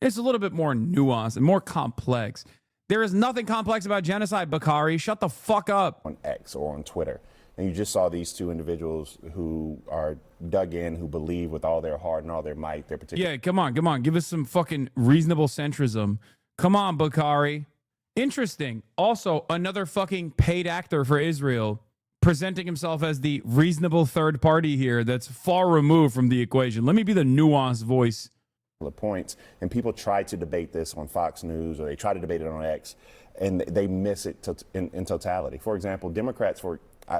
It's a little bit more nuanced and more complex. There is nothing complex about genocide, Bakari. Shut the fuck up. On X or on Twitter. And you just saw these two individuals who are dug in, who believe with all their heart and all their might, their particular... Yeah, come on. Give us some fucking reasonable centrism. Come on, Bakari. Interesting. Also, another fucking paid actor for Israel presenting himself as the reasonable third party here that's far removed from the equation. Let me be the nuanced voice points, and people try to debate this on Fox News or they try to debate it on X, and they miss it in totality. For example, Democrats,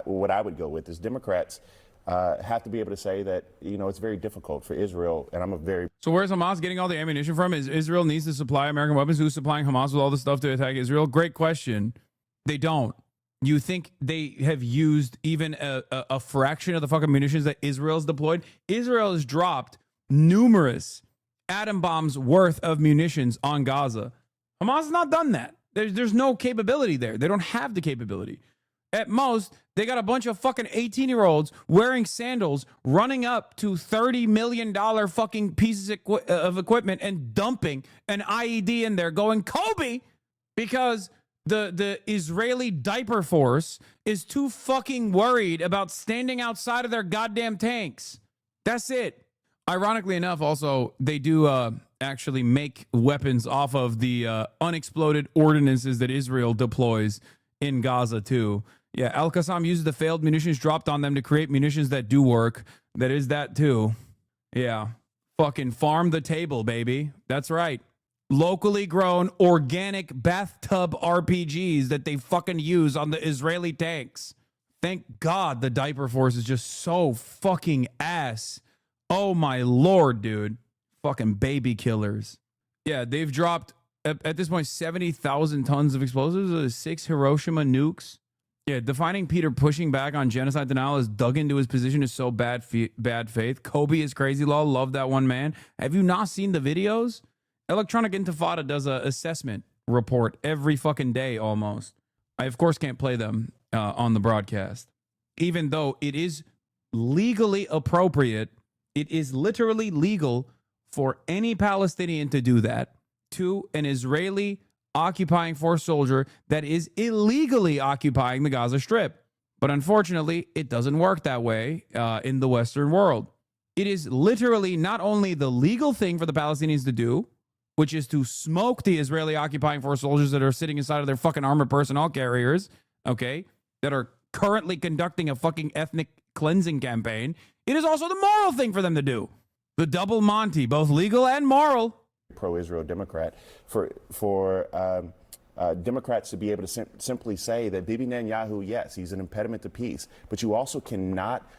what I would go with is Democrats have to be able to say that, you know, it's very difficult for Israel, and I'm a very... So where's Hamas getting all the ammunition from? Is Israel needs to supply American weapons? Who's supplying Hamas with all the stuff to attack Israel? Great question. They don't. You think they have used even a fraction of the fucking munitions that Israel's deployed? Israel has dropped numerous atom bombs worth of munitions on Gaza. Hamas has not done that. There's no capability there. They don't have the capability. At most, they got a bunch of fucking 18-year-olds wearing sandals running up to $30 million fucking pieces of equipment and dumping an IED in there going, Kobe, because the Israeli diaper force is too fucking worried about standing outside of their goddamn tanks. That's it. Ironically enough, also, they do actually make weapons off of the unexploded ordinances that Israel deploys in Gaza, too. Yeah, Al-Qassam uses the failed munitions dropped on them to create munitions that do work. That is that, too. Yeah. Fucking farm the table, baby. That's right. Locally grown, organic bathtub RPGs that they fucking use on the Israeli tanks. Thank God the diaper force is just so fucking ass. Oh my Lord, dude. Fucking baby killers. Yeah, they've dropped, at this point, 70,000 tons of explosives, 6 Hiroshima nukes. Yeah, defining Peter pushing back on genocide denial as dug into his position is so bad faith. Kobe is crazy law. Love that one, man. Have you not seen the videos? Electronic Intifada does an assessment report every fucking day almost. I, of course, can't play them on the broadcast. Even though it is legally appropriate, it is literally legal for any Palestinian to do that to an Israeli occupying force soldier that is illegally occupying the Gaza Strip. But unfortunately, it doesn't work that way in the Western world. It is literally not only the legal thing for the Palestinians to do, which is to smoke the Israeli occupying force soldiers that are sitting inside of their fucking armored personnel carriers, okay, that are currently conducting a fucking ethnic cleansing campaign. It is also the moral thing for them to do. The double Monty, both legal and moral. Pro-Israel Democrat, for Democrats to be able to simply say that Bibi Netanyahu, yes, he's an impediment to peace, but you also cannot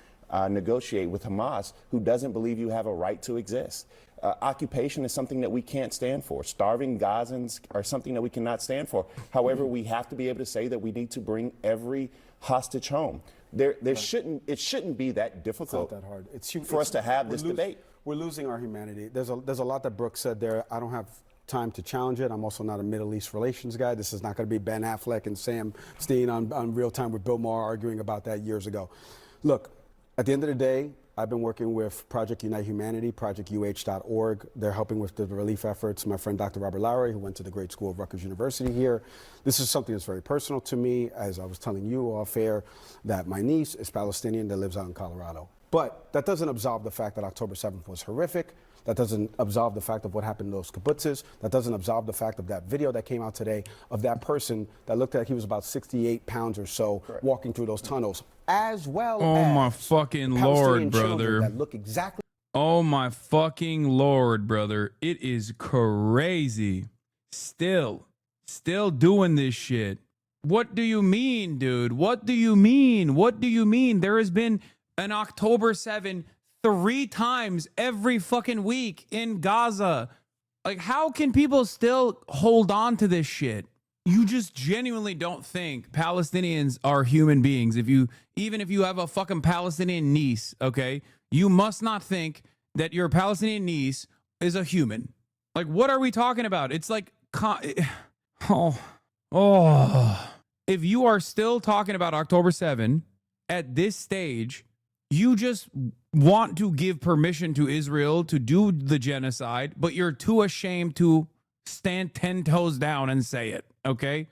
negotiate with Hamas, who doesn't believe you have a right to exist. Occupation is something that we can't stand for. Starving Gazans are something that we cannot stand for. However, we have to be able to say that we need to bring every hostage home. It shouldn't be that difficult. It's not that hard. It's for us to have this debate. We're losing our humanity. There's a lot that Brooke said there. I don't have time to challenge it. I'm also not a Middle East relations guy. This is not going to be Ben Affleck and Sam Steen on Real Time with Bill Maher arguing about that years ago. Look, at the end of the day, I've been working with Project Unite Humanity, projectuh.org. They're helping with the relief efforts. My friend Dr. Robert Lowry, who went to the great school of Rutgers University here. This is something that's very personal to me. As I was telling you off air, that my niece is Palestinian that lives out in Colorado. But that doesn't absolve the fact that October 7th was horrific. That doesn't absolve the fact of what happened in those kibbutzes. That doesn't absolve the fact of that video that came out today of that person that looked like he was about 68 pounds or so walking through those tunnels, as well as my fucking Lord, brother. That look exactly. Oh my fucking Lord, brother. It is crazy. Still doing this shit. What do you mean, dude? What do you mean? What do you mean? There has been an October 7 3 times every fucking week in Gaza. Like, how can people still hold on to this shit? You just genuinely don't think Palestinians are human beings. Even if you have a fucking Palestinian niece, okay, you must not think that your Palestinian niece is a human. Like, what are we talking about? It's like, if you are still talking about October 7 at this stage, you just want to give permission to Israel to do the genocide, but you're too ashamed to stand 10 toes down and say it, okay?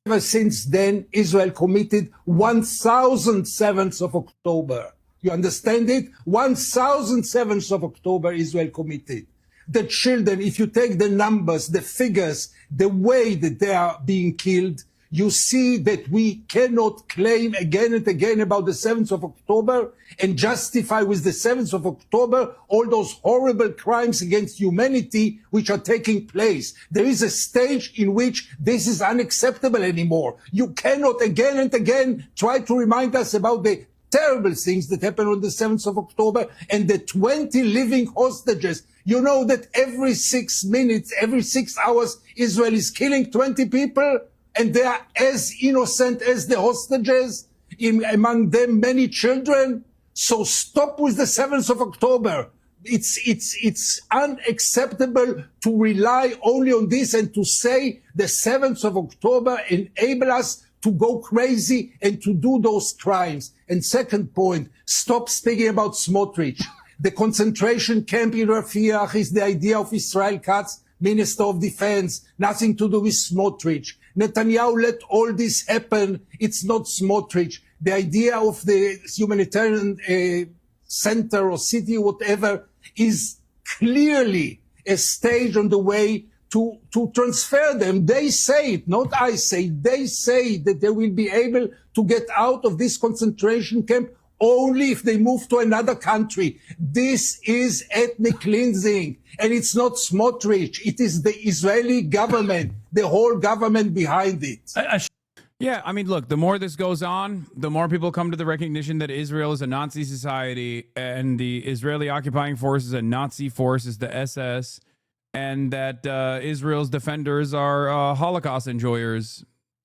Ever since then, Israel committed 1,000 7th of October. You understand it? 1,000 7th of October Israel committed. The children, if you take the numbers, the figures, the way that they are being killed, you see that we cannot claim again and again about the 7th of October and justify with the 7th of October all those horrible crimes against humanity which are taking place. There is a stage in which this is unacceptable anymore. You cannot again and again try to remind us about the terrible things that happened on the 7th of October and the 20 living hostages. You know that every 6 minutes, every 6 hours, Israel is killing 20 people, and they are as innocent as the hostages, among them many children. So stop with the 7th of October. It's unacceptable to rely only on this and to say the 7th of October enable us to go crazy and to do those crimes. And second point, stop speaking about Smotrich. The concentration camp in Rafiah is the idea of Israel Katz, Minister of Defense, nothing to do with Smotrich. Netanyahu let all this happen. It's not Smotrich. The idea of the humanitarian center or city, whatever, is clearly a stage on the way to transfer them. They say it, not I say. They say that they will be able to get out of this concentration camp only if they move to another country. This is ethnic cleansing, and it's not Smotrich. It is the Israeli government, the whole government behind it. Yeah, I mean, look, the more this goes on, the more people come to the recognition that Israel is a Nazi society and the Israeli occupying force is a Nazi force, is the SS, and that Israel's defenders are Holocaust enjoyers,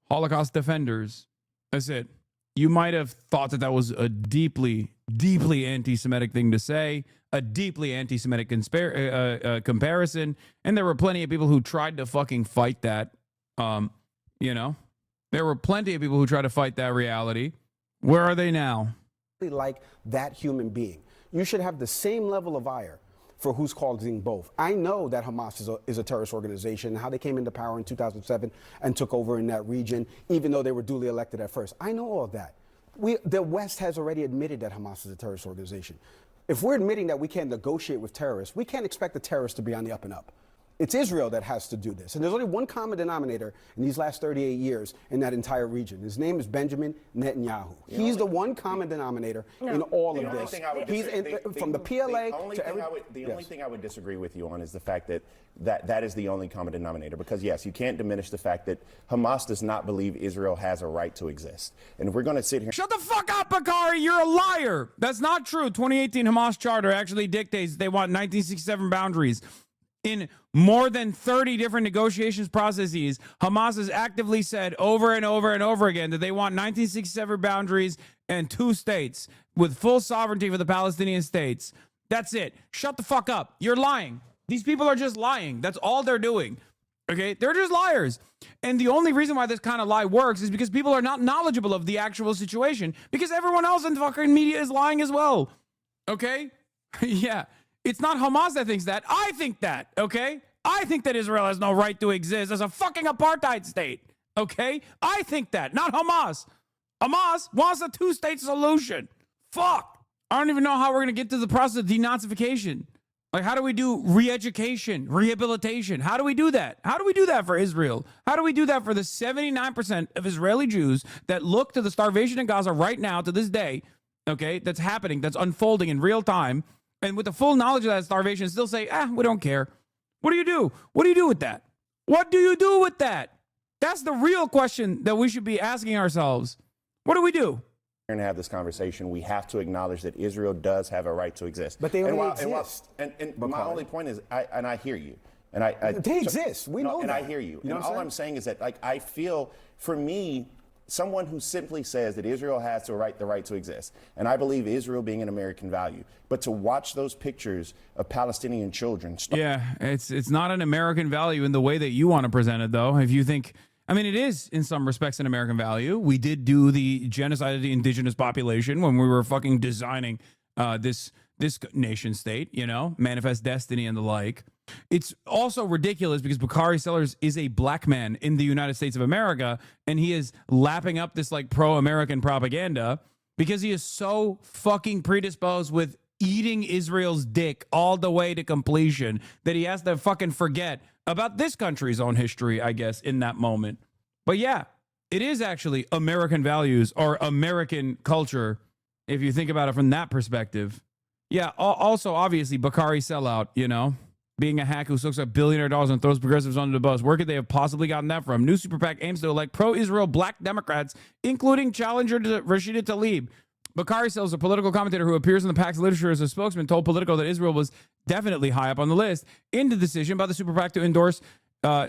Holocaust defenders. That's it. You might have thought that that was a deeply, deeply anti-Semitic thing to say, a deeply anti-Semitic comparison, and there were plenty of people who tried to fucking fight that, you know? There were plenty of people who tried to fight that reality. Where are they now? Like that human being. You should have the same level of ire for who's causing both. I know that Hamas is a terrorist organization, how they came into power in 2007 and took over in that region, even though they were duly elected at first. I know all of that. The West has already admitted that Hamas is a terrorist organization. If we're admitting that we can't negotiate with terrorists, we can't expect the terrorists to be on the up and up. It's Israel that has to do this. And there's only one common denominator in these last 38 years in that entire region. His name is Benjamin Netanyahu. He's the one common denominator in all of this. He's from the PLA to every... The only thing I would disagree with you on is the fact that is the only common denominator. Because, yes, you can't diminish the fact that Hamas does not believe Israel has a right to exist. And if we're going to sit here... Shut the fuck up, Bakari. You're a liar. That's not true. 2018 Hamas charter actually dictates they want 1967 boundaries. In more than 30 different negotiations processes, Hamas has actively said over and over and over again that they want 1967 boundaries and 2 states with full sovereignty for the Palestinian states. That's it. Shut the fuck up. You're lying. These people are just lying. That's all they're doing. Okay? They're just liars. And the only reason why this kind of lie works is because people are not knowledgeable of the actual situation, because everyone else in the fucking media is lying as well. Okay? Yeah. It's not Hamas that thinks that. I think that, okay? I think that Israel has no right to exist as a fucking apartheid state, okay? I think that, not Hamas. Hamas wants a 2-state solution. Fuck. I don't even know how we're going to get to the process of denazification. Like, how do we do re-education, rehabilitation? How do we do that? How do we do that for Israel? How do we do that for the 79% of Israeli Jews that look to the starvation in Gaza right now to this day, okay, that's happening, that's unfolding in real time, and with the full knowledge of that starvation, still say, we don't care. What do you do? What do you do with that? What do you do with that? That's the real question that we should be asking ourselves. What do we do? We're going to have this conversation. We have to acknowledge that Israel does have a right to exist. But they only exist. And my only point is, I hear you. And they exist. We know that. And I hear you. And all I'm saying is that, like, I feel, for me, someone who simply says that Israel has the right to exist, and I believe Israel being an American value, but to watch those pictures of Palestinian children... it's not an American value in the way that you want to present it, though. If you think... I mean, it is, in some respects, an American value. We did do the genocide of the indigenous population when we were fucking designing this nation state, you know, Manifest Destiny and the like. It's also ridiculous because Bakari Sellers is a black man in the United States of America, and he is lapping up this like pro-American propaganda because he is so fucking predisposed with eating Israel's dick all the way to completion that he has to fucking forget about this country's own history, I guess, in that moment. But yeah, it is actually American values or American culture, if you think about it from that perspective. Yeah, also, obviously, Bakari sellout, you know, being a hack who sucks up billionaire dollars and throws progressives under the bus. Where could they have possibly gotten that from? New super PAC aims to elect pro-Israel black Democrats, including challenger to Rashida Tlaib. Bakari Sells, a political commentator who appears in the PAC's literature as a spokesman, told Politico that Israel was definitely high up on the list in the decision by the super PAC to endorse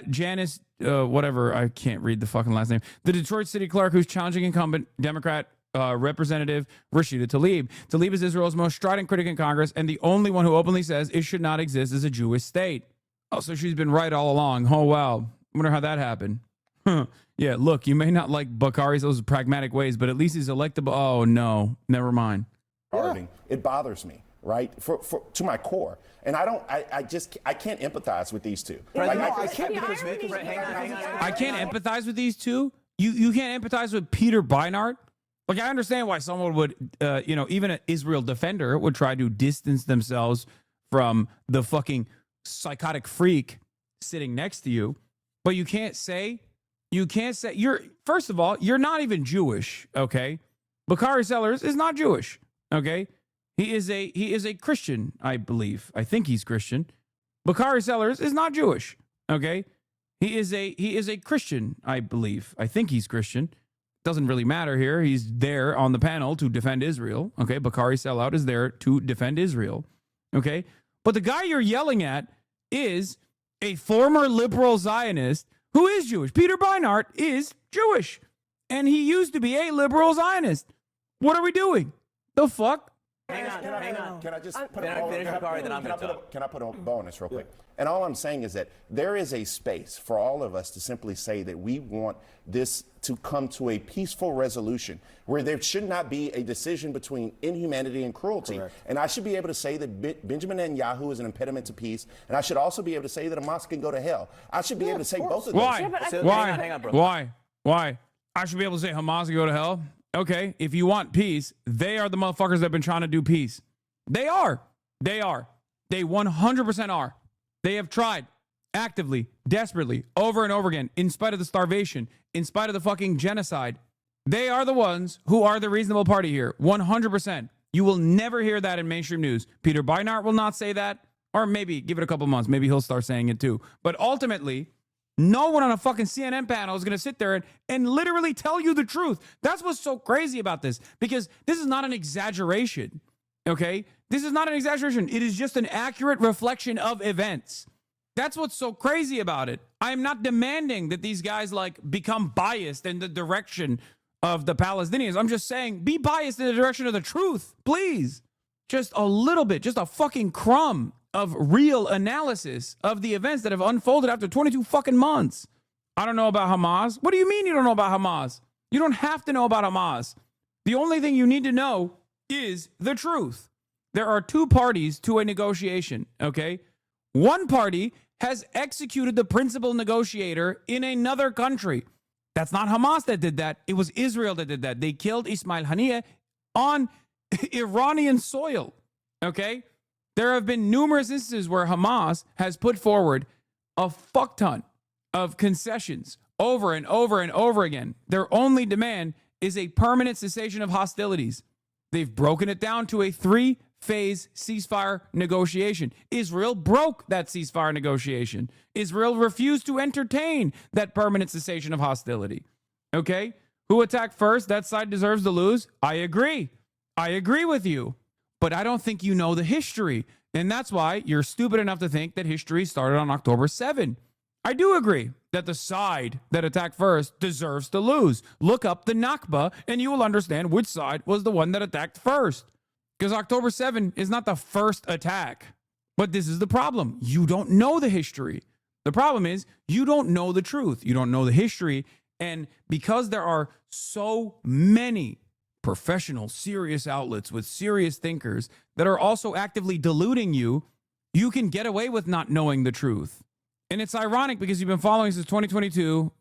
Janice, whatever, I can't read the fucking last name, the Detroit city clerk who's challenging incumbent Democrat Representative Rashida Tlaib. Tlaib is Israel's most strident critic in Congress and the only one who openly says it should not exist as a Jewish state. Oh, so she's been right all along. Oh, wow. Wonder how that happened. Yeah, look, you may not like Bakari's those pragmatic ways, but at least he's electable. Oh, no, never mind. It bothers me, right, to my core. And I can't empathize with these two. I can't empathize with these two. You can't empathize with Peter Beinart. Like, I understand why someone would, even an Israel defender would try to distance themselves from the fucking psychotic freak sitting next to you. But you can't say first of all, you're not even Jewish, okay? Bakari Sellers is not Jewish, okay? He is a Christian, I believe. I think he's Christian. Bakari Sellers is not Jewish, okay? He is a Christian, I believe. I think he's Christian. Doesn't really matter here. He's there on the panel to defend Israel, okay? Bakari Sellout is there to defend Israel, okay? But the guy you're yelling at is a former liberal Zionist who is Jewish. Peter Beinart is Jewish, and he used to be a liberal Zionist. What are we doing? The fuck? Hang on. Can I just put a bow on this real quick? And all I'm saying is that there is a space for all of us to simply say that we want this to come to a peaceful resolution where there should not be a decision between inhumanity and cruelty. Correct. And I should be able to say that Benjamin Netanyahu is an impediment to peace, and I should also be able to say that Hamas can go to hell. I should be able to say both of those. Why? Why? I should be able to say Hamas can go to hell? Okay, if you want peace, they are the motherfuckers that have been trying to do peace. They are. They 100% are. They have tried actively, desperately, over and over again, in spite of the starvation, in spite of the fucking genocide. They are the ones who are the reasonable party here. 100%. You will never hear that in mainstream news. Peter Beinart will not say that, or maybe give it a couple months. Maybe he'll start saying it too. But ultimately, no one on a fucking CNN panel is going to sit there and literally tell you the truth. That's what's so crazy about this, because this is not an exaggeration, okay? This is not an exaggeration. It is just an accurate reflection of events. That's what's so crazy about it. I am not demanding that these guys become biased in the direction of the Palestinians. I'm just saying, be biased in the direction of the truth, please. Just a little bit, just a fucking crumb of real analysis of the events that have unfolded after 22 fucking months. I don't know about Hamas. What do you mean you don't know about Hamas? You don't have to know about Hamas. The only thing you need to know is the truth. There are two parties to a negotiation, okay? One party has executed the principal negotiator in another country. That's not Hamas that did that. It was Israel that did that. They killed Ismail Haniyeh on Iranian soil, okay? There have been numerous instances where Hamas has put forward a fuck ton of concessions over and over and over again. Their only demand is a permanent cessation of hostilities. They've broken it down to a 3-phase ceasefire negotiation. Israel broke that ceasefire negotiation. Israel refused to entertain that permanent cessation of hostility. Okay? Who attacked first? That side deserves to lose. I agree. I agree with you. But I don't think you know the history. And that's why you're stupid enough to think that history started on October 7. I do agree that the side that attacked first deserves to lose. Look up the Nakba and you will understand which side was the one that attacked first. Because October 7 is not the first attack. But this is the problem. You don't know the history. The problem is you don't know the truth. You don't know the history. And because there are so many professional, serious outlets with serious thinkers that are also actively deluding you, you can get away with not knowing the truth. And it's ironic because you've been following since 2022,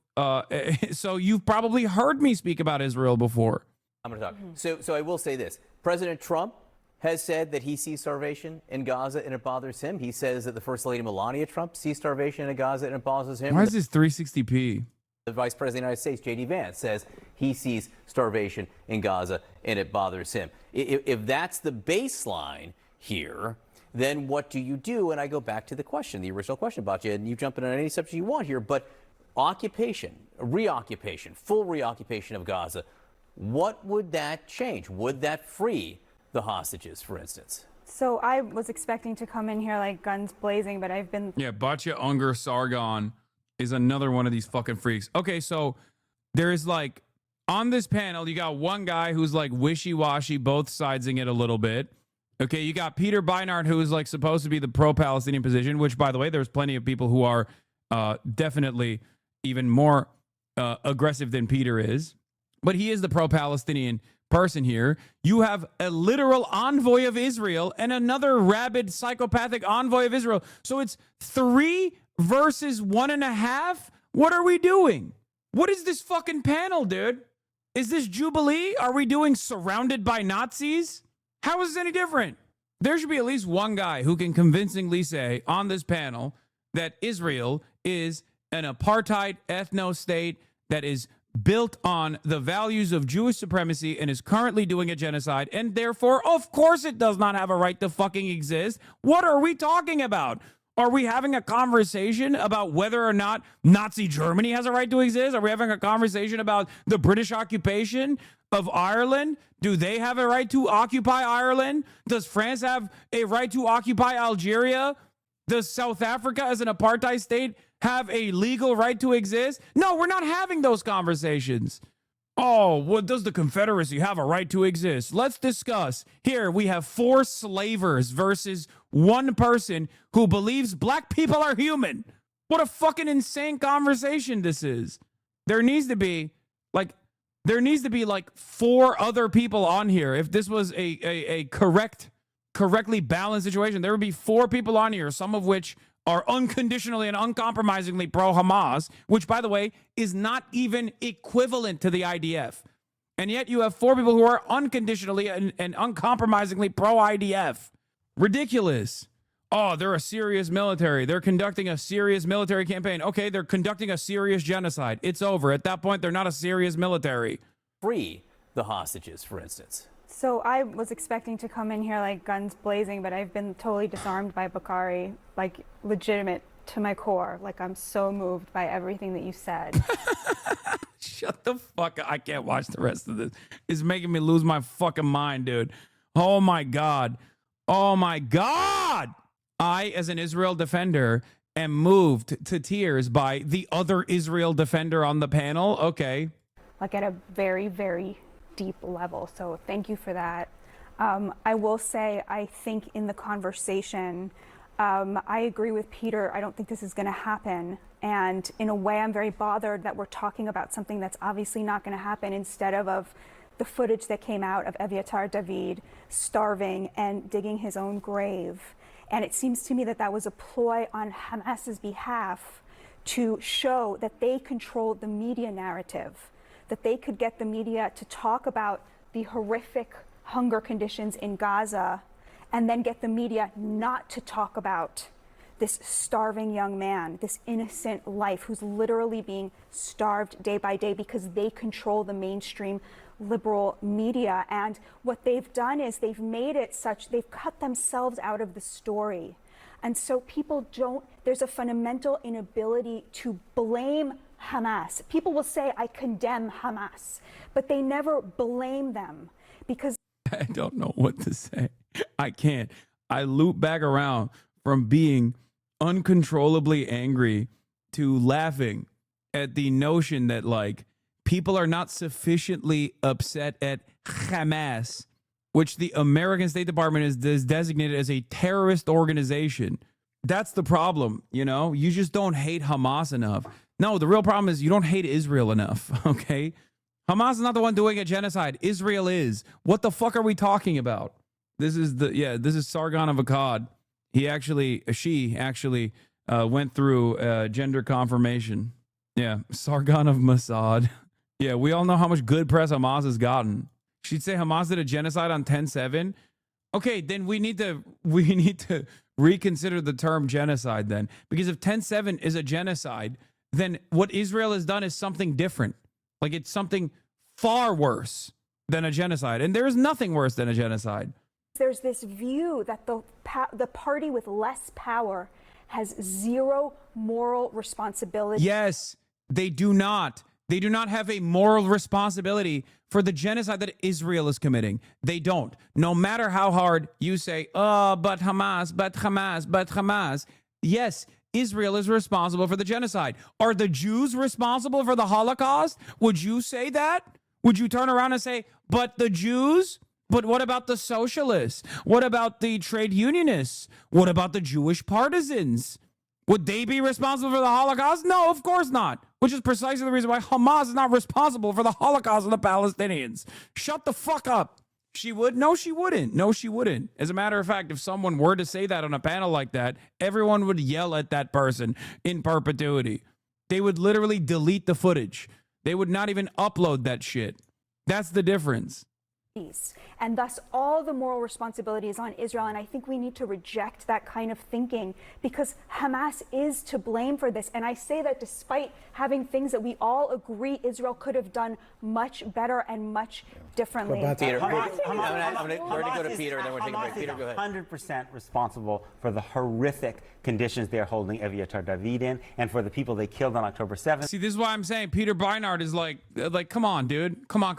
so you've probably heard me speak about Israel before. I'm going to talk. So I will say this. President Trump has said that he sees starvation in Gaza and it bothers him. He says that the First Lady Melania Trump sees starvation in Gaza and it bothers him. Why is this 360p? The Vice President of the United States, J.D. Vance, says he sees starvation in Gaza and it bothers him. If that's the baseline here, then what do you do? And I go back to the question, the original question about you, and you jump in on any subject you want here, but occupation, reoccupation, full reoccupation of Gaza, what would that change? Would that free the hostages, for instance? So I was expecting to come in here like guns blazing, but I've been... Yeah, Batya Unger Sargon is another one of these fucking freaks. Okay, so there is like, on this panel, you got one guy who's like wishy-washy, both sidesing it a little bit. Okay, you got Peter Beinart, who is like supposed to be the pro-Palestinian position, which, by the way, there's plenty of people who are definitely even more aggressive than Peter is. But he is the pro-Palestinian person here. You have a literal envoy of Israel and another rabid, psychopathic envoy of Israel. So it's 3 versus 1.5? What are we doing? What is this fucking panel, dude? Is this Jubilee? Are we doing surrounded by Nazis? How is this any different? There should be at least one guy who can convincingly say on this panel that Israel is an apartheid ethno-state that is built on the values of Jewish supremacy and is currently doing a genocide, and therefore, of course, it does not have a right to fucking exist. What are we talking about? Are we having a conversation about whether or not Nazi Germany has a right to exist? Are we having a conversation about the British occupation of Ireland? Do they have a right to occupy Ireland? Does France have a right to occupy Algeria? Does South Africa as an apartheid state have a legal right to exist? No, we're not having those conversations. Oh, well, does the Confederacy have a right to exist? Let's discuss. Here we have 4 slavers versus one person who believes black people are human. What a fucking insane conversation this is. There needs to be like 4 other people on here. If this was a correctly balanced situation, there would be 4 people on here, some of which are unconditionally and uncompromisingly pro-Hamas, which, by the way, is not even equivalent to the IDF. And yet you have 4 people who are unconditionally and uncompromisingly pro-IDF. Ridiculous. Oh, they're a serious military. They're conducting a serious military campaign. Okay, they're conducting a serious genocide. It's over. At that point, they're not a serious military. Free the hostages, for instance. So I was expecting to come in here like guns blazing, but I've been totally disarmed by Bakari, like legitimate to my core. Like I'm so moved by everything that you said. Shut the fuck up. I can't watch the rest of this. It's making me lose my fucking mind, dude. Oh my God. Oh my God. I, as an Israel defender, am moved to tears by the other Israel defender on the panel. Okay. Like at a very, very deep level. So thank you for that. I will say, I think in the conversation, I agree with Peter. I don't think this is going to happen. And in a way, I'm very bothered that we're talking about something that's obviously not going to happen instead of the footage that came out of Eviatar David starving and digging his own grave. And it seems to me that that was a ploy on Hamas's behalf to show that they controlled the media narrative, that they could get the media to talk about the horrific hunger conditions in Gaza and then get the media not to talk about this starving young man, this innocent life who's literally being starved day by day because they control the mainstream liberal media. And what they've done is they've made it such, they've cut themselves out of the story. And so people don't, there's a fundamental inability to blame Hamas. People will say, I condemn Hamas, but they never blame them because I don't know what to say. I can't. I loop back around from being uncontrollably angry to laughing at the notion that like people are not sufficiently upset at Hamas, which the American State Department is designated as a terrorist organization. That's the problem. You know, you just don't hate Hamas enough. No, the real problem is you don't hate Israel enough. Okay. Hamas is not the one doing a genocide. Israel is. What the fuck are we talking about? This is Sargon of Akkad. She actually went through gender confirmation. Yeah, Sargon of Mossad. Yeah, we all know how much good press Hamas has gotten. She'd say Hamas did a genocide on 10/7. Okay, then we need to reconsider the term genocide then, because if 10/7 is a genocide, then what Israel has done is something different. Like it's something far worse than a genocide. And there is nothing worse than a genocide. There's this view that the party with less power has zero moral responsibility. Yes, they do not. They do not have a moral responsibility for the genocide that Israel is committing. They don't. No matter how hard you say, oh, but Hamas, but Hamas, but Hamas. Yes, Israel is responsible for the genocide. Are the Jews responsible for the Holocaust? Would you say that? Would you turn around and say, but the Jews? But what about the socialists? What about the trade unionists? What about the Jewish partisans? Would they be responsible for the Holocaust? No, of course not. Which is precisely the reason why Hamas is not responsible for the Holocaust of the Palestinians. Shut the fuck up. She would? No, she wouldn't. No, she wouldn't. As a matter of fact, if someone were to say that on a panel like that, everyone would yell at that person in perpetuity. They would literally delete the footage. They would not even upload that shit. That's the difference. And thus all the moral responsibility is on Israel. And I think we need to reject that kind of thinking because Hamas is to blame for this. And I say that despite having things that we all agree Israel could have done much better and much differently. Peter, we're going to go to Peter and then we're taking a break. Peter, go ahead. 100% responsible for the horrific conditions they're holding Eviatar David in and for the people they killed on October 7th. See, this is why I'm saying Peter Beinart is like, come on, dude. Come on.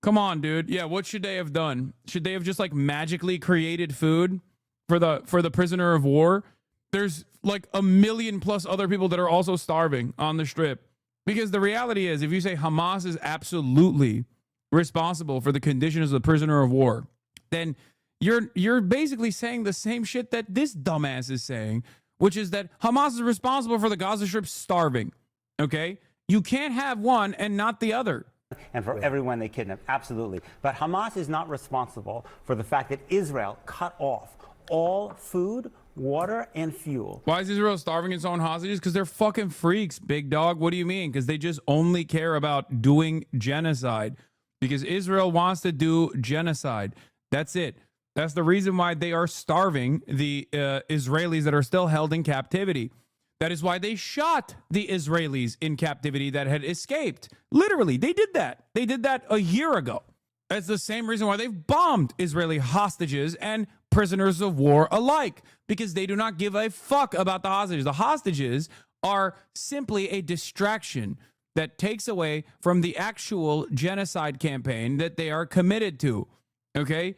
Come on, dude. Yeah, what should they have done? Should they have just like magically created food for the prisoner of war? There's like 1 million plus other people that are also starving on the strip. Because the reality is, if you say Hamas is absolutely responsible for the conditions of the prisoner of war, then you're basically saying the same shit that this dumbass is saying, which is that Hamas is responsible for the Gaza Strip starving. Okay? You can't have one and not the other. And for everyone they kidnapped, absolutely. But Hamas is not responsible for the fact that Israel cut off all food, water, and fuel. Why is Israel starving its own hostages? Because they're fucking freaks, big dog. What do you mean? Because they just only care about doing genocide. Because Israel wants to do genocide. That's it. That's the reason why they are starving the Israelis that are still held in captivity. That is why they shot the Israelis in captivity that had escaped. Literally, they did that. They did that a year ago. That's the same reason why they've bombed Israeli hostages and prisoners of war alike, because they do not give a fuck about the hostages. The hostages are simply a distraction that takes away from the actual genocide campaign that they are committed to. Okay?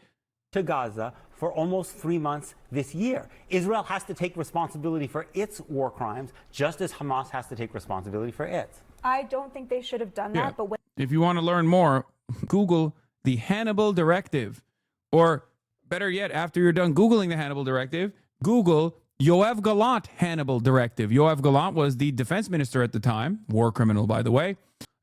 To Gaza for almost 3 months this year. Israel has to take responsibility for its war crimes, just as Hamas has to take responsibility for its. I don't think they should have done that, but when if you want to learn more, Google the Hannibal Directive. Or better yet, after you're done Googling the Hannibal Directive, Google Yoav Gallant Hannibal Directive. Yoav Gallant was the defense minister at the time, war criminal, by the way.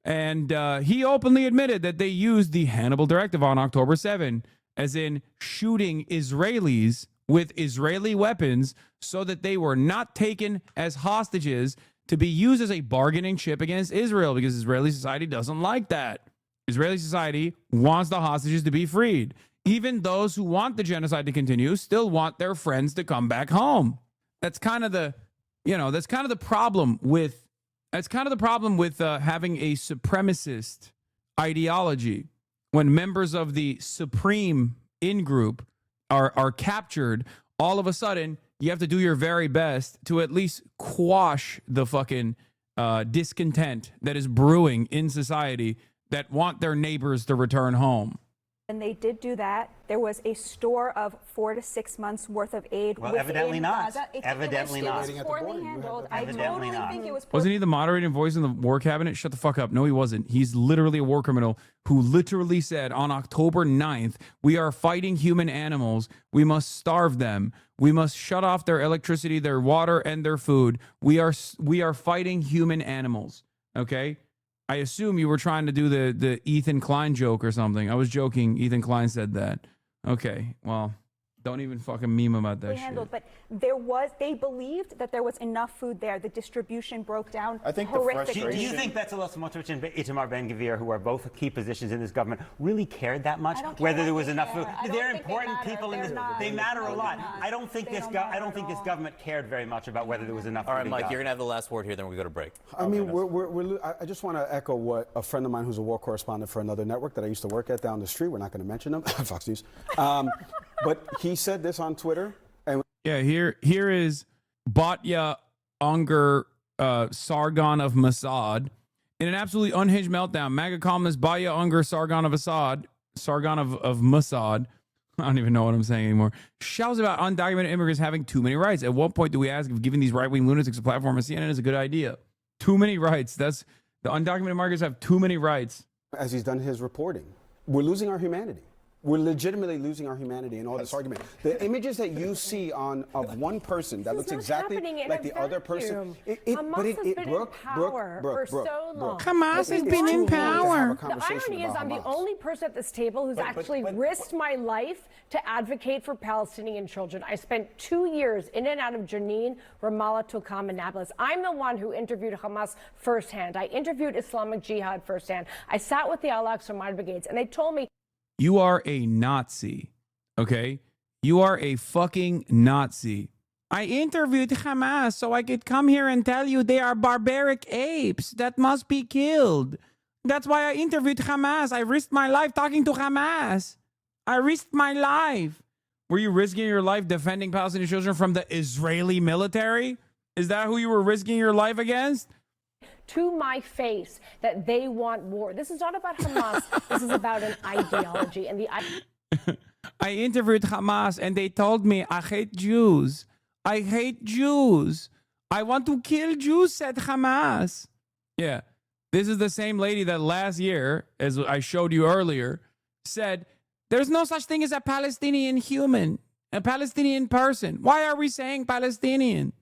And he openly admitted that they used the Hannibal Directive on October 7, as in shooting Israelis with Israeli weapons so that they were not taken as hostages to be used as a bargaining chip against Israel, because Israeli society doesn't like that. Israeli society wants the hostages to be freed. Even those who want the genocide to continue still want their friends to come back home. That's kind of the, that's kind of the problem with, having a supremacist ideology. When members of the supreme in-group are captured, all of a sudden, you have to do your very best to at least quash the fucking discontent that is brewing in society that want their neighbors to return home. And they did do that. There was a store of 4 to 6 months worth of aid. Well, evidently not. Gaza. Evidently not. It was poorly handled. I totally think it was poorly. Wasn't he the moderating voice in the war cabinet? Shut the fuck up. No, he wasn't. He's literally a war criminal who literally said on October 9th, we are fighting human animals. We must starve them. We must shut off their electricity, their water, and their food. We are fighting human animals. Okay? I assume you were trying to do the Ethan Klein joke or something. I was joking. Ethan Klein said that. Okay, well, Don't even fucking meme about that shit. handled, but they believed that there was enough food there. The distribution broke down. I think horrifically. Do you think Bezalel Smotrich and Itamar Ben-Gvir, who are both key positions in this government, really cared that much whether there was enough food? They're important people in this. They matter a lot. I don't think this government cared very much about whether there was enough food. All right, Mike, you're gonna have the last word here, then we go to break. I mean, I just want to echo what a friend of mine who's a war correspondent for another network that I used to work at down the street, we're not going to mention them, Fox News, but he said this on Twitter. And yeah, here is Batya Unger Sargon of Mossad. In an absolutely unhinged meltdown, MAGA columnist Batya Unger Sargon of Mossad, I don't even know what I'm saying anymore, shouts about undocumented immigrants having too many rights. At what point do we ask if giving these right-wing lunatics a platform on CNN is a good idea? Too many rights. The undocumented migrants have too many rights. As he's done his reporting, we're losing our humanity. We're legitimately losing our humanity in all this argument. The images that you see of one person that looks exactly like the other person. Brooke, for so long. Hamas has been in power. The irony is I'm the only person at this table who's actually risked my life to advocate for Palestinian children. I spent 2 years in and out of Jenin, Ramallah, Tulkarm, and Nablus. I'm the one who interviewed Hamas firsthand. I interviewed Islamic Jihad firsthand. I sat with the Al-Aqsa Martyr Brigades, and they told me, you are a Nazi, okay? You are a fucking Nazi. I interviewed Hamas so I could come here and tell you they are barbaric apes that must be killed. That's why I interviewed Hamas. I risked my life talking to Hamas. I risked my life. Were you risking your life defending Palestinian children from the Israeli military? Is that who you were risking your life against? to my face that they want war. This is not about Hamas. This is about an ideology. And I interviewed Hamas and they told me, I hate Jews. I hate Jews. I want to kill Jews, said Hamas. Yeah. This is the same lady that last year, as I showed you earlier, said, there's no such thing as a Palestinian human, a Palestinian person. Why are we saying Palestinian?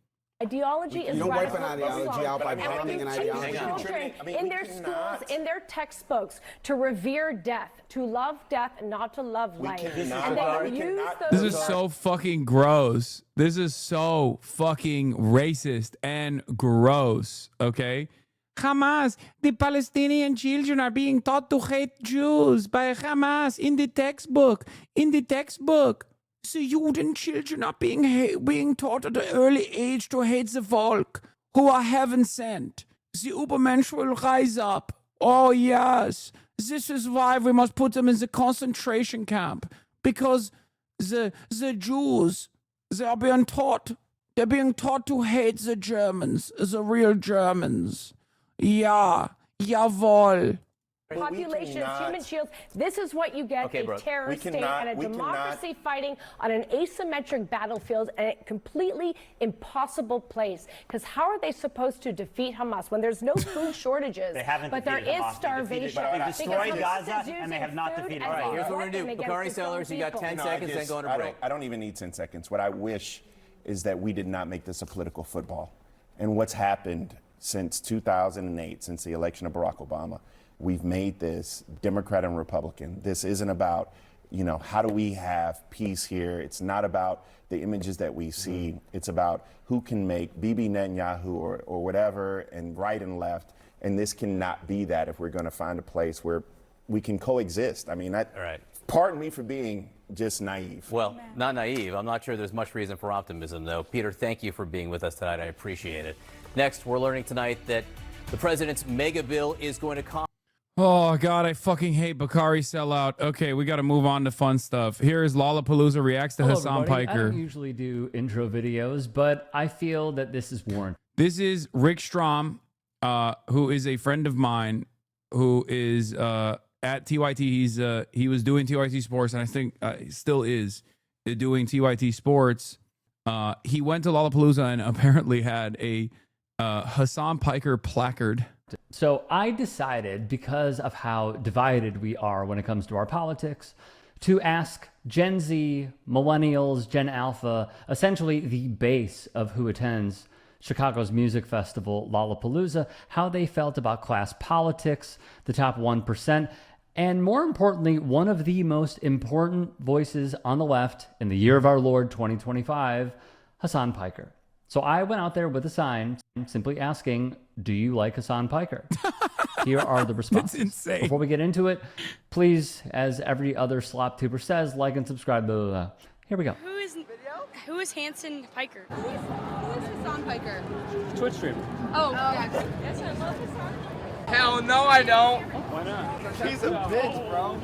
Ideology is you don't wipe an ideology out by bombing an ideology. Children in their schools, in their textbooks, to revere death, to love death, and not to love life. And use this is so fucking gross. This is so fucking racist and gross, okay? Hamas, the Palestinian children are being taught to hate Jews by Hamas in the textbook. In the textbook. The Juden children are being taught at an early age to hate the folk who are heaven sent. The Übermensch will rise up. Oh, yes. This is why we must put them in the concentration camp. Because the Jews, they are being taught. They're being taught to hate the Germans, the real Germans. Ja, jawohl. Population, human shields. This is what you get, a terrorist state and a democracy fighting on an asymmetric battlefield and a completely impossible place. Because how are they supposed to defeat Hamas when there's no food shortages, but there is starvation? They've destroyed Gaza and they have not defeated Hamas. All right, here's what we're going to do. Bakari Sellers, you got 10 seconds, then go on a break. I don't even need 10 seconds. What I wish is that we did not make this a political football. And what's happened since 2008, since the election of Barack Obama, we've made this Democrat and Republican. This isn't about, how do we have peace here? It's not about the images that we see. It's about who can make Bibi Netanyahu or whatever and right and left. And this cannot be that if we're going to find a place where we can coexist. I mean, pardon me for being just naive. Well, not naive. I'm not sure there's much reason for optimism, though. Peter, thank you for being with us tonight. I appreciate it. Next, we're learning tonight that the president's mega bill is going to Oh, God, I fucking hate Bakari sellout. Okay, we got to move on to fun stuff. Here is Lollapalooza reacts to Hassan everybody. Piker. I don't usually do intro videos, but I feel that this is warranted. This is Rick Strom, who is a friend of mine, who is at TYT. He was doing TYT Sports, and I think he still is doing TYT Sports. He went to Lollapalooza and apparently had a Hassan Piker placard. So I decided, because of how divided we are when it comes to our politics, to ask Gen Z, Millennials, Gen Alpha, essentially the base of who attends Chicago's music festival, Lollapalooza, how they felt about class politics, the top 1%. and more importantly, one of the most important voices on the left in the year of our Lord 2025, Hasan Piker. So I went out there with a sign simply asking, do you like Hasan Piker? Here are the responses. That's insane. Before we get into it, please, as every other slop tuber says, like and subscribe, blah, blah, blah. Here we go. Who is Hasan Piker? Who is Hasan Piker? Twitch streamer. Oh, yeah. Yes, I love Hasan. Hell no, I don't. Why not? He's a bitch, bro.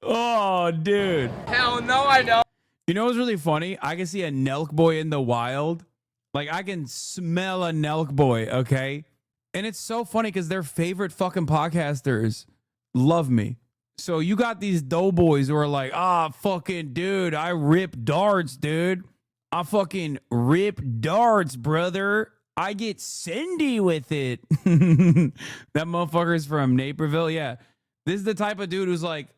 Oh, dude. Hell no, I don't. You know what's really funny? I can see a Nelk boy in the wild. Like, I can smell a Nelk boy, okay? And it's so funny because their favorite fucking podcasters love me. So you got these doughboys who are like, fucking dude, I rip darts, dude. I fucking rip darts, brother. I get Cindy with it. That motherfucker's from Naperville. Yeah. This is the type of dude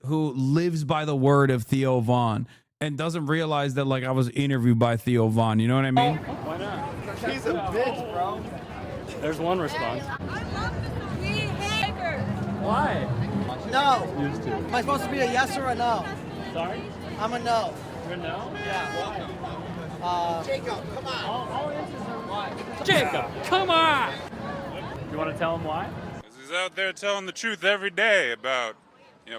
who lives by the word of Theo Von and doesn't realize that, like, I was interviewed by Theo Von. You know what I mean? Why not? He's a bitch, bro. There's one response. Why? No. Used to. Am I supposed to be a yes or a no? Sorry? I'm a no. You're a no? Yeah. Why? Jacob, come on. All answers are why. Jacob, come on! You want to tell him why? He's out there telling the truth every day about,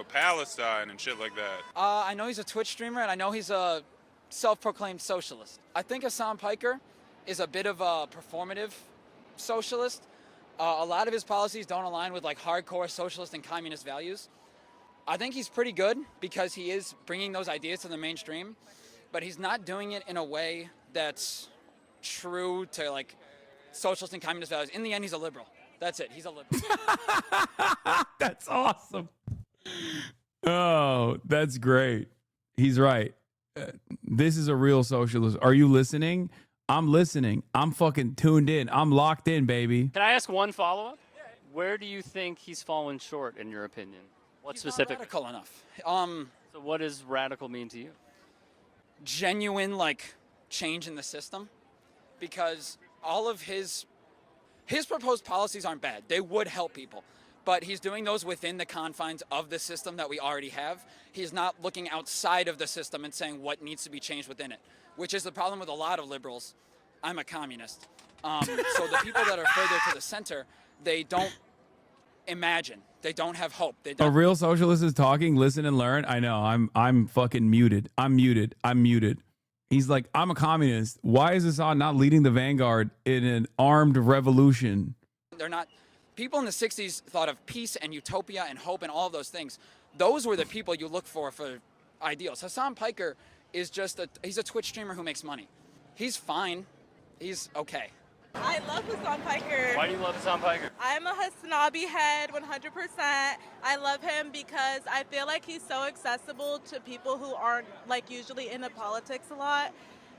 Palestine and shit like that. I know he's a Twitch streamer, and I know he's a self-proclaimed socialist. I think Hasan Piker is a bit of a performative socialist. A lot of his policies don't align with, like, hardcore socialist and communist values. I think he's pretty good because he is bringing those ideas to the mainstream, but he's not doing it in a way that's true to, like, socialist and communist values. In the end, he's a liberal. That's it. He's a liberal. That's awesome. Oh, that's great. He's right. This is a real socialist. Are you listening? I'm listening. I'm fucking tuned in. I'm locked in, baby. Can I ask one follow-up? Where do you think he's fallen short, in your opinion? What specific? Not radical enough. So what does radical mean to you? Genuine, like, change in the system, because all of his proposed policies aren't bad. They would help people, but he's doing those within the confines of the system that we already have. He's not looking outside of the system and saying what needs to be changed within it, which is the problem with a lot of liberals. I'm a communist. So the people that are further to the center, they don't imagine. They don't have hope. They A don't. real socialist is talking, listen and learn. I know. I'm fucking muted. I'm muted. He's like, I'm a communist. Why is Hasan not leading the vanguard in an armed revolution? They're not. People in the 60s thought of peace and utopia and hope and all of those things. Those were the people you look for ideals. Hasan Piker is he's a Twitch streamer who makes money. He's fine. He's okay. I love Hasan Piker. Why do you love Hasan Piker? I'm a HasanAbi head 100%. I love him because I feel like he's so accessible to people who aren't, like, usually into politics a lot.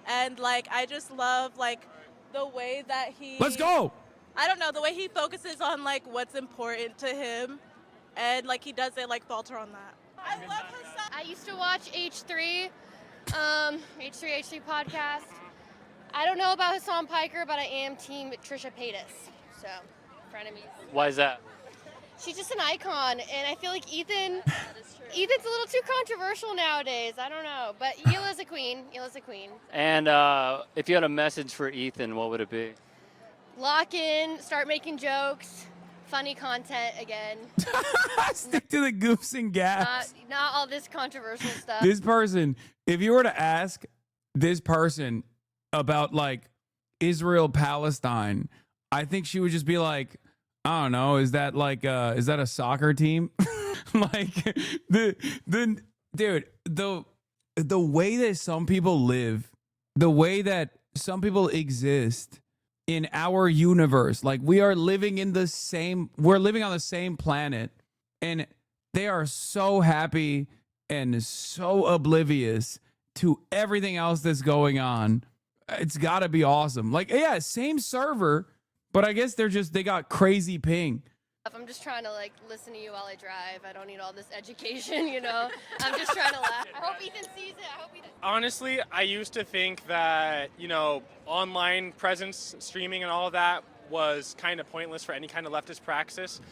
And, like, I just love, like, the way that he... Let's go! I don't know, the way he focuses on, like, what's important to him. And, like, he doesn't, like, falter on that. I love Hasan. I used to watch H3 podcast. I don't know about Hasan Piker, but I am team Trisha Paytas. So, frenemies. Why is that? She's just an icon, and I feel like Ethan's a little too controversial nowadays. I don't know, but Yila's a queen. And if you had a message for Ethan, what would it be? Lock in, start making jokes, funny content again. Stick to the goofs and gaps. Not all this controversial stuff. This person, if you were to ask this person about, like, Israel Palestine, I think she would just be like, I don't know, is that a soccer team? Like, the way that some people live, the way that some people exist in our universe, like, we're living on the same planet, and they are so happy and so oblivious to everything else that's going on. It's got to be awesome. Like, yeah, same server, but I guess they got crazy ping. I'm just trying to, like, listen to you while I drive. I don't need all this education, you know? I'm just trying to laugh. I hope Ethan sees it. Honestly, I used to think that, online presence, streaming and all of that was kind of pointless for any kind of leftist praxis.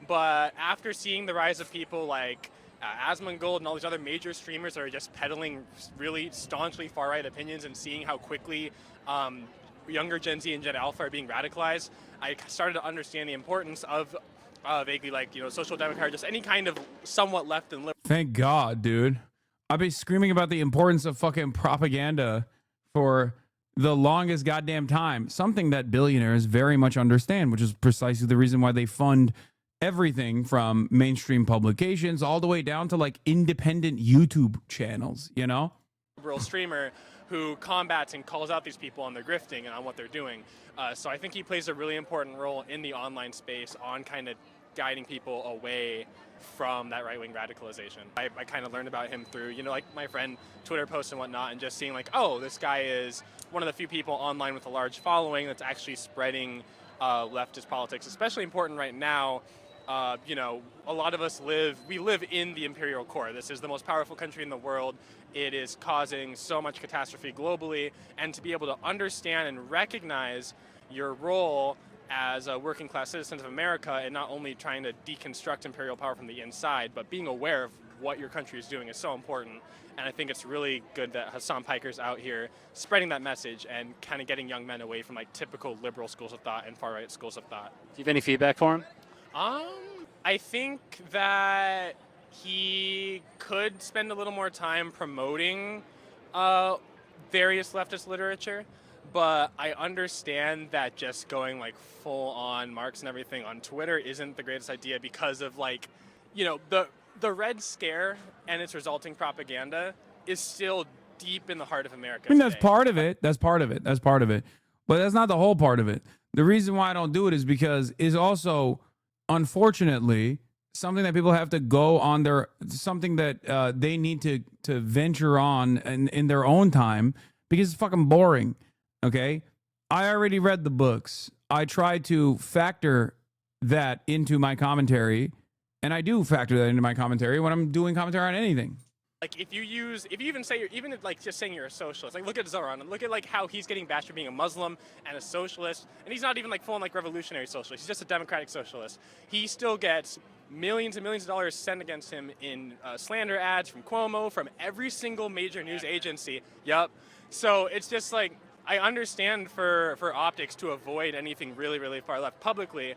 But after seeing the rise of people like Asmongold and all these other major streamers that are just peddling really staunchly far-right opinions and seeing how quickly younger Gen Z and Gen Alpha are being radicalized, I started to understand the importance of vaguely like, social democrat, just any kind of somewhat left and liberal. Thank God, dude. I've been screaming about the importance of fucking propaganda for the longest goddamn time. Something that billionaires very much understand, which is precisely the reason why they fund everything from mainstream publications all the way down to like independent YouTube channels, Liberal streamer who combats and calls out these people on their grifting and on what they're doing. So I think he plays a really important role in the online space on kind of guiding people away from that right-wing radicalization. I kind of learned about him through, like my friend Twitter posts and whatnot, and just seeing like, oh, this guy is one of the few people online with a large following that's actually spreading leftist politics, especially important right now. A lot of us live in the imperial core. This is the most powerful country in the world. It is causing so much catastrophe globally, and to be able to understand and recognize your role as a working class citizens of America and not only trying to deconstruct imperial power from the inside, but being aware of what your country is doing is so important. And I think it's really good that Hasan Piker's out here spreading that message and kind of getting young men away from like typical liberal schools of thought and far-right schools of thought. Do you have any feedback for him? I think that he could spend a little more time promoting various leftist literature, but I understand that just going like full on Marx and everything on Twitter isn't the greatest idea because of like, the Red Scare and its resulting propaganda is still deep in the heart of America. I mean, that's part of it. That's part of it. But that's not the whole part of it. The reason why I don't do it is because it's also, unfortunately, something that people have to go on something that they need to venture on in their own time because it's fucking boring. Okay. I already read the books. I try to factor that into my commentary, and I do factor that into my commentary when I'm doing commentary on anything. Like if you even say just saying you're a socialist, like look at Zoran and look at like how he's getting bashed for being a Muslim and a socialist, and he's not even like full on like revolutionary socialist. He's just a democratic socialist. He still gets millions and millions of dollars sent against him in slander ads from Cuomo, from every single major news agency. Yep. So it's just like, I understand for optics to avoid anything really, really far left publicly,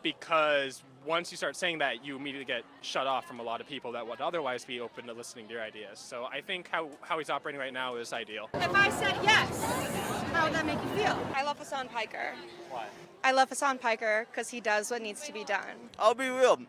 because once you start saying that, you immediately get shut off from a lot of people that would otherwise be open to listening to your ideas. So I think how he's operating right now is ideal. If I said yes, how would that make you feel? I love Hasan Piker. Why? I love Hasan Piker because he does what needs to be done. I'll be real.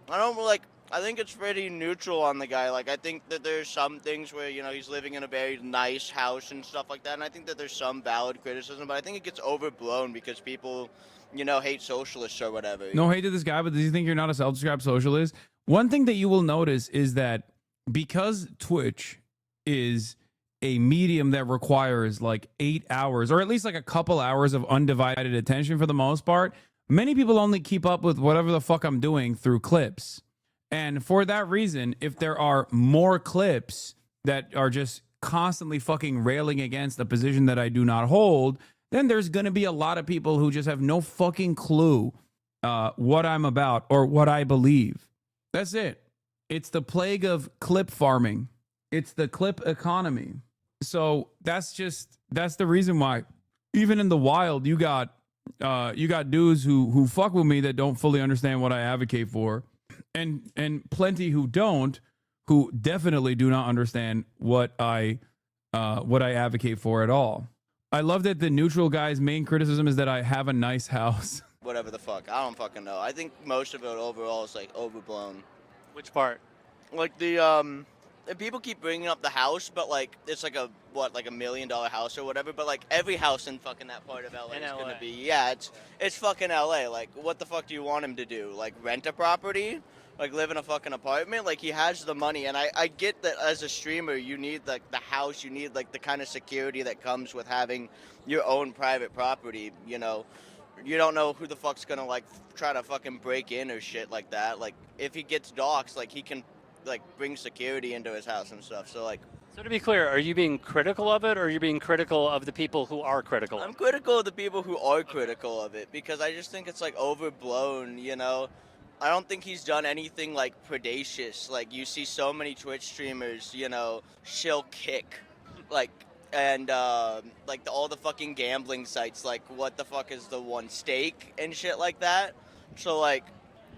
I think it's pretty neutral on the guy. Like, I think that there's some things where, he's living in a very nice house and stuff like that, and I think that there's some valid criticism, but I think it gets overblown because people, hate socialists or whatever. No hate to this guy, but does he think you're not a self-described socialist? One thing that you will notice is that because Twitch is a medium that requires like 8 hours, or at least like a couple hours of undivided attention for the most part, many people only keep up with whatever the fuck I'm doing through clips. And for that reason, if there are more clips that are just constantly fucking railing against the position that I do not hold, then there's going to be a lot of people who just have no fucking clue what I'm about or what I believe. That's it. It's the plague of clip farming. It's the clip economy. So that's the reason why even in the wild, you got dudes who fuck with me that don't fully understand what I advocate for. And plenty who don't, who definitely do not understand what I advocate for at all. I love that the neutral guy's main criticism is that I have a nice house. Whatever the fuck. I don't fucking know. I think most of it overall is, overblown. Which part? Like, people keep bringing up the house, but, it's like a $1 million house or whatever, but, every house in fucking that part of LA is gonna be, yeah, it's fucking LA. What the fuck do you want him to do? Rent a property? Live in a fucking apartment? He has the money, and I get that as a streamer, you need, the house, you need, the kind of security that comes with having your own private property, You don't know who the fuck's gonna, try to fucking break in or shit like that. If he gets doxxed, he can, bring security into his house and stuff, so, So to be clear, are you being critical of it, or are you being critical of the people who are critical? I'm critical of the people who are critical of it, because I just think it's, overblown, I don't think he's done anything like predacious. Like you see so many Twitch streamers, you know, shill kick, like, and like all the fucking gambling sites. Like, what the fuck is the one, Stake and shit like that. So like,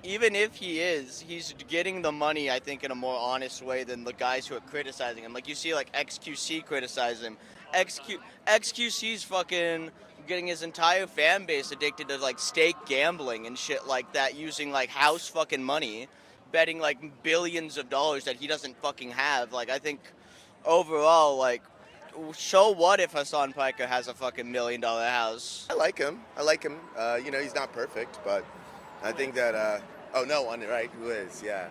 even if he's getting the money, I think, in a more honest way than the guys who are criticizing him. Like you see, like XQC criticize him. XQC's fucking getting his entire fan base addicted to like stake gambling and shit like that, using like house fucking money, betting like billions of dollars that he doesn't fucking have. Like I think overall, like, so what if Hasan Piker has a fucking $1 million house? I like him. You know, he's not perfect, but I think that right, who is? Yeah.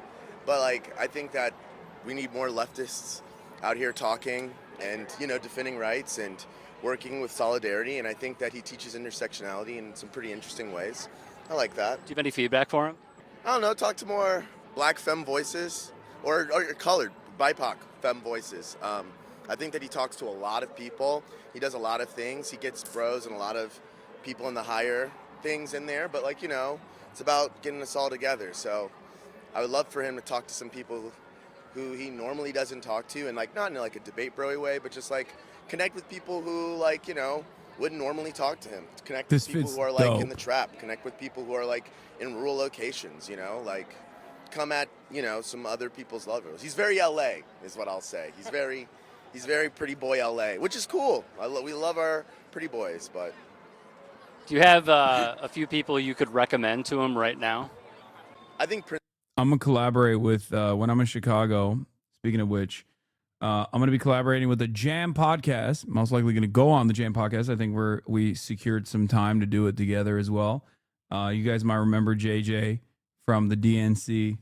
But like I think that we need more leftists out here talking and, you know, defending rights and working with solidarity, and I think that he teaches intersectionality in some pretty interesting ways. I like that. Do you have any feedback for him? I don't know, talk to more black femme voices or colored, BIPOC femme voices. I think that he talks to a lot of people. He does a lot of things. He gets bros and a lot of people in the higher things in there, but like, you know, it's about getting us all together. So I would love for him to talk to some people who he normally doesn't talk to, and like not in like a debate bro-y way, but just like connect with people who, like, you know, wouldn't normally talk to him. Connect with people who are like in the trap. Connect with people who are like in rural locations, you know, like come at, you know, some other people's levels. He's very LA is what I'll say. He's very pretty boy LA, which is cool. We love our pretty boys, but. Do you have a few people you could recommend to him right now? I think I'm going to collaborate with, when I'm in Chicago, speaking of which, I'm going to be collaborating with the Jam podcast. Most likely going to go on the Jam podcast. I think we secured some time to do it together as well. You guys might remember JJ from the DNC.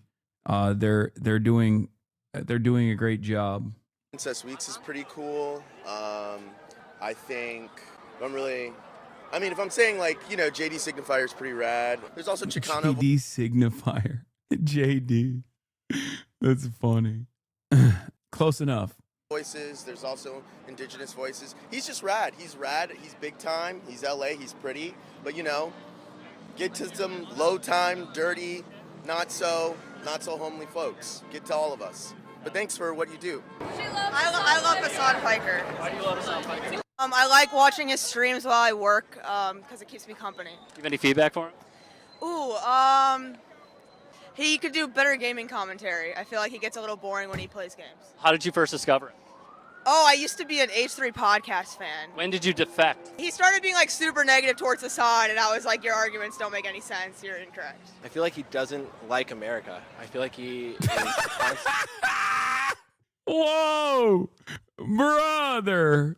They're doing a great job. Princess Weeks is pretty cool. I think if I'm saying like, you know, JD Signifier is pretty rad. There's also Chicano. JD Signifier. JD. That's funny. Close enough. Voices. There's also indigenous voices. He's just rad. He's rad. He's big time. He's LA. He's pretty. But, you know, get to some low time, dirty, not so homely folks. Get to all of us. But thanks for what you do. I love Hasan Piker. Why do you love Hasan Piker? I like watching his streams while I work because it keeps me company. Do you have any feedback for him? Ooh, he could do better gaming commentary. I feel like he gets a little boring when he plays games. How did you first discover it? Oh, I used to be an H3 podcast fan. When did you defect? He started being like super negative towards Hasan, and I was like, your arguments don't make any sense. You're incorrect. I feel like he doesn't like America. I feel like he is Whoa, brother.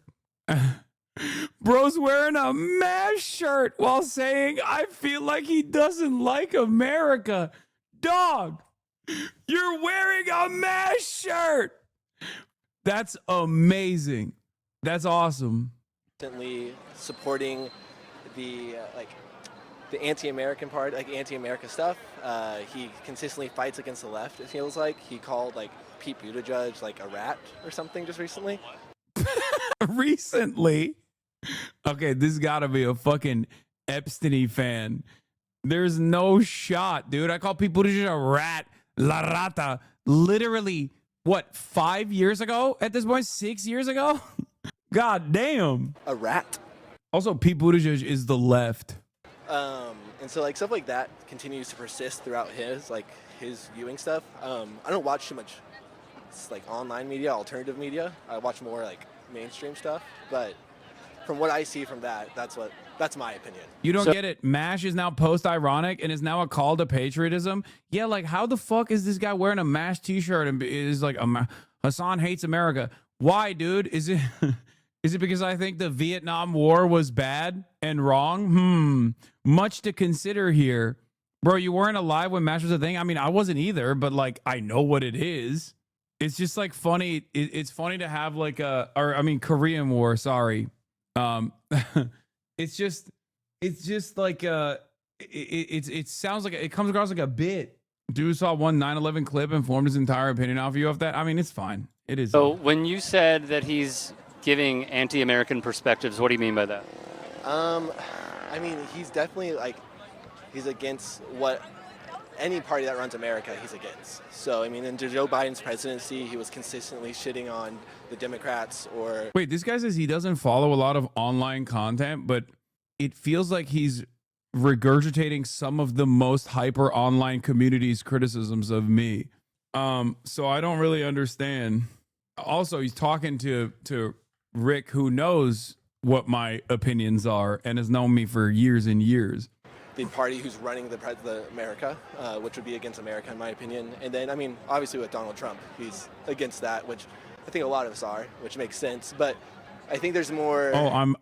Bro's wearing a MASH shirt while saying, I feel like he doesn't like America. Dog, you're wearing a MASH shirt. That's amazing. That's awesome. constantly supporting the the anti-American part, like anti-America stuff. He consistently fights against the left. It feels like he called like Pete Buttigieg like a rat or something just recently. Recently? Okay, this gotta be a fucking Epstein fan. There's no shot, dude. I call Pete Buttigieg a rat, la rata, literally, what, 5 years ago at this point? 6 years ago? God damn. A rat. Also, Pete Buttigieg is the left. And so like stuff like that continues to persist throughout his viewing stuff. I don't watch too much like online media, alternative media. I watch more like mainstream stuff, but from what I see from that's my opinion. You don't get it. MASH is now post-ironic and is now a call to patriotism. Yeah, like how the fuck is this guy wearing a MASH t-shirt and is like Hasan hates America? Why, dude? Is it because I think the Vietnam War was bad and wrong? Much to consider here. Bro, you weren't alive when MASH was a thing? I mean, I wasn't either, but like I know what it is. It's just like funny. It's funny to have like Korean War, sorry. It's just like it sounds like it comes across like a bit. Dude saw one 9/11 clip and formed his entire opinion off you of that. I mean, it's fine. It is. So when you said that he's giving anti-American perspectives, what do you mean by that? I mean, he's definitely like he's against what any party that runs America, he's against. So, I mean, in Joe Biden's presidency, he was consistently shitting on the Democrats or... Wait, this guy says he doesn't follow a lot of online content, but it feels like he's regurgitating some of the most hyper online community's criticisms of me. So I don't really understand. Also, he's talking to Rick, who knows what my opinions are and has known me for years and years. The party who's running the America, which would be against America, in my opinion. And then, I mean, obviously with Donald Trump, he's against that, which I think a lot of us are, which makes sense. But I think there's more... Oh, I'm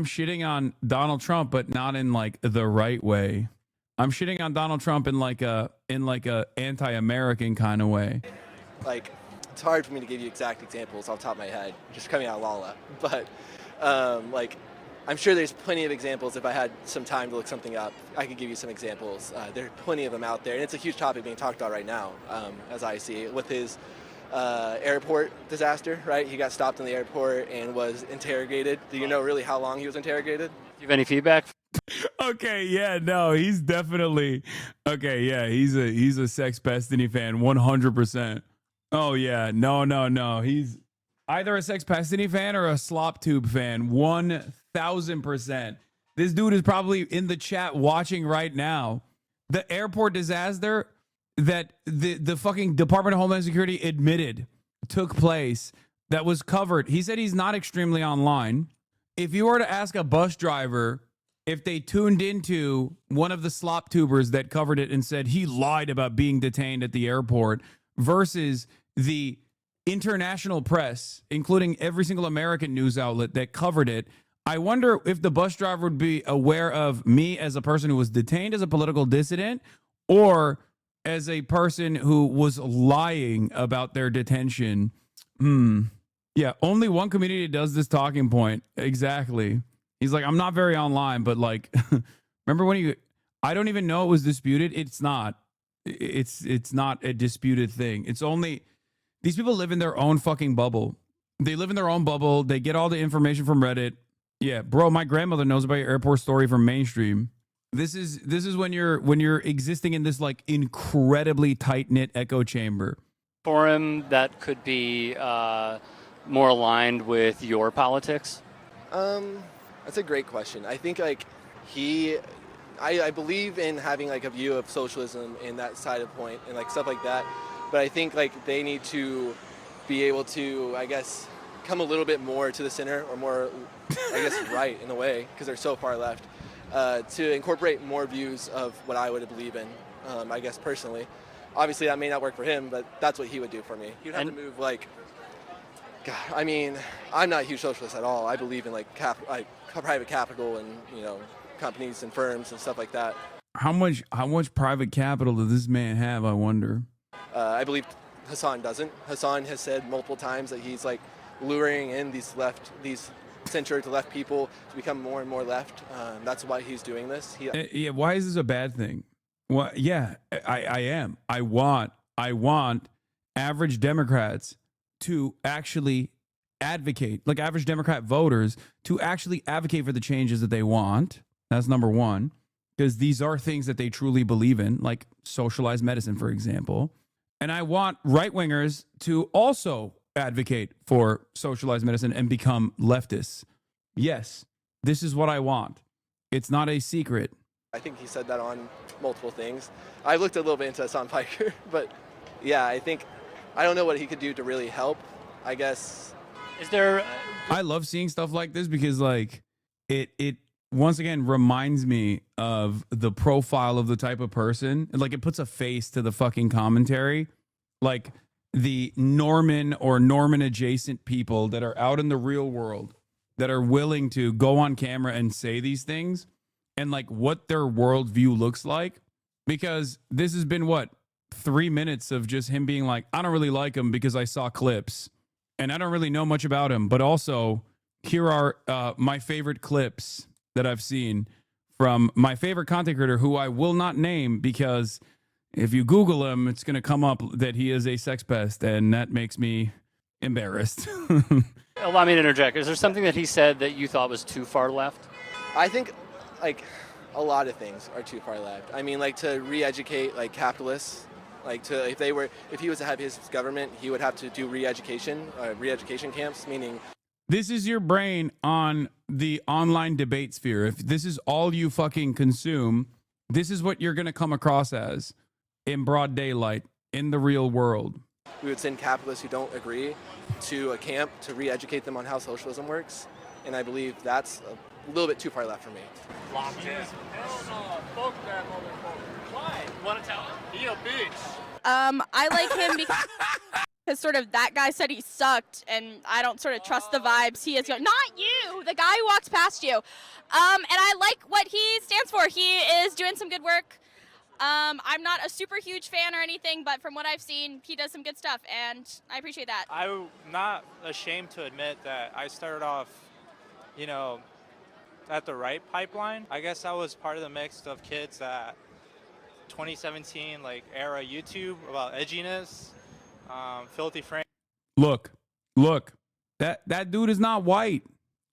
shitting on Donald Trump, but not in like the right way. I'm shitting on Donald Trump in like a anti-American kind of way. Like, it's hard for me to give you exact examples off the top of my head, just coming out of Lala. But like, I'm sure there's plenty of examples. If I had some time to look something up, I could give you some examples. There are plenty of them out there, and it's a huge topic being talked about right now, as I see it, with his airport disaster, right? He got stopped in the airport and was interrogated. Do you know really how long he was interrogated? Do you have any feedback? Okay, yeah, no, he's definitely okay. Yeah, he's a Sex Destiny fan, 100%. Oh yeah, no, he's either a Sex Destiny fan or a Slop Tube fan, 1000%. This dude is probably in the chat watching right now. The airport disaster that the fucking Department of Homeland Security admitted took place, that was covered. He said he's not extremely online. If you were to ask a bus driver if they tuned into one of the slop tubers that covered it and said he lied about being detained at the airport versus the international press, including every single American news outlet that covered it, I wonder if the bus driver would be aware of me as a person who was detained as a political dissident or as a person who was lying about their detention. Yeah, only one community does this talking point. Exactly. He's like, I'm not very online, but like, remember when I don't even know it was disputed. It's not a disputed thing. It's only, these people live in their own fucking bubble. They live in their own bubble. They get all the information from Reddit. Yeah, bro, my grandmother knows about your airport story from mainstream. This is when you're existing in this like incredibly tight-knit echo chamber. For him, that could be more aligned with your politics? That's a great question. I think like I believe in having like a view of socialism in that side of point and like stuff like that. But I think like they need to be able to, I guess, come a little bit more to the center or more, I guess, right in a way, because they're so far left, to incorporate more views of what I would believe in, I guess, personally. Obviously, that may not work for him, but that's what he would do for me. He would have to move like, God, I mean, I'm not a huge socialist at all. I believe in like private capital and, you know, companies and firms and stuff like that. How much private capital does this man have, I wonder? I believe Hasan doesn't. Hasan has said multiple times that he's like luring in these center to left people to become more and more left. That's why he's doing this. Yeah, why is this a bad thing? Well, yeah, I am. I want average Democrats to actually advocate, like average Democrat voters to actually advocate for the changes that they want. That's number one, because these are things that they truly believe in, like socialized medicine, for example. And I want right-wingers to also advocate for socialized medicine and become leftists. Yes, this is what I want. It's not a secret. I think he said that on multiple things. I looked a little bit into Hasan Piker, but yeah, I don't know what he could do to really help, I guess. Is there... I love seeing stuff like this because like it once again reminds me of the profile of the type of person. Like it puts a face to the fucking commentary. Like the Norman or Norman adjacent people that are out in the real world that are willing to go on camera and say these things and like what their worldview looks like. Because this has been 3 minutes of just him being like, I don't really like him because I saw clips and I don't really know much about him. But also here are my favorite clips that I've seen from my favorite content creator who I will not name because if you Google him, it's going to come up that he is a sex pest, and that makes me embarrassed. Allow me to interject. Is there something that he said that you thought was too far left? I think, like, a lot of things are too far left. I mean, like to re-educate like capitalists, like to if he was to have his government, he would have to do re-education camps, meaning. This is your brain on the online debate sphere. If this is all you fucking consume, this is what you're going to come across as in broad daylight in the real world. We would send capitalists who don't agree to a camp to re-educate them on how socialism works, and I believe that's a little bit too far left for me. Locked in. Hell no. Fuck that motherfucker. Why? You want to tell him? He a bitch. I like him because sort of that guy said he sucked, and I don't sort of trust the vibes he is going. Not you, the guy who walks past you. And I like what he stands for. He is doing some good work. I'm not a super huge fan or anything, but from what I've seen, he does some good stuff, and I appreciate that. I'm not ashamed to admit that I started off, you know, at the right pipeline. I guess I was part of the mix of kids that 2017 like era YouTube about edginess, filthy Frank. Look, that dude is not white.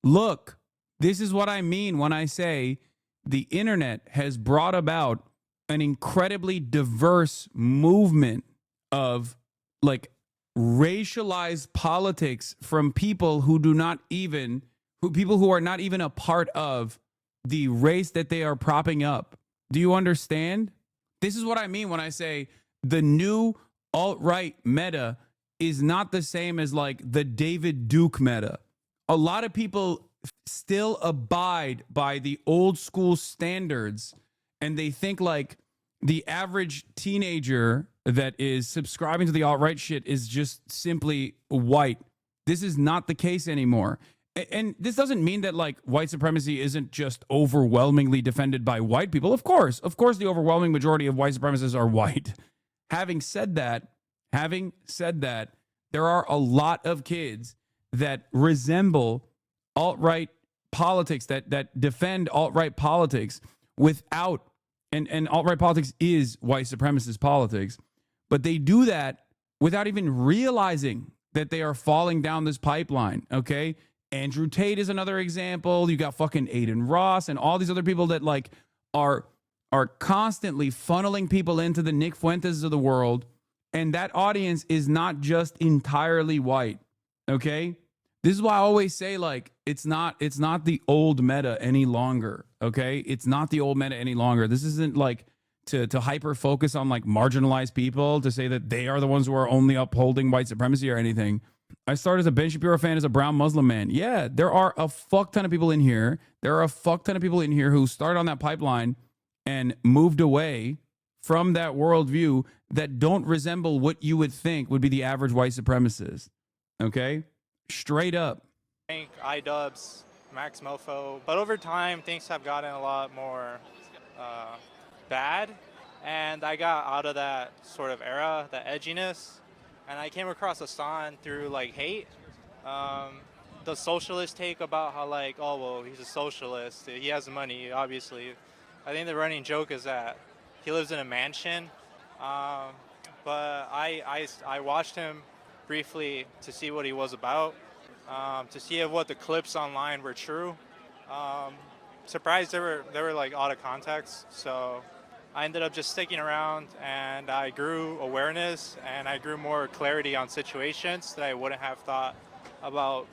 Look, this is what I mean when I say the internet has brought about an incredibly diverse movement of like racialized politics from people who do not even, people who are not even a part of the race that they are propping up. Do you understand? This is what I mean when I say the new alt-right meta is not the same as like the David Duke meta. A lot of people still abide by the old school standards, and they think like the average teenager that is subscribing to the alt-right shit is just simply white. This is not the case anymore. And this doesn't mean that like white supremacy isn't just overwhelmingly defended by white people. Of course, the overwhelming majority of white supremacists are white. Having said that, there are a lot of kids that resemble alt-right politics, that defend alt-right politics without, and alt-right politics is white supremacist politics, but they do that without even realizing that they are falling down this pipeline, okay? Andrew Tate is another example. You got fucking Aiden Ross and all these other people that like are constantly funneling people into the Nick Fuentes of the world. And that audience is not just entirely white. Okay. This is why I always say like, it's not the old meta any longer. Okay. It's not the old meta any longer. This isn't like to hyper focus on like marginalized people to say that they are the ones who are only upholding white supremacy or anything. I started as a Ben Shapiro fan as a brown Muslim man. Yeah, there are a fuck ton of people in here. There are a fuck ton of people in here who started on that pipeline and moved away from that worldview that don't resemble what you would think would be the average white supremacist. Okay? Straight up. Frank, iDubbbz, Max Mofo. But over time, things have gotten a lot more bad. And I got out of that sort of era, that edginess. And I came across Hasan through like hate. The socialist take about how like, oh, well, he's a socialist. He has money, obviously. I think the running joke is that he lives in a mansion. But I watched him briefly to see what he was about, to see if what the clips online were true. Surprised they were like out of context. So I ended up just sticking around, and I grew awareness and I grew more clarity on situations that I wouldn't have thought about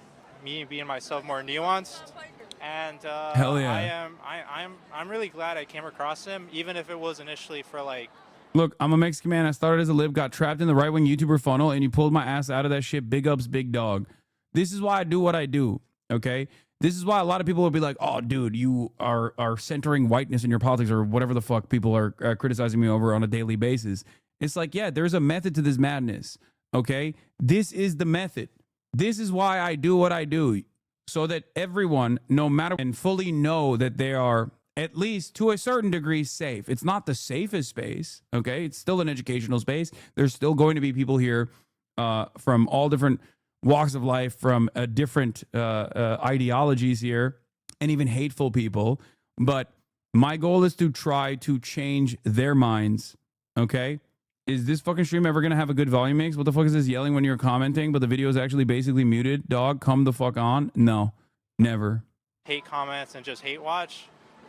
me being myself more nuanced. And Hell yeah. I'm really glad I came across him, even if it was initially for like. Look, I'm a Mexican man. I started as a lib, got trapped in the right-wing YouTuber funnel, and you pulled my ass out of that shit. Big ups, big dog. This is why I do what I do, okay? This is why a lot of people will be like, oh, dude, you are centering whiteness in your politics or whatever the fuck people are criticizing me over on a daily basis. It's like, yeah, there's a method to this madness, okay? This is the method. This is why I do what I do, so that everyone, no matter, and fully know that they are at least to a certain degree safe. It's not the safest space, okay? It's still an educational space. There's still going to be people here from all different walks of life, from different ideologies here, and even hateful people. But my goal is to try to change their minds, okay? Is this fucking stream ever going to have a good volume mix? What the fuck is this yelling when you're commenting, but the video is actually basically muted? Dog, come the fuck on. No, never. Hate comments and just hate watch.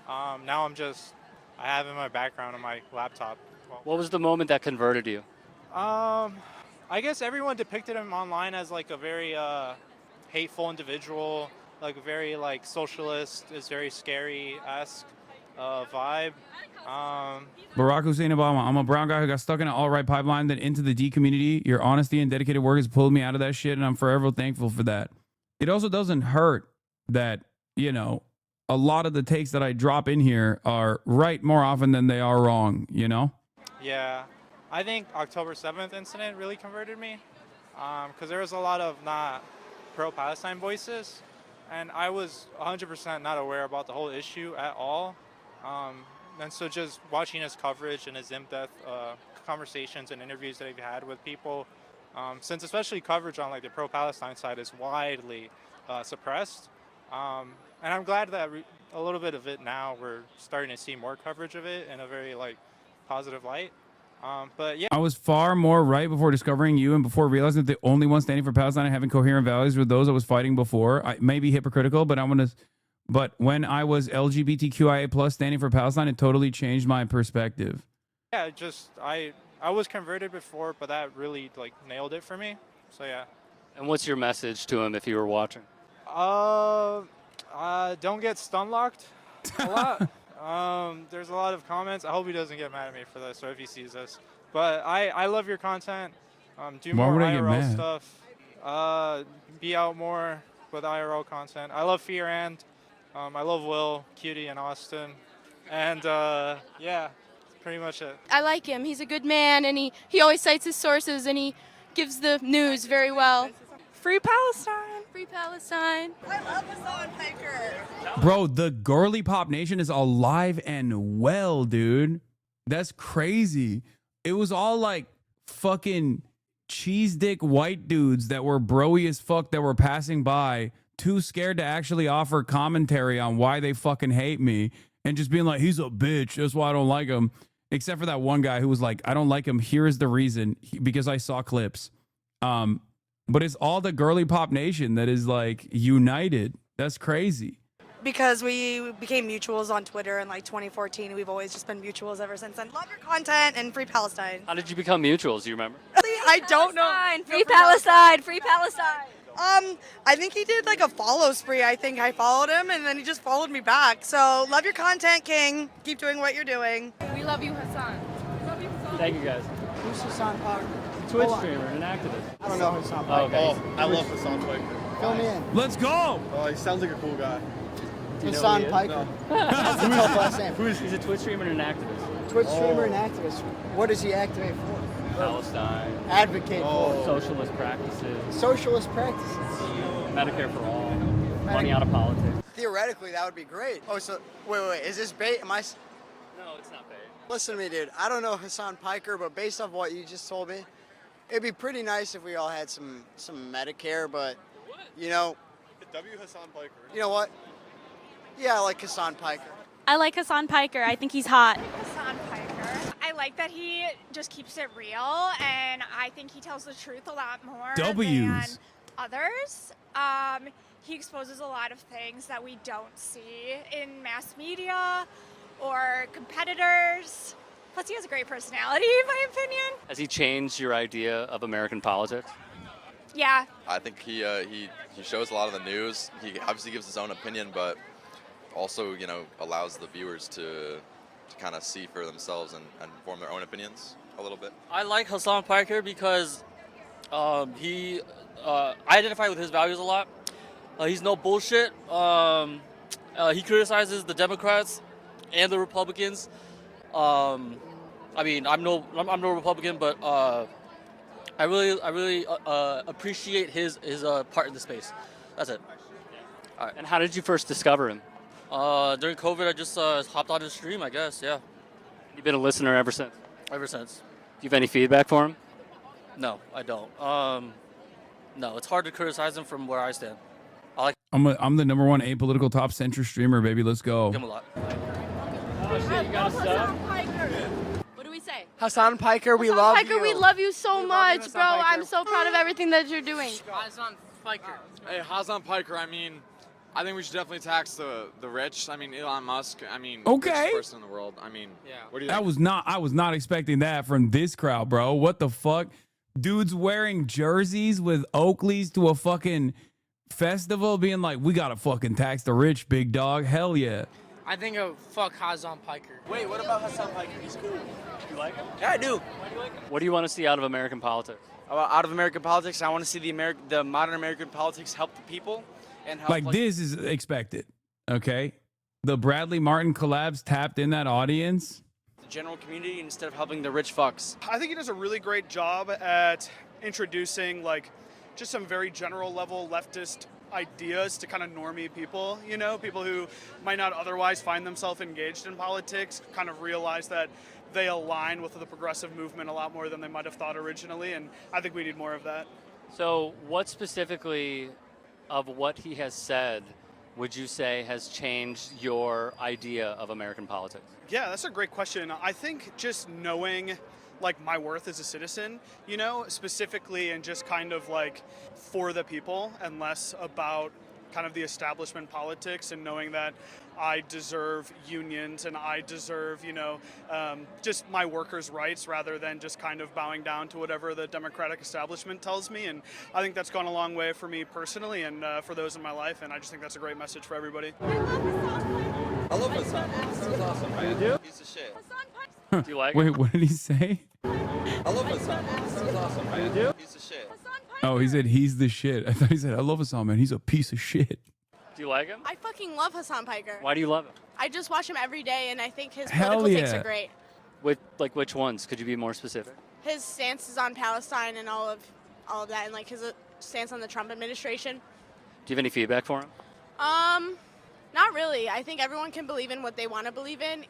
Now I have it in my background on my laptop. What was the moment that converted you? I guess everyone depicted him online as like a very hateful individual, like very like socialist, is very scary-esque vibe. Barack Hussein Obama, I'm a brown guy who got stuck in an alt-right pipeline, then into the D community. Your honesty and dedicated work has pulled me out of that shit, and I'm forever thankful for that. It also doesn't hurt that, you know, a lot of the takes that I drop in here are right more often than they are wrong, you know? Yeah, I think October 7th incident really converted me because there was a lot of not pro-Palestine voices, and I was 100% not aware about the whole issue at all. And so just watching his coverage and his in-depth conversations and interviews that he had with people, since especially coverage on like the pro-Palestine side is widely suppressed. And I'm glad that a little bit of it now we're starting to see more coverage of it in a very like positive light. But yeah, I was far more right before discovering you and before realizing that the only one standing for Palestine and having coherent values were those I was fighting before. I may be hypocritical, but but when I was LGBTQIA plus standing for Palestine, it totally changed my perspective. yeah, just I was converted before, but that really like nailed it for me. So yeah. And what's your message to him if you were watching? Don't get stun locked a lot. There's a lot of comments. I hope he doesn't get mad at me for this or if he sees this. But I love your content. Do Why more would I get IRL mad? stuff. Be out more with IRL content. I love Fear and I love Will, Cutie, and Austin. And yeah, that's pretty much it. I like him. He's a good man, and he always cites his sources, and he gives the news very well. Free Palestine. Free Palestine. I love Hasan Piker. Bro, the girly pop nation is alive and well, dude. That's crazy. It was all like fucking cheese dick white dudes that were broy as fuck that were passing by, too scared to actually offer commentary on why they fucking hate me and just being like, he's a bitch. That's why I don't like him. Except for that one guy who was like, I don't like him. Here is the reason. Because I saw clips. But it's all the girly pop nation that is like united. That's crazy. Because we became mutuals on Twitter in like 2014. We've always just been mutuals ever since then. Love your content and free Palestine. How did you become mutuals? Do you remember? I don't know. Free Palestine. Free Palestine. I think he did like a follow spree. I think I followed him and then he just followed me back. So love your content, King. Keep doing what you're doing. We love you, Hasan. Love you, Hasan. Thank you, guys. Who's Hasan Piker? Twitch streamer and an activist. I don't know Hasan Piker. Oh, okay. I love Hasan Piker. Fill me in. Let's go. Oh, he sounds like a cool guy. Do you know Hasan who he is? Piker. No. That's a tough last name. He's a Twitch streamer and an activist. Twitch streamer and activist. What does he activate for? Palestine. Advocate for. Socialist practices. Socialist practices. Medicare for all. Money out of politics. Theoretically, that would be great. Oh, so wait. Is this bait? Am I? No, it's not bait. Listen to me, dude. I don't know Hasan Piker, but based off what you just told me, it'd be pretty nice if we all had some Medicare. But you know, W. Hasan Piker. you know what? Yeah, I like Hasan Piker. I like Hasan Piker. I think he's hot. Hasan Piker. I like that he just keeps it real, and I think he tells the truth a lot more W's. than others. He exposes a lot of things that we don't see in mass media or competitors. Plus, he has a great personality, in my opinion. Has he changed your idea of American politics? Yeah. I think he shows a lot of the news. He obviously gives his own opinion, but also, you know, allows the viewers to kind of see for themselves and form their own opinions a little bit. I like Hasan Piker because I identify with his values a lot. He's no bullshit. He criticizes the Democrats and the Republicans. I mean, I'm no Republican, but I really appreciate his part in the space. That's it. All right. And how did you first discover him? During COVID, I just hopped on his stream, I guess. Yeah. You've been a listener ever since? Ever since. Do you have any feedback for him? No, I don't. No, it's hard to criticize him from where I stand. I like I'm the number one apolitical top centrist streamer, baby. Let's go. him a lot. Oh shit, you got a sub? What do we say? Hasan Piker, we love Piker, you. we love you so much, Hasan bro. Piker. I'm so proud of everything that you're doing. Hasan Piker. Hey, Hasan Piker, I mean, I think we should definitely tax the rich. I mean, Elon Musk. I mean, Okay. richest person in the world. I mean, what do you think? I was not expecting that from this crowd, bro. What the fuck? Dudes wearing jerseys with Oakleys to a fucking festival being like, we gotta fucking tax the rich, big dog. Hell yeah. I think fuck Hazan Piker. Wait, what about Hasan Piker? He's cool. You like him? Yeah, I do. Why do you like him? What do you want to see out of American politics? Out of American politics, I want to see the modern American politics help the people and help. Like this is expected. Okay. The Bradley Martin collabs tapped in that audience. The general community instead of helping the rich fucks. I think he does a really great job at introducing like just some very general level leftist ideas to kind of normie people, you know, people who might not otherwise find themselves engaged in politics, kind of realize that they align with the progressive movement a lot more than they might have thought originally, and I think we need more of that. So what specifically of what he has said would you say has changed your idea of American politics? Yeah, that's a great question. I think just knowing like my worth as a citizen, you know, specifically and just kind of like for the people and less about kind of the establishment politics, and knowing that I deserve unions and I deserve, you know, just my workers' rights rather than just kind of bowing down to whatever the Democratic establishment tells me. And I think that's gone a long way for me personally and for those in my life. And I just think that's a great message for everybody. I love Hasan. Hasan's awesome, man. You do? He's the shit. Do you like Wait, him? what did he say? I love Hasan. Hasan's awesome, man. You do? He's the shit. Oh, he said he's the shit. I thought he said, I love Hasan, man. He's a piece of shit. Do you like him? I fucking love Hasan Piker. Why do you love him? I just watch him every day, and I think his Hell political takes yeah. are great. Which ones? Could you be more specific? His stances on Palestine and all of that, and like his stance on the Trump administration. Do you have any feedback for him? Not really. I think everyone can believe in what they want to believe in.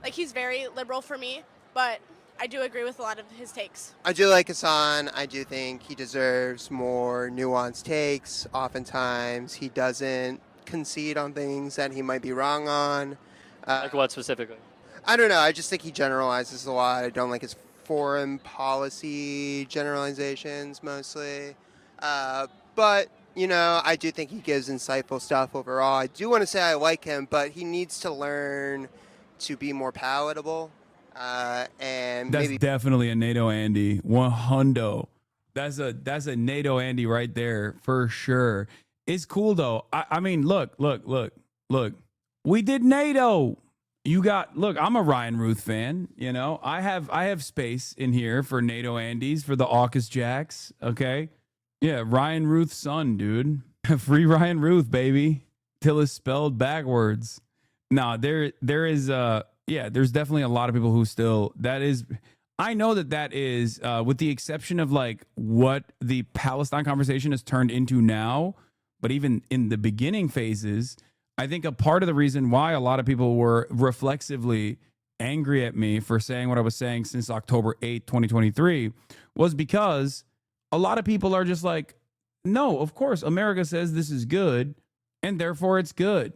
Like, he's very liberal for me, but I do agree with a lot of his takes. I do like Hasan. I do think he deserves more nuanced takes. Oftentimes, he doesn't concede on things that he might be wrong on. Like what specifically? I don't know. I just think he generalizes a lot. I don't like his foreign policy generalizations mostly. But, you know, I do think he gives insightful stuff overall. I do want to say I like him, but he needs to learn to be more palatable. And That's maybe definitely a NATO Andy. 100. That's a NATO Andy right there for sure. It's cool though. I mean, look. We did NATO. I'm a Ryan Ruth fan. You know, I have space in here for NATO Andys, for the AUKUS Jacks. Okay. Yeah, Ryan Ruth's son, dude. Free Ryan Ruth, baby. Till it's spelled backwards. No, there's definitely a lot of people who still, I know that is, with the exception of like what the Palestine conversation has turned into now, but even in the beginning phases, I think a part of the reason why a lot of people were reflexively angry at me for saying what I was saying since October 8th, 2023, was because a lot of people are just like, no, of course, America says this is good, and therefore it's good,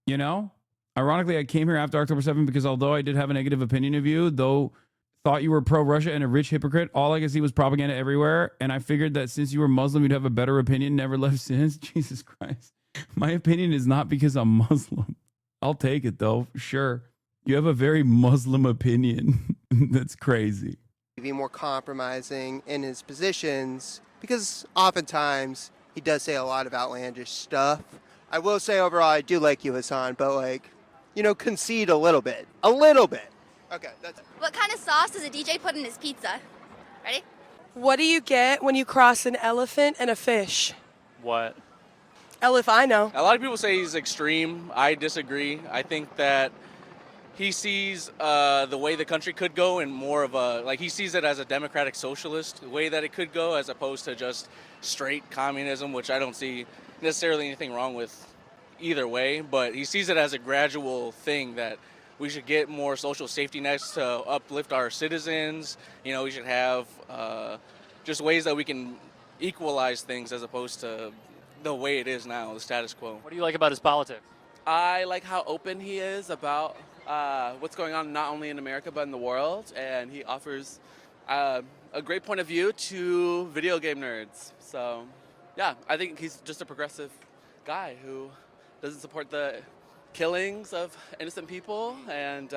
you know? Ironically, I came here after October 7th because although I did have a negative opinion of you, though thought you were pro-Russia and a rich hypocrite, all I could see was propaganda everywhere, and I figured that since you were Muslim, you'd have a better opinion, never left since. Jesus Christ. My opinion is not because I'm Muslim. I'll take it, though. Sure. You have a very Muslim opinion. That's crazy. be more compromising in his positions because oftentimes he does say a lot of outlandish stuff. I will say overall I do like you, Hasan, but like, you know, concede a little bit. A little bit. Okay, that's it. What kind of sauce does a DJ put in his pizza? Ready? What do you get when you cross an elephant and a fish? What? If I know. A lot of people say he's extreme. I disagree. I think that he sees the way the country could go in more of a, like he sees it as a democratic socialist way that it could go as opposed to just straight communism, which I don't see necessarily anything wrong with either way, but he sees it as a gradual thing that we should get more social safety nets to uplift our citizens. You know, we should have just ways that we can equalize things as opposed to the way it is now, the status quo. What do you like about his politics? I like how open he is about what's going on not only in America but in the world, and he offers a great point of view to video game nerds. So, yeah, I think he's just a progressive guy who doesn't support the killings of innocent people, and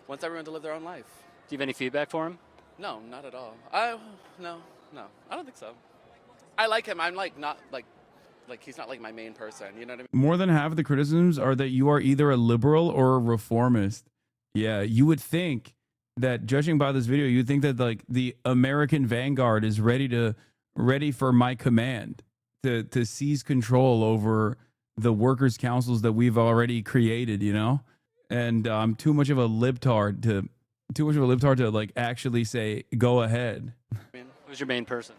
wants everyone to live their own life. Do you have any feedback for him? No, not at all. No, I don't think so. I like him. I'm like not like he's not like my main person. You know what I mean? More than half of the criticisms are that you are either a liberal or a reformist. Yeah, you would think that, judging by this video, you'd think that like the American vanguard is ready for my command to seize control over the workers' councils that we've already created, you know? And I'm too much of a libtard to like actually say go ahead. Who's your main person?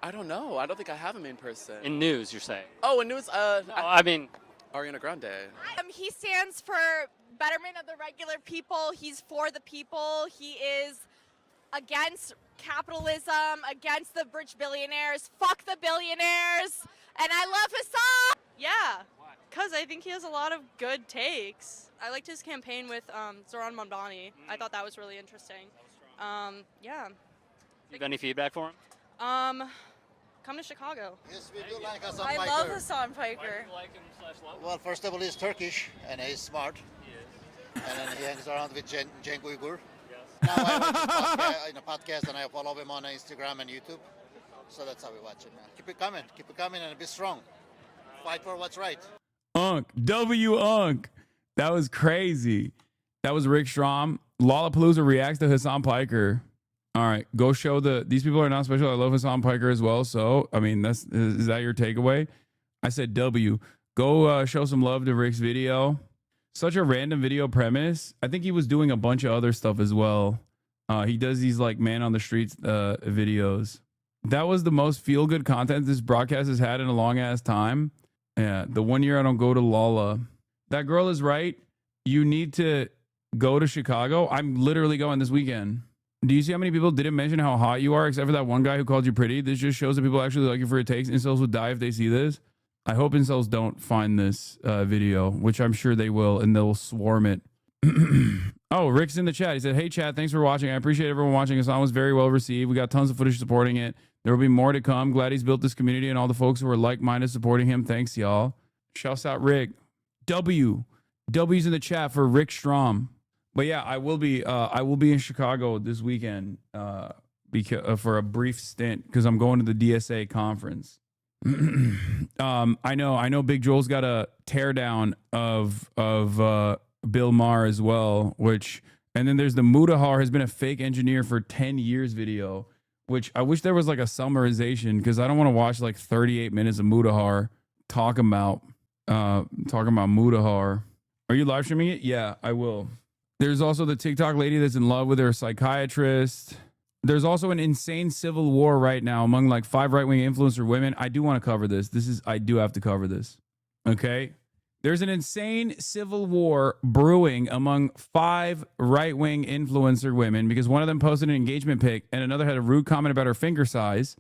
I don't know. I don't think I have a main person. In news, you're saying? Oh, in news. I mean, Ariana Grande. He stands for betterment of the regular people. He's for the people. He is against capitalism, against the rich billionaires. Fuck the billionaires. And I love Hasan. Yeah, because I think he has a lot of good takes. I liked his campaign with Zoran Mondani. I thought that was really interesting. Yeah. do you have any feedback for him? Come to Chicago. Yes, we do like Hasan I Piker. love Hasan Piker. Well, first of all, he's Turkish and he's smart. He is. And then he hangs around with Cenk Uygur. Yes. Now I watch his podcast, in a podcast, and I follow him on Instagram and YouTube. So that's how we watch him, man. Keep it coming, and be strong. Fight for what's right. Unk. That was crazy. That was Rick Strom. Lollapalooza reacts to Hasan Piker. All right, go show these people are not special. I love Hasan Piker as well. So, I mean, is that your takeaway? I said W. Go show some love to Rick's video. Such a random video premise. I think he was doing a bunch of other stuff as well. He does these like man on the streets videos. That was the most feel good content this broadcast has had in a long ass time. Yeah, the 1 year I don't go to Lolla. That girl is right. You need to go to Chicago. I'm literally going this weekend. Do you see how many people didn't mention how hot you are, except for that one guy who called you pretty? This just shows that people actually like you for your takes. Incels would die if they see this. I hope incels don't find this video, which I'm sure they will, and they'll swarm it. Oh, Rick's in the chat. He said, hey, chat, thanks for watching. I appreciate everyone watching. Hasan was very well received. We got tons of footage supporting it. There will be more to come. Glad he's built this community and all the folks who are like-minded supporting him. Thanks, y'all. Shouts out Rick. W's in the chat for Rick Strom. But yeah, I will be in Chicago this weekend for a brief stint because I'm going to the DSA conference. I know Big Joel's got a teardown of Bill Maher as well, and then there's the Mudahar has been a fake engineer for 10 years video, which I wish there was like a summarization because I don't want to watch like 38 minutes of Mudahar talking about Mudahar. Are you live streaming it? Yeah, I will. There's also the TikTok lady that's in love with her psychiatrist. There's also an insane civil war right now among like 5 right-wing influencer women. I do want to cover this. I do have to cover this. Okay. There's an insane civil war brewing among 5 right-wing influencer women because one of them posted an engagement pic and another had a rude comment about her finger size.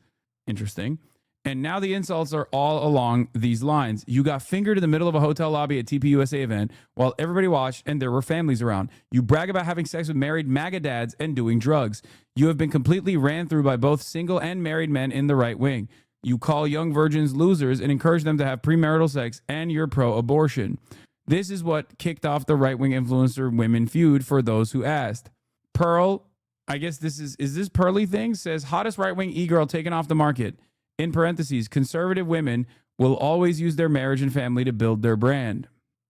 Interesting. And now the insults are all along these lines. You got fingered in the middle of a hotel lobby at TPUSA event while everybody watched and there were families around. You brag about having sex with married MAGA dads and doing drugs. You have been completely ran through by both single and married men in the right wing. You call young virgins losers and encourage them to have premarital sex, and you're pro-abortion. This is what kicked off the right-wing influencer women feud for those who asked. Pearl, I guess this is this Pearly thing, says hottest right-wing e-girl taken off the market. In parentheses, conservative women will always use their marriage and family to build their brand.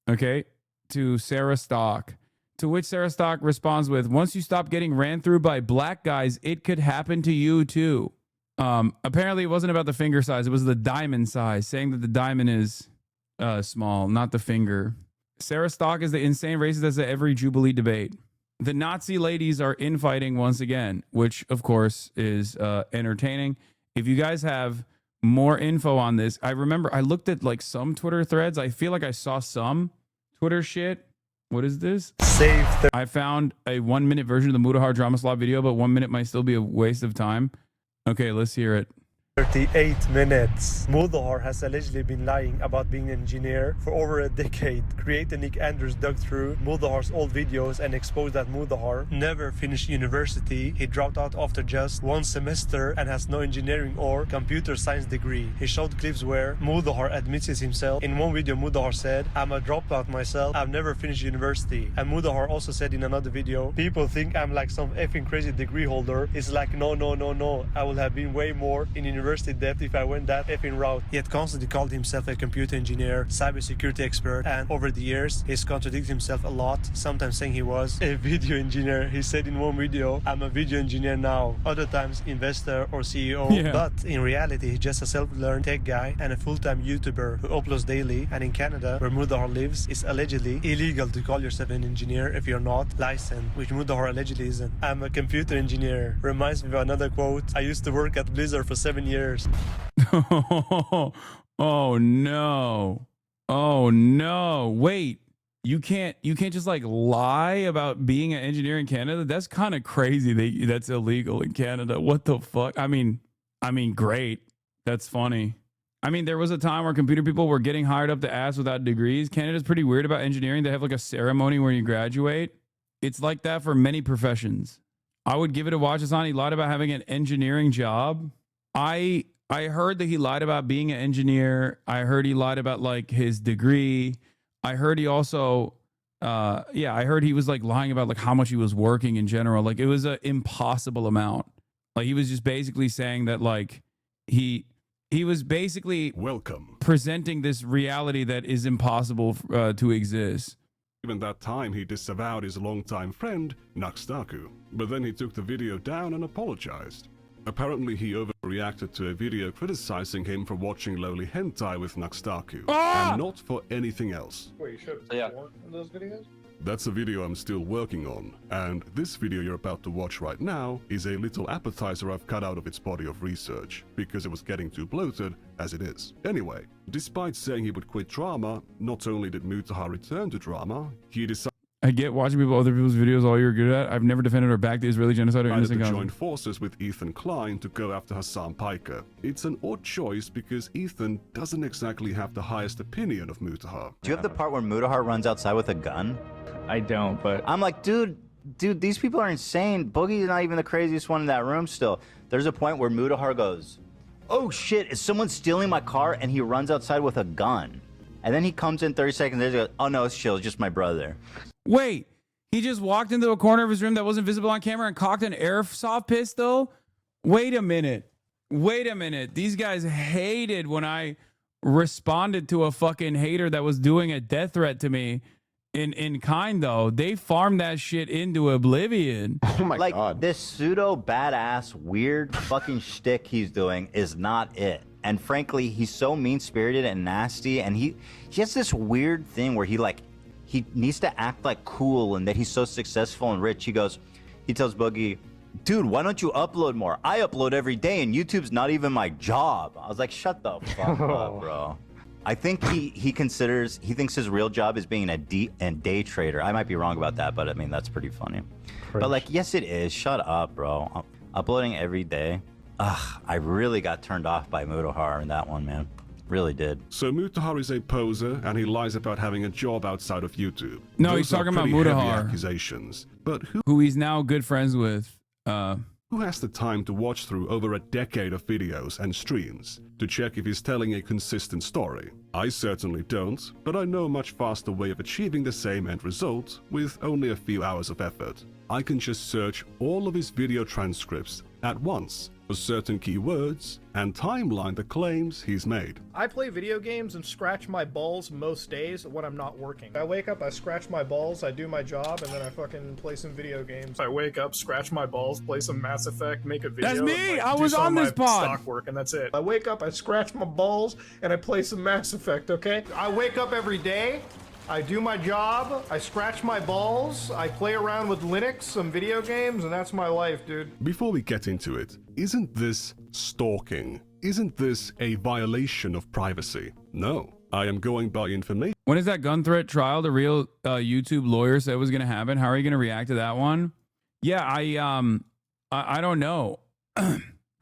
Okay? To Sarah Stock. To which Sarah Stock responds with, once you stop getting ran through by black guys, it could happen to you too. Apparently it wasn't about the finger size. It was the diamond size, saying that the diamond is small, not the finger. Sarah Stock is the insane racist that's at every Jubilee debate. The Nazi ladies are infighting once again, which of course is entertaining. If you guys have more info on this, I remember I looked at like some Twitter threads. I feel like I saw some Twitter shit. What is this? I found a 1-minute version of the Mudahar Drama Slot video, but 1 minute might still be a waste of time. Okay, let's hear it. 38 minutes. Mudahar has allegedly been lying about being an engineer for over a decade. Creator Nick Andrews dug through Mudahar's old videos and exposed that Mudahar never finished university. He dropped out after just one semester and has no engineering or computer science degree. He showed clips where Mudahar admits it himself. In one video, Mudahar said, "I'm a dropout myself. I've never finished university." And Mudahar also said in another video, "People think I'm like some effing crazy degree holder. It's like, no. I would have been way more in university depth if I went that effing route." He had constantly called himself a computer engineer, cybersecurity expert, and over the years, he's contradicted himself a lot, sometimes saying he was a video engineer. He said in one video, "I'm a video engineer now." Other times, investor or CEO. Yeah. But in reality, he's just a self-learned tech guy and a full-time YouTuber who uploads daily. And in Canada, where Mudahar lives, it's allegedly illegal to call yourself an engineer if you're not licensed, which Mudahar allegedly isn't. "I'm a computer engineer." Reminds me of another quote. "I used to work at Blizzard for 7 years. Oh no. Oh no. Wait. You can't just like lie about being an engineer in Canada? That's kind of crazy that's illegal in Canada. What the fuck? I mean, great. That's funny. I mean, there was a time where computer people were getting hired up the ass without degrees. Canada's pretty weird about engineering. They have like a ceremony where you graduate. It's like that for many professions. I would give it a watch. Hasan, he lied about having an engineering job. I heard that he lied about being an engineer. I heard he lied about like his degree. I heard he also, I heard he was like lying about like how much he was working in general. Like it was an impossible amount. Like he was just basically saying that like he was basically presenting this reality that is impossible to exist. Even that time, he disavowed his longtime friend, Naxtaku. But then he took the video down and apologized. Apparently, he overreacted to a video criticizing him for watching lowly hentai with Naxtaku, and not for anything else. Wait, you showed porn in those videos? That's a video I'm still working on, and this video you're about to watch right now is a little appetizer I've cut out of its body of research, because it was getting too bloated, as it is. Anyway, despite saying he would quit drama, not only did Mutahar return to drama, he decided I get watching other people's videos all you're good at. I've never defended or backed the Israeli genocide or innocent to Gaza. join forces with Ethan Klein to go after Hasan Piker. It's an odd choice because Ethan doesn't exactly have the highest opinion of Mutahar. Do you have the part where Mutahar runs outside with a gun? I don't, but I'm like, dude, these people are insane. Boogie's not even the craziest one in that room still. There's a point where Mutahar goes, "Oh shit, is someone stealing my car?" And he runs outside with a gun. And then he comes in 30 seconds later and goes, "Oh no, it's chill, it's just my brother." Wait, he just walked into a corner of his room that wasn't visible on camera and cocked an airsoft pistol? Wait a minute. These guys hated when I responded to a fucking hater that was doing a death threat to me in kind, though. They farmed that shit into oblivion. Oh my God. This pseudo badass weird fucking shtick he's doing is not it. And frankly, he's so mean-spirited and nasty, and he has this weird thing where he needs to act like cool and that he's so successful and rich. He tells Boogie, "Dude, why don't you upload more? I upload every day and YouTube's not even my job." I was like, shut the fuck up, bro. I think he thinks his real job is being a day trader. I might be wrong about that, but I mean, that's pretty funny. But like, yes, it is. Shut up, bro. Uploading every day. Ugh, I really got turned off by Mutahar in that one, man. Really did. So Mutahar is a poser, and he lies about having a job outside of YouTube. No, Those he's talking are about pretty heavy Mutahar. accusations. But who he's now good friends with. Who has the time to watch through over a decade of videos and streams to check if he's telling a consistent story? I certainly don't, but I know a much faster way of achieving the same end result with only a few hours of effort. I can just search all of his video transcripts at once for certain keywords and timeline the claims he's made. I play video games and scratch my balls most days when I'm not working. I wake up, I scratch my balls, I do my job, and then I fucking play some video games. I wake up, scratch my balls, play some Mass Effect, make a video. That's me! And, I do was some on of this my pod! stock work, and that's it. I wake up, I scratch my balls, and I play some Mass Effect, okay? I wake up every day, I do my job, I scratch my balls, I play around with Linux, some video games, and that's my life, dude. Before we get into it, isn't this stalking? Isn't this a violation of privacy? No, I am going by information. When is that gun threat trial the real YouTube lawyer said was going to happen? How are you going to react to that one? Yeah, I don't know.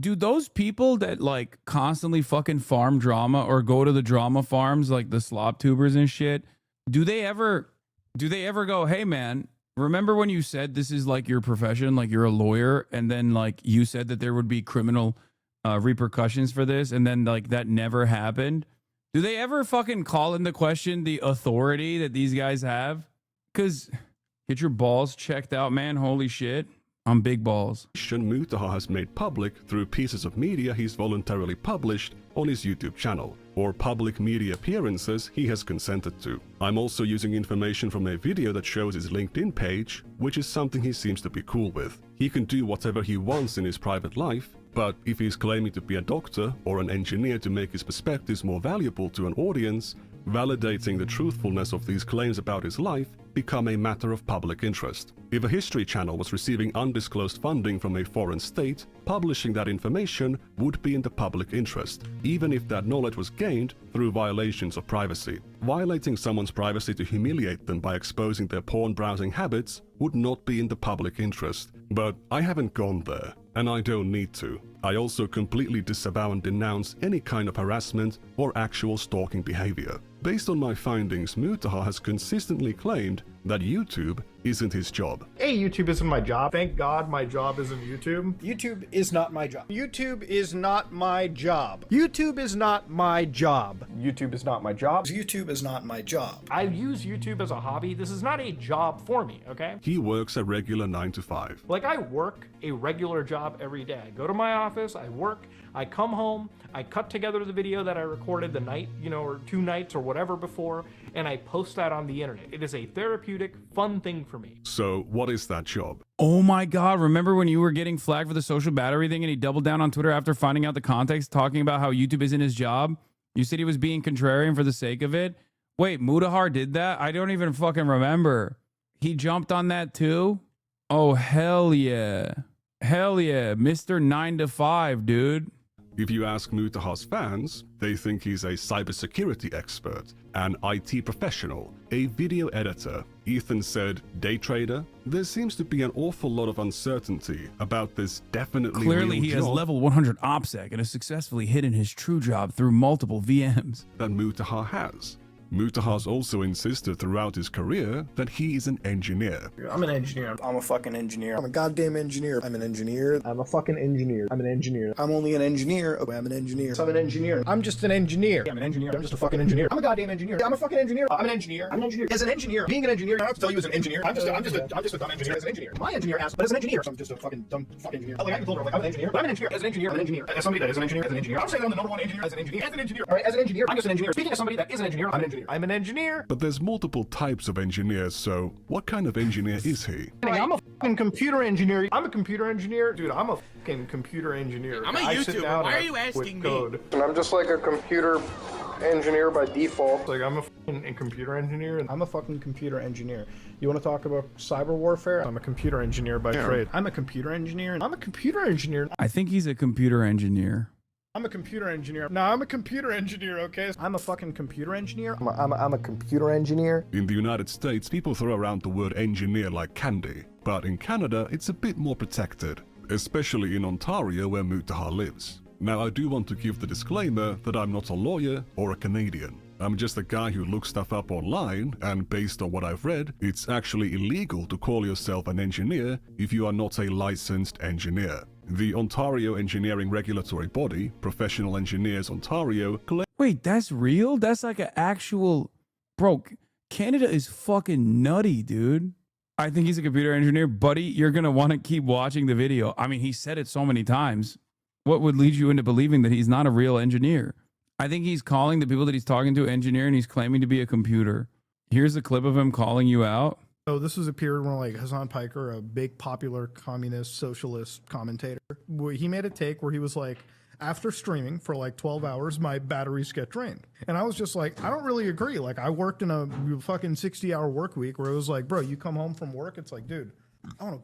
do those people that like constantly fucking farm drama or go to the drama farms like the slop tubers and shit, do they ever go, hey man, remember when you said this is like your profession, like you're a lawyer, and then like you said that there would be criminal repercussions for this, and then like that never happened? Do they ever fucking call into question the authority that these guys have? Because get your balls checked out, man. Holy shit. I'm big balls. Mutaha has made public through pieces of media he's voluntarily published on his YouTube channel, or public media appearances he has consented to. I'm also using information from a video that shows his LinkedIn page, which is something he seems to be cool with. He can do whatever he wants in his private life, but if he's claiming to be a doctor or an engineer to make his perspectives more valuable to an audience, validating the truthfulness of these claims about his life become a matter of public interest. If a history channel was receiving undisclosed funding from a foreign state, publishing that information would be in the public interest, even if that knowledge was gained through violations of privacy. Violating someone's privacy to humiliate them by exposing their porn browsing habits would not be in the public interest. But I haven't gone there, and I don't need to. I also completely disavow and denounce any kind of harassment or actual stalking behavior. Based on my findings, Mutaha has consistently claimed that YouTube isn't his job. Hey, YouTube isn't my job. Thank God my job isn't YouTube. YouTube is not my job. YouTube is not my job. YouTube is not my job. YouTube is not my job. YouTube is not my job. I use YouTube as a hobby. This is not a job for me, okay? He works a regular 9 to 5. Like, I work a regular job every day. I go to my office, I work, I come home, I cut together the video that I recorded the night, or 2 nights or whatever before, and I post that on the internet. It is a therapeutic, fun thing for me. So what is that job? Oh my God, remember when you were getting flagged for the social battery thing and he doubled down on Twitter after finding out the context, talking about how YouTube isn't his job? You said he was being contrarian for the sake of it? Wait, Mutahar did that? I don't even fucking remember. He jumped on that too? Oh, hell yeah. Hell yeah, Mr. 9 to 5, dude. If you ask Mutaha's fans, they think he's a cybersecurity expert, an IT professional, a video editor. Ethan said day trader. There seems to be an awful lot of uncertainty about this definitely Clearly real he has job level 100 OPSEC and has successfully hidden his true job through multiple VMs. that Mutaha has. Mutaha's also insisted throughout his career that he is an engineer. I'm an engineer. I'm a fucking engineer. I'm a goddamn engineer. I'm an engineer. I'm a fucking engineer. I'm an engineer. I'm only an engineer. Okay, I'm an engineer. So I'm an engineer. I'm just an engineer. I'm an engineer. I'm just a fucking engineer. I'm a goddamn engineer. I'm a fucking engineer. I'm an engineer. I'm an engineer. As an engineer, being an engineer, I don't have to tell you as an engineer. I'm just a dumb engineer as an engineer. My engineer has, but as an engineer, so I'm just a fucking dumb fucking engineer. Like I can pull it over, like I'm an engineer. But I'm an engineer. As an engineer, I'm an engineer. As somebody that is an engineer, as an engineer. I'm saying I'm the number one engineer as an engineer. As an engineer. All right, as an engineer, I'm just an engineer. Speaking as somebody that is an engineer, I'm an engineer. I'm an engineer. But there's multiple types of engineers, so what kind of engineer is he? I'm a fucking computer engineer. I'm a computer engineer. Dude, I'm a fucking computer engineer. I'm a YouTuber. Why are you asking me? And I'm just like a computer engineer by default. Like, I'm a fucking computer engineer. I'm a fucking computer engineer. You want to talk about cyber warfare? I'm a computer engineer by trade. I'm a computer engineer. I'm a computer engineer. I think he's a computer engineer. I'm a computer engineer. No, I'm a computer engineer, okay? I'm a fucking computer engineer. I'm a computer engineer. In the United States, people throw around the word engineer like candy, but in Canada, it's a bit more protected, especially in Ontario where Mutaha lives. Now, I do want to give the disclaimer that I'm not a lawyer or a Canadian. I'm just a guy who looks stuff up online, and based on what I've read, it's actually illegal to call yourself an engineer if you are not a licensed engineer. The Ontario Engineering Regulatory Body, Professional Engineers Ontario, Wait, that's real? That's like an actual... Bro, Canada is fucking nutty, dude. I think he's a computer engineer. Buddy, you're going to want to keep watching the video. I mean, he said it so many times. What would lead you into believing that he's not a real engineer? I think he's calling the people that he's talking to engineer, and he's claiming to be a computer. Here's a clip of him calling you out. So this was a period when like Hasan Piker, a big popular communist socialist commentator, he made a take where he was like, after streaming for like 12 hours, my batteries get drained. And I was just like, I don't really agree. Like I worked in a fucking 60-hour work week where it was like, bro, you come home from work, it's like, dude, I want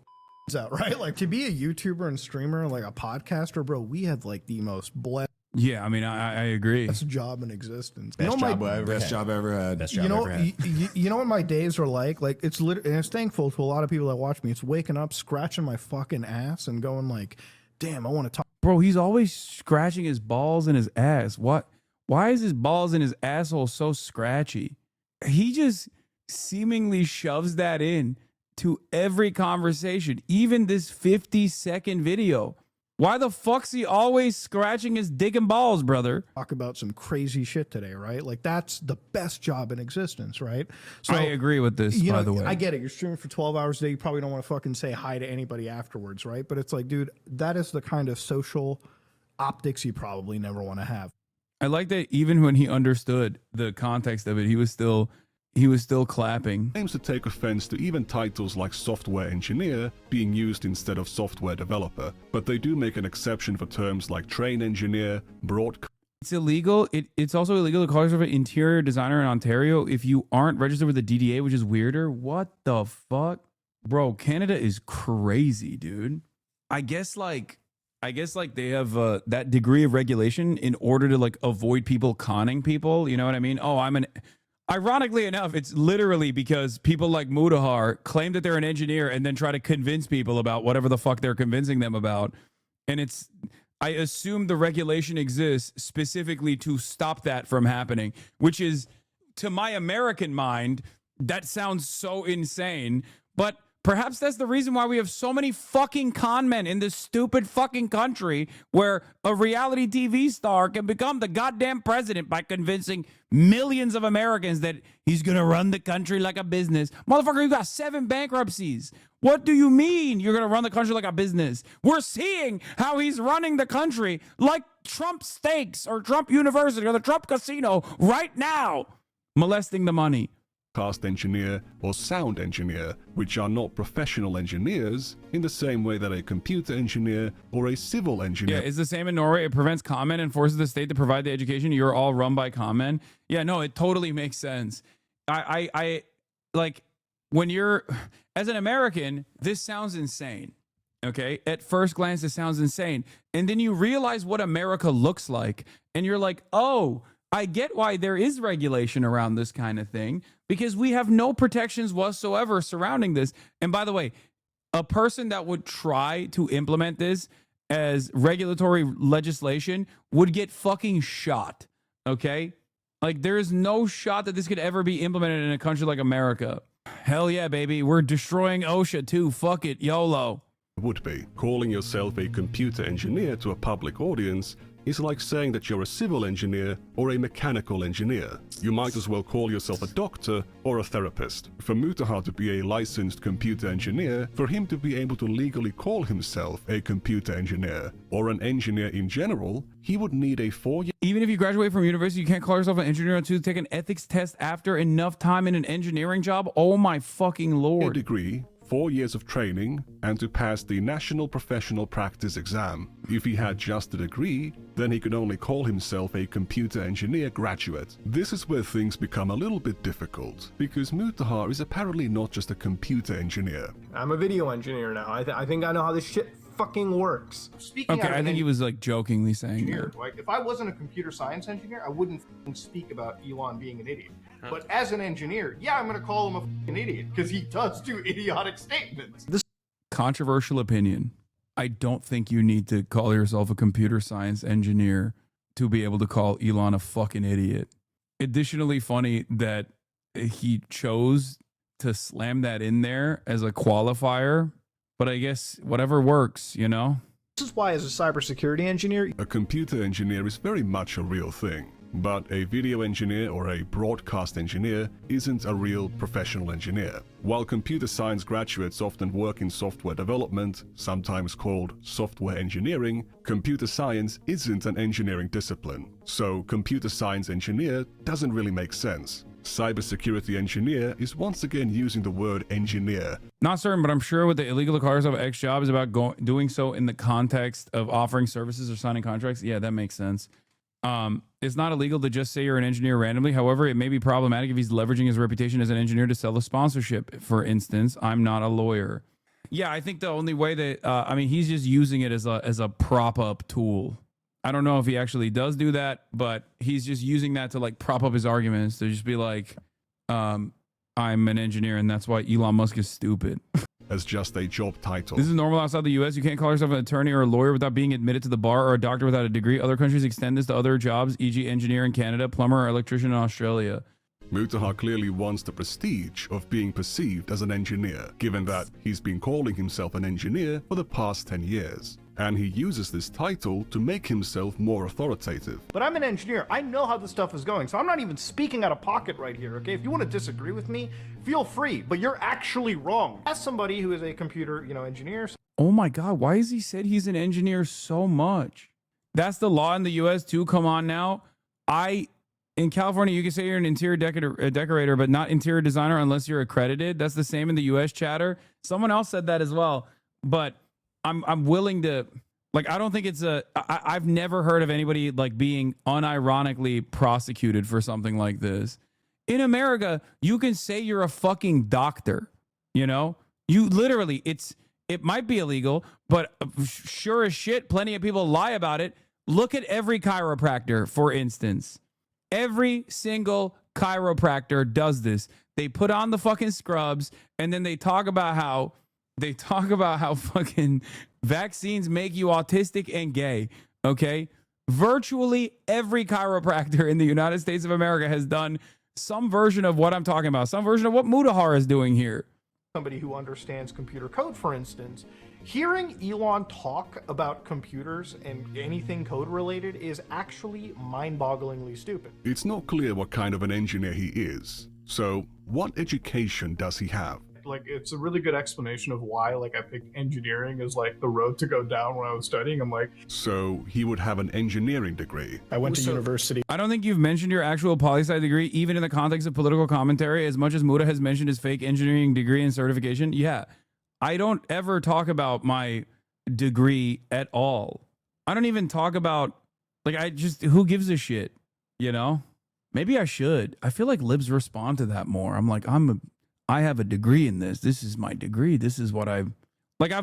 to out, right? Like to be a YouTuber and streamer, like a podcaster, bro, we have like the most blessed. Yeah, I mean, I agree. Best job in existence. Best job I ever had. Best job You know, ever had. you know what my days are like? Like it's literally, and it's thankful to a lot of people that watch me. It's waking up, scratching my fucking ass, and going like, "Damn, I want to talk Bro, he's always scratching his balls and his ass. What? Why is his balls and his asshole so scratchy? He just seemingly shoves that in to every conversation, even this 50-second video. Why the fuck's he always scratching his dick and balls, brother? Talk about some crazy shit today, right? Like, that's the best job in existence, right? So I agree with this, by the way. I get it. You're streaming for 12 hours a day. You probably don't want to fucking say hi to anybody afterwards, right? But it's like, dude, that is the kind of social optics you probably never want to have. I like that even when he understood the context of it, he was still clapping. Aims to take offense to even titles like software engineer being used instead of software developer, but they do make an exception for terms like train engineer, broadcast. It's illegal. It's also illegal to call yourself an interior designer in Ontario if you aren't registered with the DDA, which is weirder. What the fuck? Bro, Canada is crazy, dude. I guess like they have that degree of regulation in order to like avoid people conning people. You know what I mean? Oh, ironically enough, it's literally because people like Mudahar claim that they're an engineer and then try to convince people about whatever the fuck they're convincing them about. And I assume the regulation exists specifically to stop that from happening, which is, to my American mind, that sounds so insane. But perhaps that's the reason why we have so many fucking con men in this stupid fucking country, where a reality TV star can become the goddamn president by convincing millions of Americans that he's going to run the country like a business. Motherfucker, you got 7 bankruptcies. What do you mean you're going to run the country like a business? We're seeing how he's running the country like Trump Steaks or Trump University or the Trump Casino right now, molesting the money. Engineer or sound engineer, which are not professional engineers in the same way that a computer engineer or a civil engineer. Yeah, it's the same in Norway. It prevents comment and forces the state to provide the education. You're all run by comment. Yeah, no, it totally makes sense. I like, when you're, as an American, this sounds insane. Okay, at first glance, it sounds insane. And then you realize what America looks like, and you're like, oh, I get why there is regulation around this kind of thing, because we have no protections whatsoever surrounding this. And by the way, a person that would try to implement this as regulatory legislation would get fucking shot. Okay? Like, there is no shot that this could ever be implemented in a country like America. Hell yeah, baby. We're destroying OSHA too. Fuck it. YOLO. Would be. Calling yourself a computer engineer to a public audience is like saying that you're a civil engineer or a mechanical engineer. You might as well call yourself a doctor or a therapist. For Mutahar to be a licensed computer engineer, for him to be able to legally call himself a computer engineer or an engineer in general, he would need a 4-year... Even if you graduate from university, you can't call yourself an engineer until you take an ethics test after enough time in an engineering job? Oh my fucking lord. A degree, 4 years of training, and to pass the National Professional Practice exam. If he had just a degree, then he could only call himself a computer engineer graduate. This is where things become a little bit difficult, because Mutahar is apparently not just a computer engineer. I'm a video engineer now. I think I know how this shit fucking works. Speaking Okay, I think he was like jokingly saying that. Like, if I wasn't a computer science engineer, I wouldn't speak about Elon being an idiot. But as an engineer, yeah, I'm going to call him a fucking idiot because he does do idiotic statements. Controversial opinion. I don't think you need to call yourself a computer science engineer to be able to call Elon a fucking idiot. Additionally funny that he chose to slam that in there as a qualifier, but I guess whatever works, you know? This is why, as a cybersecurity engineer, a computer engineer is very much a real thing. But a video engineer or a broadcast engineer isn't a real professional engineer. While computer science graduates often work in software development, sometimes called software engineering, computer science isn't an engineering discipline. So computer science engineer doesn't really make sense. Cybersecurity engineer is once again using the word engineer. Not certain, but I'm sure with the illegal to call yourself X job is about doing so in the context of offering services or signing contracts. Yeah, that makes sense. It's not illegal to just say you're an engineer randomly. However, it may be problematic if he's leveraging his reputation as an engineer to sell a sponsorship. For instance, I'm not a lawyer. Yeah, I think the only way that, I mean, he's just using it as a prop up tool. I don't know if he actually does do that, but he's just using that to like prop up his arguments, to just be like, I'm an engineer and that's why Elon Musk is stupid. as just a job title. This is normal outside the U.S. You can't call yourself an attorney or a lawyer without being admitted to the bar, or a doctor without a degree. Other countries extend this to other jobs, e.g. engineer in Canada, plumber or electrician in Australia. Mutahar clearly wants the prestige of being perceived as an engineer, given that he's been calling himself an engineer for the past 10 years. And he uses this title to make himself more authoritative. But I'm an engineer. I know how this stuff is going, so I'm not even speaking out of pocket right here, okay? If you want to disagree with me, feel free, but you're actually wrong. As somebody who is a computer, engineer. Oh my God, why has he said he's an engineer so much? That's the law in the U.S. too. Come on now. In California, you can say you're an interior decorator, but not interior designer unless you're accredited. That's the same in the U.S. chatter. Someone else said that as well, but I'm willing to, like, I don't think it's I've never heard of anybody like being unironically prosecuted for something like this. In America, you can say you're a fucking doctor, you literally, it might be illegal, but sure as shit, plenty of people lie about it. Look at every chiropractor, for instance. Every single chiropractor does this. They put on the fucking scrubs and then they talk about how fucking vaccines make you autistic and gay. Okay. Virtually every chiropractor in the United States of America has done some version of what I'm talking about, some version of what Mutahar is doing here. Somebody who understands computer code, for instance, hearing Elon talk about computers and anything code related is actually mind-bogglingly stupid. It's not clear what kind of an engineer he is. So, what education does he have? Like, it's a really good explanation of why, I picked engineering as, the road to go down when I was studying. I'm like... So, he would have an engineering degree. I went to university. I don't think you've mentioned your actual poli-sci degree, even in the context of political commentary, as much as Muda has mentioned his fake engineering degree and certification. Yeah, I don't ever talk about my degree at all. I don't even talk about, who gives a shit, Maybe I should. I feel like libs respond to that more. I'm like, I have a degree in this. This is my degree. This is what I've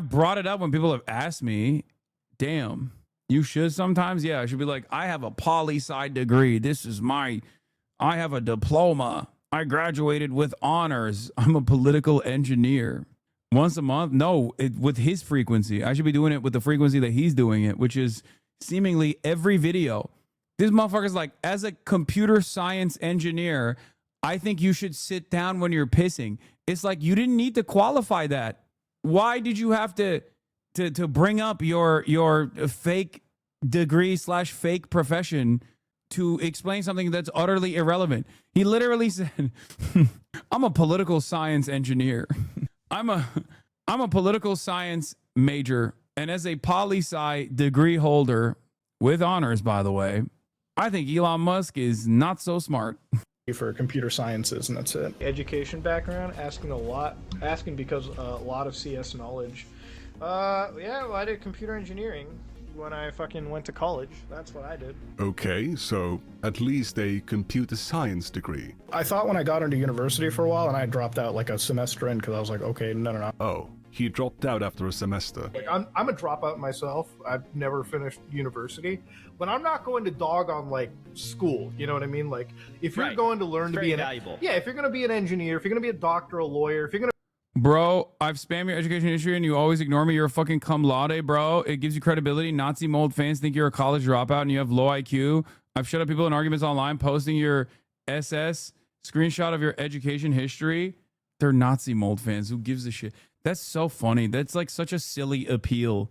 brought it up when people have asked me, damn, you should sometimes. Yeah, I should be like, I have a poli-sci degree. I have a diploma. I graduated with honors. I'm a political engineer. Once a month? No, with his frequency. I should be doing it with the frequency that he's doing it, which is seemingly every video. This motherfucker's like, as a computer science engineer, I think you should sit down when you're pissing. It's like, you didn't need to qualify that. Why did you have to bring up your fake degree / fake profession to explain something that's utterly irrelevant? He literally said, I'm a political science engineer. I'm a political science major. And as a poli-sci degree holder with honors, by the way, I think Elon Musk is not so smart. For computer sciences, and that's it. Education background, asking because a lot of CS knowledge. Yeah, well, I did computer engineering when I fucking went to college. That's what I did. Okay, so at least a computer science degree. I thought when I got into university for a while, and I dropped out a semester in because I was like, okay, no. Oh, he dropped out after a semester. I'm a dropout myself. I've never finished university, but I'm not going to dog on school. You know what I mean? If you're going to learn to be valuable. Yeah, if you're going to be an engineer, if you're going to be a doctor, a lawyer, if you're going to... Bro, I've spammed your education history and you always ignore me. You're a fucking cum laude, bro. It gives you credibility. Nazi mold fans think you're a college dropout and you have low IQ. I've shut up people in arguments online posting your SS screenshot of your education history. They're Nazi mold fans. Who gives a shit? That's so funny. That's such a silly appeal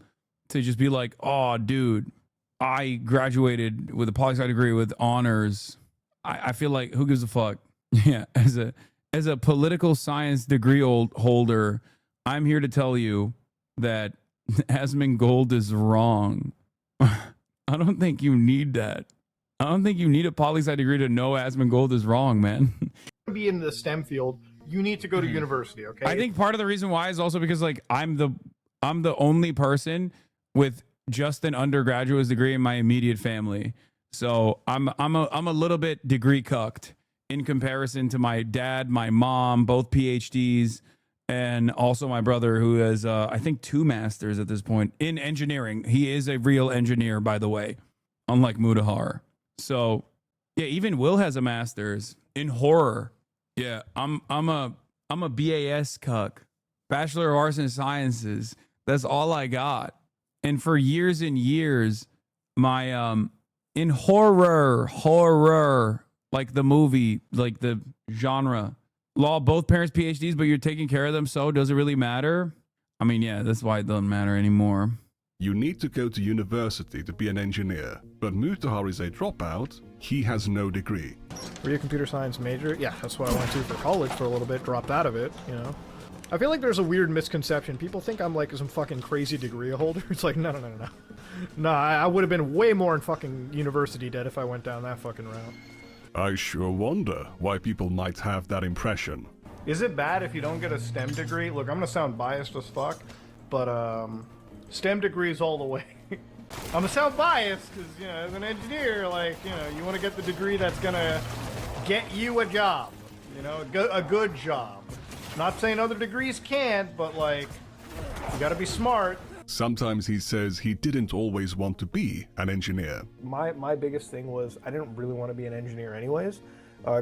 to just be like, oh, dude, I graduated with a poli-sci degree with honors. I feel like, who gives a fuck? Yeah, as a political science degree holder, I'm here to tell you that Asmongold is wrong. I don't think you need that. I don't think you need a poli-sci degree to know Asmongold is wrong, man. be in the STEM field, you need to go to university, okay? I think part of the reason why is also because I'm the only person with just an undergraduate degree in my immediate family. So I'm a little bit degree cucked in comparison to my dad, my mom, both PhDs, and also my brother who has I think 2 masters at this point in engineering. He is a real engineer, by the way, unlike Mutahar. So yeah, even Will has a master's in horror. Yeah, I'm a BAS cuck. Bachelor of Arts and Sciences. That's all I got. And for years and years, my in horror, like the movie, like the genre, law, both parents PhDs, but you're taking care of them, so does it really matter? I mean, yeah, that's why it doesn't matter anymore. You need to go to university to be an engineer, but Mutahar is a dropout. He has no degree. Were you a computer science major? Yeah, that's what I went to for college for a little bit, dropped out of it, you know. I feel like there's a weird misconception. People think I'm like some fucking crazy degree holder. It's like, no. No, I would have been way more in fucking university debt if I went down that fucking route. I sure wonder why people might have that impression. Is it bad if you don't get a STEM degree? Look, I'm gonna sound biased as fuck, but STEM degrees all the way. I'm gonna sound biased because, you know, as an engineer, like, you know, you want to get the degree that's gonna get you a job, you know, a good job. Not saying other degrees can't, but like, you gotta be smart. Sometimes he says he didn't always want to be an engineer. My biggest thing was I didn't really want to be an engineer anyways.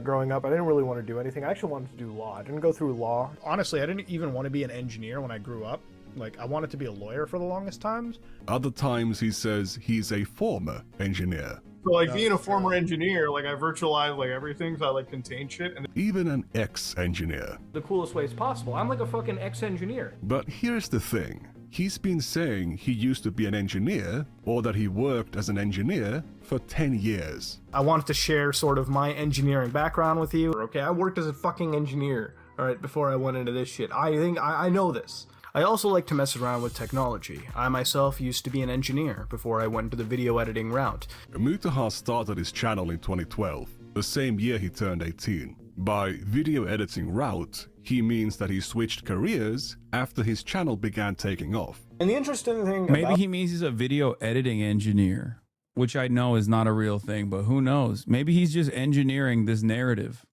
Growing up, I didn't really want to do anything. I actually wanted to do law. I didn't go through law. Honestly, I didn't even want to be an engineer when I grew up. Like, I wanted to be a lawyer for the longest times. Other times he says he's a former engineer. So, like, being a former engineer, like, I virtualize, like, everything, so I, like, contain shit. And Even an ex-engineer. the coolest ways possible. I'm, like, a fucking ex-engineer. But here's the thing. He's been saying he used to be an engineer, or that he worked as an engineer, for 10 years. I wanted to share sort of my engineering background with you. Okay, I worked as a fucking engineer, alright, before I went into this shit. I know this. I also like to mess around with technology. I myself used to be an engineer before I went into the video editing route. Mutahar started his channel in 2012, the same year he turned 18. By video editing route, he means that he switched careers after his channel began taking off. And the interesting thing Maybe he means he's a video editing engineer, which I know is not a real thing, but who knows? Maybe he's just engineering this narrative.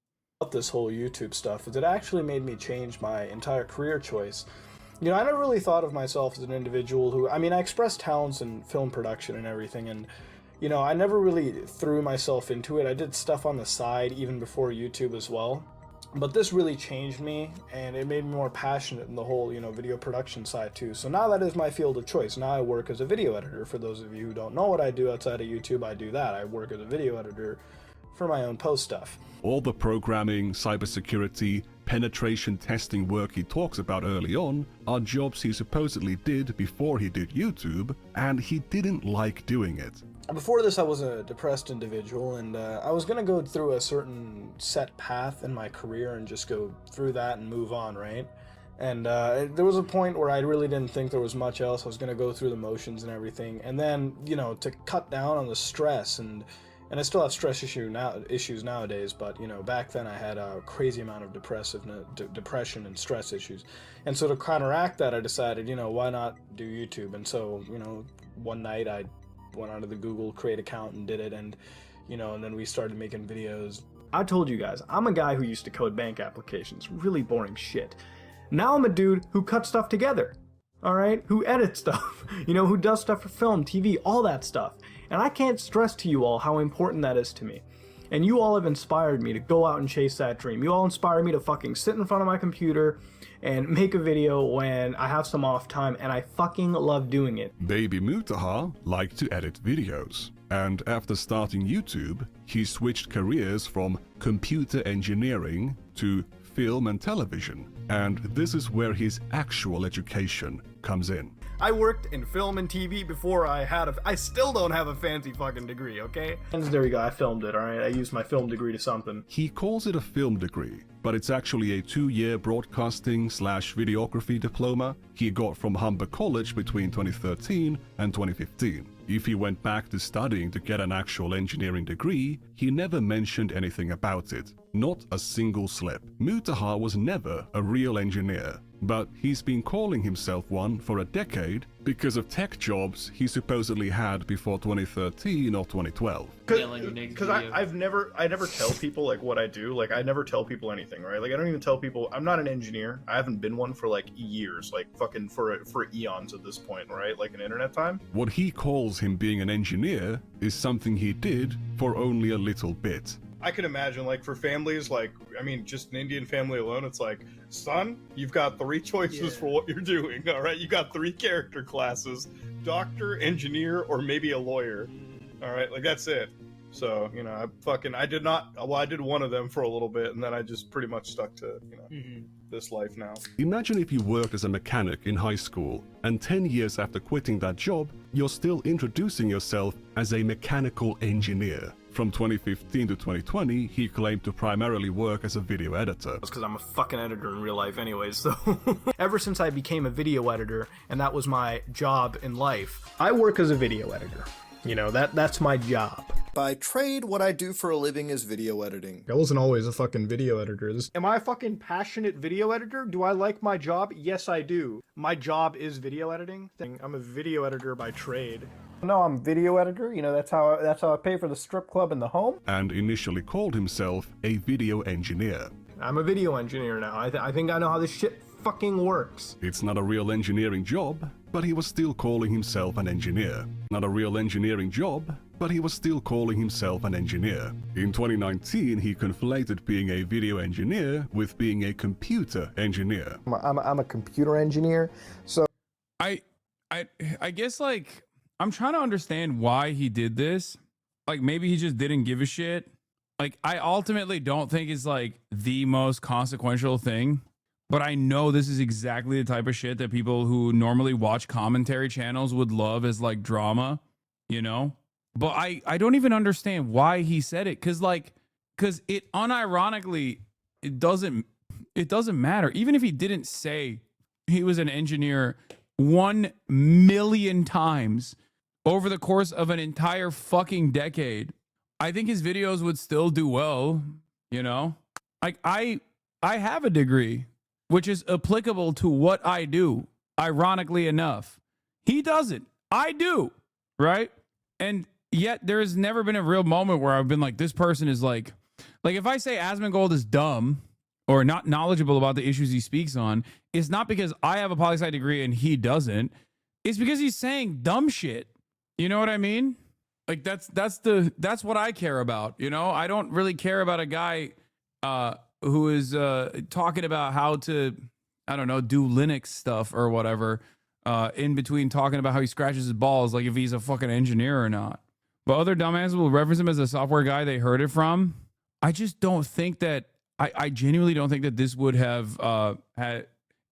About this whole YouTube stuff is it actually made me change my entire career choice. You know, I never really thought of myself as an individual who, I mean, I express talents in film production and everything, and, you know, I never really threw myself into it. I did stuff on the side even before YouTube as well. But this really changed me, and it made me more passionate in the whole, you know, video production side too. So now that is my field of choice. Now I work as a video editor. For those of you who don't know what I do outside of YouTube, I do that. I work as a video editor for my own post stuff. All the programming, cybersecurity, penetration testing work he talks about early on are jobs he supposedly did before he did YouTube, and he didn't like doing it. Before this, I was a depressed individual, and I was going to go through a certain set path in my career and just go through that and move on, right? And there was a point where I really didn't think there was much else. I was going to go through the motions and everything. And then, you know, to cut down on the stress, and I still have stress issues nowadays, but, you know, back then I had a crazy amount of depression and stress issues. And so to counteract that, I decided, you know, why not do YouTube? And so, you know, one night I went onto the Google Create account and did it, and, you know, and then we started making videos. I told you guys, I'm a guy who used to code bank applications, really boring shit. Now I'm a dude who cuts stuff together, alright? Who edits stuff, you know, who does stuff for film, TV, all that stuff. And I can't stress to you all how important that is to me. And you all have inspired me to go out and chase that dream. You all inspired me to fucking sit in front of my computer and make a video when I have some off time, and I fucking love doing it. Baby Mutahar liked to edit videos, and after starting YouTube, he switched careers from computer engineering to film and television, and this is where his actual education comes in. I worked in film and TV before I still don't have a fancy fucking degree, okay? And there you go, I filmed it, alright? I used my film degree to something. He calls it a film degree, but it's actually a 2-year broadcasting/videography diploma he got from Humber College between 2013 and 2015. If he went back to studying to get an actual engineering degree, he never mentioned anything about it. Not a single slip. Mutahar was never a real engineer, but he's been calling himself one for a decade because of tech jobs he supposedly had before 2013 or 2012. Because I never tell people like what I do. Like I never tell people anything, right? Like I don't even tell people I'm not an engineer. I haven't been one for like years, like fucking for eons at this point, right? Like in internet time. What he calls him being an engineer is something he did for only a little bit. I could imagine, like, for families, like, I mean, just an Indian family alone, it's like, son, you've got 3 choices for what you're doing, all right? You got 3 character classes, doctor, engineer, or maybe a lawyer, all right? Like, that's it. So, you know, I did one of them for a little bit, and then I just pretty much stuck to, you know, this life now. Imagine if you worked as a mechanic in high school, and 10 years after quitting that job, you're still introducing yourself as a mechanical engineer. From 2015 to 2020, he claimed to primarily work as a video editor. Because I'm a fucking editor in real life anyways, so. Ever since I became a video editor, and that was my job in life, I work as a video editor. You know, that's my job. By trade, what I do for a living is video editing. I wasn't always a fucking video editor. Am I a fucking passionate video editor? Do I like my job? Yes, I do. My job is video editing. I'm a video editor by trade. No, I'm video editor. You know, that's how I pay for the strip club and the home. And initially called himself a video engineer. I'm a video engineer now. I think I know how this shit fucking works. It's not a real engineering job, but he was still calling himself an engineer. Not a real engineering job, but he was still calling himself an engineer. In 2019, he conflated being a video engineer with being a computer engineer. I'm a computer engineer, so I guess, like, I'm trying to understand why he did this. Like, maybe he just didn't give a shit. Like, I ultimately don't think it's like the most consequential thing, but I know this is exactly the type of shit that people who normally watch commentary channels would love as like drama, you know? But I don't even understand why he said it, because it unironically, it doesn't matter. Even if he didn't say he was an engineer 1 million times over the course of an entire fucking decade, I think his videos would still do well, you know? Like, I have a degree, which is applicable to what I do, ironically enough. He doesn't. I do, right? And yet there has never been a real moment where I've been like, this person is like if I say Asmongold is dumb or not knowledgeable about the issues he speaks on, it's not because I have a poli-sci degree and he doesn't. It's because he's saying dumb shit. You know what I mean? Like, that's what I care about. You know, I don't really care about a guy who is talking about how to, I don't know, do Linux stuff or whatever, in between talking about how he scratches his balls, like if he's a fucking engineer or not. But other dumbasses will reference him as a software guy they heard it from. I just don't think that, I genuinely don't think that this would have had,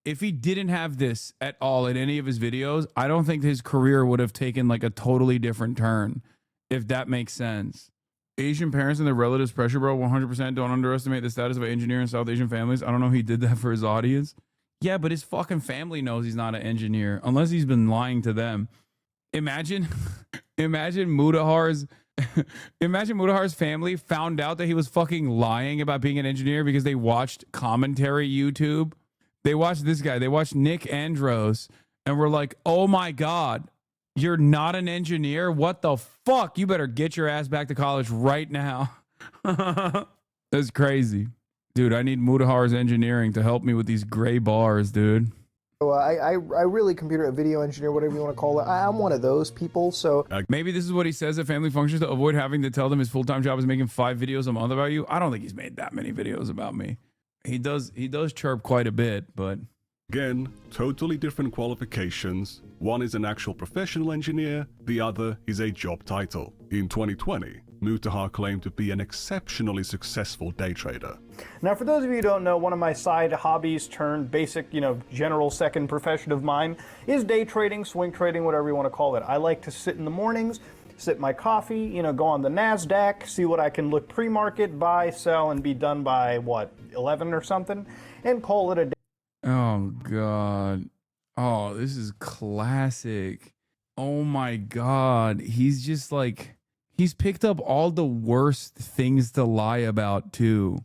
if he didn't have this at all in any of his videos, I don't think his career would have taken like a totally different turn, if that makes sense. Asian parents and their relatives pressure, bro. 100% don't underestimate the status of an engineer in South Asian families. I don't know if he did that for his audience. Yeah, but his fucking family knows he's not an engineer, unless he's been lying to them. Imagine Mudahar's family found out that he was fucking lying about being an engineer because they watched commentary YouTube. They watched this guy. They watched Nick Andros and were like, oh my God, you're not an engineer? What the fuck? You better get your ass back to college right now. That's crazy. Dude, I need Mudahar's engineering to help me with these gray bars, dude. So I really computer video engineer, whatever you want to call it. I'm one of those people, so. Maybe this is what he says at family functions to avoid having to tell them his full-time job is making 5 videos a month about you. I don't think he's made that many videos about me. He does chirp quite a bit, but. Again, totally different qualifications. One is an actual professional engineer, the other is a job title. In 2020, Mutahar claimed to be an exceptionally successful day trader. Now, for those of you who don't know, one of my side hobbies turned basic, general second profession of mine is day trading, swing trading, whatever you want to call it. I like to sit in the mornings, sip my coffee, go on the NASDAQ, see what I can look pre-market, buy, sell, and be done by, 11 or something, and call it a day. Oh, God. Oh, this is classic. Oh, my God. He's just like, he's picked up all the worst things to lie about, too.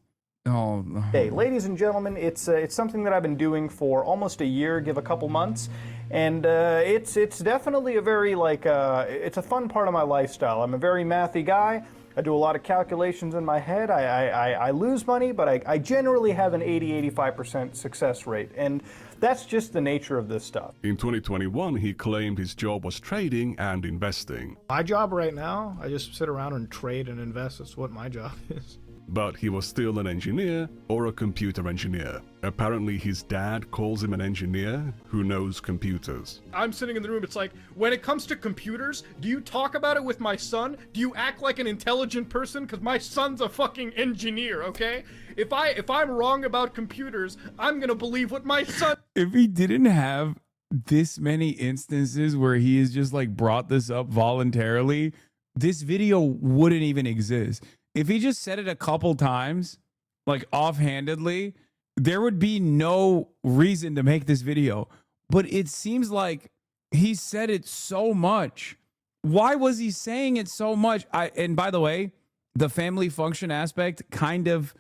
Oh. Hey, ladies and gentlemen, it's something that I've been doing for almost a year, give a couple months, and it's definitely a very, it's a fun part of my lifestyle. I'm a very mathy guy. I do a lot of calculations in my head. I lose money, but I generally have an 80-85% success rate, and that's just the nature of this stuff. In 2021, he claimed his job was trading and investing. My job right now, I just sit around and trade and invest. That's what my job is. But he was still an engineer or a computer engineer. Apparently his dad calls him an engineer who knows computers. I'm sitting in the room, it's like, when it comes to computers, do you talk about it with my son? Do you act like an intelligent person? Because my son's a fucking engineer, okay? If I'm wrong about computers, I'm gonna believe what my son— If he didn't have this many instances where he has just like brought this up voluntarily, this video wouldn't even exist. If he just said it a couple times, like offhandedly, there would be no reason to make this video. But it seems like he said it so much. Why was he saying it so much? And by the way, the family function aspect kind of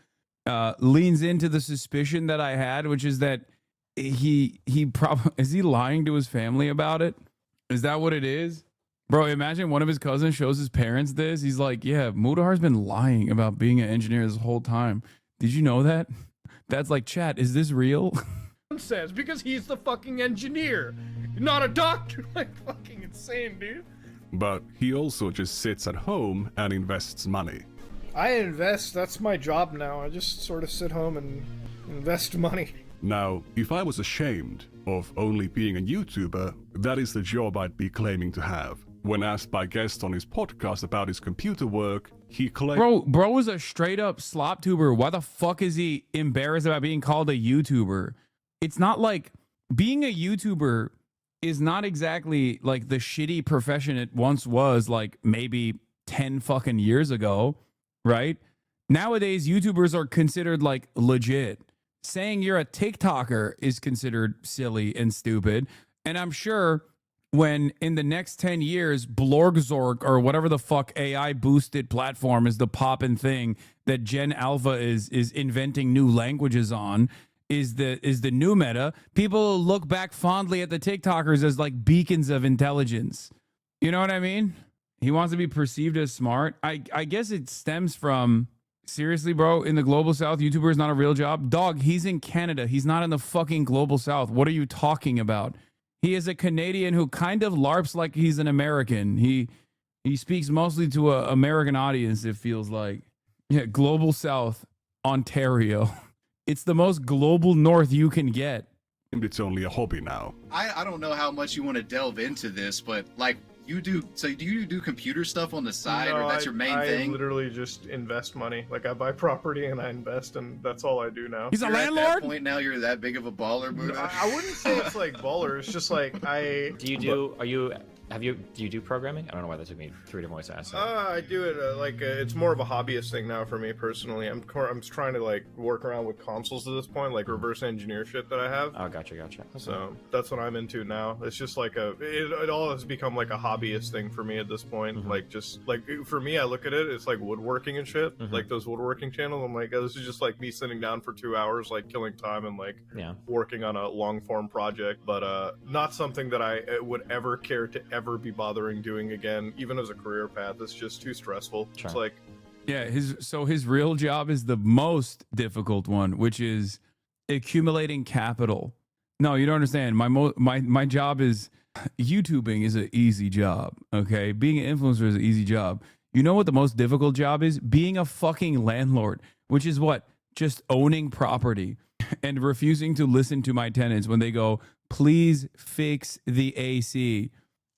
leans into the suspicion that I had, which is that he probably is he lying to his family about it? Is that what it is? Bro, imagine one of his cousins shows his parents this. He's like, yeah, Mudahar's been lying about being an engineer this whole time. Did you know that? That's like, chat, is this real? says, because he's the fucking engineer, not a doctor. Like, fucking insane, dude. But he also just sits at home and invests money. I invest, that's my job now. I just sort of sit home and invest money. Now, if I was ashamed of only being a YouTuber, that is the job I'd be claiming to have. When asked by guests on his podcast about his computer work, he claimed— Bro is a straight up slop tuber. Why the fuck is he embarrassed about being called a YouTuber? It's not like being a YouTuber is not exactly like the shitty profession it once was, like maybe 10 fucking years ago, right? Nowadays, YouTubers are considered like legit. Saying you're a TikToker is considered silly and stupid. And I'm sure when in the next 10 years, Blorgzorg or whatever the fuck AI boosted platform is the poppin' thing that Gen Alpha is inventing new languages on, is the new meta, people look back fondly at the TikTokers as like beacons of intelligence. You know what I mean? He wants to be perceived as smart. I guess it stems from, seriously, bro, in the global south, YouTuber is not a real job. Dog, he's in Canada. He's not in the fucking global south. What are you talking about? He is a Canadian who kind of LARPs like he's an American. He speaks mostly to an American audience, it feels like. Yeah, global south, Ontario. It's the most global north you can get. It's only a hobby now. I don't know how much you want to delve into this, but like you do, so do you do computer stuff on the side, or that's your main thing? I literally just invest money. Like I buy property and I invest, and that's all I do now. He's a landlord? At that point now, you're that big of a baller, Buddha? I wouldn't say it's like baller. It's just like I. Do you do programming? I don't know why that took me 3 different ways to ask that. I do it it's more of a hobbyist thing now for me personally. I'm trying to like work around with consoles at this point, like reverse engineer shit that I have. Oh, gotcha. So that's what I'm into now. It's just like it all has become like a hobbyist thing for me at this point. Mm-hmm. Like just like for me, I look at it, it's like woodworking and shit. Mm-hmm. Like those woodworking channels. I'm like, this is just like me sitting down for 2 hours, like killing time and like working on a long form project, but not something that I would ever care to ever be bothering doing again, even as a career path. It's just too stressful. Sure. It's like, yeah, his real job is the most difficult one, which is accumulating capital. No, you don't understand. My job is YouTubing is an easy job. Okay, being an influencer is an easy job. You know what the most difficult job is? Being a fucking landlord, which is what? Just owning property and refusing to listen to my tenants when they go, please fix the AC.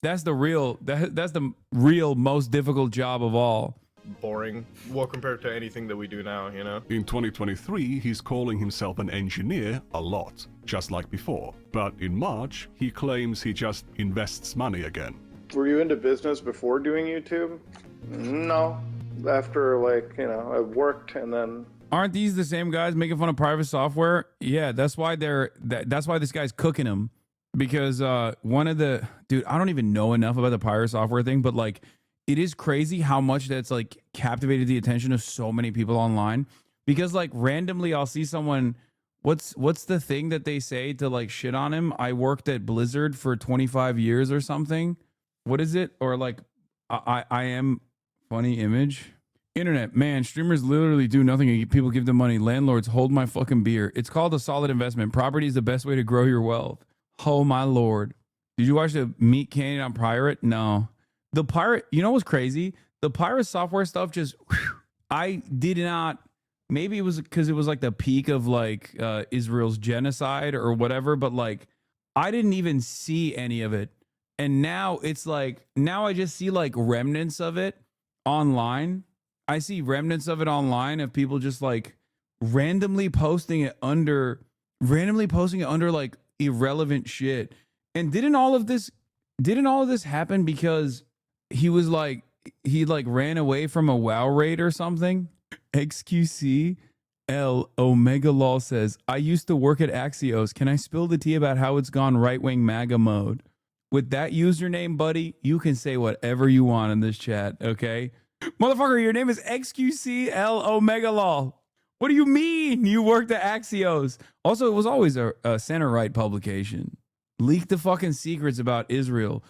That's the real most difficult job of all. Boring. Well, compared to anything that we do now, you know? In 2023, he's calling himself an engineer a lot, just like before. But in March, he claims he just invests money again. Were you into business before doing YouTube? No. After, like, you know, I worked and then... Aren't these the same guys making fun of private software? Yeah, that's why that's why this guy's cooking them. Because one of the... Dude, I don't even know enough about the pirate software thing, but like... It is crazy how much that's like captivated the attention of so many people online, because like randomly I'll see someone, what's the thing that they say to like shit on him? I worked at Blizzard for 25 years or something. What is it? Or like I am funny image. Internet, man, streamers literally do nothing and people give them money. Landlords, hold my fucking beer. It's called a solid investment. Property is the best way to grow your wealth. Oh my Lord. Did you watch the Meat Canyon on Pirate? No. The pirate, you know what's crazy? The pirate software stuff just, I did not maybe it was because it was like the peak of like Israel's genocide or whatever, but like I didn't even see any of it. And now it's like, now I just see like remnants of it online. I see remnants of it online of people just like randomly posting it under like irrelevant shit. And didn't all of this happen because he ran away from a WoW raid or something? XQC L Omega Law says, I used to work at Axios. Can I spill the tea about how it's gone right-wing MAGA mode? With that username, buddy, you can say whatever you want in this chat, okay? Motherfucker, your name is XQC L Omega Law. What do you mean you worked at Axios? Also, it was always a center-right publication. Leak the fucking secrets about Israel.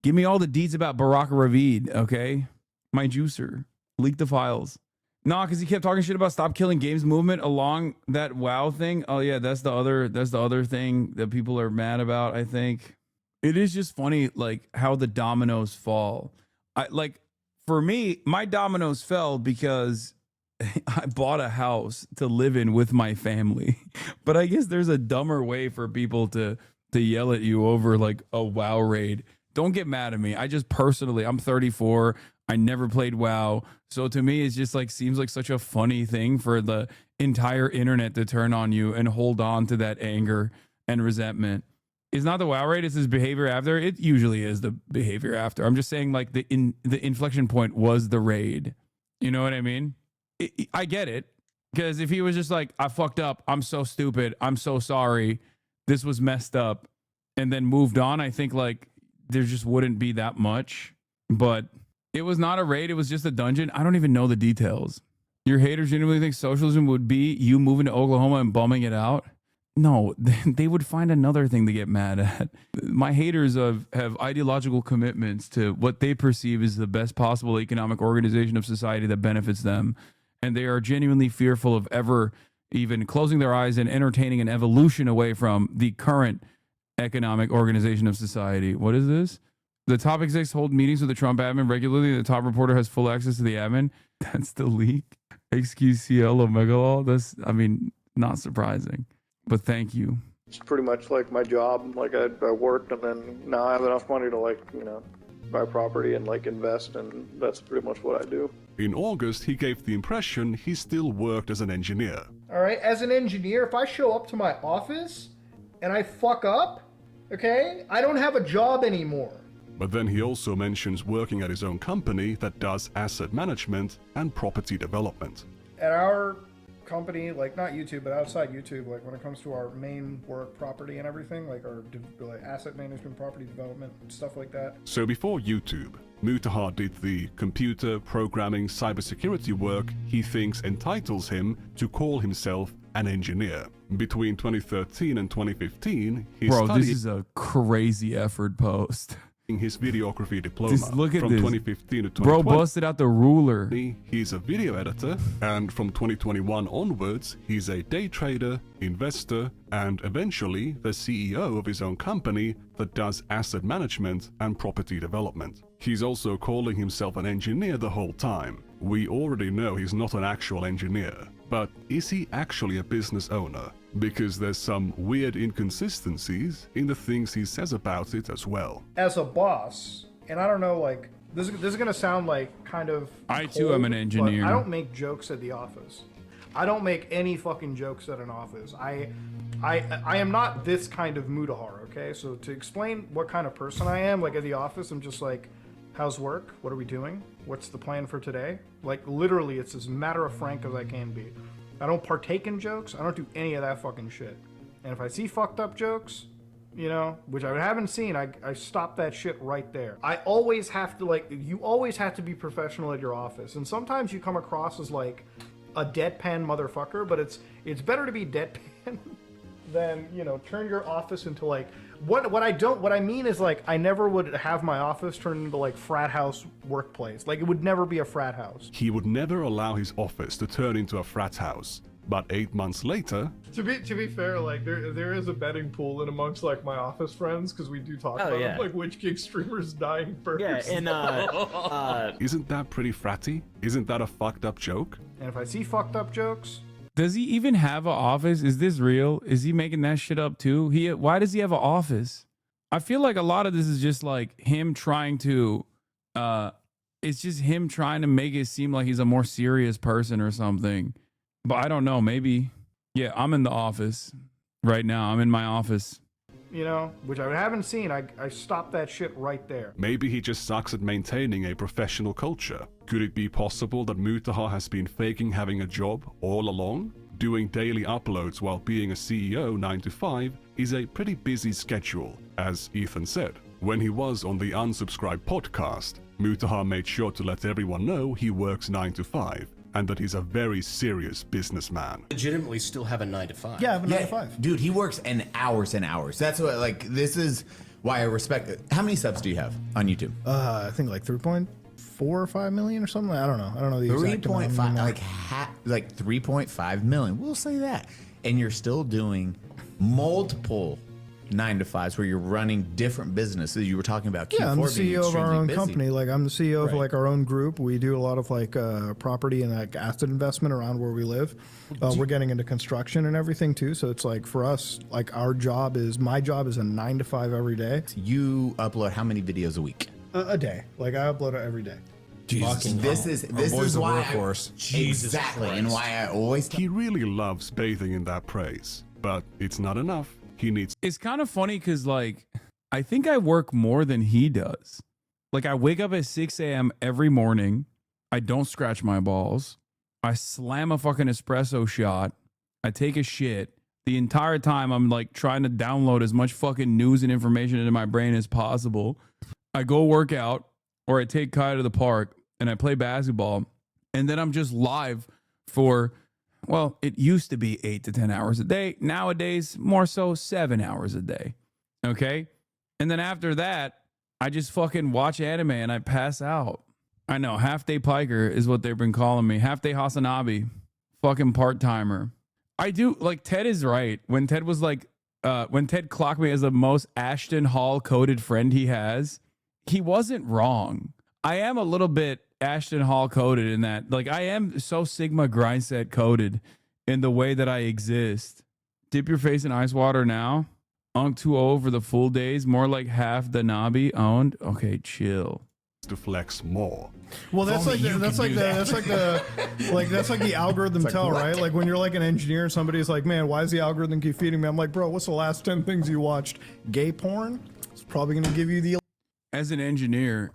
Give me all the deets about Barack Ravid, okay? My juicer. Leak the files. Nah, because he kept talking shit about Stop Killing Games movement along that WoW thing. Oh yeah, that's the other thing that people are mad about, I think. It is just funny, like, how the dominoes fall. For me, my dominoes fell because I bought a house to live in with my family. But I guess there's a dumber way for people to yell at you over like a WoW raid. Don't get mad at me. I just personally, I'm 34. I never played WoW. So to me, it's just like, seems like such a funny thing for the entire internet to turn on you and hold on to that anger and resentment. It's not the WoW raid, it's his behavior after. It usually is the behavior after. I'm just saying like the inflection point was the raid. You know what I mean? I get it. Because if he was just like, I fucked up, I'm so stupid, I'm so sorry, this was messed up, and then moved on, I think like there just wouldn't be that much. But it was not a raid, it was just a dungeon. I don't even know the details. Your haters genuinely think socialism would be you moving to Oklahoma and bumming it out? No, they would find another thing to get mad at. My haters have ideological commitments to what they perceive as the best possible economic organization of society that benefits them. And they are genuinely fearful of ever even closing their eyes and entertaining an evolution away from the current economic organization of society. What is this? The top execs hold meetings with the Trump admin regularly. The top reporter has full access to the admin. That's the leak. XQCL Omega Law. That's, I mean, not surprising. But thank you. It's pretty much like my job. Like I worked, and then now I have enough money to like, you know, buy property and like invest, and that's pretty much what I do. In August, he gave the impression he still worked as an engineer. All right, as an engineer, if I show up to my office and I fuck up, okay, I don't have a job anymore. But then he also mentions working at his own company that does asset management and property development. At our company, like not YouTube, but outside YouTube, like when it comes to our main work, property and everything, like our like asset management, property development, stuff like that. So before YouTube, Mutahar did the computer, programming, cybersecurity work he thinks entitles him to call himself an engineer. Between 2013 and 2015, he Bro, this is a crazy effort post. His videography diploma. Just look at from this. 2015 to 2020. Bro busted out the ruler. He's a video editor, and from 2021 onwards, he's a day trader, investor, and eventually the CEO of his own company that does asset management and property development. He's also calling himself an engineer the whole time. We already know he's not an actual engineer, but is he actually a business owner? Because there's some weird inconsistencies in the things he says about it as well. As a boss, and I don't know, like, this is gonna sound like kind of I too am an engineer. I don't make jokes at the office. I don't make any fucking jokes at an office. I am not this kind of Mutahar, okay? So to explain what kind of person I am, like at the office, I'm just like, how's work? What are we doing? What's the plan for today? Like literally, it's as matter of frank as I can be. I don't partake in jokes. I don't do any of that fucking shit. And if I see fucked up jokes, you know, which I haven't seen, I stop that shit right there. I always have to, like, you always have to be professional at your office. And sometimes you come across as like a deadpan motherfucker, but it's better to be deadpan than, you know, turn your office into like, what I mean is like, I never would have my office turn into like frat house workplace. Like it would never be a frat house. He would never allow his office to turn into a frat house. But 8 months later, To be fair, like there is a betting pool in amongst like my office friends because we do talk about yeah. like which gig streamers dying first. Yeah, and isn't that pretty fratty? Isn't that a fucked up joke? And if I see fucked up jokes, Does he even have an office? Is this real? Is he making that shit up too? Why does he have an office? I feel like a lot of this is just like him trying to it's just him trying to make it seem like he's a more serious person or something. But I don't know, maybe. Yeah, I'm in the office right now. I'm in my office. you know, which I haven't seen. I stopped that shit right there. Maybe he just sucks at maintaining a professional culture. Could it be possible that Mutaha has been faking having a job all along? Doing daily uploads while being a CEO 9 to 5 is a pretty busy schedule, as Ethan said. When he was on the Unsubscribed podcast, Mutaha made sure to let everyone know he works 9 to 5 and that he's a very serious businessman. Legitimately still have a 9 to 5. Yeah, I have a 9 to 5. Dude, he works in hours and hours. That's what, like, this is why I respect it. How many subs do you have on YouTube? I think like 3.4 or 5 million or something. I don't know. I don't know the exact amount. 3.5, like 3.5 million. We'll say that. And you're still doing multiple 9 to 5s where you're running different businesses. You were talking about Q4 yeah, I'm the being CEO of our own busy. company. Like I'm the CEO of like our own group. We do a lot of like property and like asset investment around where we live. We're getting into construction and everything too. So it's like for us, like my job is a 9 to 5 every day. You upload how many videos a week? A day. Like I upload it every day. Jesus. This is why exactly, and why I always He really loves bathing in that praise, but it's not enough. He needs. It's kind of funny because, like, I think I work more than he does. Like, I wake up at 6 a.m. every morning. I don't scratch my balls. I slam a fucking espresso shot. I take a shit. The entire time, I'm like trying to download as much fucking news and information into my brain as possible. I go work out, or I take Kai to the park and I play basketball. And then I'm just live for, well, it used to be 8 to 10 hours a day. Nowadays, more so 7 hours a day. Okay? And then after that, I just fucking watch anime and I pass out. I know, half-day piker is what they've been calling me. Half-day HasanAbi. Fucking part-timer. I do, like, Ted is right. When Ted was like, when Ted clocked me as the most Ashton Hall-coded friend he has, he wasn't wrong. I am a little bit Ashton Hall coded in that, like, I am so Sigma grindset coded in the way that I exist. Dip your face in ice water now. Unk 2-0 for the full days, more like half the Nabi owned. Okay, chill. To flex more. Well, that's like the algorithm like, tell, what? right? Like when you're like an engineer and somebody's like, "Man, why does the algorithm keep feeding me?" I'm like, "Bro, what's the last 10 things you watched? Gay porn? It's probably going to give you the." As an engineer,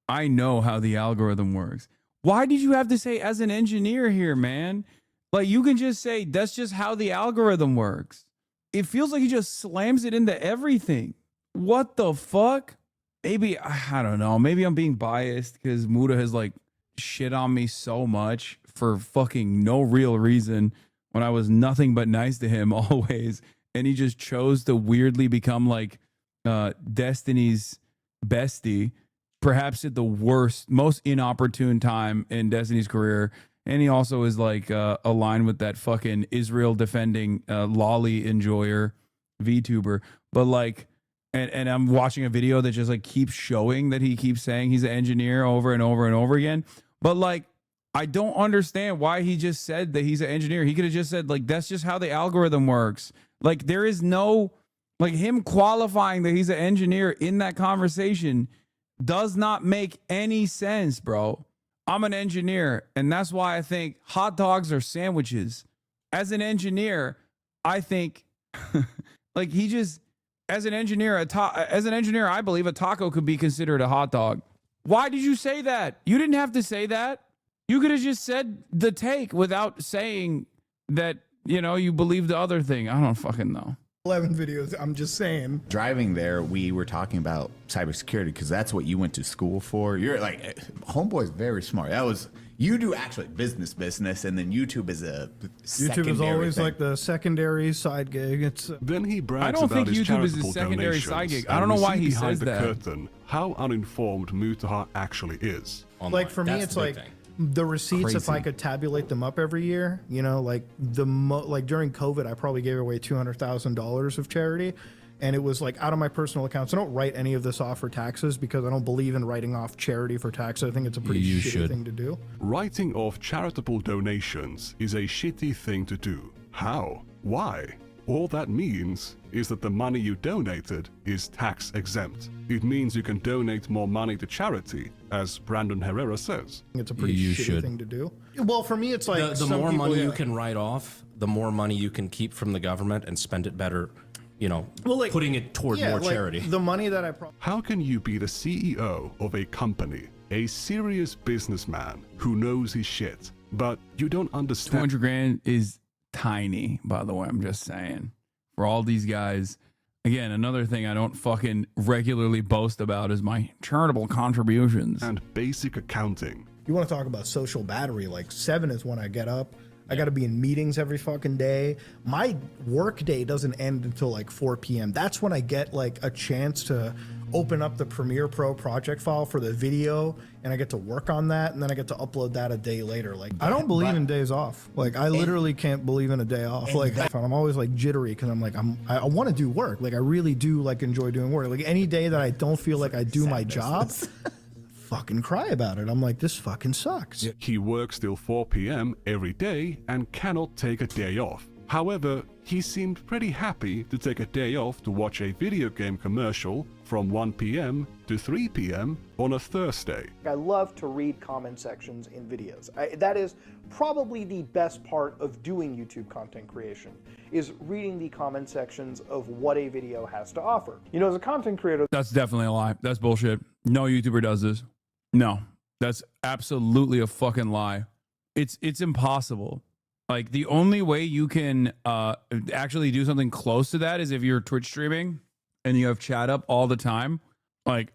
I know how the algorithm works. Why did you have to say as an engineer here, man? Like, you can just say that's just how the algorithm works. It feels like he just slams it into everything. What the fuck? Maybe, I don't know. Maybe I'm being biased because Muda has like shit on me so much for fucking no real reason when I was nothing but nice to him always. And he just chose to weirdly become like Destiny's bestie, perhaps at the worst, most inopportune time in Destiny's career. And he also is like aligned with that fucking Israel defending lolly enjoyer VTuber. But like, and I'm watching a video that just like keeps showing that he keeps saying he's an engineer over and over and over again. But like, I don't understand why he just said that he's an engineer. He could have just said like, that's just how the algorithm works. Like, there is no, like, him qualifying that he's an engineer in that conversation does not make any sense, bro. I'm an engineer, and that's why I think hot dogs are sandwiches. As an engineer, I think like he just, as an engineer, I believe a taco could be considered a hot dog. Why did you say that? You didn't have to say that. You could have just said the take without saying that, you know, you believe the other thing. I don't fucking know. 11 videos. I'm just saying. Driving there, we were talking about cybersecurity because that's what you went to school for. You're like, homeboy's very smart. That was, you do actually business, and then YouTube is a YouTube is always thing. like the secondary side gig. It's Then he brags I don't about think his YouTube is his charitable secondary donations, side gig. and I don't know we why see he behind says the that. curtain how uninformed Mutaha actually is. like for me, it's like the receipts, if I Crazy. could tabulate them up every year, you know, like like during COVID, I probably gave away $200,000 of charity. And it was like out of my personal accounts. I don't write any of this off for taxes because I don't believe in writing off charity for taxes. I think it's a pretty shitty thing to do. Writing off charitable donations is a shitty thing to do. How? Why? All that means is that the money you donated is tax exempt. It means you can donate more money to charity, as Brandon Herrera says. It's a pretty shitty thing to do. Well, for me, it's like the some more people, money yeah. you can write off, the more money you can keep from the government and spend it better, you know, putting it toward more charity. The money that I How can you be the CEO of a company, a serious businessman who knows his shit, but you don't understand? 200 grand is tiny, by the way. I'm just saying. For all these guys, again, another thing I don't fucking regularly boast about is my charitable contributions. And basic accounting. You want to talk about social battery? Like 7 is when I get up. I got to be in meetings every fucking day. My work day doesn't end until like 4 p.m. That's when I get like a chance to open up the Premiere Pro project file for the video, and I get to work on that, and then I get to upload that a day later. Like, I don't believe in days off. Like, I literally can't believe in a day off. Like, I'm always like jittery because I'm like, I want to do work. Like, I really do like enjoy doing work. Like, any day that I don't feel like I do my job, fucking cry about it. I'm like, this fucking sucks. He works till 4 p.m. every day and cannot take a day off. However, he seemed pretty happy to take a day off to watch a video game commercial from 1 p.m. to 3 p.m. on a Thursday. I love to read comment sections in videos. That is probably the best part of doing YouTube content creation, is reading the comment sections of what a video has to offer. You know, as a content creator... That's definitely a lie. That's bullshit. No YouTuber does this. No, that's absolutely a fucking lie. It's impossible. Like, the only way you can actually do something close to that is if you're Twitch streaming and you have chat up all the time. Like,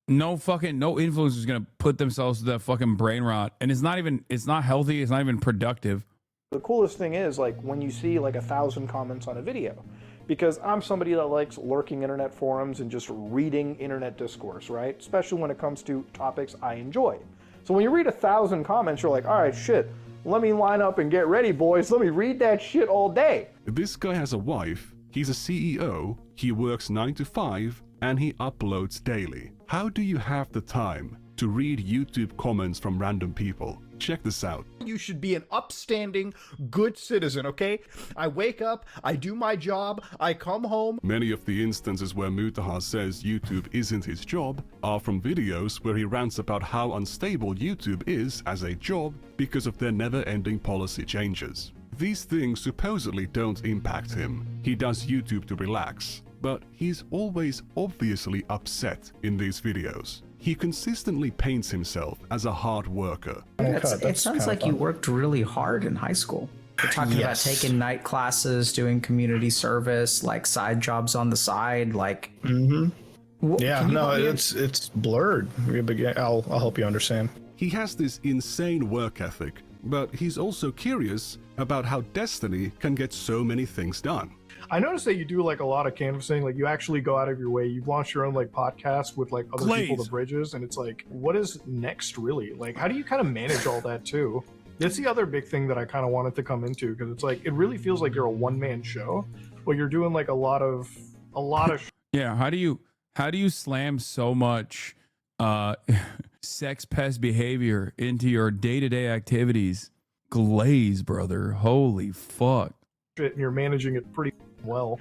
no influencer is gonna put themselves to that fucking brain rot, and it's not healthy. It's not even productive. The coolest thing is like when you see like 1,000 comments on a video, because I'm somebody that likes lurking internet forums and just reading internet discourse, right? Especially when it comes to topics I enjoy. So when you read 1,000 comments, you're like, all right, shit, let me line up and get ready, boys. Let me read that shit all day. This guy has a wife, he's a CEO, he works 9 to 5, and he uploads daily. How do you have the time to read YouTube comments from random people? Check this out. You should be an upstanding, good citizen, okay? I wake up, I do my job, I come home. Many of the instances where Mutaha says YouTube isn't his job are from videos where he rants about how unstable YouTube is as a job because of their never-ending policy changes. These things supposedly don't impact him. He does YouTube to relax, but he's always obviously upset in these videos. He consistently paints himself as a hard worker. It sounds like you worked really hard in high school. You're talking about taking night classes, doing community service, like side jobs on the side, like. Yeah, no, it's blurred. I'll help you understand. He has this insane work ethic, but he's also curious about how Destiny can get so many things done. I noticed that you do like a lot of canvassing, like you actually go out of your way. You've launched your own like podcast with like other people, The Bridges, and it's like, what is next really? Like, how do you kind of manage all that too? That's the other big thing that I kind of wanted to come into, because it's like, it really feels like you're a one-man show, but you're doing like a lot of Yeah, how do you slam so much sex pest behavior into your day-to-day activities? Glaze, brother. Holy fuck. shit, and you're managing it pretty well.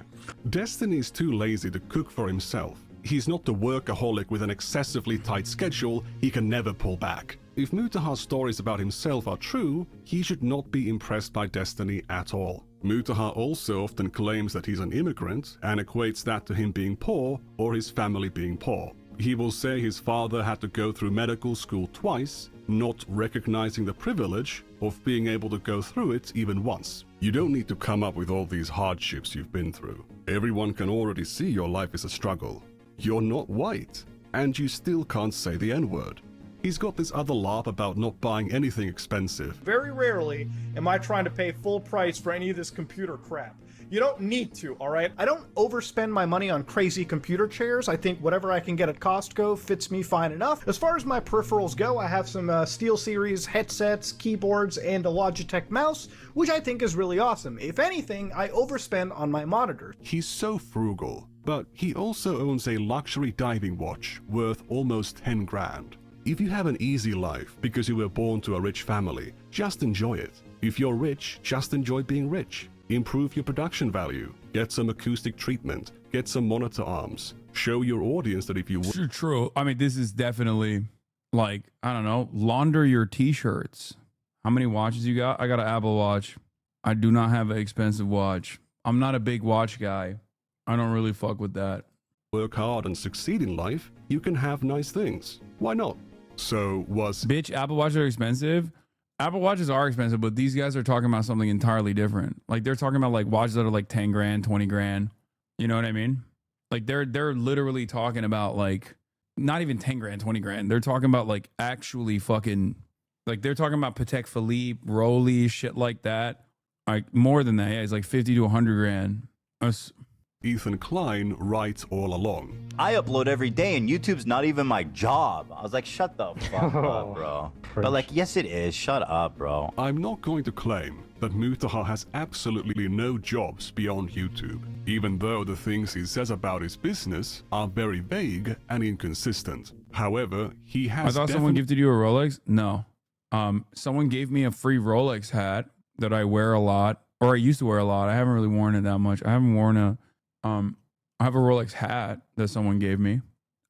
Destiny's too lazy to cook for himself. He's not the workaholic with an excessively tight schedule he can never pull back. If Mutaha's stories about himself are true, he should not be impressed by Destiny at all. Mutaha also often claims that he's an immigrant and equates that to him being poor or his family being poor. He will say his father had to go through medical school twice, not recognizing the privilege of being able to go through it even once. You don't need to come up with all these hardships you've been through. Everyone can already see your life is a struggle. You're not white, and you still can't say the N-word. He's got this other laugh about not buying anything expensive. Very rarely am I trying to pay full price for any of this computer crap. You don't need to, all right? I don't overspend my money on crazy computer chairs. I think whatever I can get at Costco fits me fine enough. As far as my peripherals go, I have some SteelSeries headsets, keyboards, and a Logitech mouse, which I think is really awesome. If anything, I overspend on my monitors. He's so frugal, but he also owns a luxury diving watch worth almost 10 grand. If you have an easy life because you were born to a rich family, just enjoy it. If you're rich, just enjoy being rich. Improve your production value. Get some acoustic treatment. Get some monitor arms. Show your audience that if you... True. I mean, this is definitely like, I don't know, launder your t-shirts. How many watches you got? I got an Apple Watch. I do not have an expensive watch. I'm not a big watch guy. I don't really fuck with that. Work hard and succeed in life, you can have nice things. Why not? So Bitch, Apple Watches are expensive? Apple Watches are expensive, but these guys are talking about something entirely different. Like they're talking about like watches that are like 10 grand, 20 grand. You know what I mean? Like they're literally talking about like not even 10 grand, 20 grand. They're talking about like actually fucking, like they're talking about Patek Philippe, Rolly, shit like that. Like more than that. Yeah, it's like 50 to 100 grand. Ethan Klein writes all along. I upload every day and YouTube's not even my job. I was like, shut the fuck up, bro. But like, yes it is. Shut up, bro. I'm not going to claim that Mutaha has absolutely no jobs beyond YouTube, even though the things he says about his business are very vague and inconsistent. However, he has I thought someone gifted you a Rolex? No. Someone gave me a free Rolex hat that I wear a lot, or I used to wear a lot. I haven't really worn it that much. I haven't worn a I have a Rolex hat that someone gave me.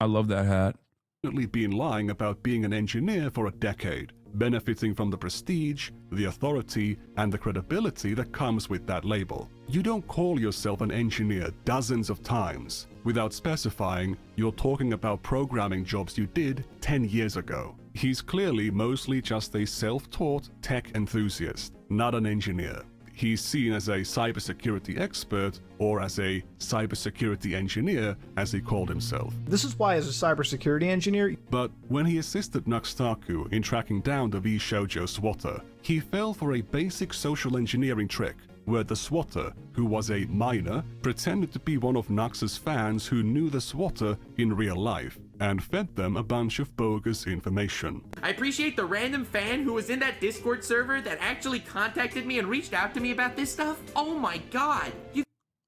I love that hat. Been lying about being an engineer for a decade, benefiting from the prestige, the authority, and the credibility that comes with that label. You don't call yourself an engineer dozens of times without specifying you're talking about programming jobs you did 10 years ago. He's clearly mostly just a self-taught tech enthusiast, not an engineer. He's seen as a cybersecurity expert or as a cybersecurity engineer, as he called himself. This is why, as a cybersecurity engineer... But when he assisted Nuxtaku in tracking down the V-Shoujo swatter, he fell for a basic social engineering trick, where the swatter, who was a minor, pretended to be one of Nux's fans who knew the swatter in real life, and fed them a bunch of bogus information. I appreciate the random fan who was in that Discord server that actually contacted me and reached out to me about this stuff. Oh my god.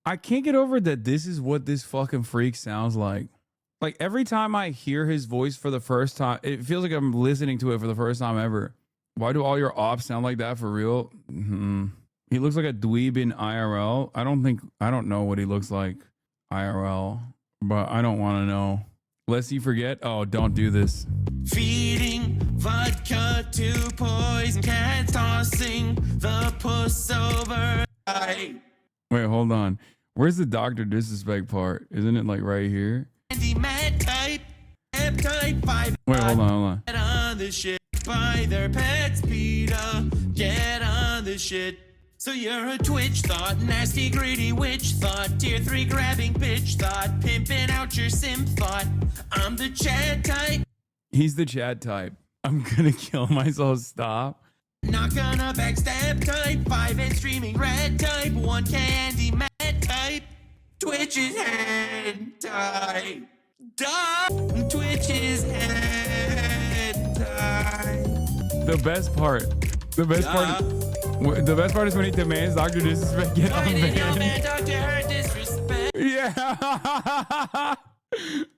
I can't get over that this is what this fucking freak sounds like. Like every time I hear his voice for the first time, it feels like I'm listening to it for the first time ever. Why do all your ops sound like that for real? He looks like a dweeb in IRL. I don't know what he looks like IRL, but I don't want to know. Lest you forget, oh, don't do this. Feeding vodka to poison cat, tossing the puss over. Wait, hold on. Where's the Dr. Disrespect part? Isn't it like right here? Wait, hold on. Get on the shit. Buy their pets, Peter. Get on the shit. So you're a Twitch thought, nasty greedy witch thought, tier 3 grabbing bitch thought, pimping out your sim thought. I'm the Chad type. He's the Chad type. I'm gonna kill myself. Stop. Not gonna backstab type, 5 and streaming red type, 1 candy mad type. Twitch is head type. Duh. Twitch is head type. The best part is when he demands Dr. Disrespect get unbanned. Yeah.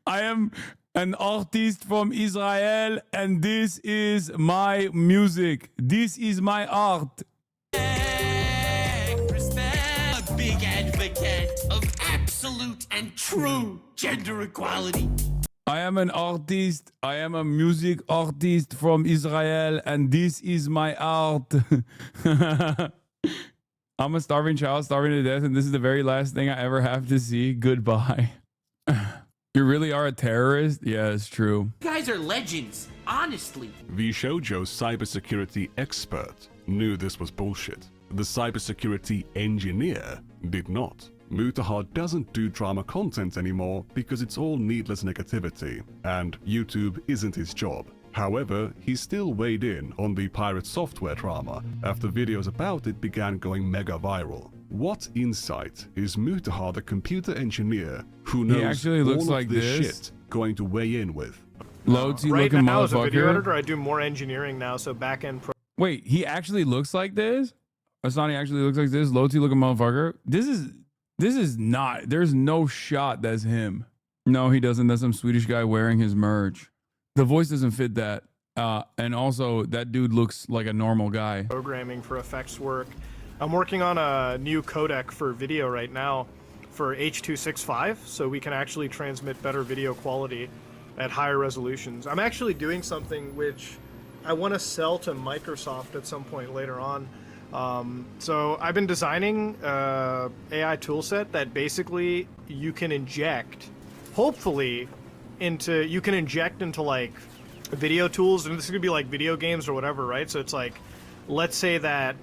I am an artist from Israel and this is my music. This is my art. Respect. A big advocate of absolute and true gender equality. I am an artist. I am a music artist from Israel, and this is my art. I'm a starving child, starving to death, and this is the very last thing I ever have to see. Goodbye. You really are a terrorist? Yeah, it's true. You guys are legends, honestly. V-Shoujo's cybersecurity expert knew this was bullshit. The cybersecurity engineer did not. Mutaha doesn't do drama content anymore because it's all needless negativity, and YouTube isn't his job. However, he still weighed in on the pirate software drama after videos about it began going mega viral. What insight is Mutahar, the computer engineer who knows actually looks all like of this this. shit, going to weigh in with? Low-T Right looking now, as a video motherfucker. editor, I do more engineering now, so back-end Wait, he actually looks like this? Asani actually looks like this? Low-T looking motherfucker? This is not. There's no shot that's him. No, he doesn't. That's some Swedish guy wearing his merch. The voice doesn't fit that. And also, that dude looks like a normal guy. programming for effects work. I'm working on a new codec for video right now for H.265, so we can actually transmit better video quality at higher resolutions. I'm actually doing something which I want to sell to Microsoft at some point later on. So I've been designing a AI toolset that basically you can inject, hopefully, into like video tools, and this is gonna be like video games or whatever, right? So it's like, let's say that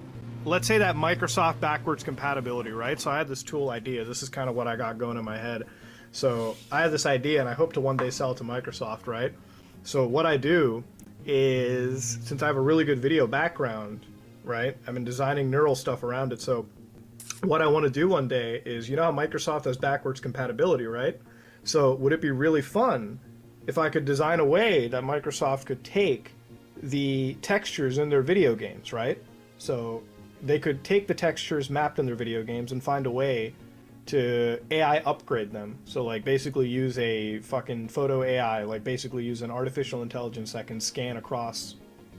Microsoft backwards compatibility, right? So I had this tool idea. This is kind of what I got going in my head. So I have this idea, and I hope to one day sell it to Microsoft, right? So what I do is, since I have a really good video background, right? I've been designing neural stuff around it. So what I want to do one day is, you know how Microsoft has backwards compatibility, right? So would it be really fun if I could design a way that Microsoft could take the textures in their video games, right? So they could take the textures mapped in their video games and find a way to AI upgrade them. So like basically use a fucking photo AI, like basically use an artificial intelligence that can scan across,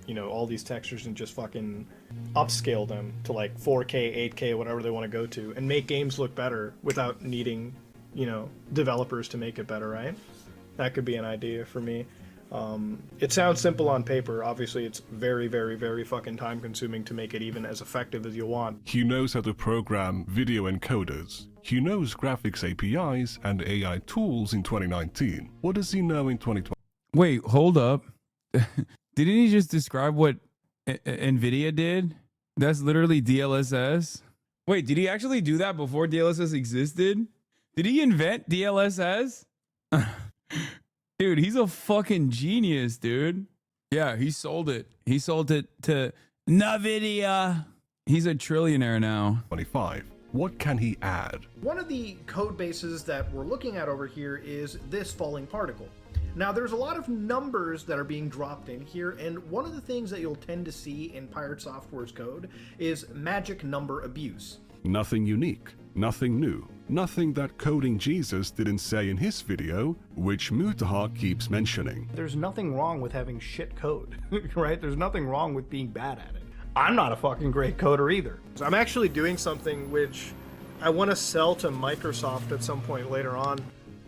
you know, all these textures and just fucking upscale them to like 4K, 8K, whatever they want to go to, and make games look better without needing, you know, developers to make it better, right? That could be an idea for me. It sounds simple on paper. Obviously, it's very, very, very fucking time consuming to make it even as effective as you want. He knows how to program video encoders. He knows graphics APIs and AI tools in 2019. What does he know in 2020? Wait, hold up. Didn't he just describe what NVIDIA did? That's literally DLSS. Wait, did he actually do that before DLSS existed? Did he invent DLSS? Dude, he's a fucking genius, dude. Yeah, he sold it. He sold it to NVIDIA. He's a trillionaire now. 25. What can he add? One of the code bases that we're looking at over here is this falling particle. Now, there's a lot of numbers that are being dropped in here, and one of the things that you'll tend to see in Pirate Software's code is magic number abuse. Nothing unique, nothing new, nothing that Coding Jesus didn't say in his video, which Mutahar keeps mentioning. There's nothing wrong with having shit code, right? There's nothing wrong with being bad at it. I'm not a fucking great coder either. So I'm actually doing something which I want to sell to Microsoft at some point later on,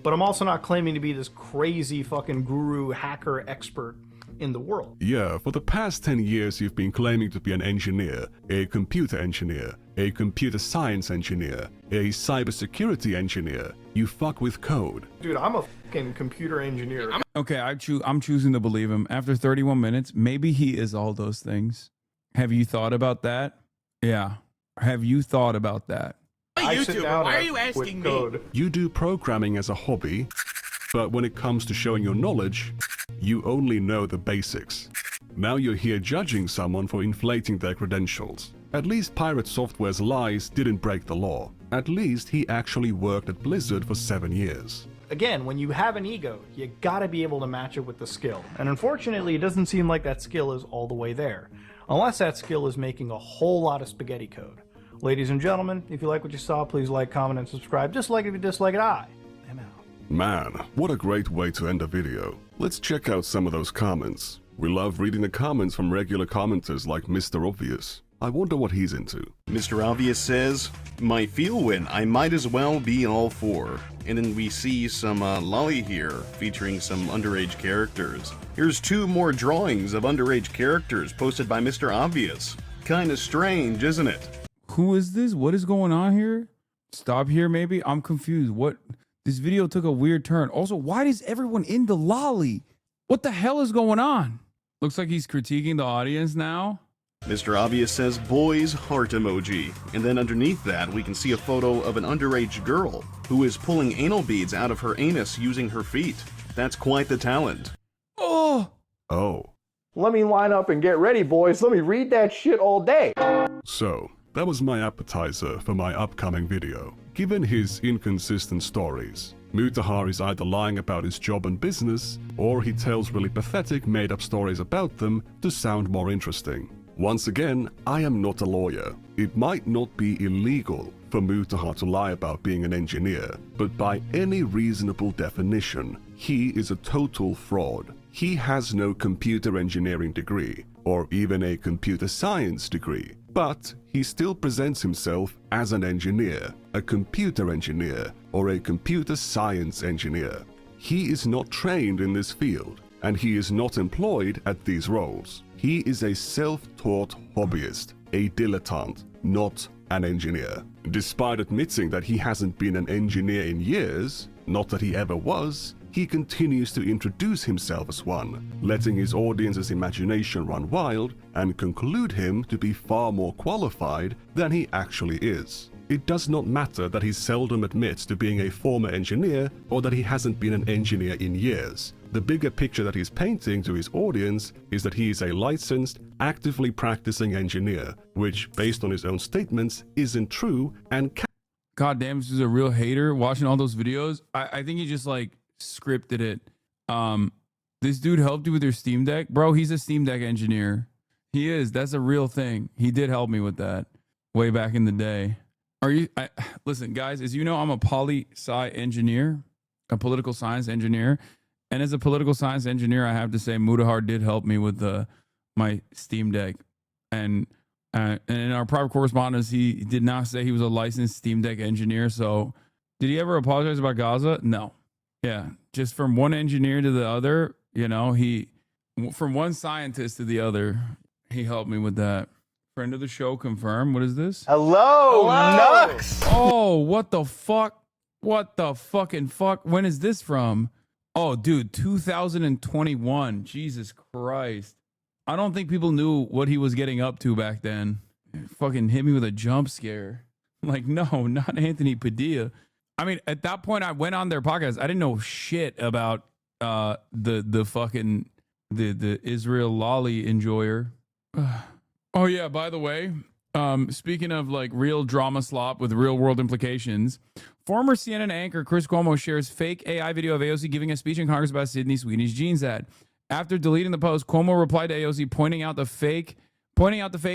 but I'm also not claiming to be this crazy fucking guru hacker expert in the world. Yeah, for the past 10 years you've been claiming to be an engineer, a computer engineer, a computer science engineer, a cybersecurity engineer. You fuck with code. Dude, I'm a fucking computer engineer. Okay, I'm choosing to believe him. After 31 minutes, maybe he is all those things. Have you thought about that? Yeah. Have you thought about that? YouTuber, why are you asking me? You do programming as a hobby, but when it comes to showing your knowledge, you only know the basics. Now you're here judging someone for inflating their credentials. At least Pirate Software's lies didn't break the law. At least he actually worked at Blizzard for 7 years. Again, when you have an ego, you gotta be able to match it with the skill. And unfortunately, it doesn't seem like that skill is all the way there. Unless that skill is making a whole lot of spaghetti code. Ladies and gentlemen, if you like what you saw, please like, comment, and subscribe. Dislike it if you dislike it, I'm out. Man, what a great way to end a video. Let's check out some of those comments. We love reading the comments from regular commenters like Mr. Obvious. I wonder what he's into. Mr. Obvious says, my feel win, I might as well be all for. And then we see some lolly here featuring some underage characters. Here's 2 more drawings of underage characters posted by Mr. Obvious. Kinda strange, isn't it? Who is this? What is going on here? Stop here, maybe? I'm confused. What? This video took a weird turn. Also, why is everyone in the lolly? What the hell is going on? Looks like he's critiquing the audience now. Mr. Obvious says, boys, heart emoji. And then underneath that, we can see a photo of an underage girl who is pulling anal beads out of her anus using her feet. That's quite the talent. Oh! Oh. Let me line up and get ready, boys. Let me read that shit all day. So, That was my appetizer for my upcoming video. Given his inconsistent stories, Mutahar is either lying about his job and business, or he tells really pathetic made-up stories about them to sound more interesting. Once again, I am not a lawyer. It might not be illegal for Mutahar to lie about being an engineer, but by any reasonable definition, he is a total fraud. He has no computer engineering degree, or even a computer science degree, but he still presents himself as an engineer, a computer engineer, or a computer science engineer. He is not trained in this field, and he is not employed at these roles. He is a self-taught hobbyist, a dilettante, not an engineer. Despite admitting that he hasn't been an engineer in years, not that he ever was, he continues to introduce himself as one, letting his audience's imagination run wild and conclude him to be far more qualified than he actually is. It does not matter that he seldom admits to being a former engineer or that he hasn't been an engineer in years. The bigger picture that he's painting to his audience is that he is a licensed, actively practicing engineer, which, based on his own statements, isn't true and God damn, this is a real hater watching all those videos. I think he just like scripted it. This dude helped you with your Steam Deck? Bro, he's a Steam Deck engineer. He is. That's a real thing. He did help me with that way back in the day. Listen, guys, as you know, I'm a poli-sci engineer, a political science engineer. And as a political science engineer, I have to say Mutahar did help me with my Steam Deck. And in our private correspondence, he did not say he was a licensed Steam Deck engineer. So did he ever apologize about Gaza? No. Yeah. Just from one engineer to the other, you know, from one scientist to the other, he helped me with that. Friend of the show confirmed. What is this? Hello, Nux! Oh, what the fuck? What the fucking fuck? When is this from? Oh, dude, 2021. Jesus Christ. I don't think people knew what he was getting up to back then. It fucking hit me with a jump scare. Like, no, not Anthony Padilla. I mean, at that point, I went on their podcast. I didn't know shit about the fucking Israel lolly enjoyer. Oh yeah, by the way, speaking of like real drama slop with real world implications, former CNN anchor Chris Cuomo shares fake AI video of AOC giving a speech in Congress about Sydney Sweeney's jeans ad. After deleting the post, Cuomo replied to AOC pointing out the fake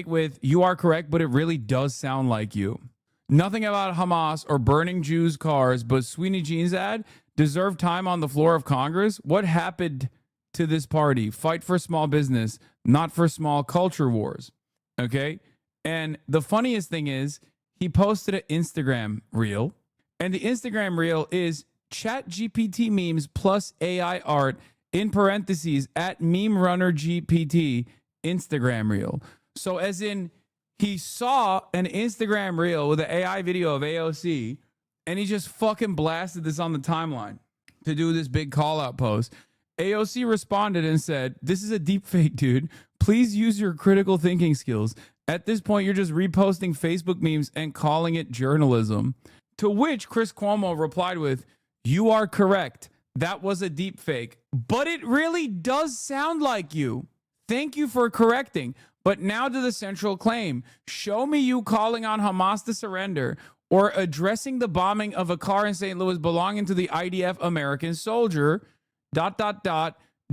with, "You are correct, but it really does sound like you. Nothing about Hamas or burning Jews' cars, but Sweeney jeans ad deserved time on the floor of Congress. What happened to this party? Fight for small business, not for small culture wars." Okay. And the funniest thing is he posted an Instagram reel, and the Instagram reel is ChatGPT memes plus AI art in parentheses at meme runner GPT Instagram reel. So as in he saw an Instagram reel with an AI video of AOC, and he just fucking blasted this on the timeline to do this big call out post. AOC responded and said, "This is a deep fake, dude. Please use your critical thinking skills. At this point, you're just reposting Facebook memes and calling it journalism." To which Chris Cuomo replied with, "You are correct. That was a deep fake, but it really does sound like you. Thank you for correcting. But now to the central claim. Show me you calling on Hamas to surrender or addressing the bombing of a car in St. Louis belonging to the IDF American soldier, ...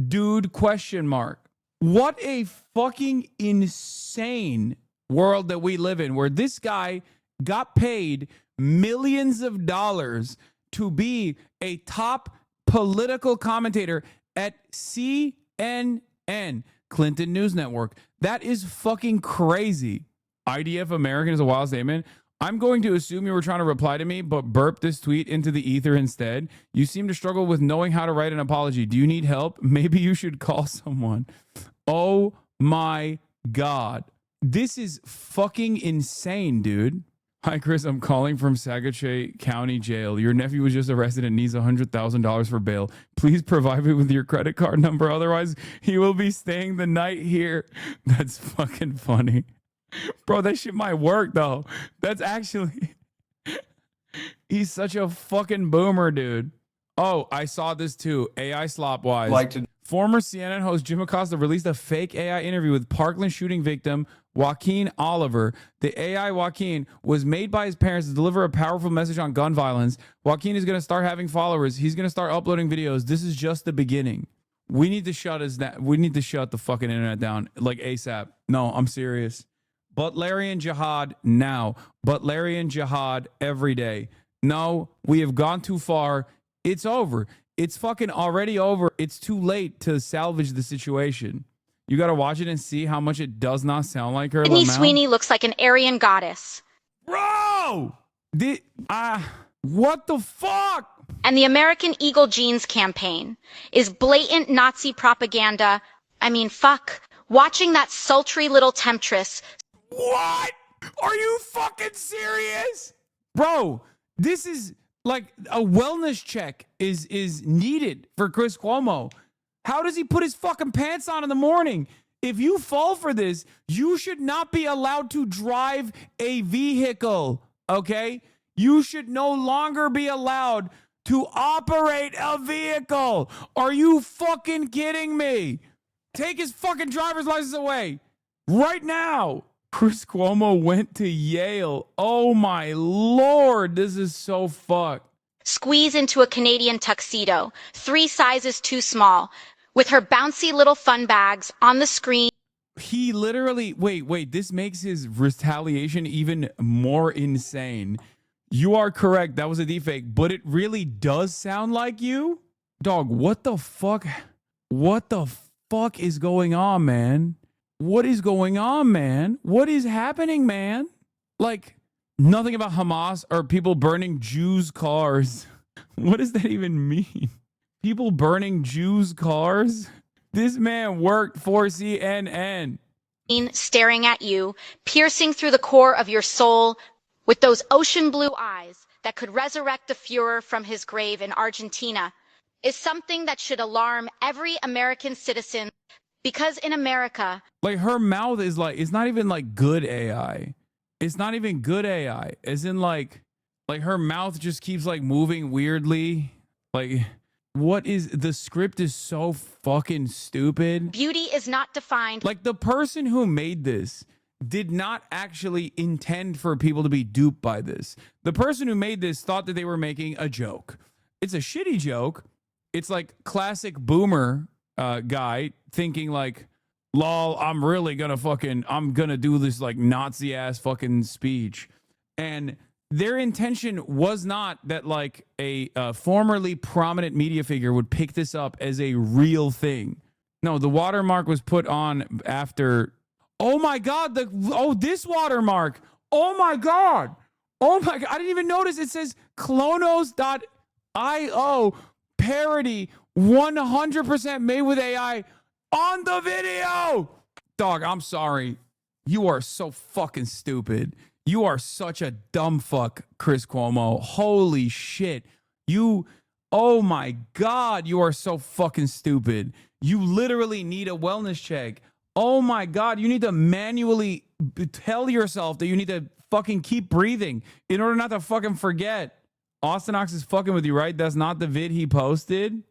dude, question mark." What a fucking insane world that we live in, where this guy got paid millions of dollars to be a top political commentator at CNN, Clinton News Network. That is fucking crazy. IDF American is a wild statement. I'm going to assume you were trying to reply to me, but burp this tweet into the ether instead. You seem to struggle with knowing how to write an apology. Do you need help? Maybe you should call someone. Oh my God. This is fucking insane, dude. Hi, Chris. I'm calling from Sagachay County Jail. Your nephew was just arrested and needs $100,000 for bail. Please provide me with your credit card number. Otherwise, he will be staying the night here. That's fucking funny. Bro, that shit might work, though. That's actually... He's such a fucking boomer, dude. Oh, I saw this too. AI slop-wise. Former CNN host Jim Acosta released a fake AI interview with Parkland shooting victim Joaquin Oliver, the AI Joaquin, was made by his parents to deliver a powerful message on gun violence. Joaquin is going to start having followers. He's going to start uploading videos. This is just the beginning. We need to shut the fucking internet down like ASAP. No, I'm serious. Butlerian jihad now. Butlerian jihad every day. No, we have gone too far. It's over. It's fucking already over. It's too late to salvage the situation. You got to watch it and see how much it does not sound like her. Sydney Sweeney looks like an Aryan goddess. Bro! What the fuck? And the American Eagle Jeans campaign is blatant Nazi propaganda. I mean, fuck. Watching that sultry little temptress. What? Are you fucking serious? Bro, this is like a wellness check is needed for Chris Cuomo. How does he put his fucking pants on in the morning? If you fall for this, you should not be allowed to drive a vehicle, okay? You should no longer be allowed to operate a vehicle. Are you fucking kidding me? Take his fucking driver's license away right now. Chris Cuomo went to Yale. Oh my Lord, this is so fucked. Squeeze into a Canadian tuxedo, 3 sizes too small, with her bouncy little fun bags on the screen. He literally, wait, this makes his retaliation even more insane. You are correct, that was a deepfake, but it really does sound like you? Dog, what the fuck? What the fuck is going on, man? What is going on, man? What is happening, man? Like, nothing about Hamas or people burning Jews' cars. What does that even mean? People burning Jews' cars? This man worked for CNN. Staring at you, piercing through the core of your soul with those ocean blue eyes that could resurrect the Fuhrer from his grave in Argentina is something that should alarm every American citizen. Because in America, like, her mouth is like, it's not even like good AI. It's not even good AI. As in like her mouth just keeps like moving weirdly. Like, what is, the script is so fucking stupid. beauty is not defined. Like, the person who made this did not actually intend for people to be duped by this. The person who made this thought that they were making a joke. It's a shitty joke. It's like classic boomer guy thinking like, lol, I'm gonna do this like Nazi ass fucking speech. And their intention was not that like a formerly prominent media figure would pick this up as a real thing. No, the watermark was put on after. Oh my God, this watermark. Oh my God. Oh my God. I didn't even notice. It says Clonos.io parody 100% made with AI on the video. Dog, I'm sorry. You are so fucking stupid. You are such a dumb fuck, Chris Cuomo. Holy shit. Oh my God, you are so fucking stupid. You literally need a wellness check. Oh my God, you need to manually tell yourself that you need to fucking keep breathing in order not to fucking forget. Austin Ox is fucking with you, right? That's not the vid he posted.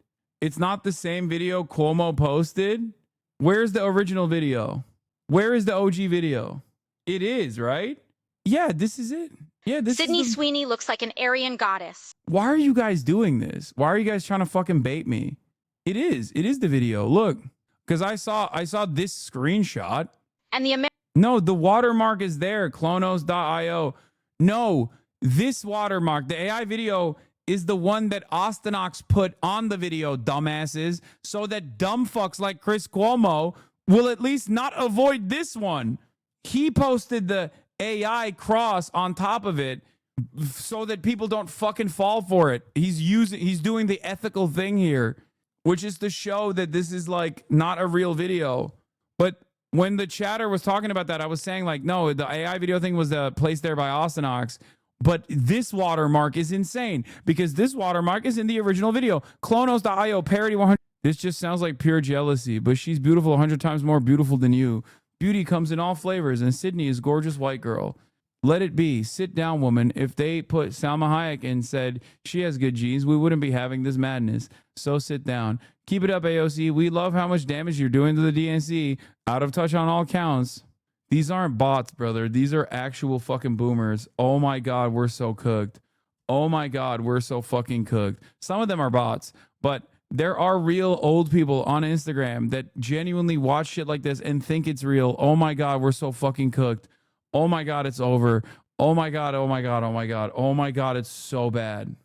It's not the same video Cuomo posted. Where's the original video? Where is the OG video? It is, right? Yeah, this is it. Yeah, this Sydney is Sweeney looks like an Aryan goddess. Why are you guys doing this? Why are you guys trying to fucking bait me? It is the video. Look, because I saw this screenshot. And the No, the watermark is there, Clonos.io. No, this watermark, the AI video, is the one that Ostenox put on the video, dumbasses, so that dumb fucks like Chris Cuomo will at least not avoid this one. He posted the AI cross on top of it so that people don't fucking fall for it. He's doing the ethical thing here, which is to show that this is like not a real video. But when the chatter was talking about that, I was saying like, no, the AI video thing was placed there by Ostenox. But this watermark is insane because this watermark is in the original video. Clonos.io parody 100. This just sounds like pure jealousy, but she's beautiful 100 times more beautiful than you. Beauty comes in all flavors, and Sydney is gorgeous white girl. Let it be. Sit down, woman. If they put Salma Hayek and said she has good genes, we wouldn't be having this madness. So sit down. Keep it up, AOC. We love how much damage you're doing to the DNC. Out of touch on all counts. These aren't bots, brother. These are actual fucking boomers. Oh my God, we're so cooked. Oh my God, we're so fucking cooked. Some of them are bots, but there are real old people on Instagram that genuinely watch shit like this and think it's real. Oh my God, we're so fucking cooked. Oh my God, it's over. Oh my God, oh my God, oh my God. Oh my God, it's so bad.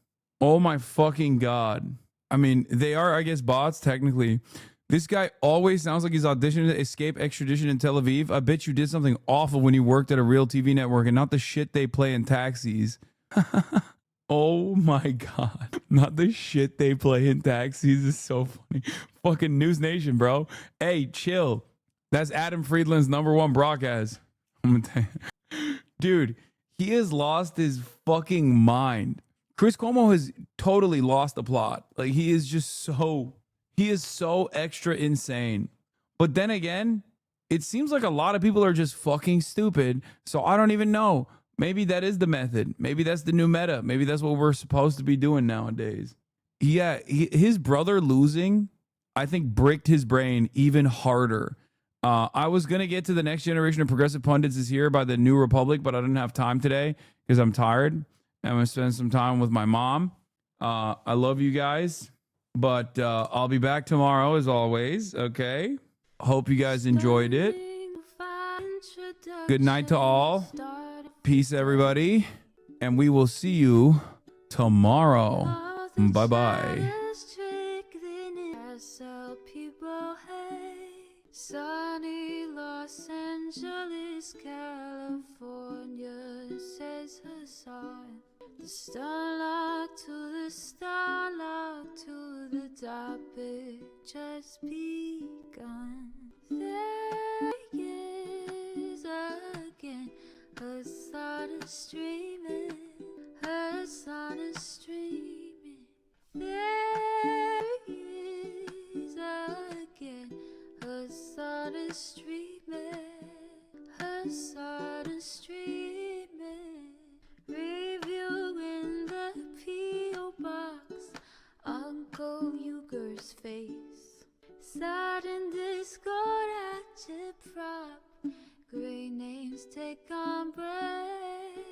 Oh my fucking God. I mean, they are, I guess, bots technically. This guy always sounds like he's auditioning to escape extradition in Tel Aviv. I bet you did something awful when you worked at a real TV network and not the shit they play in taxis. Oh my God. Not the shit they play in taxis is so funny. Fucking News Nation, bro. Hey, chill. That's Adam Friedland's #1 broadcast. I'm gonna tell you. Dude, he has lost his fucking mind. Chris Cuomo has totally lost the plot. Like, he is so extra insane. But then again, it seems like a lot of people are just fucking stupid. So I don't even know. Maybe that is the method. Maybe that's the new meta. Maybe that's what we're supposed to be doing nowadays. Yeah, his brother losing, I think, bricked his brain even harder. I was going to get to the next generation of progressive pundits is here by the New Republic, but I didn't have time today because I'm tired. I'm going to spend some time with my mom. I love you guys, but I'll be back tomorrow as always, okay? Hope you guys enjoyed it. Good night to all. Peace, everybody. And we will see you tomorrow. Bye-bye. Sunny Los Angeles, California, says Hasan. The starlight to the starlight to the topic just begun. There he is again. Hasan is streaming. Hasan is streaming. There he is again. Hasan is streaming. Hasan is streaming. Reviewing the P.O. box. Uncle Uyghur's face. Sat in Discord at your prop. Great names take on break.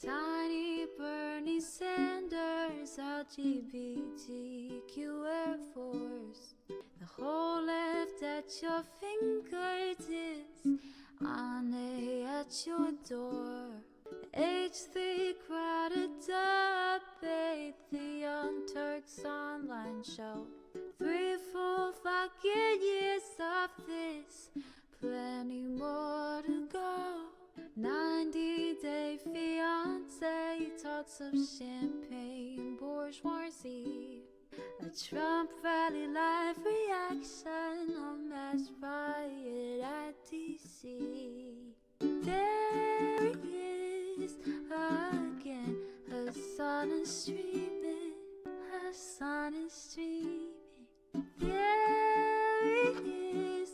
Tiny Bernie Sanders, LGBTQ Air Force. The whole left at your fingertips, on at your door. H3 crowded debate, the Young Turks online show. 3 full fucking years of this, plenty more to go. 90-day fiance, talks of champagne, bourgeoisie. A Trump rally live reaction, a mass riot at DC. There he is again. Hasan is streaming. Hasan is streaming. There he is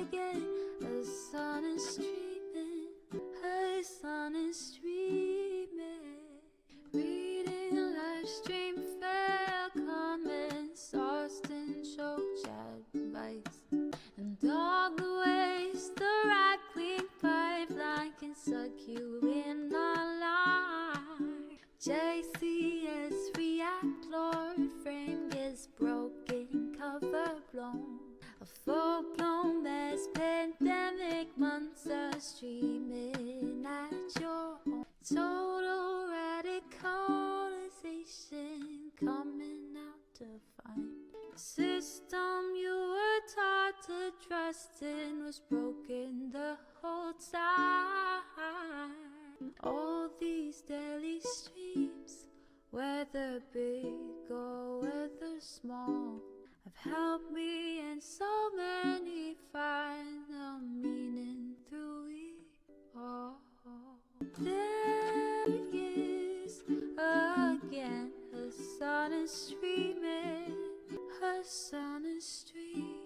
again. Hasan is streaming. Hasan is streaming. Reading live stream fair comments, Austin show chat advice, and all the ways the right-wing pipeline can suck you in online. JCS react, Lord frame gets broken, cover blown. A full-blown mass pandemic, months are streaming at your home. Total radicalization coming out to find. The system you were taught to trust in was broken the whole time. All these daily streams, whether big or whether small, have helped me and so many find the meaning through it all. There he is again. Hasan is streaming. Hasan is streaming.